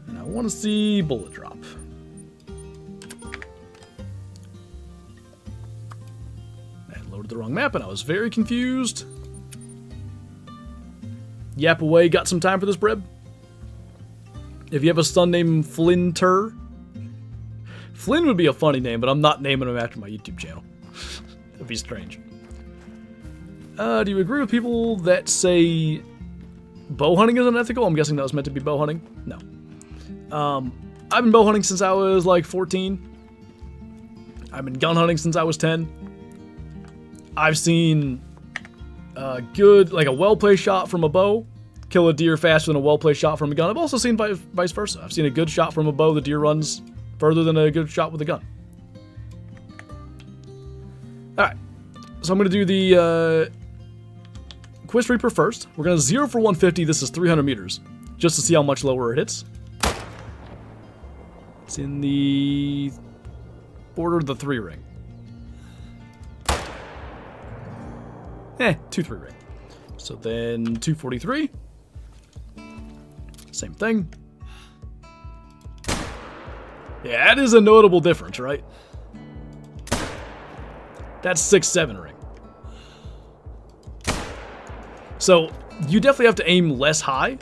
And I want to see bullet drop. I loaded the wrong map and I was very confused. Yap away, got some time for this, Breb? If you have a son named Flinter. Flynn would be a funny name, but I'm not naming him after my YouTube channel. That'd be strange. Do you agree with people that say bow hunting is unethical? I'm guessing that was meant to be bow hunting. No. I've been bow hunting since I was like 14. I've been gun hunting since I was 10. I've seen good, like a well-placed shot from a bow kill a deer faster than a well-placed shot from a gun. I've also seen vice versa. I've seen a good shot from a bow, the deer runs further than a good shot with a gun. Alright, so I'm going to do the Quist Reaper first. We're going to 0 for 150. This is 300 meters, just to see how much lower it hits. It's in the border of the 3 ring. 2-3 ring. So then 243. Same thing. Yeah, that is a notable difference, right? That's 6-7 ring. So you definitely have to aim less high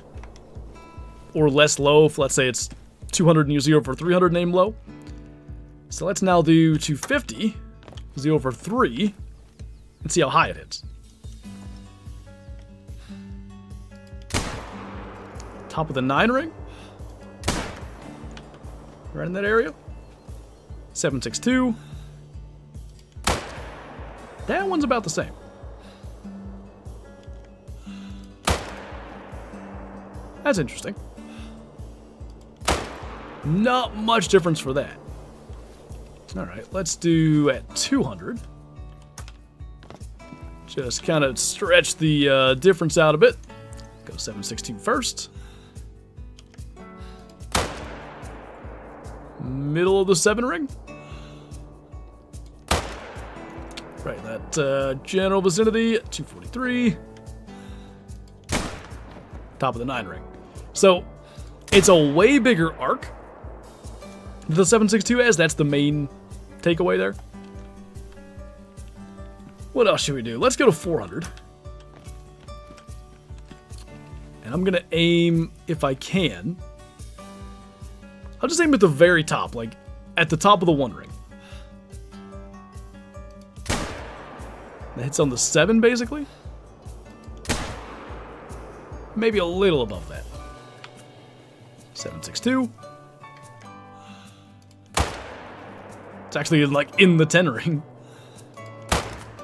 or less low. If let's say it's 200 and you 0 for 300 and aim low. So let's now do 250, 0 for 3, and see how high it hits. Top of the 9 ring. Right in that area. 7.62. That one's about the same. That's interesting. Not much difference for that. Alright, let's do at 200. Just kind of stretch the difference out a bit. Go 7.62 first. Middle of the 7 ring. Right, that general vicinity, 243. Top of the 9 ring. So, it's a way bigger arc the 7.62 has. That's the main takeaway there. What else should we do? Let's go to 400. And I'm going to aim, if I can, I'll just aim at the very top, like at the top of the 1 ring. That hits on the 7, basically. Maybe a little above that. 7.62. It's actually like in the 10 ring.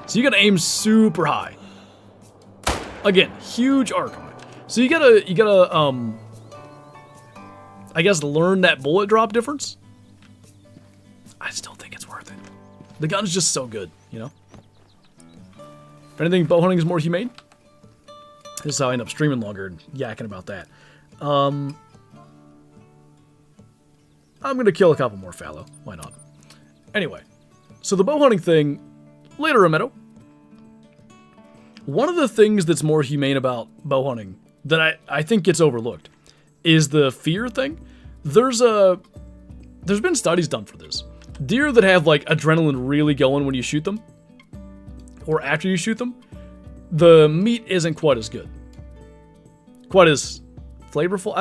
So you gotta aim super high. Again, huge arc on it. So you gotta I guess learn that bullet drop difference. I still think it's worth it. The gun's just so good, you know? If anything, bow hunting is more humane. This is how I end up streaming longer and yakking about that. I'm gonna kill a couple more fallow. Why not? Anyway, so the bow hunting thing, later, Meadow. One of the things that's more humane about bow hunting that I think gets overlooked is the fear thing. There's been studies done for this. Deer that have like adrenaline really going when you shoot them, or after you shoot them, the meat isn't quite as good. Quite as flavorful.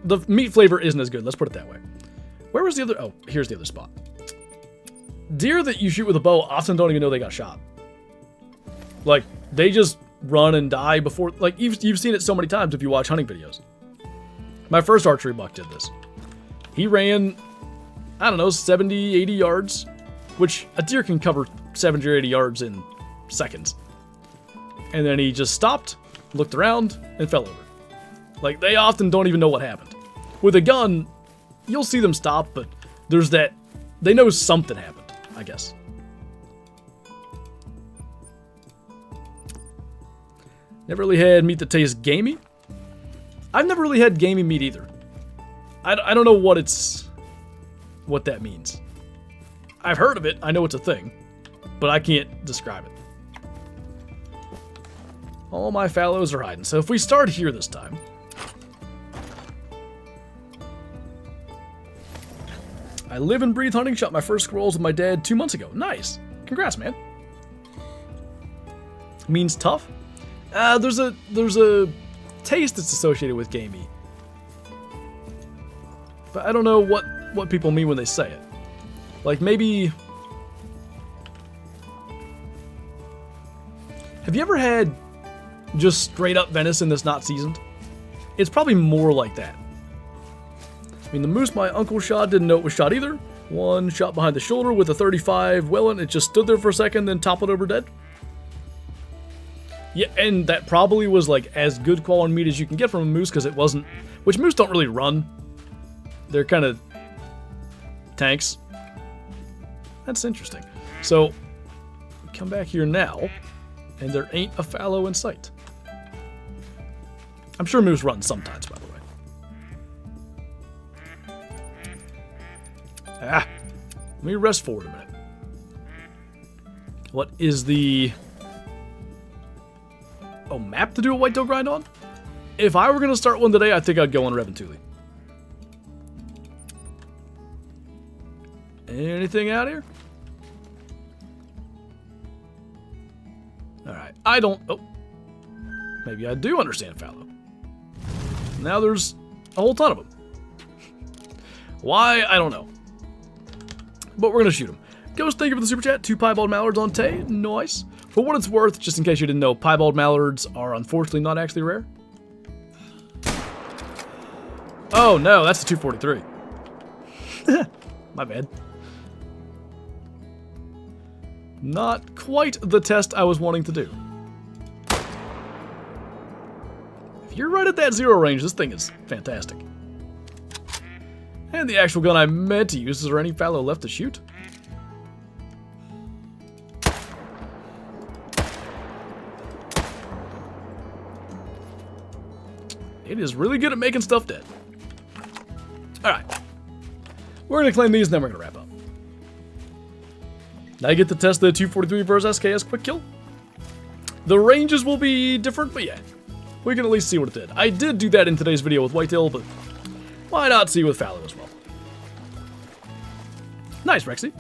The meat flavor isn't as good. Let's put it that way. Where was the other? Oh, here's the other spot. Deer that you shoot with a bow often don't even know they got shot. Like, they just run and die before, like, you've seen it so many times if you watch hunting videos. My first archery buck did this. He ran, I don't know, 70, 80 yards, which a deer can cover 70 or 80 yards in seconds. And then he just stopped, looked around, and fell over. Like, they often don't even know what happened. With a gun, you'll see them stop, but there's that, they know something happened, I guess. Never really had meat that tastes gamey. I've never really had gamey meat either. I don't know what that means. I've heard of it, I know it's a thing, but I can't describe it. All my fallows are hiding, so if we start here this time. I live and breathe hunting, shot my first squirrels with my dad 2 months ago. Nice. Congrats, man. Means tough? There's a taste that's associated with gamey. But I don't know what people mean when they say it. Like, maybe... Have you ever had just straight up venison that's not seasoned? It's probably more like that. I mean, the moose my uncle shot didn't know it was shot either. One shot behind the shoulder with a 35 well, and it just stood there for a second, then toppled over dead. Yeah, and that probably was like as good quality meat as you can get from a moose, because it wasn't... Which moose don't really run. They're kind of tanks. That's interesting. So, come back here now, and there ain't a fallow in sight. I'm sure moose run sometimes, by the way. Let me rest forward a minute. What is the... Oh, map to do a whitetail grind on? If I were going to start one today, I think I'd go on Reventuli. Anything out here? Alright, I don't... Oh. Maybe I do understand fallow. Now there's a whole ton of them. Why? I don't know. But we're going to shoot them. Ghost, thank you for the super chat. 2 piebald mallards on Tay. Nice. For what it's worth, just in case you didn't know, piebald mallards are unfortunately not actually rare. Oh no, that's the 243. My bad. Not quite the test I was wanting to do. If you're right at that 0 range, this thing is fantastic. And the actual gun I meant to use, is there any fallow left to shoot? It is really good at making stuff dead. Alright. We're going to claim these, and then we're going to wrap up. Now I get to test the 243 versus SKS quick kill. The ranges will be different, but yeah. We can at least see what it did. I did do that in today's video with whitetail, but why not see with fallow as well? Nice, Rexy.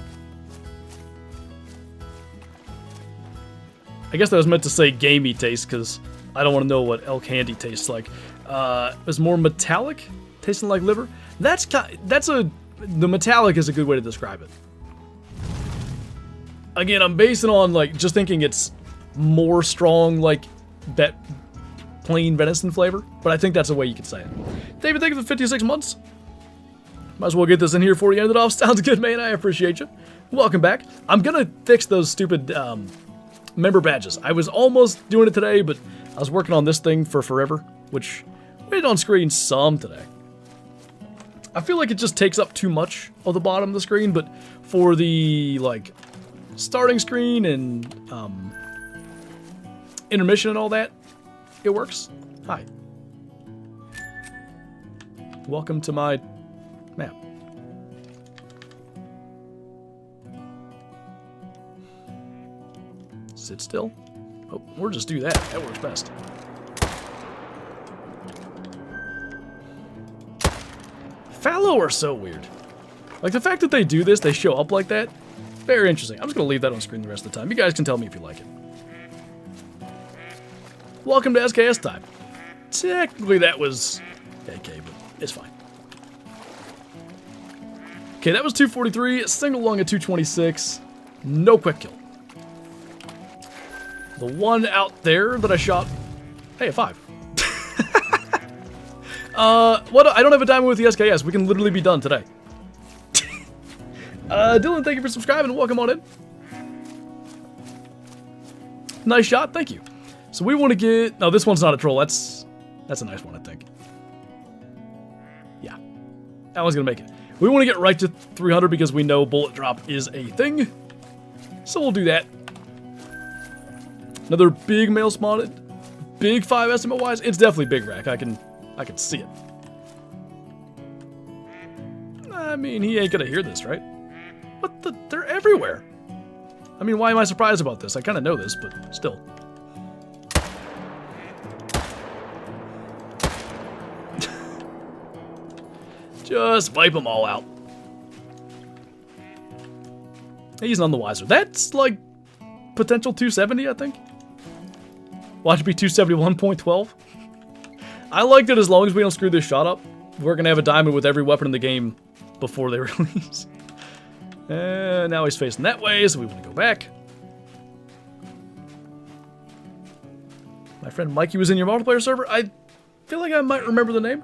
I guess that was meant to say gamey taste, because I don't want to know what elk handy tastes like. It was more metallic, tasting like liver. The metallic is a good way to describe it. Again, I'm basing on like just thinking it's more strong, like that plain venison flavor, but I think that's the way you could say it. David, thank you for 56 months. Might as well get this in here before you end it off. Sounds good, man. I appreciate you. Welcome back. I'm gonna fix those stupid member badges. I was almost doing it today, but I was working on this thing for forever, which made it on screen some today. I feel like it just takes up too much of the bottom of the screen, but for the like starting screen and intermission and all that, it works. Hi. Welcome to my map. Sit still. Oh, or just do that. That works best. Fallow are so weird. Like, the fact that they do this, they show up like that, very interesting. I'm just going to leave that on screen the rest of the time. You guys can tell me if you like it. Welcome to SKS time. Technically, that was AK, but it's fine. Okay, that was 243, single lung at 226. No quick kill. The one out there that I shot... Hey, a 5. What? I don't have a diamond with the SKS. We can literally be done today. Dylan, thank you for subscribing. Welcome on in. Nice shot. Thank you. So we want to get... No, this one's not a troll. That's a nice one, I think. Yeah. That one's going to make it. We want to get right to 300 because we know bullet drop is a thing. So we'll do that. Another big male spotted. Big 5 estimate-wise. It's definitely big rack. I can see it. I mean, he ain't going to hear this, right? What the? They're everywhere. I mean, why am I surprised about this? I kind of know this, but still. Just wipe them all out. He's none the wiser. That's like potential 270, I think. Watch it be 271.12. I like that as long as we don't screw this shot up, we're going to have a diamond with every weapon in the game before they release. And now he's facing that way, so we want to go back. My friend Mikey was in your multiplayer server. I feel like I might remember the name.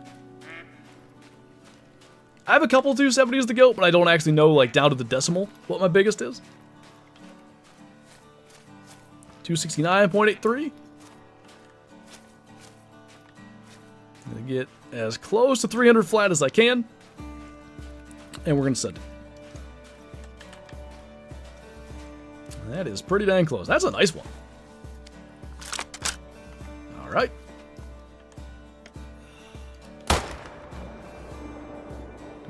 I have a couple 270s to go, but I don't actually know, like, down to the decimal what my biggest is. 269.83. I'm going to get as close to 300 flat as I can. And we're going to send it. That is pretty dang close. That's a nice one. All right. Did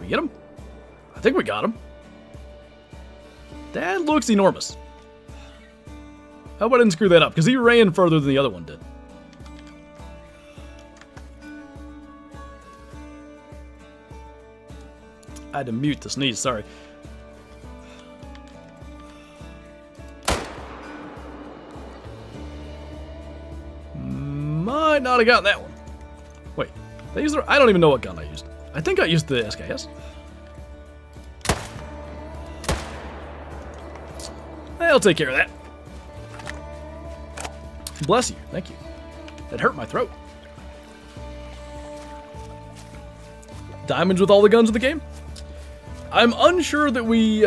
we get him? I think we got him. That looks enormous. How about I didn't screw that up? Because he ran further than the other one did. I had to mute the sneeze, sorry. Might not have gotten that one. Wait, I don't even know what gun I used. I think I used the SKS. I'll take care of that. Bless you, thank you. That hurt my throat. Diamonds with all the guns in the game? I'm unsure that we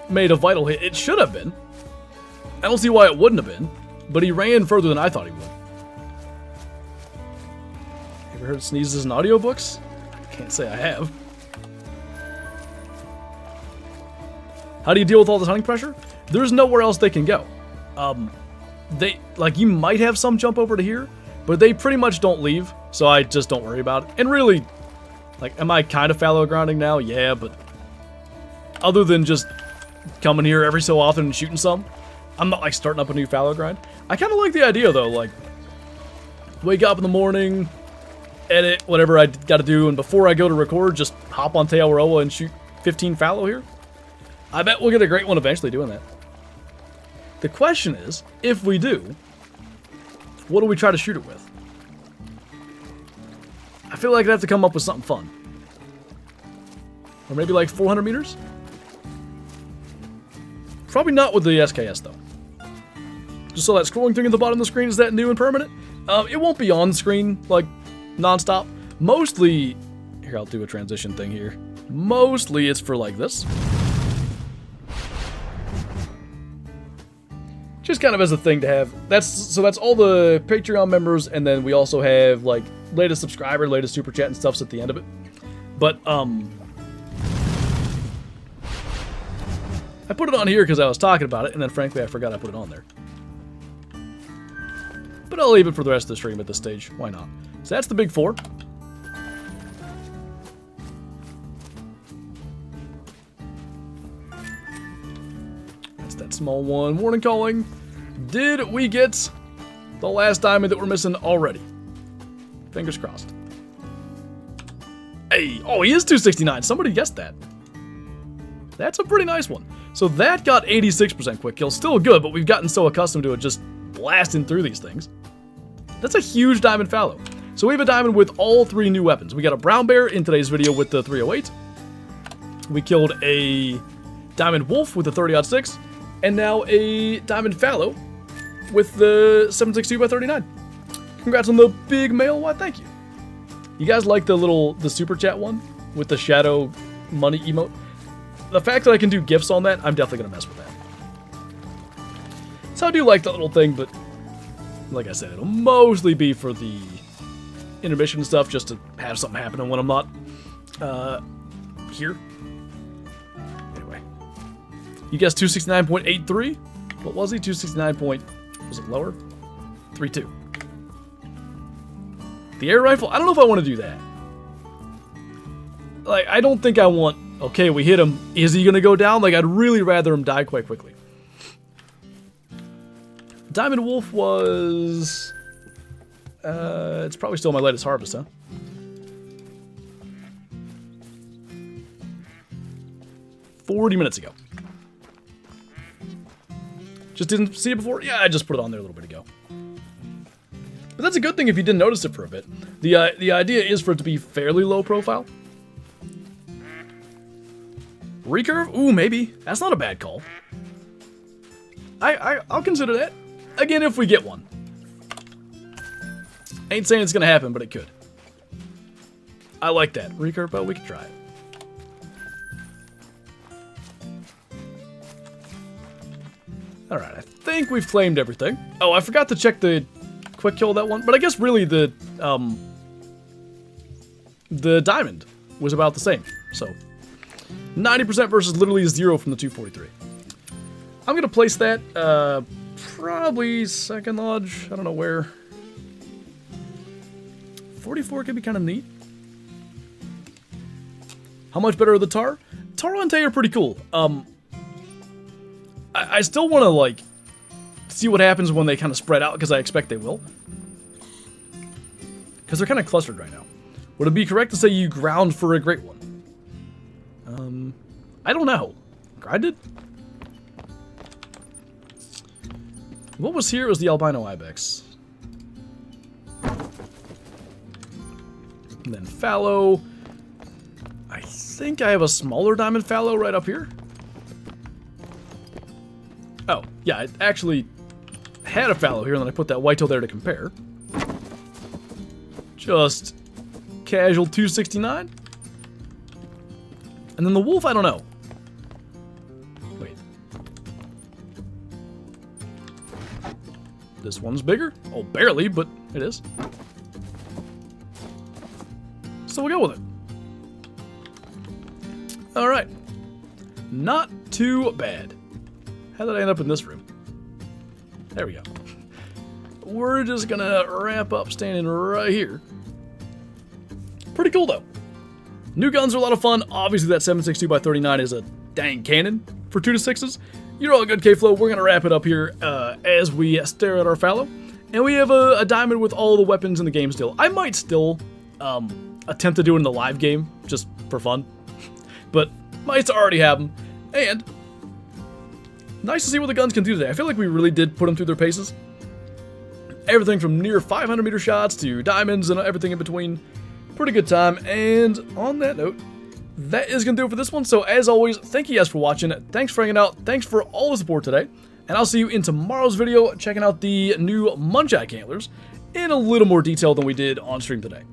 made a vital hit. It should have been. I don't see why it wouldn't have been, but he ran further than I thought he would. Ever heard sneezes in audiobooks? Can't say I have. How do you deal with all this hunting pressure? There's nowhere else they can go. You might have some jump over to here, but they pretty much don't leave, so I just don't worry about it. And really, like, am I kind of fallow grounding now? Yeah, but other than just coming here every so often and shooting some, I'm not, like, starting up a new fallow grind. I kind of like the idea, though, like, wake up in the morning, edit whatever I got to do, and before I go to record, just hop on Tahr and shoot 15 fallow here. I bet we'll get a great one eventually doing that. The question is, if we do, what do we try to shoot it with? I feel like I'd have to come up with something fun. Or maybe like 400 meters? Probably not with the SKS, though. Just so that scrolling thing at the bottom of the screen, is that new and permanent? It won't be on screen, like, non-stop. Mostly, here, I'll do a transition thing here. Mostly it's for like this. Just kind of as a thing to have. That's all the Patreon members, and then we also have, like, latest subscriber, latest super chat and stuff's at the end of it. But, I put it on here because I was talking about it, and then frankly I forgot I put it on there. But I'll leave it for the rest of the stream at this stage. Why not? So that's the big 4. That's that small one. Warning calling. Did we get the last diamond that we're missing already? Fingers crossed. Hey, oh, he is 269. Somebody guessed that. That's a pretty nice one. So that got 86% quick kill. Still good, but we've gotten so accustomed to it just blasting through these things. That's a huge diamond fallow. So we have a diamond with all 3 new weapons. We got a brown bear in today's video with the 308. We killed a diamond wolf with the 30-06. And now a diamond fallow with the 7.62 by 39. Congrats on the big male. Why, thank you. You guys like the super chat one with the shadow money emote? The fact that I can do gifts on that, I'm definitely gonna mess with that. So I do like the little thing, but like I said, it'll mostly be for the intermission stuff, just to have something happening when I'm not here. Anyway, you guessed 269.83. What was he? 269 point, was it lower? 3.2. The air rifle, I don't know if I want to do that. Like, I don't think I want, okay, we hit him, is he gonna go down? Like, I'd really rather him die quite quickly. Diamond Wolf was... it's probably still my latest harvest, huh? $40 minutes ago. Just didn't see it before? Yeah, I just put it on there a little bit ago. But that's a good thing if you didn't notice it for a bit. The idea is for it to be fairly low profile. Recurve? Ooh, maybe. That's not a bad call. I'll consider that. Again, if we get one. Ain't saying it's gonna happen, but it could. I like that. Recurve, but we could try it. Alright, I think we've claimed everything. Oh, I forgot to check the quick kill that one, but I guess really the diamond was about the same. So 90% versus literally 0 from the 243. I'm gonna place that probably second lodge. I don't know where. 44 could be kind of neat. How much better are the tahr? Tahr and tahr are pretty cool. I still want to like see what happens when they kind of spread out, because I expect they will. Because they're kind of clustered right now. Would it be correct to say you ground for a great one? I don't know. Grinded? What was here? It was the albino ibex. And then fallow. I think I have a smaller diamond fallow right up here. Oh, yeah, I actually had a fallow here, and then I put that whitetail there to compare. Just casual 269. And then the wolf, I don't know. Wait. This one's bigger? Oh, barely, but it is. So we'll go with it. Alright. Not too bad. How did I end up in this room? There we go. We're just gonna wrap up standing right here. Pretty cool though. New guns are a lot of fun. Obviously that 7.62x39 is a dang cannon for 2 to 6s. You're all good, K-Flow. We're gonna wrap it up here as we stare at our fallow. And we have a diamond with all the weapons in the game still. I might still attempt to do it in the live game, just for fun. But might already have them. And nice to see what the guns can do today. I feel like we really did put them through their paces. Everything from near 500 meter shots to diamonds and everything in between. Pretty good time. And on that note, that is going to do it for this one. So as always, thank you guys for watching. Thanks for hanging out. Thanks for all the support today. And I'll see you in tomorrow's video checking out the new Munjack antlers in a little more detail than we did on stream today.